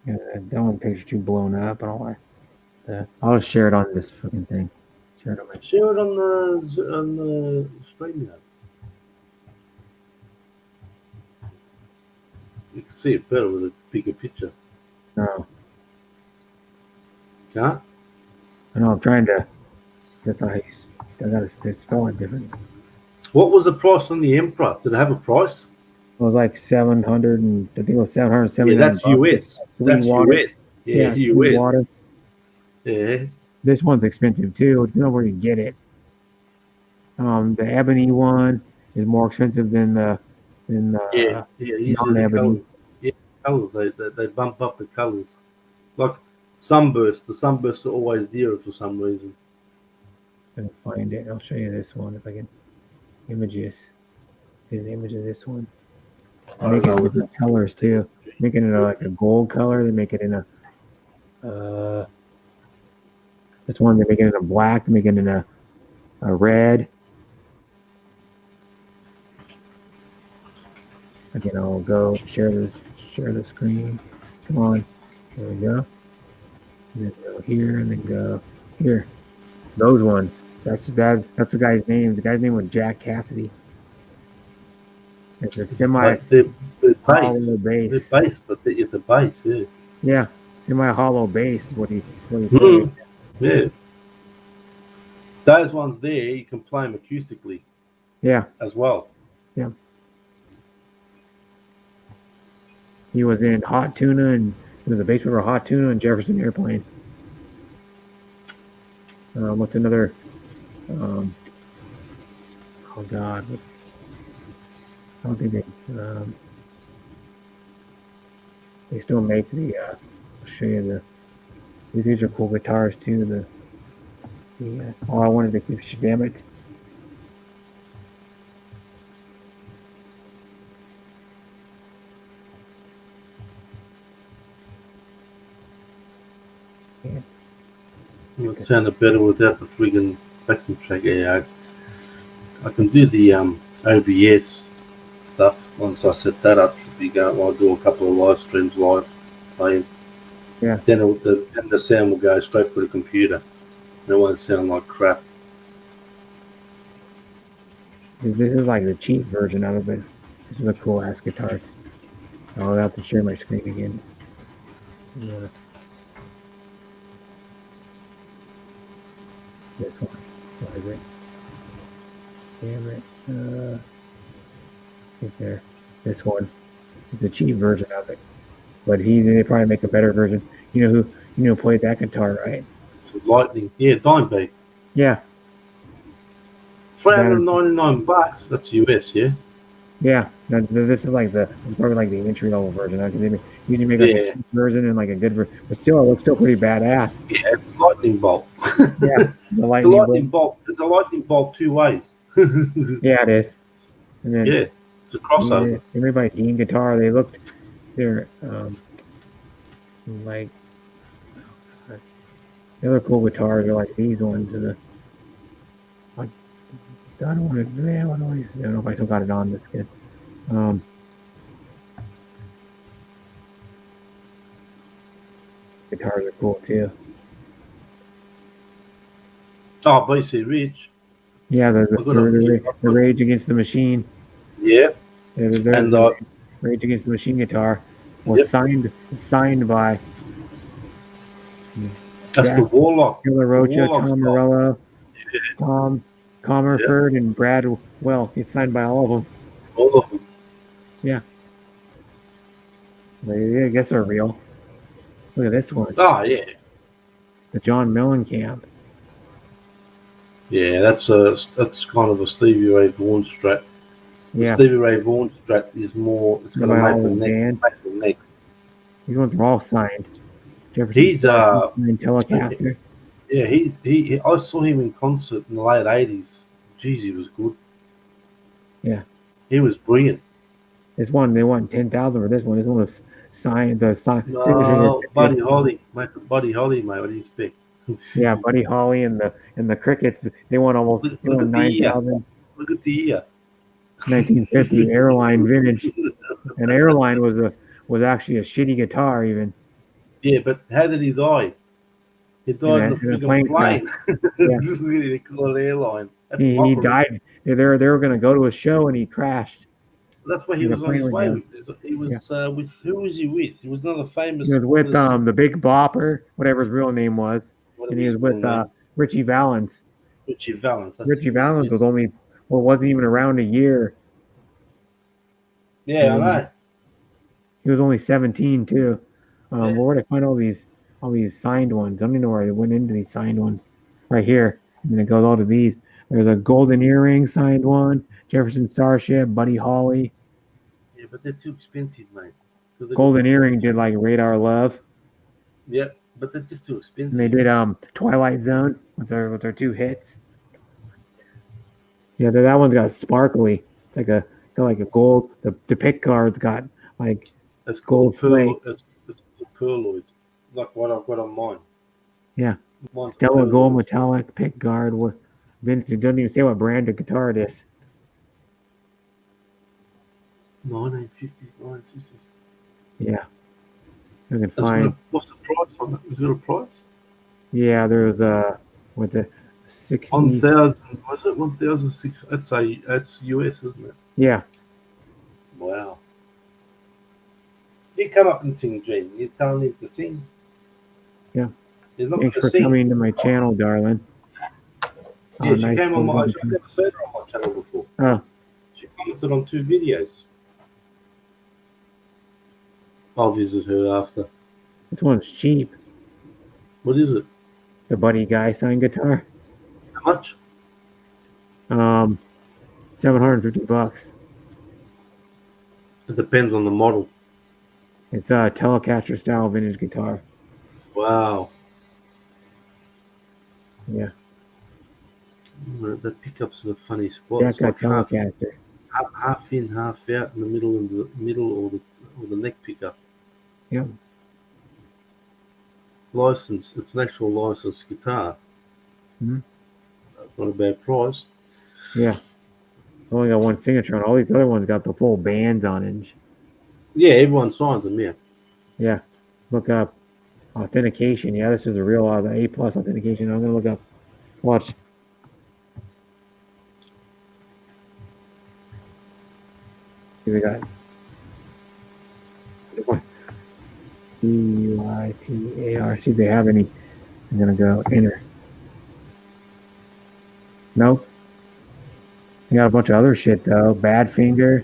Yeah, that one picture too blown up. I don't like that. I'll just share it on this fucking thing. Share it on my. Share it on the stream now. You can see it better with a bigger picture. No. Can't? I know. I'm trying to. That's how I gotta spell it different. What was the price on the Emperor? Did it have a price? It was like 700 and I think it was 779. Yeah, that's US. That's water. US. Yeah, US. Water. Yeah. This one's expensive too. You know where you get it. The ebony one is more expensive than the usually non-ebony. The colors. They bump up the colors. Like sunburst. The sunbursts are always dearer for some reason. I'm gonna find it. I'll show you this one if I can. Images. There's an image of this one. They make it different colors too. Making it like a gold color. They make it in a. This one they make it in a black. They make it in a red. Again, I'll go share the screen. Come on. There we go. And then go here and then go here. Those ones. That's the guy's name. The guy's name was Jack Cassidy. It's a semi hollow base. The base, but it's a base, yeah. Yeah, semi hollow base is what he Yeah. Those ones there, you can play them acoustically. Yeah. As well. Yeah. He was in Hot Tuna and it was a bass for Hot Tuna and Jefferson Airplane. What's another? Oh God! I don't think they still make the. I'll show you these are cool guitars too. Oh, I wanted to keep. Damn it! Yeah. It would sound better without the friggin' backing track. Yeah, I can do the OBS stuff. Once I set that up, should be going. I'll do a couple of live streams live playing. Yeah. Then the sound will go straight for the computer. It won't sound like crap. This is like the cheap version of it, but this is a cool ass guitar. I'll have to share my screen again. Yeah. This one. What is it? Damn it. Right there. This one. It's a cheap version of it. But they probably make a better version. You know who played that guitar, right? It's a Lightning. Yeah, Dimebag. Yeah. $399. That's US, yeah? Yeah. This is like probably like the entry level version. They usually make like a cheap version and like a good version. But still, it looks still pretty badass. Yeah, it's Lightning Bolt. Yeah. It's a lightning bolt. It's a lightning bolt 2 ways. Yeah, it is. And then, yeah, it's a crossover. They made by Dean Guitar. They're like the other cool guitars are like these ones. I don't know if I still got it on. That's good. Guitars are cool too. Oh, BC Ridge. Yeah, the Rage Against the Machine. Yeah. They're Rage Against the Machine guitar was signed by That's Jack the Warlock. Killer The Rocha, Warlock's Tom Morello, Tom Comerford, and Brad. Well, it's signed by all of them. All of them. Yeah. I guess they're real. Look at this one. Oh yeah. The John Mellencamp. Yeah, that's kind of a Stevie Ray Vaughan strat. The Yeah. Stevie Ray Vaughan strat is more. It's going to By make all the the neck. Make the neck. These ones are all signed. Jefferson He's signed Telecaster. Yeah, he. I saw him in concert in the late '80s. Jeez, he was good. Yeah. He was brilliant. This one they want 10,000 for this one. This one was signed. The signature. No, Buddy Holly, mate. Buddy Holly, mate. What do you expect? Yeah, Buddy Holly and the Crickets. They want almost Look they want at the ear. 9,000. Look at the ear. 1950 Airline vintage. And Airline was actually a shitty guitar even. Yeah, but how did he die? He died in a plane plane. Yeah. They call it Airline. That's He mockery. died. They were going to go to a show and he crashed. That's why he in the was on his plane way. with He was with who was he with? He was not a famous. He was with the Big Bopper, whatever his real name was, What and was he was his with real name? Richie Valens. Richie Valens. that's Richie it. Valens was wasn't even around a year. Yeah, I know. He was only 17 too. Well, where'd I find all these signed ones? I don't even know where I went into these signed ones. Right here, and then it goes all to these. There's a Golden Earring signed one, Jefferson Starship, Buddy Holly. Yeah, but they're too expensive, mate. 'Cause they got Golden this- Earring did like Radar Love. Yeah, but they're just too And expensive. they did Twilight Zone with their two hits. Yeah, that one's got sparkly, got like a gold. The pick card's got like That's gold called flake. It's Perloid, like what I've got on mine. Yeah, Mine's Stella Perloid. Gold Metallic pick guard. Vintage. It doesn't even say what brand of guitar it is. 1950s, 1960s. Yeah, you can That's find. what's the price on it? Is there a price? Yeah, there's with the 60. 1,000. Was it 1,006? That's US, isn't it? Yeah, Wow. You come up and sing, Gene. You tell him to sing. yeah. He's not Thanks going for to sing. coming to my channel, darling. Yeah, she nice came on my. to- I've never seen her on my channel before. Oh, She commented on 2 videos. I'll visit her after. this one's cheap. What is it? The Buddy Guy signed guitar. How much? $750. It depends on the model. It's a Telecaster style vintage guitar. Wow. Yeah, That pickup's in a funny spot. that It's got like half, Telecaster. half in, half out in the middle, or the neck pickup. Yeah, License. It's an actual licensed guitar. Mhm. That's not a bad price. yeah. Only got one signature on. All these other ones got the full bands on it. Yeah, everyone signed them. Yeah. Yeah, look up authentication. Yeah, this is a real the A+ authentication. I'm gonna look up. Watch. See, we got CYPAR. See if they have any. I'm gonna go enter. Nope. They got a bunch of other shit though. Badfinger,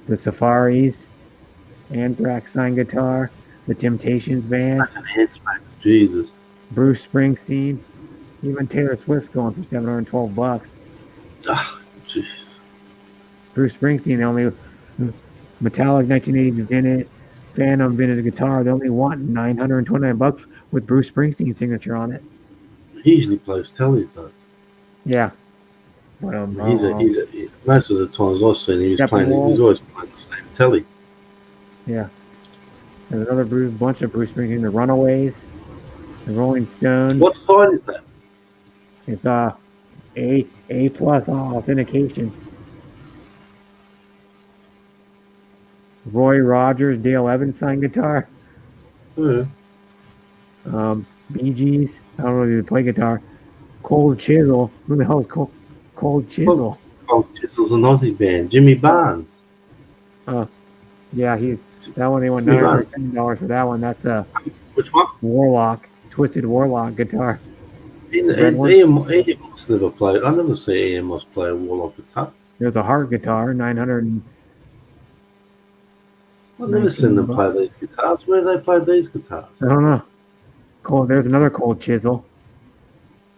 the Safaris, Anthrax signed guitar, the Temptations band, Headsmacks. Jesus. Bruce Springsteen, even Taylor Swift's going for $712. Ah, jeez. Bruce Springsteen, the only Metallic 1980s vintage, Phantom vintage guitar. They only want $929 with Bruce Springsteen signature on it. He usually plays tellies though. Yeah. But, most of the times I've seen him, he's Steppenwolf. always playing the same telly. Yeah. There's another bunch of Bruce Springsteen, the Runaways, the Rolling Stones. What side is that? It's A+ authentication. Roy Rogers, Dale Evans signed guitar. Yeah. Bee Gees, I don't know if they play guitar. Cold Chisel, who the hell is Cold Chisel? Oh, Chisel's an Aussie band. Jimmy Barnes. Yeah, that one. They went He runs. $910 for that one. That's a Which one? Warlock, Twisted Warlock guitar. Ian must never play. I never see Ian must play a Warlock guitar. There's a Heart guitar, 900. I've never seen them play these guitars. Where do they play these guitars? I don't know. Cool. There's another Cold Chisel.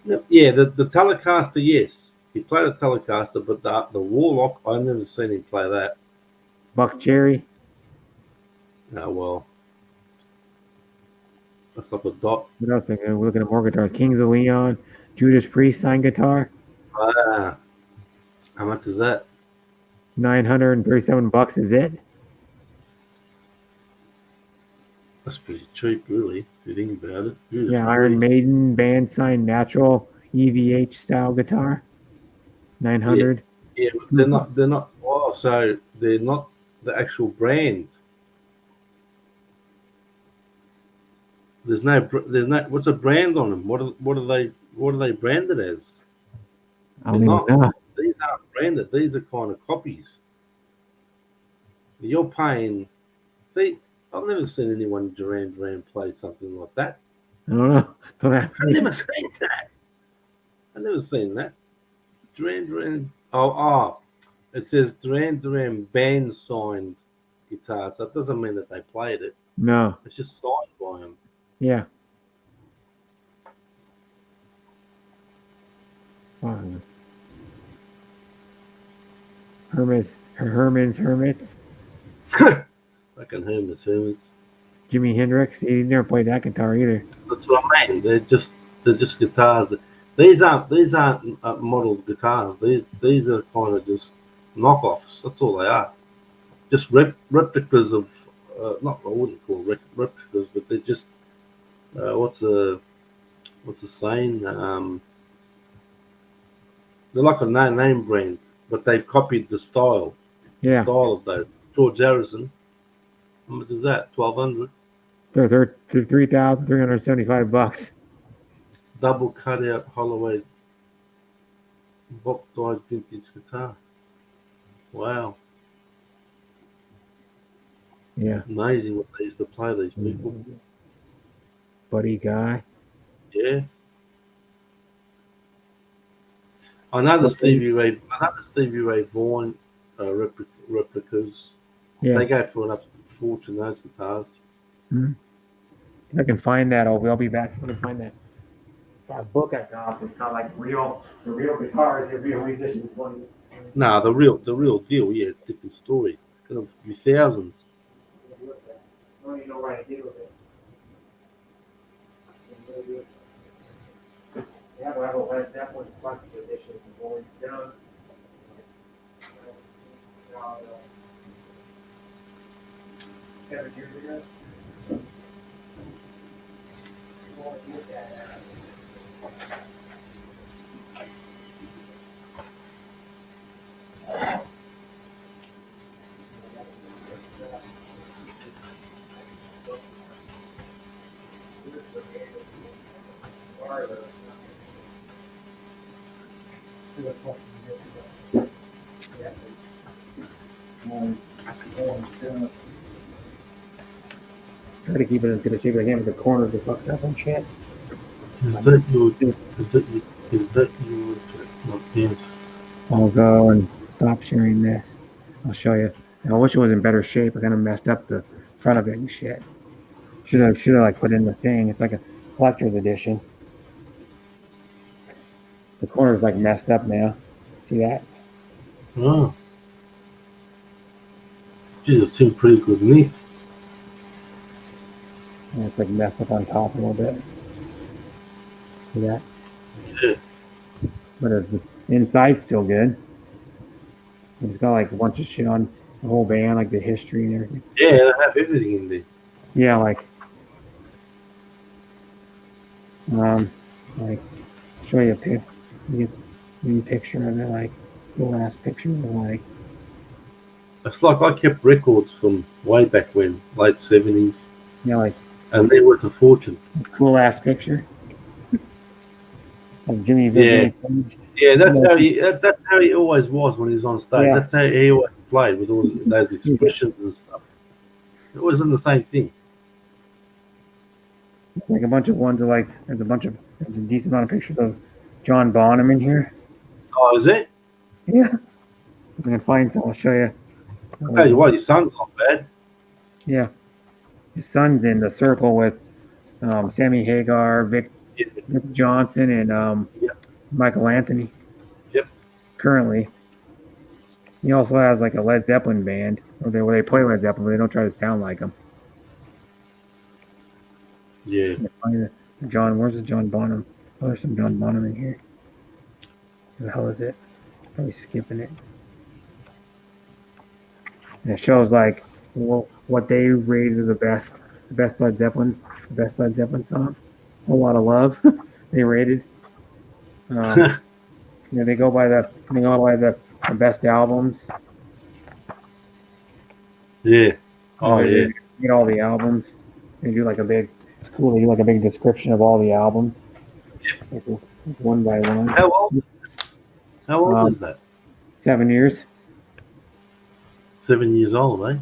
Yeah, the Telecaster, yes. He played a Telecaster, but the Warlock, I've never seen him play that. Buck Cherry. Oh, well. That's like a dot. What else? We're looking at more guitars. Kings of Leon, Judas Priest signed guitar. Ah. How much is that? $937 is it? That's pretty cheap, really, if you think about it. Yeah, Iron Maiden band signed natural EVH style guitar. 900. Yeah, but they're not. Oh, so they're not the actual brand. There's no. What's a brand on them? What are they branded as? I don't even know. These aren't branded. These are kind of copies. You're paying. See, I've never seen anyone Duran play something like that. I don't know. I've never seen that. I've never seen that. Duran. Oh, it says Duran band signed guitar. So it doesn't mean that they played it. No. It's just signed by them. Yeah. Hermits. Fucking Hermits. Jimi Hendrix. He never played that guitar either. That's what I mean. They're just guitars. These aren't model guitars. These are kind of just knockoffs. That's all they are. Just replicas of. I wouldn't call replicas, but they're just. What's the saying? They're like a name brand, but they copied the style. Yeah. The style of those. George Harrison. How much is that? $1,200. They're $3,375. Double cutout Holloway box dyed vintage guitar. Wow. Yeah. Amazing what they used to play, these people. Buddy Guy. Yeah. Another Stevie Ray Vaughan replicas. Yeah. They go for an absolute fortune, those guitars. Mm-hmm. If I can find that, I'll be back. I'm gonna find that book I got. It's not like the real guitars, the real musicians. No, the real deal, yeah, different story. It's gonna be thousands. I don't even know what I did with it. They have a Led Zeppelin collector's edition of Rolling Stone. Years ago. Try to keep it as good a shape as I can, but the corners are fucked up and shit. Is that your yes. I'll go and stop sharing this. I'll show you. I wish it was in better shape. I kind of messed up the front of it and shit. Should have like put in the thing. It's like a collector's edition. The corner's like messed up now. See that? Oh. Geez, it seemed pretty good to me. And it's like messed up on top a little bit. See that? Yeah. But the inside's still good. It's got like a bunch of shit on the whole band, like the history and everything. Yeah, they have everything in there. Yeah, like show you a picture of it, like the last picture of like. It's like I kept records from way back when, late 70s. Yeah, like. And they're worth a fortune. Cool ass picture. Of Jimmy Page. Yeah, that's how he always was when he was on stage. Yeah. That's how he always played, with all those expressions and stuff. It wasn't the same thing. Like a bunch of ones are like there's a decent amount of pictures of John Bonham in here. Oh, is it? Yeah. I'm gonna find some. I'll show you. I'll tell you what, your son's not bad. Yeah. His son's in the circle with Sammy Hagar, Vic Johnson, and Michael Anthony. Yep. Currently. He also has like a Led Zeppelin band where they play Led Zeppelin, but they don't try to sound like them. Yeah. John, where's the John Bonham? Oh, there's some John Bonham in here. Who the hell is it? Probably skipping it. And it shows like what they rated the best Led Zeppelin song. A Whole Lot of Love. They rated. They go by the best albums. Yeah. Oh yeah. They get all the albums. They do like a big. It's cool. They do like a big description of all the albums. Like one by one. How old is that? 7 years. 7 years old, eh?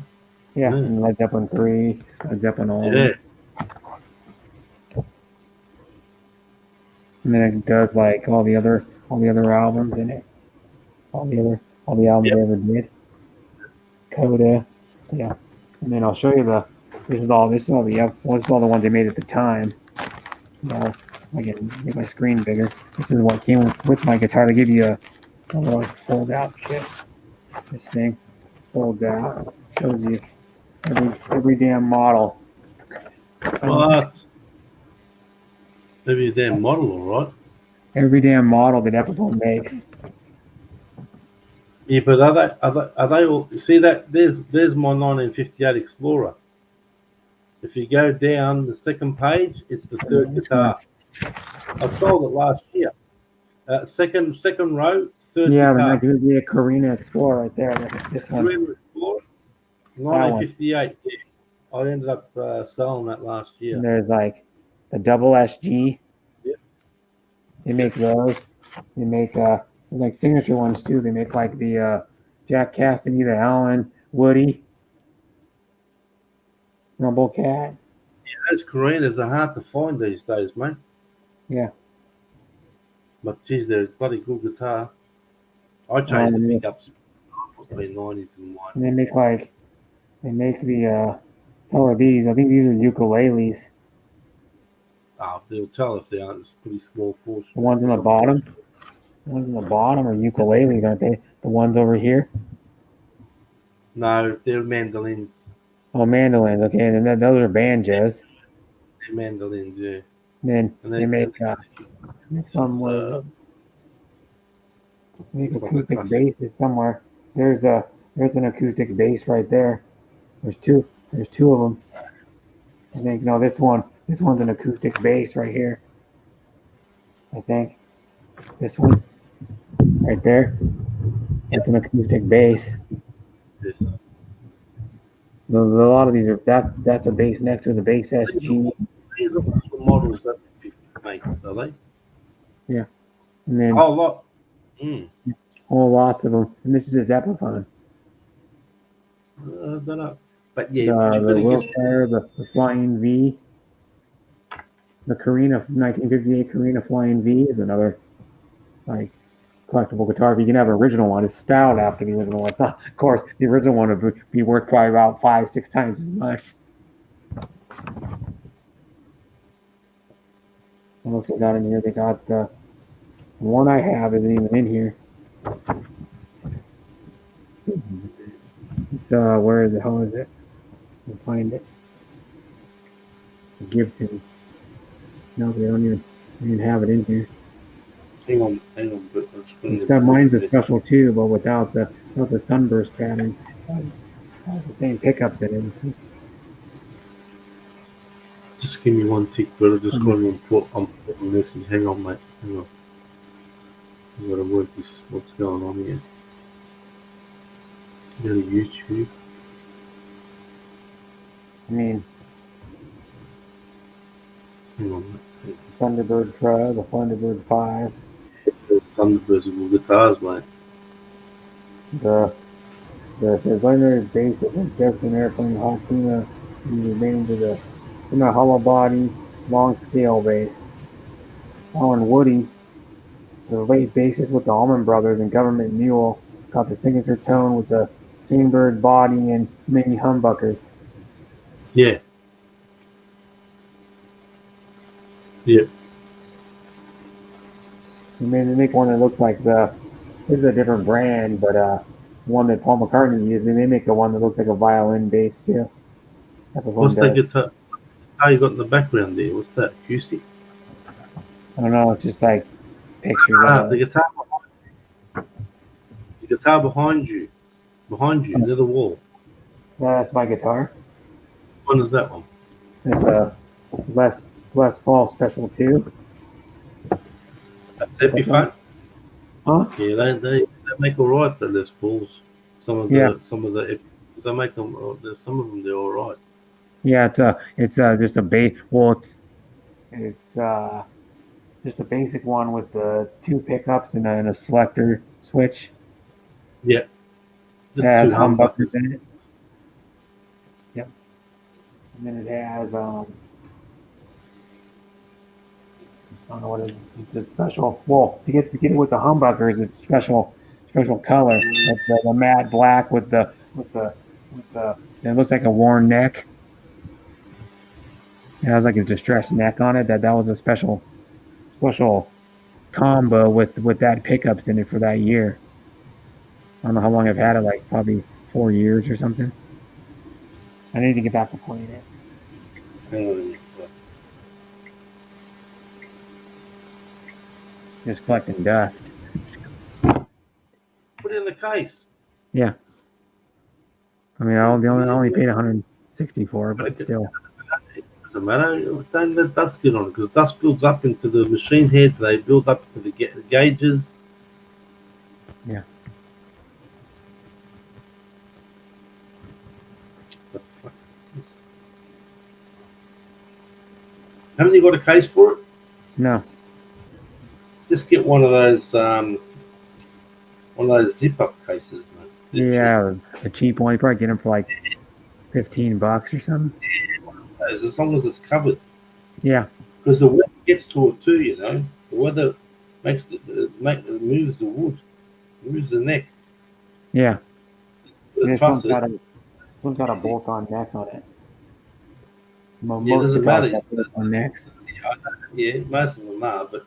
Yeah, and Led Zeppelin 3, Led Zeppelin all. Yeah. And then it does like all the other albums in it. All the albums they ever did. Coda. Yeah. And then I'll show you this is all the ones they made at the time. Now I can make my screen bigger. This is what came with my guitar. They give you a little fold out shit. This thing folds out. Shows you every damn model. What? Maybe a damn model, all right. Every damn model that Epiphone makes. Yeah, but are they all? See that there's my 1958 Explorer. If you go down the second page, it's the third guitar. I sold it last year. Second row, third Yeah, guitar. but that could be a Carina Explorer right there. This one. Carina Explorer, 1958. Yeah, I ended up selling that last year. And there's like the double SG. Yep. They make those. They make like signature ones too. They make like the Jack Cassidy, the Allen, Woody, Rumble Cat. Yeah, those Carinas are hard to find these days, mate. Yeah. But geez, they're a bloody good guitar. I changed the pickups between 90s and 1. And they make the how are these? I think these are ukuleles. Oh, they'll tell if they aren't. It's pretty small force. The ones on the bottom. The ones on the bottom are ukuleles, aren't they? The ones over here. No, they're mandolins. Oh, mandolins. Okay, and then those are banjos. They're mandolins, yeah. And And they make some make acoustic basses somewhere. There's an acoustic bass right there. There's two of them. I think this one's an acoustic bass right here. I think this one right there. It's an acoustic bass. A lot of these are that's a bass next to the bass SG. These are the models that people make, are they? Yeah, and then whole lot. Lots of them. And this is his Epiphone. I don't know, but yeah, the Wilfire, the Flying V, the Carina 1958 Carina Flying V is another like collectible guitar. If you can have an original one, it's styled after the original one. Of course, the original one would be worth probably about 5-6 times as much. What else they got in here? They got the one I have isn't even in here. It's where the hell is it? I'll find it. The Gibson. No, they don't even have it in here. Hang on, but Mine's a special too, but without the sunburst pattern. Has the same pickups in it. Just give me one tick, but I just got an important message. Hang on, mate. Hang on. I've got to work this. What's going on here? Go to YouTube. I mean, hang on, mate. Thunderbird Pro, the Thunderbird 5. Thunderbirds are good guitars, mate. The legendary bass of the Jefferson Airplane Hakuna These are made into in a hollow body, long scale base. Alan Woody, the late bassist with the Allman Brothers and Government Mule, got the signature tone with the chambered body and many humbuckers. Yeah. Yeah. They make one that looks like this is a different brand, but one that Paul McCartney used, and they make the one that looks like a violin bass too. That's what one What's that does. guitar? How you got in the background there? What's that? Acoustic? I don't know, it's just like pictures Ah, of the guitar. The guitar behind you. Behind you, near the wall. that's my guitar. What one is that one? It's a Les Paul Special 2. That's Epiphone? Huh? Yeah, they make all right, the Les Pauls. Some of the they make them. Some of them they're all right. Yeah, it's just a base. Well, it's just a basic one with the 2 pickups and a selector switch. Yeah, It just has 2 humbuckers humbuckers. in it. Yep. And then it has I don't know what it is. It's a special. Well, to get it with the humbuckers, it's special color. It's the matte black with the. It looks like a worn neck. It has like a distressed neck on it. That was a special combo with that pickups in it for that year. I don't know how long I've had it. Like probably 4 years or something. I need to get back to playing it. Just collecting dust. Put it in the case. Yeah. I mean, I only paid 160 for it, but still. Doesn't matter. Don't let dust get on it because dust builds up into the machine heads. They build up into the gauges. Yeah. What the fuck is this? Haven't you got a case for it? No. Just get one of those zip-up cases, mate. Yeah, a cheap one. You probably get them for like $15 or something. As long as it's covered. Yeah. Because the weather gets to it too, you know. The weather moves the wood, moves the neck. Yeah. This one's got a bolt-on neck on it. Yeah, it doesn't matter. On necks. Yeah, most of them are, but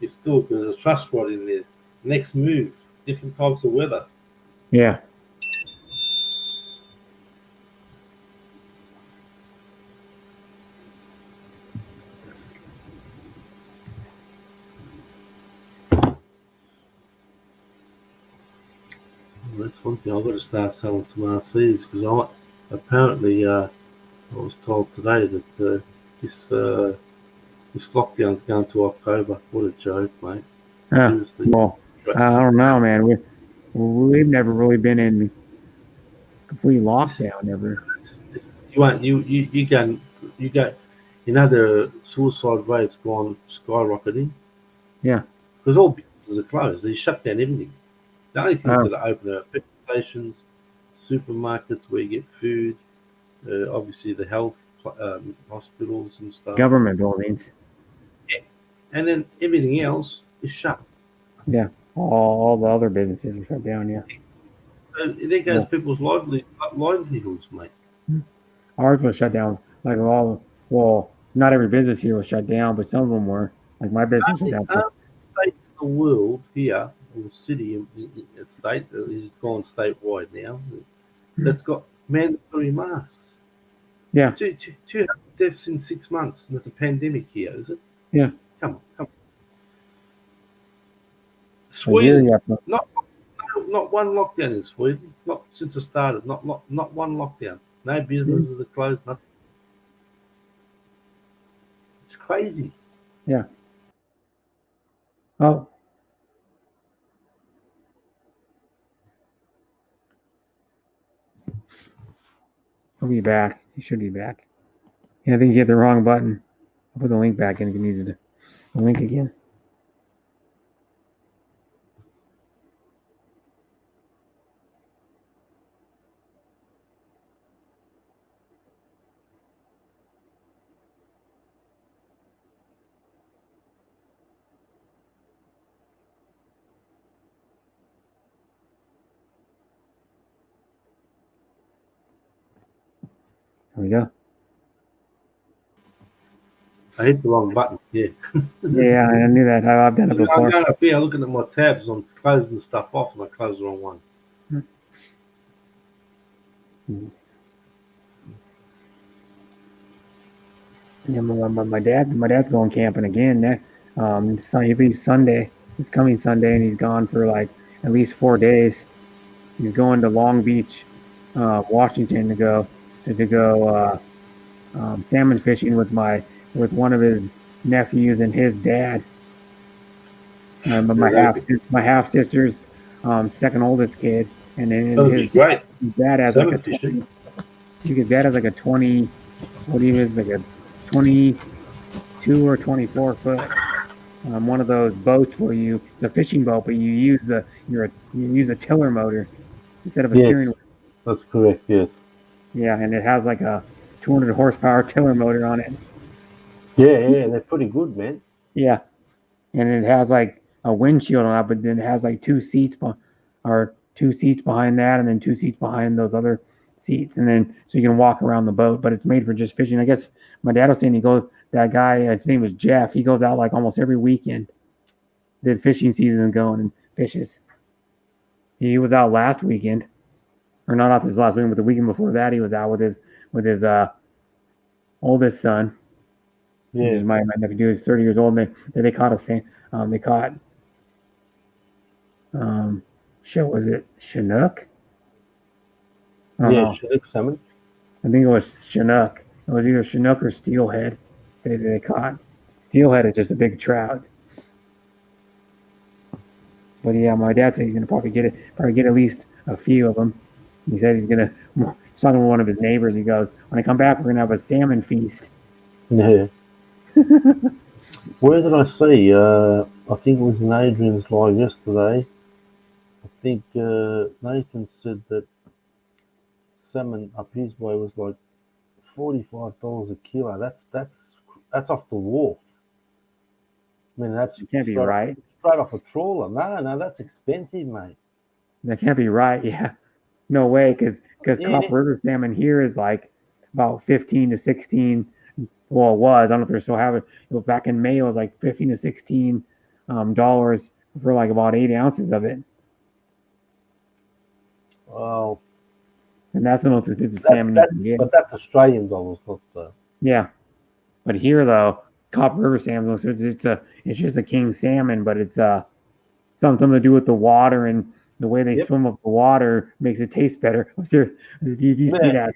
it's still there's a truss rod in there. Necks move, different types of weather. Yeah. That's one thing I've got to start selling some RCs because apparently I was told today that this lockdown's going to October. What a joke, mate! Well, I don't know, man. We've never really been in complete lockdown ever. You go. You know the suicide rate's gone skyrocketing. Yeah. Because all businesses are closed. They shut down everything. The only things that are open are petrol stations, supermarkets where you get food, obviously the health hospitals and stuff. Government buildings. Yeah. And then everything else is shut. Yeah. All the other businesses are shut down, yeah. So there goes people's livelihoods, mate. Ours was shut down. Like not every business here was shut down, but some of them were. Like my business was shut down. State in the world here, or city, state is gone statewide now. That's got mandatory masks. Yeah. 200 deaths in 6 months. And there's a pandemic here, is it? Yeah. Come on. Sweden, not one lockdown in Sweden. Not since it started. Not one lockdown. No businesses are closed. Nothing. It's crazy. Yeah. Oh. He'll be back. He should be back. Yeah, I think you hit the wrong button. I'll put the link back in if you needed the link again. There we go. I hit the wrong button. Yeah. Yeah, I knew that. I've done it I'm before. going up here looking at my tabs. I'm closing stuff off and I closed the wrong one. Yeah, my dad's going camping again. He leaves Sunday. It's coming Sunday, and he's gone for like at least 4 days. He's going to Long Beach, Washington, to go salmon fishing with one of his nephews and his dad. But my half sister's second oldest kid, and then his dad has like a 20. His dad has like a 20. What do you mean? Like a 22 or 24 foot. One of those boats where it's a fishing boat, but you use a tiller motor instead of a steering wheel. That's correct. Yes. Yeah, and it has like a 200 horsepower tiller motor on it. Yeah, they're pretty good, man. Yeah, and it has like a windshield on it, but then it has like two seats behind that, and then 2 seats behind those other seats, and then so you can walk around the boat. But it's made for just fishing. I guess my dad was saying that guy, his name was Jeff. He goes out like almost every weekend. The fishing season going and fishes. He was out last weekend, or not this last weekend, but the weekend before that, he was out with his oldest son. Yeah, my nephew is 30 years old. And they caught was it Chinook? Chinook salmon. I think it was Chinook. It was either Chinook or steelhead. They caught. Steelhead is just a big trout. But yeah, my dad said he's gonna probably get at least a few of them. He said he's talking to one of his neighbors. He goes, when I come back, we're gonna have a salmon feast. Yeah. Where did I see? I think it was in Adrian's live yesterday. I think Nathan said that salmon up his way was like $45 a kilo. That's off the wharf. I mean, that's can't be right. Straight off a trawler. No, that's expensive, mate. That can't be right. Yeah, no way. Because Cop River salmon here is like about 15 to 16. Well, it was. I don't know if they're still having it. Back in May, it was like $15 to $16 for like about 8 ounces of it. Wow. And that's the most expensive salmon you can get. But that's Australian dollars, not the. Yeah, but here though, Cop River salmon, it's just a king salmon, but it's something to do with the water and the way they swim up the water makes it taste better. Do you see that?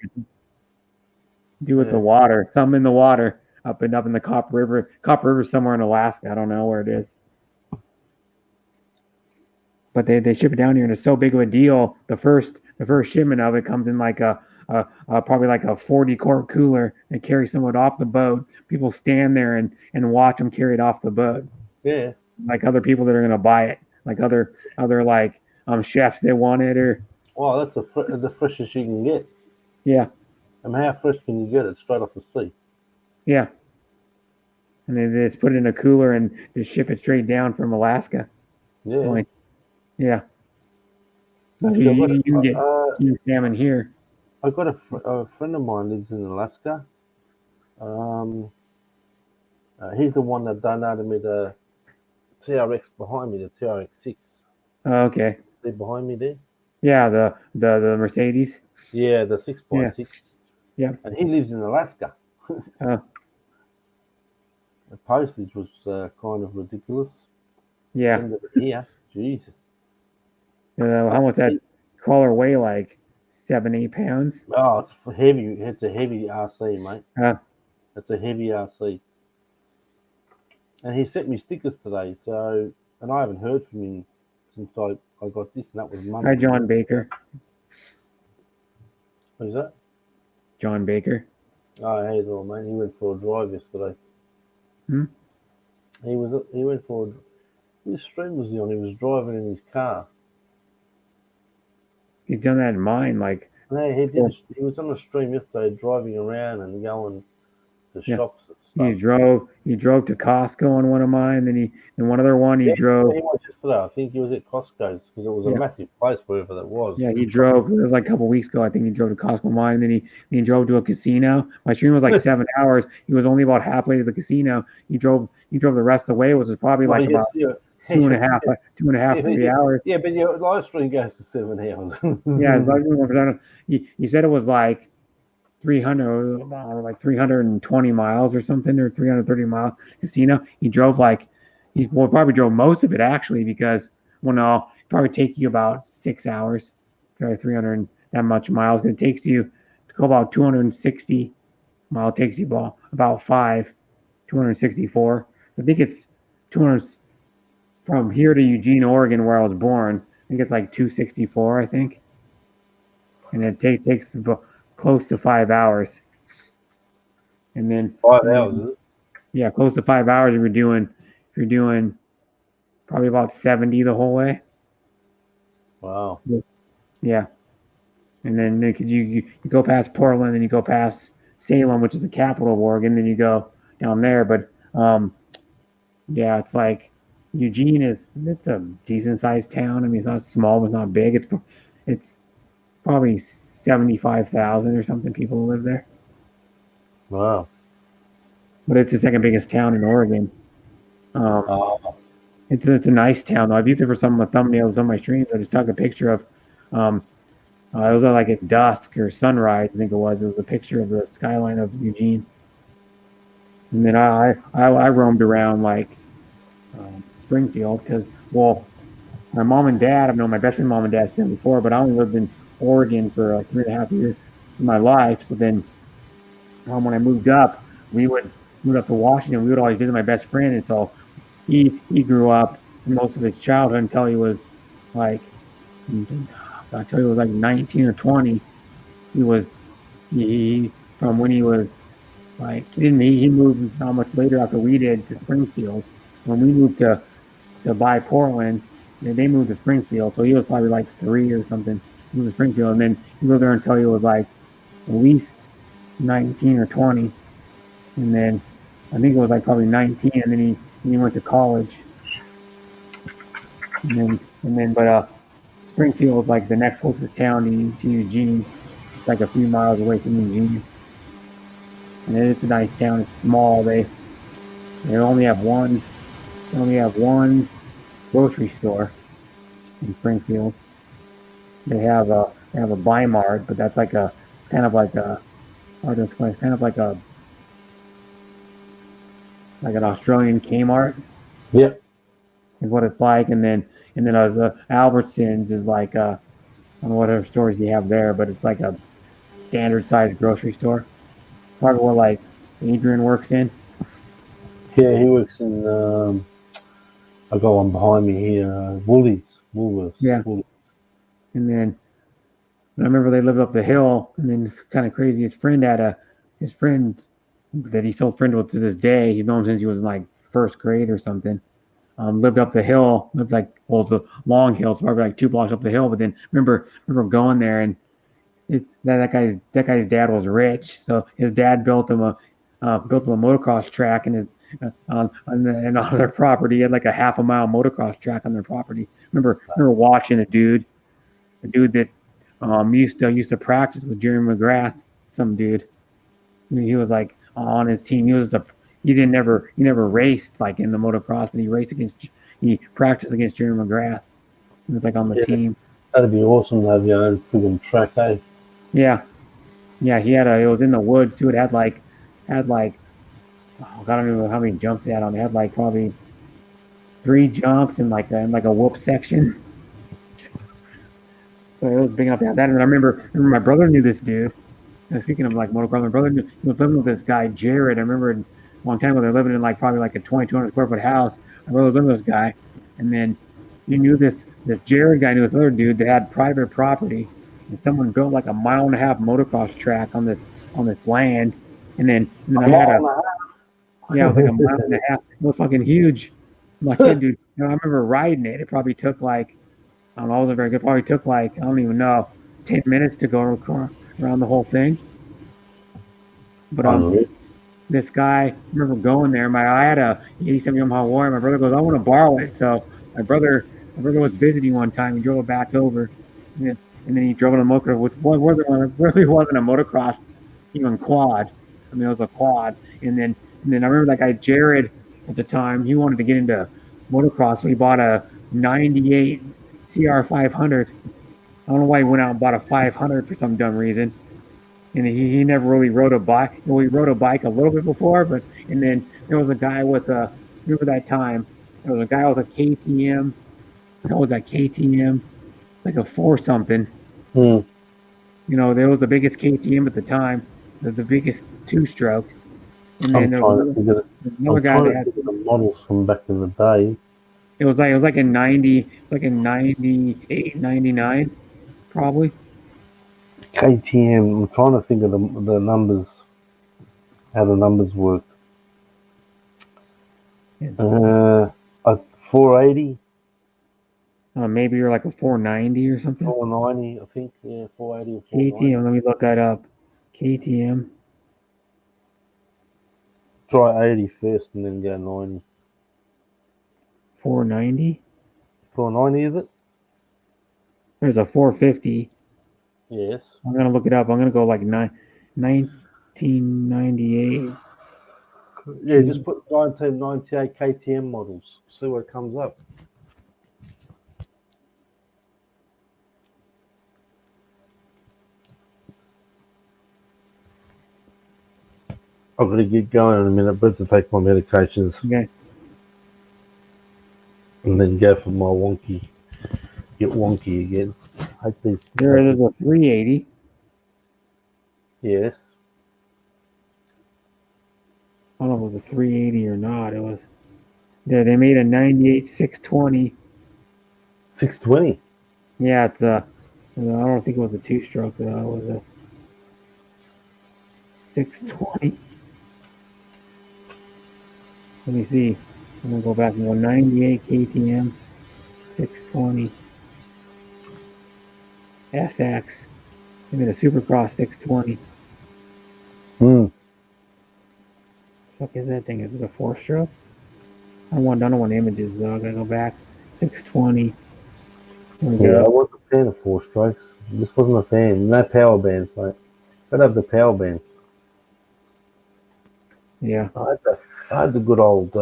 Do with the water, something in the water up in the Cop River. Cop River somewhere in Alaska. I don't know where it is. But they ship it down here, and it's so big of a deal. The first shipment of it comes in like probably like a 40-quart cooler. They carry some of it off the boat. People stand there and watch them carry it off the boat. Yeah. Like other people that are gonna buy it, like other like chefs that want it or. Well, that's the freshest you can get. Yeah. I mean, how fresh can you get it straight off the sea? Yeah. And they just put it in a cooler and just ship it straight down from Alaska. Yeah. Yeah. You can get king salmon here. I've got a friend of mine lives in Alaska. He's the one that donated me the TRX behind me, the TRX6. Oh, okay. See behind me there? Yeah, the Mercedes. Yeah, the 6x6. Yeah. And he lives in Alaska. The postage was kind of ridiculous. Yeah. Yeah, Jesus. How much that crawler weigh? Like 7-8 pounds? Oh, it's heavy. It's a heavy RC, mate. It's a heavy RC. And he sent me stickers today, and I haven't heard from him since I got this, and that was Monday. Hi, John Baker. What is that? John Baker. Oh, hey there, mate. He went for a drive yesterday. He went for which stream was he on? He was driving in his car. He's done that in mine, like. No, he did. He was on a stream yesterday, driving around and going The Yeah. shops. He drove to Costco on one of mine, and one other one he drove. He was yesterday. I think he was at Costco's because it was a massive place wherever that was. Yeah, he drove. It was like a couple weeks ago. I think he drove to Costco mine, and then he drove to a casino. My stream was like 7 hours. He was only about halfway to the casino. He drove the rest of the way, which was probably like about 2.5, 3 hours. Yeah, but your live stream goes to 7 hours. Yeah, he said it was like 320 miles or something, or 330 mile casino. He drove probably drove most of it actually, because no, it'd probably take you about 6 hours, 300 that much miles. It takes you to go about 260 mile. It takes you about 264. I think it's 200 from here to Eugene, Oregon, where I was born. I think it's like 264, I think, and it takes close to 5 hours. And then 5 hours, is it? Yeah, close to 5 hours if you're doing probably about 70 the whole way. Wow. Yeah. And then because you go past Portland, and you go past Salem, which is the capital of Oregon, then you go down there. But yeah, it's like Eugene it's a decent sized town. I mean, it's not small, but it's not big. It's probably 75,000 or something people who live there. Wow. But it's the second biggest town in Oregon. It's a nice town though. I've used it for some of the thumbnails on my streams. I just took a picture of it was like at dusk or sunrise, I think it was. It was a picture of the skyline of Eugene. And then I roamed around like Springfield because, well, my mom and dad, I've known my best friend mom and dad since before, but I only lived in Oregon for like 3.5 years of my life. So then when I moved up, we would move up to Washington. We would always visit my best friend, and so he grew up most of his childhood until he was like, until he was like 19 or 20. He from when he was like, he moved not much later after we did to Springfield. When we moved to buy Portland, they moved to Springfield, so he was probably like 3 or something. He moved to Springfield, and then he lived there until he was like at least 19 or 20, and then I think it was like probably 19, and then he went to college, and then but Springfield is like the next closest town to Eugene. It's like a few miles away from Eugene, and it's a nice town. It's small. They only have one grocery store in Springfield. They have a Bi-Mart, but that's like it's kind of like an Australian Kmart. Yep. Is what it's like, and then Albertsons is like I don't know what other stores you have there, but it's like a standard sized grocery store. Probably where like Adrian works in. Yeah, he works in. I got one behind me here. Woolies. Yeah. Woolies. And then I remember they lived up the hill, and then it's kind of crazy. His friend that he still friend with to this day. He's known him since he was in like first grade or something. Lived up the hill. Lived like, well, the long hill, so probably like 2 blocks up the hill. But then remember going there, and that guy's dad was rich, so his dad built him a motocross track, and on their property. He had like a half a mile motocross track on their property. Remember watching a dude that used to practice with Jeremy McGrath, some dude. I mean, he was like on his team. He never raced like in the motocross, but he practiced against Jeremy McGrath. He was like on the team. That'd be awesome to have your own friggin' track, eh? Yeah. It was in the woods too. It had like I don't remember how many jumps they had on. They had like probably 3 jumps and like a whoop section. So it was big enough to have that. And I remember my brother knew this dude. And speaking of like motocross, my brother he was living with this guy Jared. I remember a long time ago they were living in like probably like a 2,200 square foot house. My brother was living with this guy, and then he knew this Jared guy knew this other dude that had private property, and someone built like a 1.5 mile motocross track on this land, and then I had it was like 1.5 miles. It was fucking huge. I'm like, yeah, dude, I remember riding it. It probably took like, I don't know, it wasn't very good. It probably took like, I don't even know, 10 minutes to go around the whole thing. But this guy, I remember going there. I had a 87 Yamaha Warrior. My brother goes, I want to borrow it. So my brother was visiting one time. He drove it back over, and then he drove it on a motocross, which really wasn't a motocross, even quad. I mean, it was a quad. And then I remember that guy Jared at the time. He wanted to get into motocross, so he bought a '98 CR 500. I don't know why he went out and bought a 500 for some dumb reason. And he never really rode a bike. Well, he rode a bike a little bit before, and then there was a guy with remember that time, there was a guy with a KTM. What was that KTM? Like a 4 something. Hmm. You know, there was the biggest KTM at the time, the biggest 2-stroke. And then I'm there trying was to think of another guy that had the models from back in the day. it was like in 90, like in 98, 99, probably. KTM. I'm trying to think of the numbers, how the numbers work. A 480. Maybe you're like a 490 or something. 490, I think. Yeah, 480 or 490. KTM. Let me look that up. KTM. Try 80 first and then go 90. 490. 490, is it? There's a 450. Yes. I'm gonna look it up. I'm gonna go like 1998. Yeah, just put 1998 KTM models. See what comes up. I've got to get going in a minute, but to take my medications. Okay. And then go for my wonky. Get wonky again. There's a 380. Yes. I don't know if it was a 380 or not. It was. Yeah, they made a 98 620. 620. Yeah, it's a. I don't think it was a 2-stroke. It was a 620. Let me see. I'm gonna go back and go 98 KTM 620 SX. They made a Supercross 620. Fuck is that thing? Is it a 4-stroke? I don't want images though. I gotta go back. 620. Yeah, I wasn't a fan of 4-strokes. Just wasn't a fan. No power bands, mate. Gotta have the power band. Yeah. I had the good old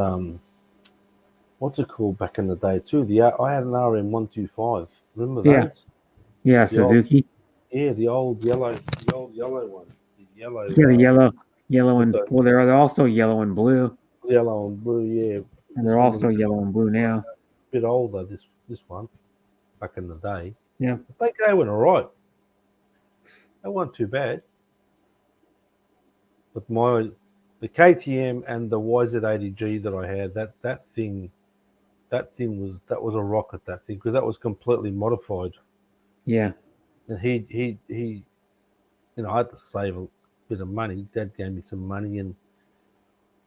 what's it called back in the day too? I had an RM125. Remember those? Yeah, Suzuki. The old yellow ones. The yellow. Yeah, the yellow and well, they're also yellow and blue. Yellow and blue, yeah. And they're also yellow and blue now. A bit older, this one, back in the day. Yeah. I think they went all right. They weren't too bad. But the KTM and the YZ80G that I had, that thing was a rocket, that thing, because that was completely modified. Yeah. And he I had to save a bit of money. Dad gave me some money, and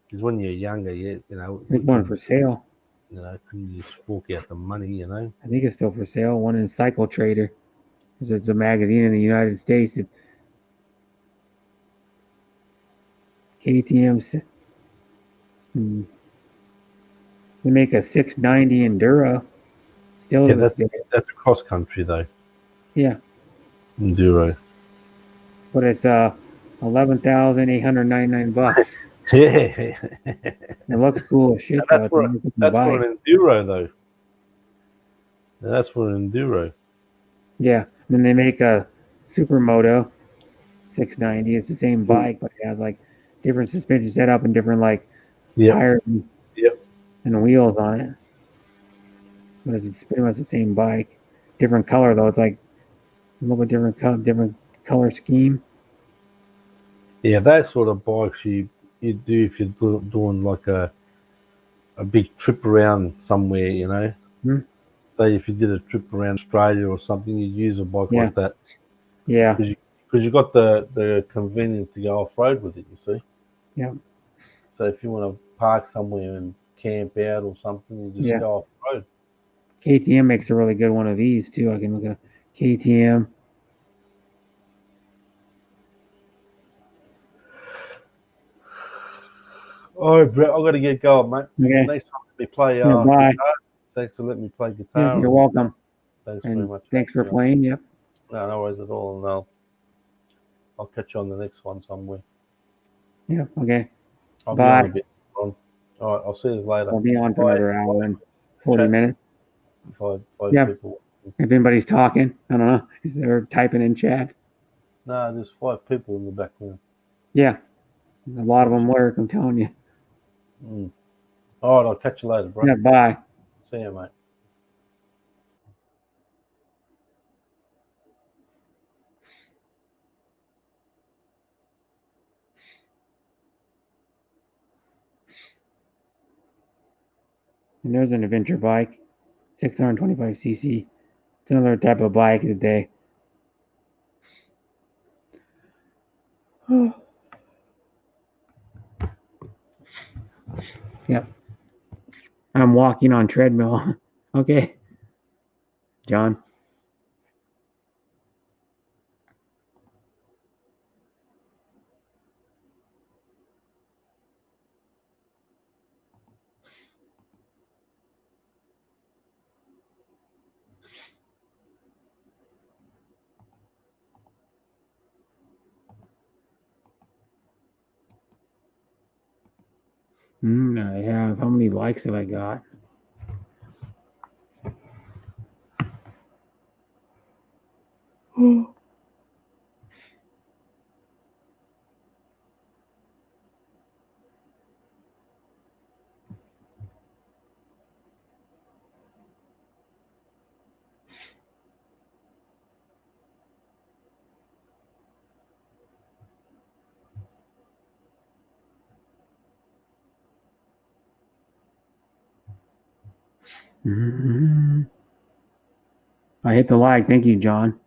because when you're younger, There's one for sale. Couldn't you just fork out the money, I think it's still for sale. One in Cycle Trader. It's a magazine in the United States. KTM. They make a 690 Enduro. Still. Yeah, that's cross country though. Yeah. Enduro. But it's $11,899. Yeah. It looks cool as shit. That's for an Enduro though. That's for an Enduro. Yeah. And then they make a Supermoto 690. It's the same bike, but it has like different suspension setup and different tires and wheels on it. But it's pretty much the same bike. Different color though. It's like a little bit different color scheme. Yeah, that sort of bikes you do if you're doing like a big trip around somewhere, Mm-hmm. Say if you did a trip around Australia or something, you'd use a bike like that. Yeah. Because you got the convenience to go off road with it, you see. Yeah. So if you want to park somewhere and camp out or something, you just go off road. KTM makes a really good one of these too. I can look at KTM. All right, Brett, I've got to get going, mate. Okay. Next time, let me play Yeah, bye. guitar. Thanks for letting me play Yeah, guitar. you're welcome. Thanks And very much. thanks for playing. Yep. No worries at all. And I'll catch you on the next one somewhere. Yeah. Okay. I'll Bye. be on a bit. All right. I'll see you later. I'll be on for another hour and 40 minutes. Five Yeah. people. If anybody's talking, I don't know. Is there typing in chat? No, there's 5 people in the background. Yeah. A lot of them work, I'm telling you. All right. I'll catch you later, bro. Yeah. Bye. See you, mate. And there's an adventure bike, 625cc. It's another type of bike today. Yep. I'm walking on treadmill. Okay. John. I have. How many likes have I got? I hit the like. Thank you, John.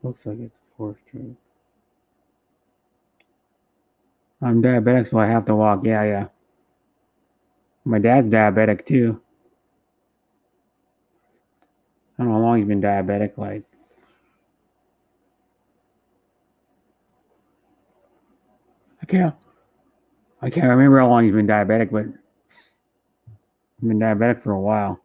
Looks like it's a 4th Street. I'm diabetic, so I have to walk. Yeah. My dad's diabetic too. I don't know how long he's been diabetic. Like, I can't remember how long he's been diabetic, but he's been diabetic for a while.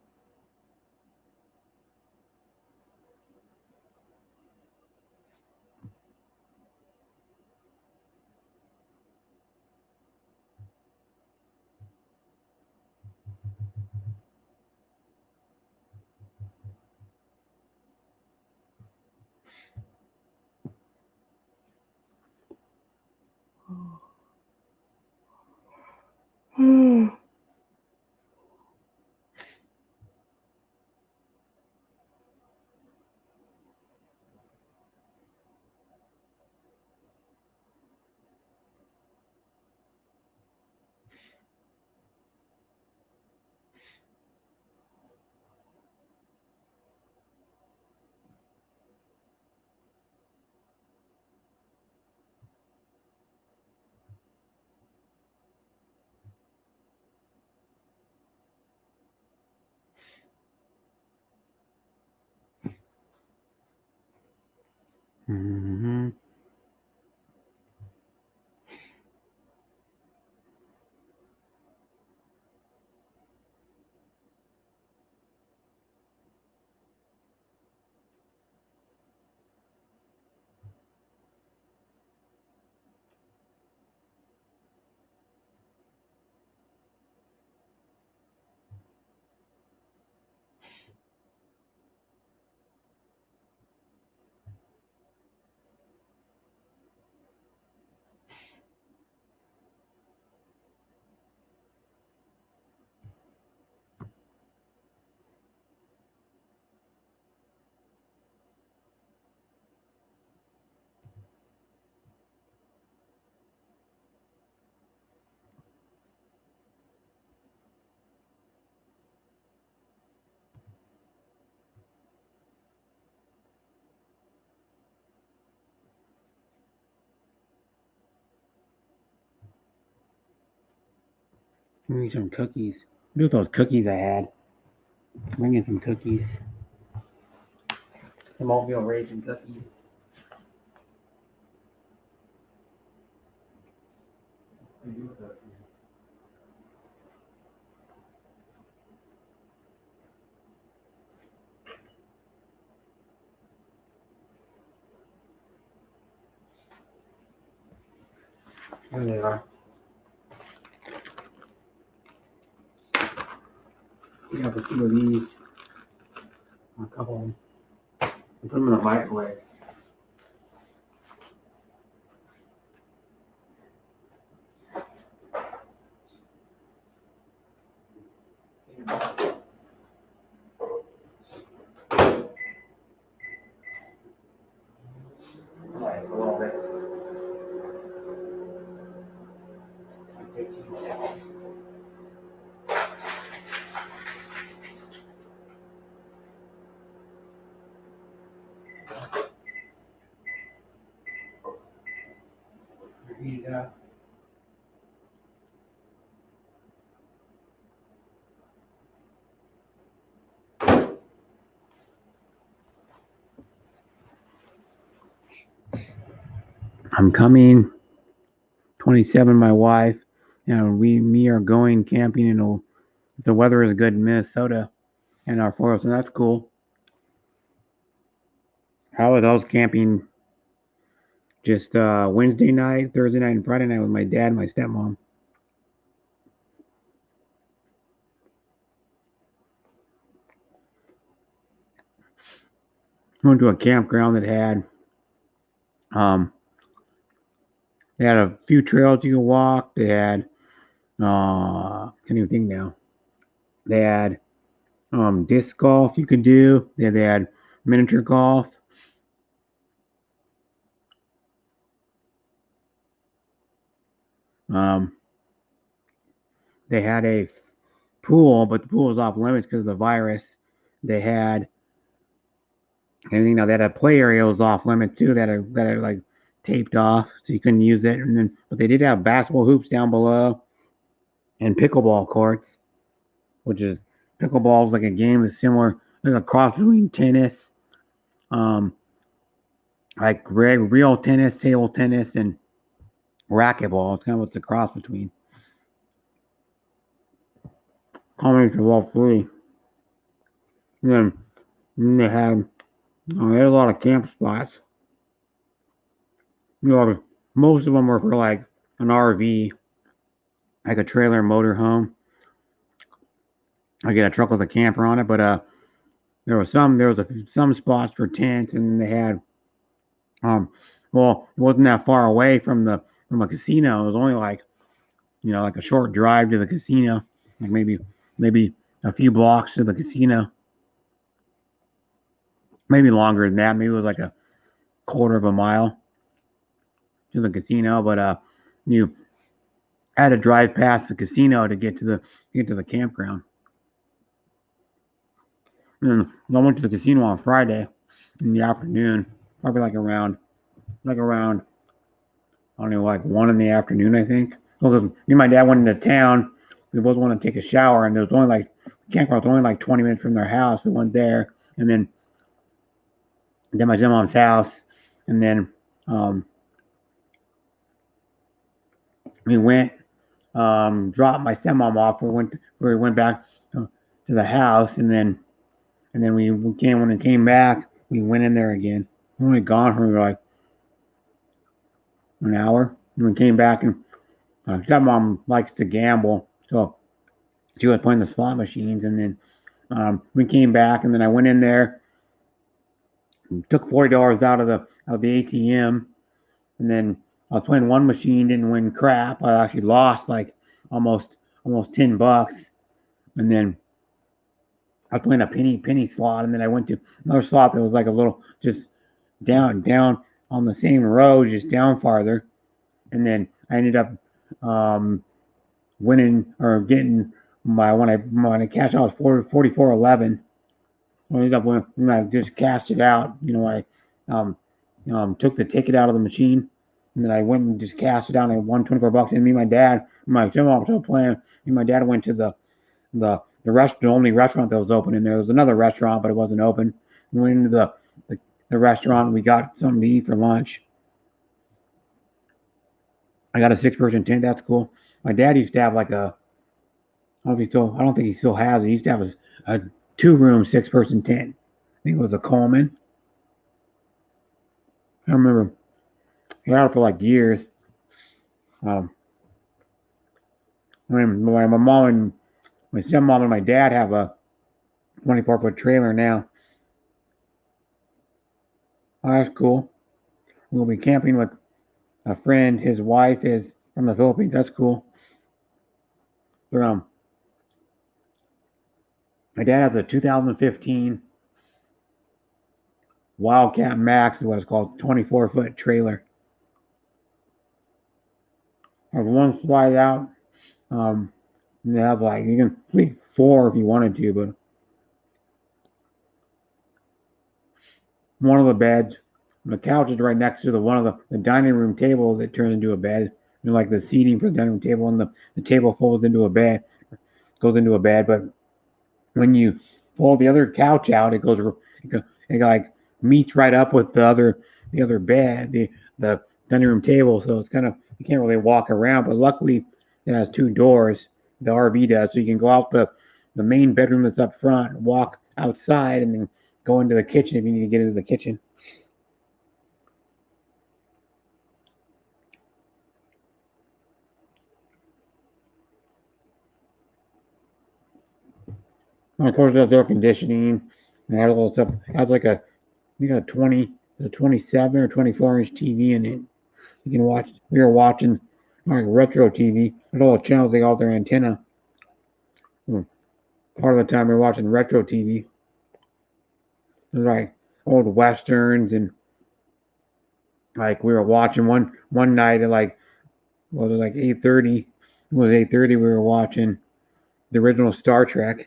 Bring me some cookies. Do with those cookies I had. Bring in some cookies. Some oatmeal raisin cookies. Here they are. We have a few of these. A couple of them. Put them in the microwave. Like a little bit. 15 seconds. Heat it up. I'm coming. 27, my wife, and me are going camping in the weather is good in Minnesota and our forest, and that's cool. How was those camping just Wednesday night, Thursday night, and Friday night with my dad and my stepmom. Went to a campground that had a few trails you could walk. They had can't even think now. They had disc golf you could do. They had miniature golf. They had a pool, but the pool was off limits because of the virus. They had anything now. They had a play area was off limits too. That are like taped off, so you couldn't use it. And then, but they did have basketball hoops down below, and pickleball courts, which is pickleball is like a game that's similar, like a cross between tennis, like real tennis, table tennis, and racquetball. It's kind of what's the cross between. Combination of all three. And then they had a lot of camp spots. You know, most of them were for like an RV, like a trailer motorhome. I get a truck with a camper on it, but there was some spots for tents, and they had well, it wasn't that far away from a casino. It was only like like a short drive to the casino, like maybe a few blocks to the casino. Maybe longer than that. Maybe it was like a quarter of a mile to the casino, but you had to drive past the casino to get to the campground. And I went to the casino on Friday in the afternoon, probably like around I don't know, like 1 in the afternoon, I think. Well, me and my dad went into town. We both wanted to take a shower, and there was only like campground was only like 20 minutes from their house. We went there, and then my stepmom's house, and then we went dropped my stepmom off. We went back to the house, and then when it came back, we went in there again. We were only gone for like an hour, and we came back, and stepmom likes to gamble, so she was playing the slot machines, and then we came back, and then I went in there, took $40 out of the ATM, and then I was playing one machine, didn't win crap. I actually lost like almost $10, and then I was playing a penny slot, and then I went to another slot that was like a little just down on the same road, just down farther, and then I ended up winning or getting when I cashed out was 44.11. I ended up when I just cashed it out. I took the ticket out of the machine, And then I went and just cashed it down. I won $24. And me and my dad, my stepmom was still playing. Me and my dad went to the only restaurant that was open in there. There was another restaurant, but it wasn't open. We went into the restaurant. We got something to eat for lunch. I got a 6-person tent. That's cool. My dad used to have like a, I don't think he still has it. He used to have a 2-room 6-person tent. I think it was a Coleman. I remember he had it for like years. When my mom and my stepmom and my dad have a 24-foot trailer now. Oh, that's cool. We'll be camping with a friend. His wife is from the Philippines. That's cool. My dad has a 2015 Wildcat Max, is what it's called, 24-foot trailer. Have one slide out. You have like, you can sleep 4 if you wanted to, but one of the beds, the couch is right next to one of the dining room tables that turns into a bed. You know, like the seating for the dining room table, and the table folds into a bed, goes into a bed. But when you fold the other couch out, it like meets right up with the other bed, the dining room table. So it's kind of, you can't really walk around. But luckily, it has 2 doors. The RV does, so you can go out the main bedroom that's up front, walk outside, and then go into the kitchen if you need to get into the kitchen. And of course, there's air conditioning and all little stuff. It has like a 27 or 24-inch TV in it. You can watch. We were watching like retro TV. There's all the channels they got their antenna. Part of the time we were watching retro TV. It was like old westerns, and like we were watching one night at like, well, it was like 8:30. It was 8:30. We were watching the original Star Trek.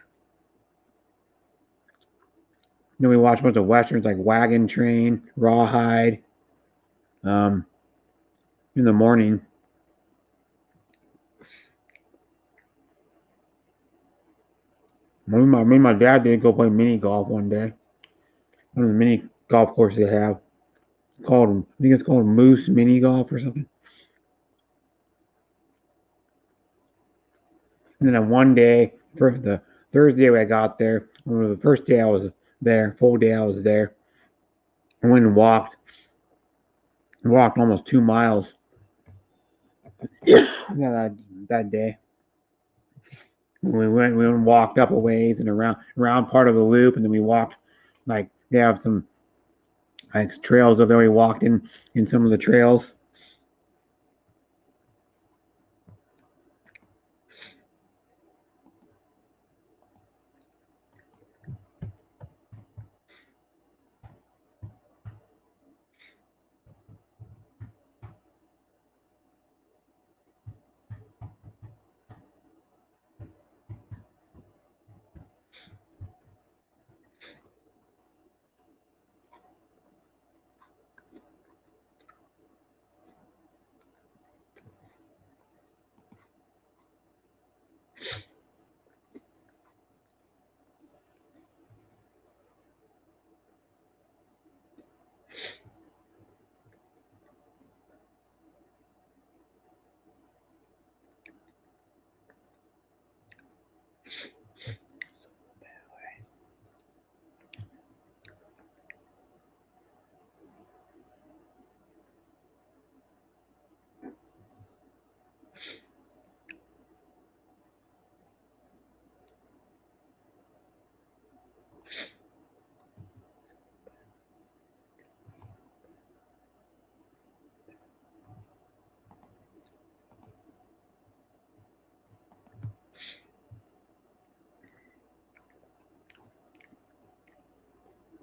Then we watched a bunch of westerns like Wagon Train, Rawhide. In the morning. Me and my dad did go play mini golf one day. One of the mini golf courses they have. I think it's called Moose Mini Golf or something. And then one day, for the Thursday I got there, or the first day I was there, full day I was there, I went and walked almost 2 miles that day. We went and walked up a ways and around part of the loop, and then we walked, like, they have some like trails over there. We walked in some of the trails.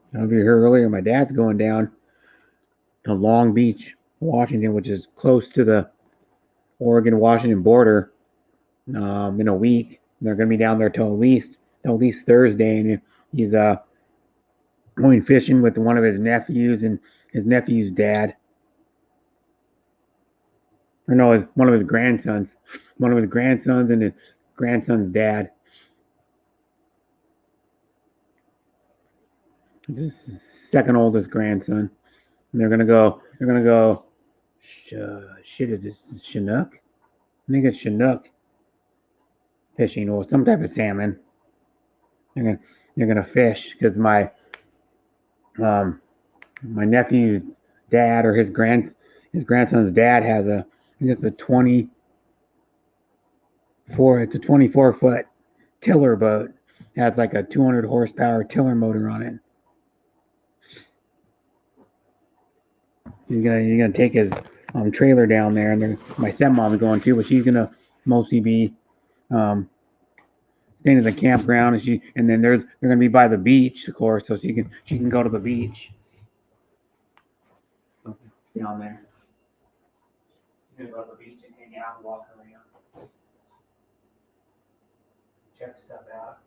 I don't know if you heard earlier, my dad's going down to Long Beach, Washington, which is close to the Oregon-Washington border, in a week. They're going to be down there till at least Thursday, and he's going fishing with one of his nephews and his nephew's dad. or no, one of his grandsons. One of his grandsons and his grandson's dad. This is his second oldest grandson. And they're gonna go. Shit, is this Chinook? I think it's Chinook fishing or some type of salmon. They're gonna fish because my nephew's dad or his grandson's dad has I think it's a 24-foot tiller boat. It has like a 200 horsepower tiller motor on it. He's gonna take his trailer down there, and my stepmom's going too, but she's gonna mostly be staying at the campground, and then they're gonna be by the beach, of course, so she can go to the beach down there. She's gonna go to the beach and hang out and walk around, check stuff out.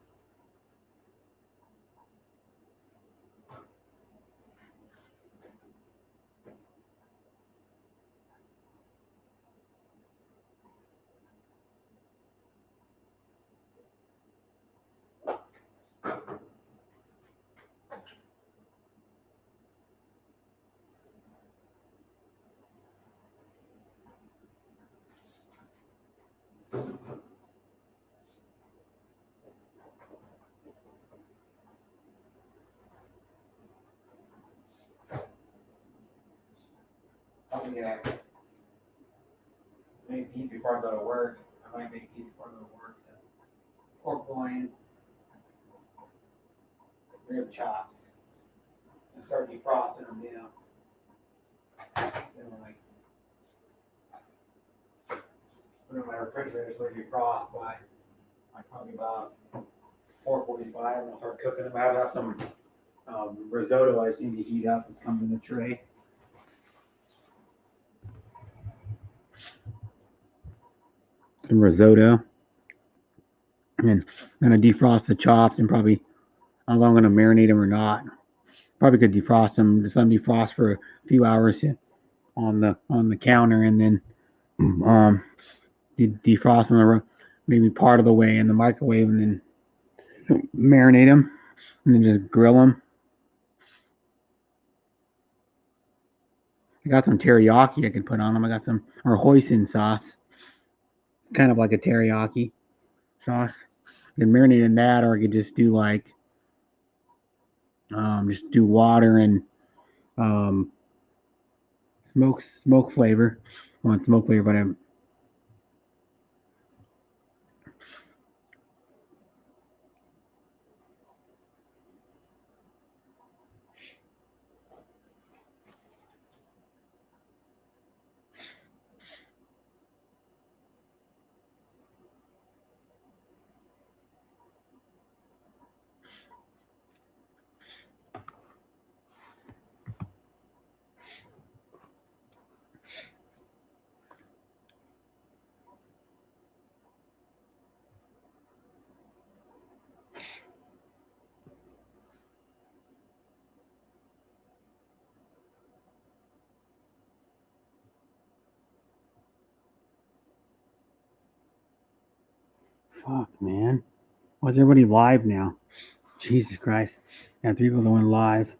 Yeah. Make eat before I go to work. I might make eat before I go to work. So pork loin, rib chops, and start defrosting them. Like put them in my refrigerator so they defrost by probably about 4:45, and I'll start cooking them. I have some risotto I just need to heat up. It comes in a tray. Some risotto, and I'm gonna defrost the chops, and probably I don't know if I'm gonna marinate them or not. Probably could defrost them, just let them defrost for a few hours on the counter, and then defrost them maybe part of the way in the microwave, and then marinate them, and then just grill them. I got some teriyaki I can put on them. I got some hoisin sauce, kind of like a teriyaki sauce. You can marinate in that, or I could just do like just do water and smoke flavor. I want smoke flavor, but I'm fuck, man. Why's everybody live now? Jesus Christ. Yeah, people going live.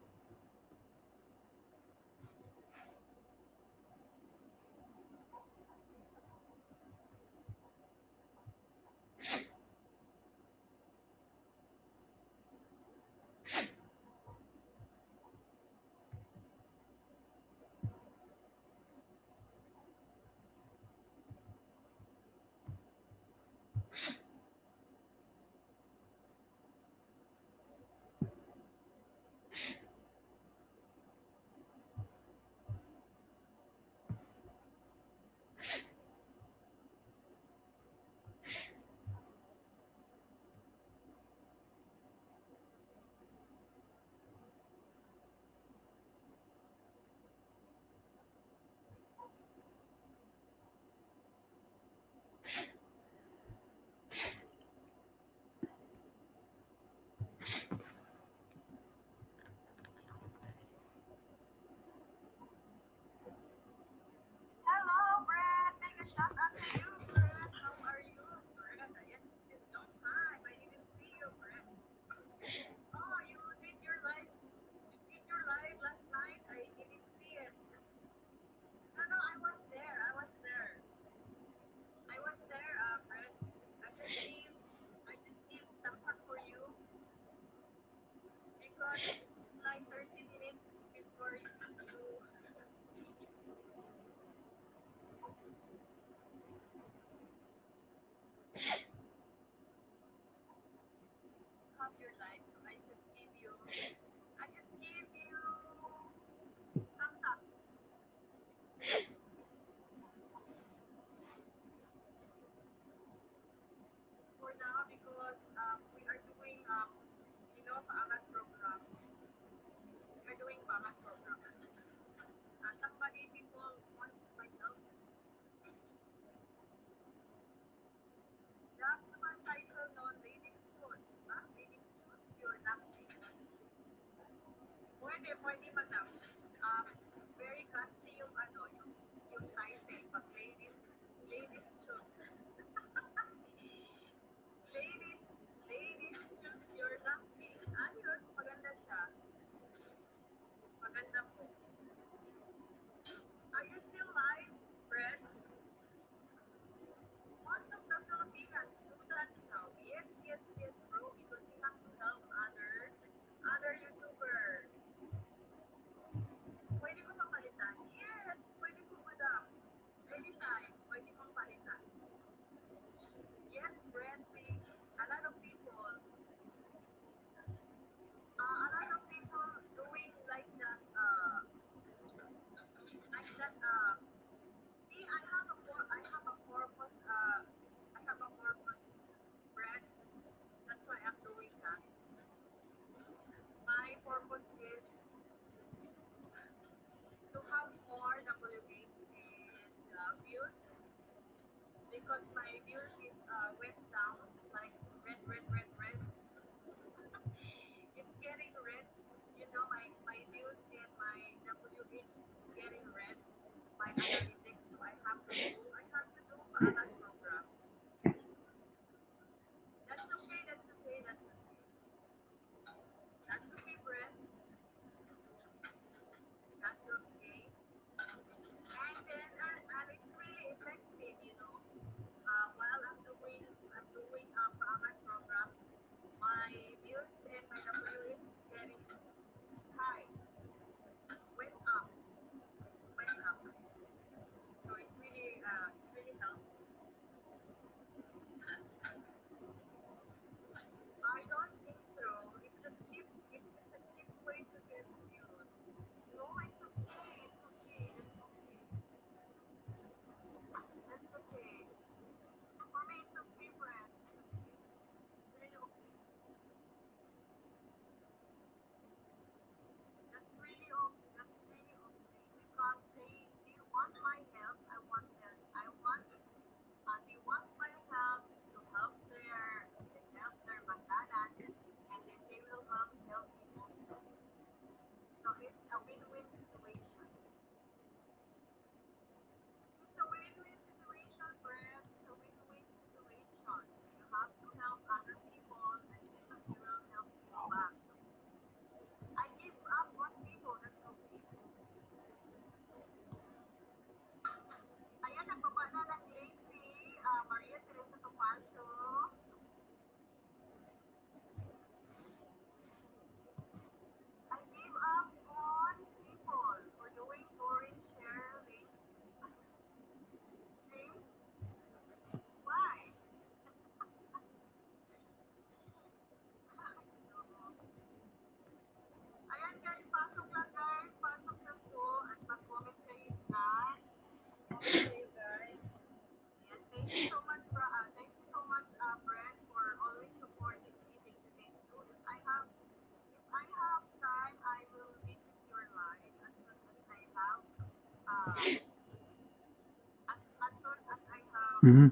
Mm-hmm.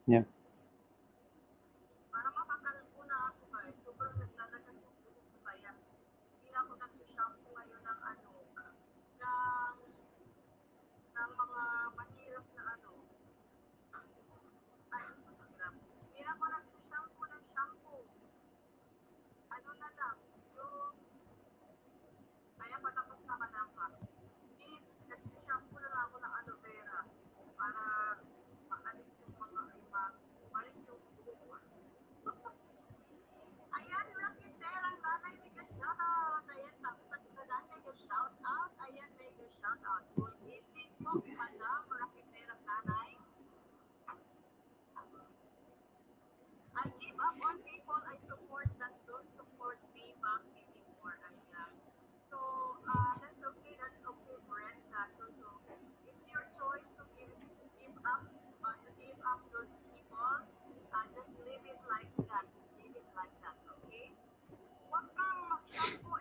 Yeah.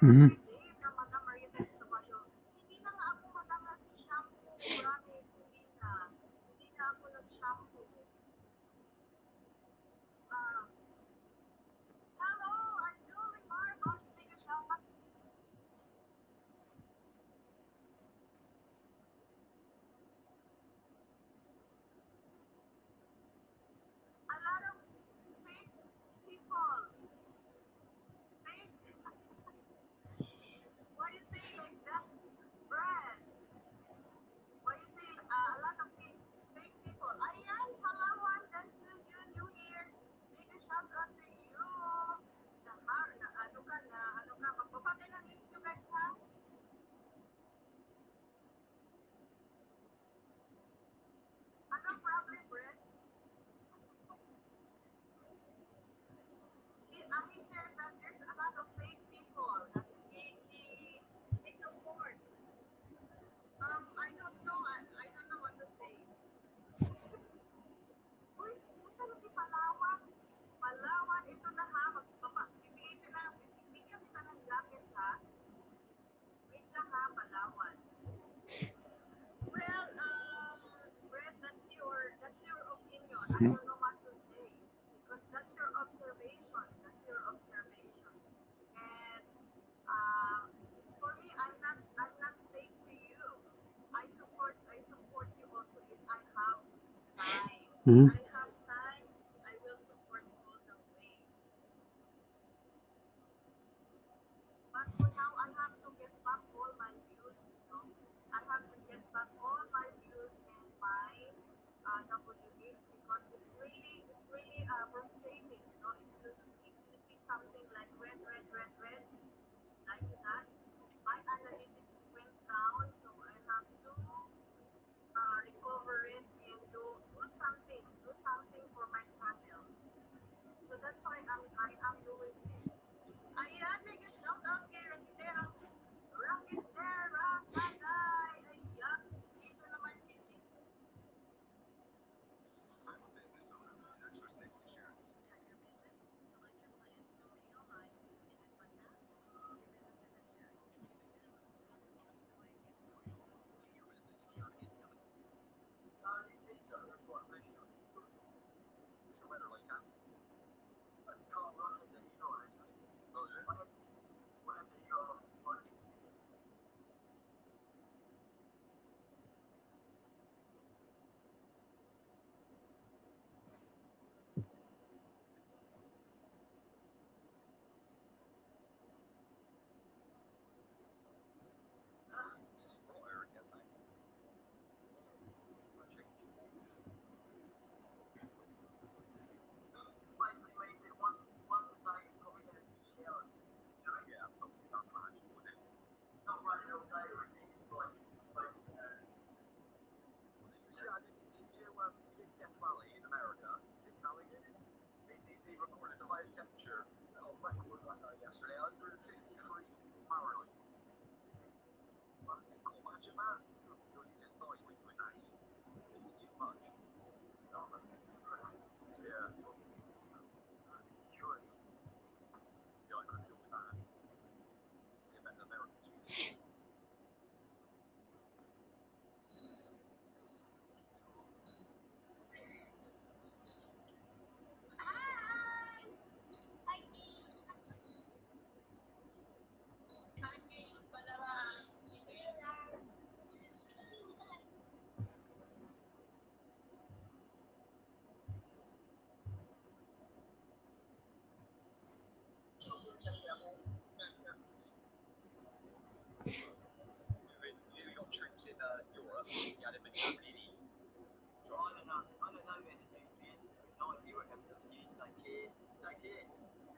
Mm-hmm. Mm-hmm.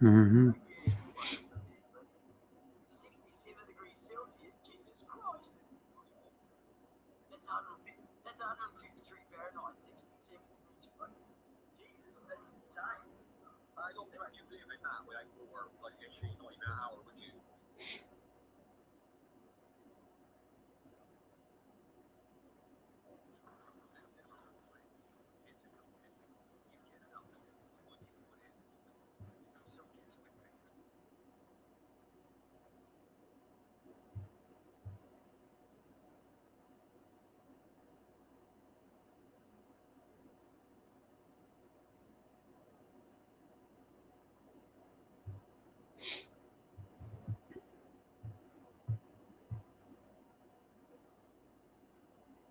Mm-hmm.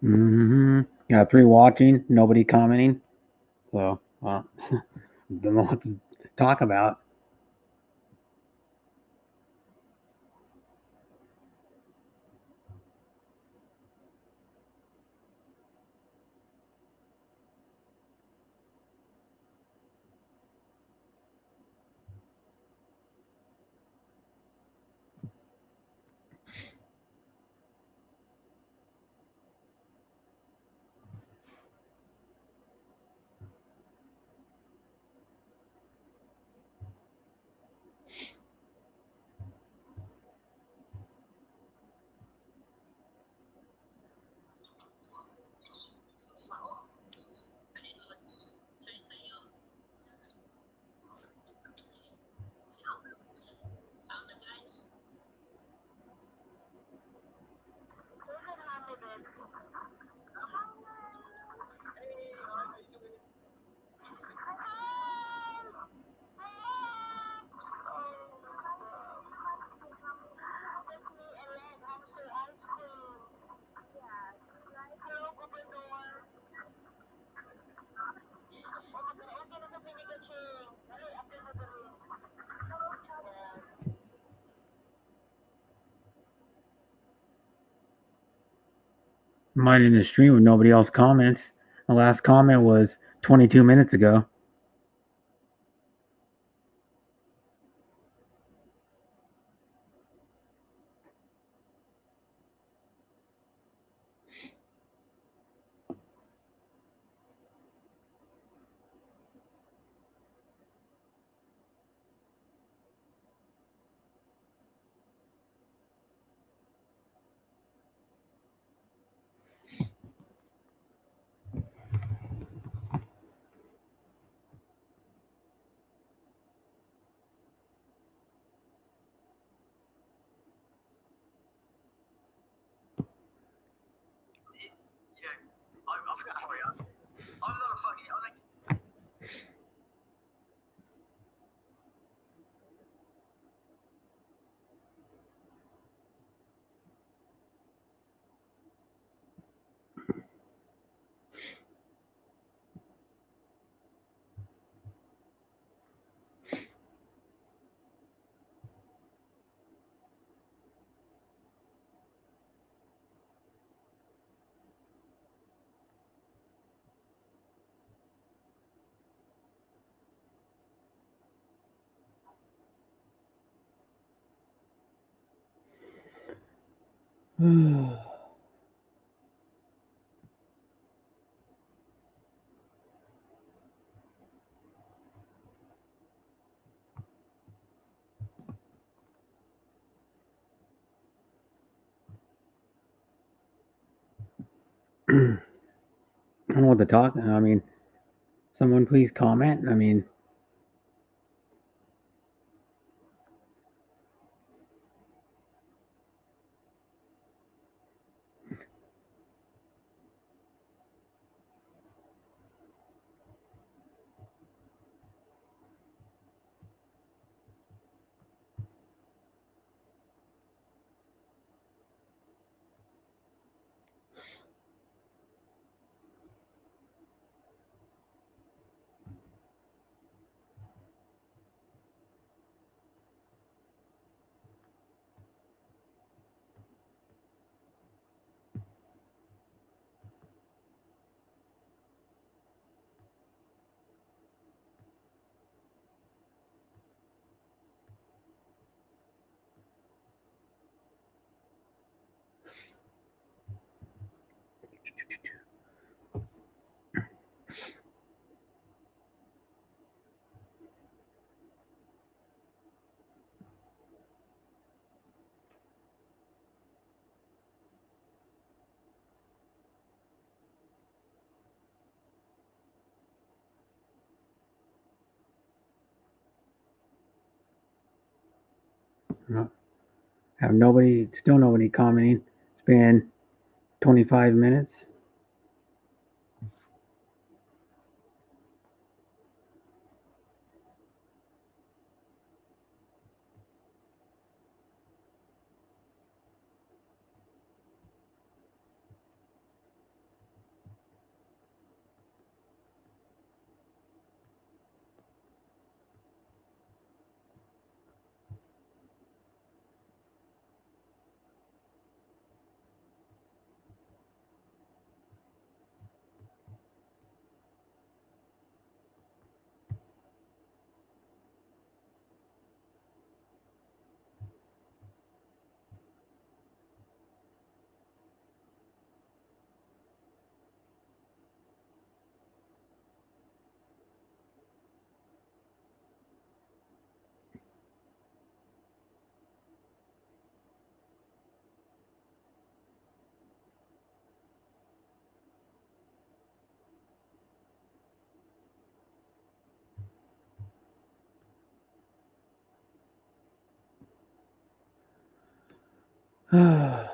Got 3 watching, nobody commenting. So, don't know what to talk about. Mine in the stream when nobody else comments. The last comment was 22 minutes ago. I don't know what to talk. I mean, someone please comment. I mean, no, have nobody, still nobody commenting. It's been 25 minutes. Yeah,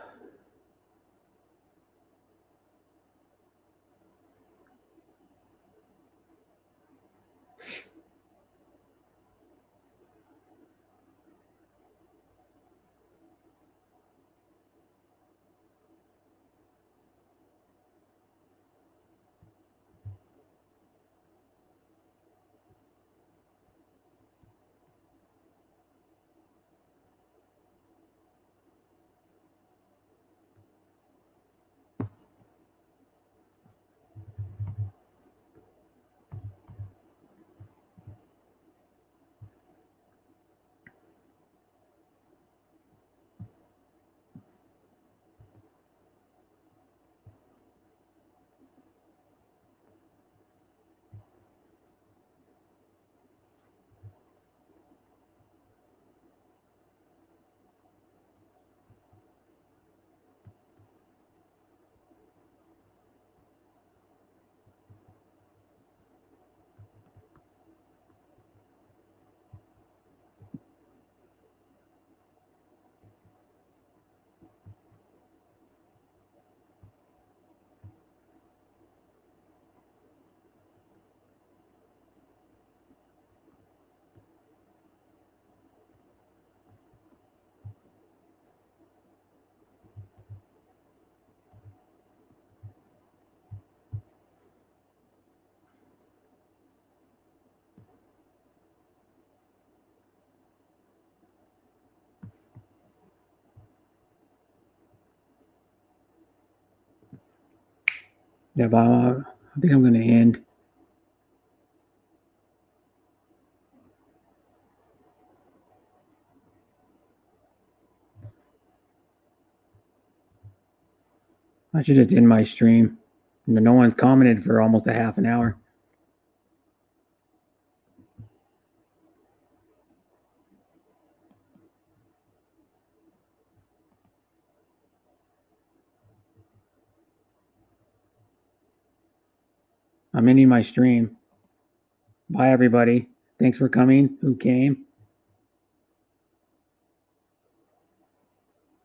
Bob, I think I'm going to end. I should just end my stream. No one's commented for almost a half an hour. I'm ending my stream. Bye, everybody. Thanks for coming. Who came?